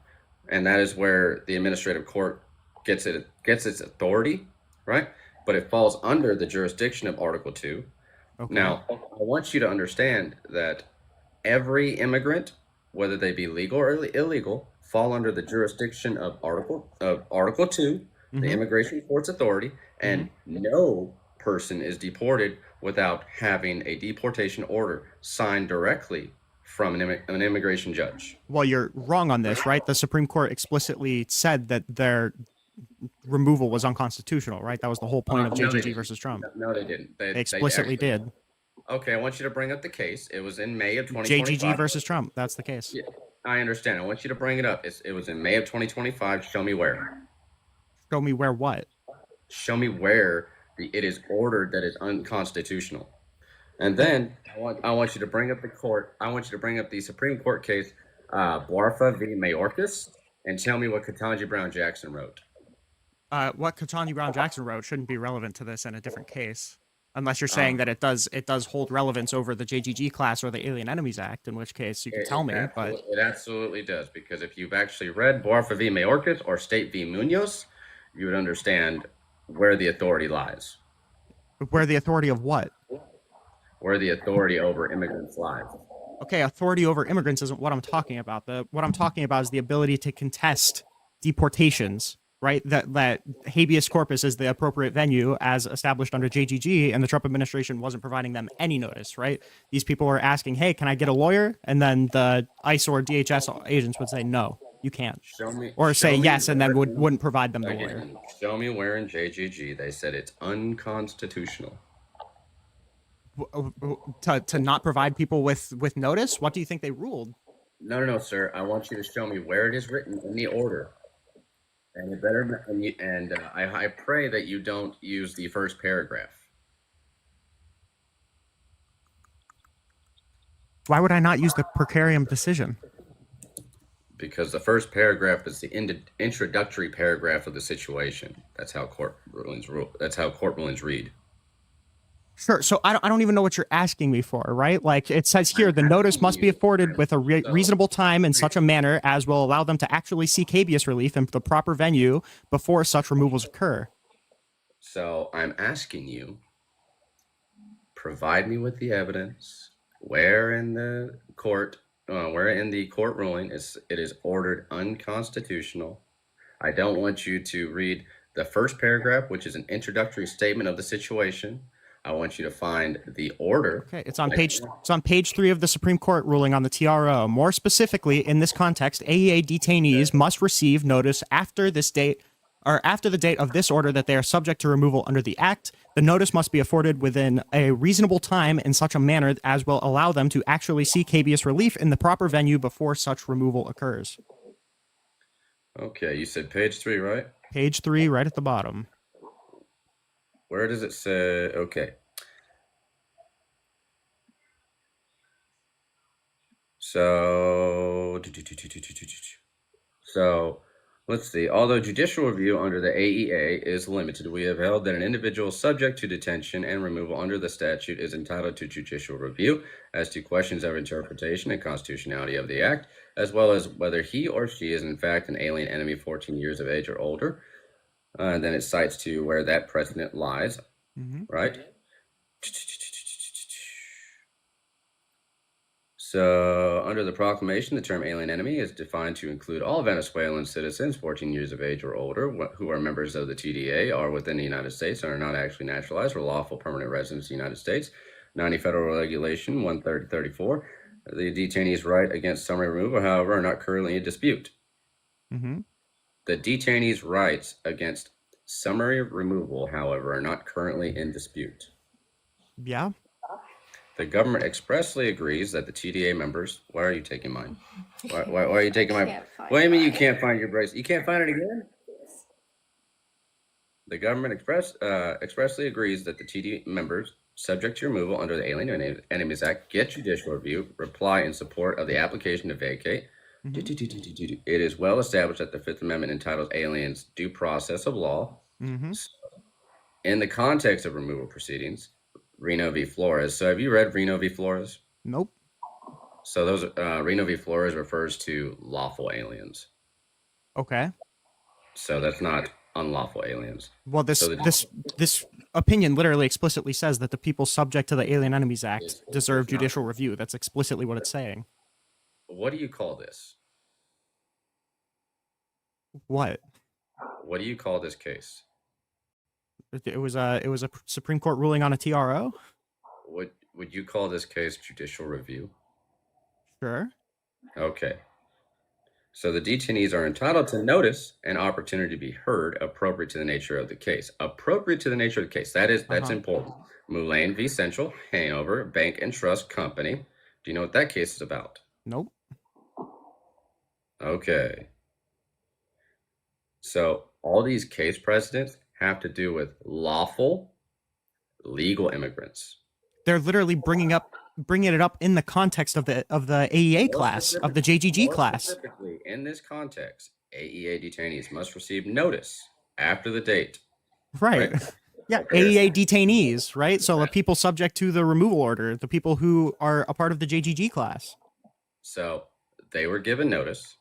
and that is where the administrative court gets its authority, right? But it falls under the jurisdiction of Article 2. Okay. Now, I want you to understand that every immigrant, whether they be legal or illegal, fall under the jurisdiction of Article 2, the immigration court's authority, and no person is deported without having a deportation order signed directly from an immigration judge. Well, you're wrong on this, right? The Supreme Court explicitly said that their removal was unconstitutional, right? That was the whole point of JGG versus Trump. No, they didn't. They explicitly did. Okay, I want you to bring up the case. It was in May of 2025. JGG versus Trump. That's the case. Yeah, I understand. I want you to bring it up. It was in May of 2025. Show me where. Show me where what? Show me where it is ordered that is unconstitutional. And then I want you to bring up the court. I want you to bring up the Supreme Court case, Barfa v. Mayorkas, and tell me what Ketanji Brown Jackson wrote. What Ketanji Brown Jackson wrote shouldn't be relevant to this in a different case, unless you're saying that it does hold relevance over the JGG class or the Alien Enemies Act, in which case you can tell me. But it absolutely does, because if you've actually read Barfa v. Mayorkas or State v. Munoz, you would understand where the authority lies. Where the authority of what? Where the authority over immigrants lies. Okay, authority over immigrants isn't what I'm talking about. What I'm talking about is the ability to contest deportations, right? That habeas corpus is the appropriate venue as established under JGG, and the Trump administration wasn't providing them any notice, right? These people were asking, hey, can I get a lawyer? And then the ICE or DHS agents would say, no, you can't. Or say yes, and then wouldn't provide them the lawyer. Show me where in JGG they said it's unconstitutional. To not provide people with notice? What do you think they ruled? No, sir. I want you to show me where it is written in the order. And it better. I pray that you don't use the first paragraph. Why would I not use the per curiam decision? Because the first paragraph is the introductory paragraph of the situation. That's how court rulings read. Sure. So I don't even know what you're asking me for, right? Like it says here, the notice must be afforded with a reasonable time in such a manner as will allow them to actually seek habeas relief in the proper venue before such removals occur. So I'm asking you, provide me with the evidence. Where in the court ruling it is ordered unconstitutional. I don't want you to read the first paragraph, which is an introductory statement of the situation. I want you to find the order. Okay, it's on page 3 of the Supreme Court ruling on the TRO. More specifically, in this context, AEA detainees must receive notice after this date or after the date of this order that they are subject to removal under the Act. The notice must be afforded within a reasonable time in such a manner as will allow them to actually seek habeas relief in the proper venue before such removal occurs. Okay, you said page 3, right? Page 3, right at the bottom. Where does it say? Okay. So let's see. Although judicial review under the AEA is limited, we have held that an individual subject to detention and removal under the statute is entitled to judicial review as to questions of interpretation and constitutionality of the Act, as well as whether he or she is in fact an alien enemy 14 years of age or older. And then it cites to where that precedent lies, right? So, under the proclamation, the term alien enemy is defined to include all Venezuelan citizens 14 years of age or older who are members of the TDA, are within the United States, and are not actually naturalized or lawful permanent residents of the United States. 90 Federal Regulation 13034. The detainee's right against summary removal, however, are not currently in dispute. The detainee's rights against summary removal, however, are not currently in dispute. Yeah. The government expressly agrees that the TDA members. Why are you taking mine? Why are you taking my? What do you mean you can't find your bracelet? You can't find it again? The government expressly agrees that the TDA members, subject to removal under the Alien Enemies Act, get judicial review, reply in support of the application to vacate. It is well established that the Fifth Amendment entitles aliens due process of law. In the context of removal proceedings, Reno v. Flores. So have you read Reno v. Flores? Nope. So those Reno v. Flores refers to lawful aliens. Okay. So that's not unlawful aliens. Well, this opinion literally explicitly says that the people subject to the Alien Enemies Act deserve judicial review. That's explicitly what it's saying. What do you call this? What? What do you call this case? It was a Supreme Court ruling on a TRO. Would you call this case judicial review? Sure. Okay. So the detainees are entitled to notice and opportunity to be heard appropriate to the nature of the case. Appropriate to the nature of the case. That's important. Mullane v. Central, Hanover, Bank and Trust Company. Do you know what that case is about? Nope. Okay. So all these case precedents have to do with lawful, legal immigrants. They're literally bringing it up in the context of the AEA class, of the JGG class. Specifically, in this context, AEA detainees must receive notice after the date. Right. Yeah, AEA detainees, right? So the people subject to the removal order, the people who are a part of the JGG class. So they were given notice.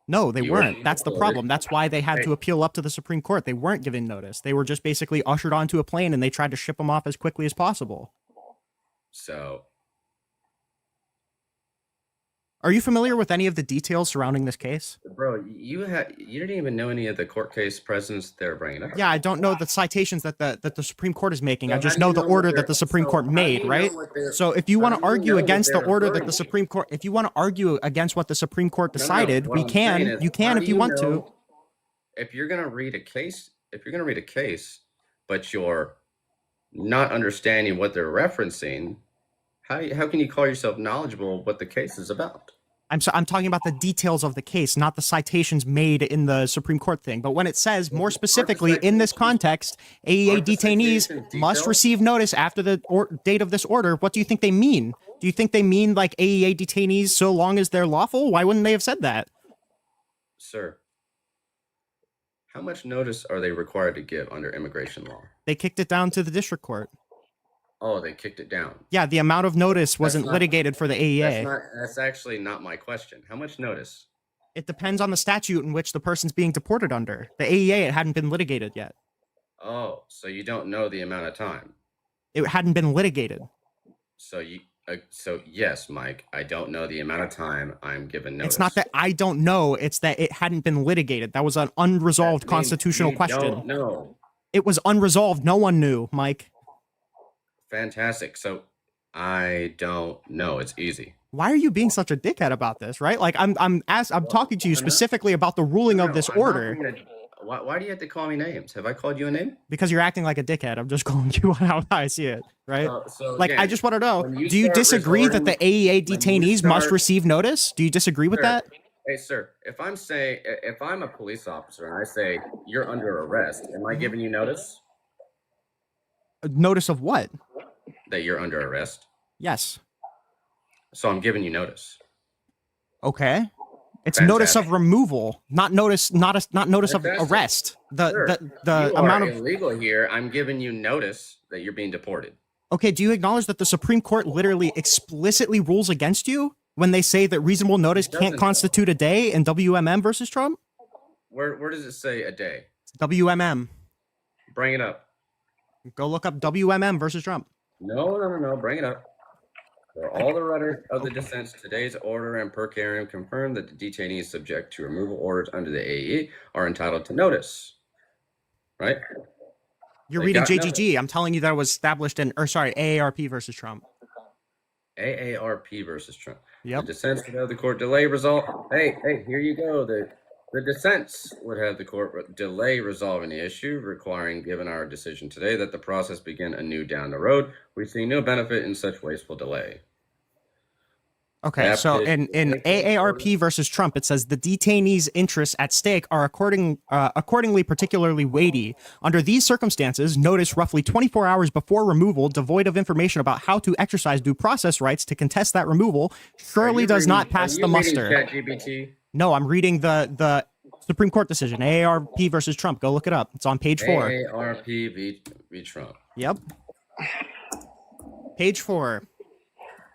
No, they weren't. That's the problem. That's why they had to appeal up to the Supreme Court. They weren't given notice. They were just basically ushered onto a plane and they tried to ship them off as quickly as possible. So, are you familiar with any of the details surrounding this case? Bro, you didn't even know any of the court case precedents they're bringing up. Yeah, I don't know the citations that the Supreme Court is making. I just know the order that the Supreme Court made, right? So if you want to argue against the order that the Supreme Court, if you want to argue against what the Supreme Court decided, you can if you want to. If you're gonna read a case, but you're not understanding what they're referencing, how can you call yourself knowledgeable of what the case is about? I'm talking about the details of the case, not the citations made in the Supreme Court thing. But when it says more specifically in this context, AEA detainees must receive notice after the date of this order, what do you think they mean? Do you think they mean like AEA detainees so long as they're lawful? Why wouldn't they have said that? Sir, how much notice are they required to give under immigration law? They kicked it down to the district court. Oh, they kicked it down. Yeah, the amount of notice wasn't litigated for the AEA. That's actually not my question. How much notice? It depends on the statute in which the person's being deported under. The AEA, it hadn't been litigated yet. Oh, so you don't know the amount of time. It hadn't been litigated. So yes, Mike, I don't know the amount of time I'm given notice. It's not that I don't know, it's that it hadn't been litigated. That was an unresolved constitutional question. Don't know. It was unresolved. No one knew, Mike. Fantastic. So I don't know. It's easy. Why are you being such a dickhead about this, right? Like I'm talking to you specifically about the ruling of this order. Why do you have to call me names? Have I called you a name? Because you're acting like a dickhead. I'm just calling you how I see it, right? Like, again, I just want to know, do you disagree that the AEA detainees must receive notice? Do you disagree with that? Hey, sir, if I'm a police officer and I say you're under arrest, am I giving you notice? Notice of what? That you're under arrest? Yes. So I'm giving you notice. Okay. It's notice of removal, not notice of arrest. The you amount are of illegal here. I'm giving you notice that you're being deported. Okay, do you acknowledge that the Supreme Court literally explicitly rules against you when they say that reasonable notice can't constitute a day in WMM versus Trump? Where does it say a day? WMM. Bring it up. Go look up WMM versus Trump. No. Bring it up. For all the writers of the dissents, today's order and per curiam confirm that the detainees subject to removal orders under the AE are entitled to notice. Right? You're reading JGG. I'm telling you that it was established in, AARP versus Trump. AARP versus Trump. Yep. The dissents would have the court delay result. Hey, here you go. The dissents would have the court delay resolving the issue, requiring, given our decision today, that the process begin anew down the road. We see no benefit in such wasteful delay. Okay, so in AARP versus Trump, it says the detainees' interests at stake are accordingly particularly weighty. Under these circumstances, notice roughly 24 hours before removal, devoid of information about how to exercise due process rights to contest that removal, surely does not pass the muster. ChatGPT? No, I'm reading the Supreme Court decision, AARP versus Trump. Go look it up. It's on page 4. AARP v. Trump. Yep. Page 4.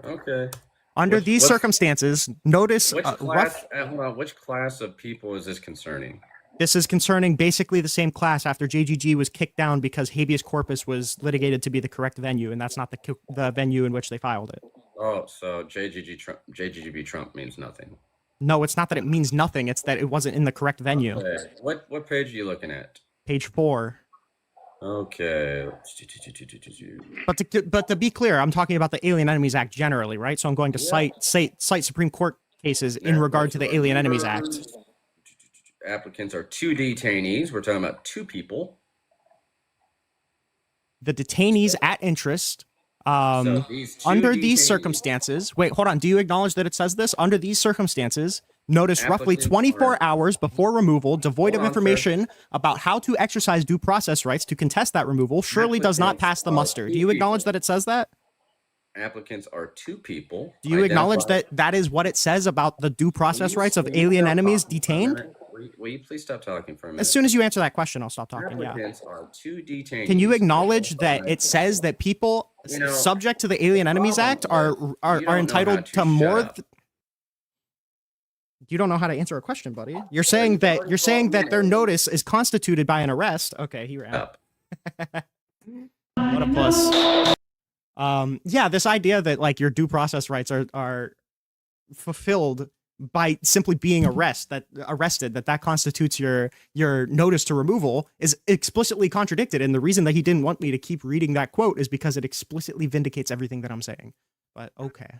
Okay. Under these circumstances, notice which class, hold on, which class of people is this concerning? This is concerning basically the same class after JGG was kicked down because habeas corpus was litigated to be the correct venue, and that's not the venue in which they filed it. Oh, so JGB Trump means nothing. No, it's not that it means nothing. It's that it wasn't in the correct venue. Okay. What page are you looking at? Page 4. Okay. But to be clear, I'm talking about the Alien Enemies Act generally, right? So I'm going to cite Supreme Court cases in regard to the Alien Enemies Act. Applicants are 2 detainees. We're talking about 2 people. The detainees at interest. Under these circumstances, wait, hold on. Do you acknowledge that it says this? Under these circumstances, notice roughly 24 hours before removal, devoid of information about how to exercise due process rights to contest that removal, surely does not pass the muster. Do you acknowledge that it says that? Applicants are 2 people. Do you acknowledge that that is what it says about the due process rights of alien enemies detained? Will you please stop talking for a minute? As soon as you answer that question, I'll stop talking. Applicants are 2 detainees. Can you acknowledge that it says that people subject to the Alien Enemies Act are entitled to more? You don't know how to answer a question, buddy. You're saying that their notice is constituted by an arrest. Okay, he ran up. What a puss. Yeah, this idea that like your due process rights are fulfilled by simply being arrested, that constitutes your notice to removal is explicitly contradicted. And the reason that he didn't want me to keep reading that quote is because it explicitly vindicates everything that I'm saying. But okay.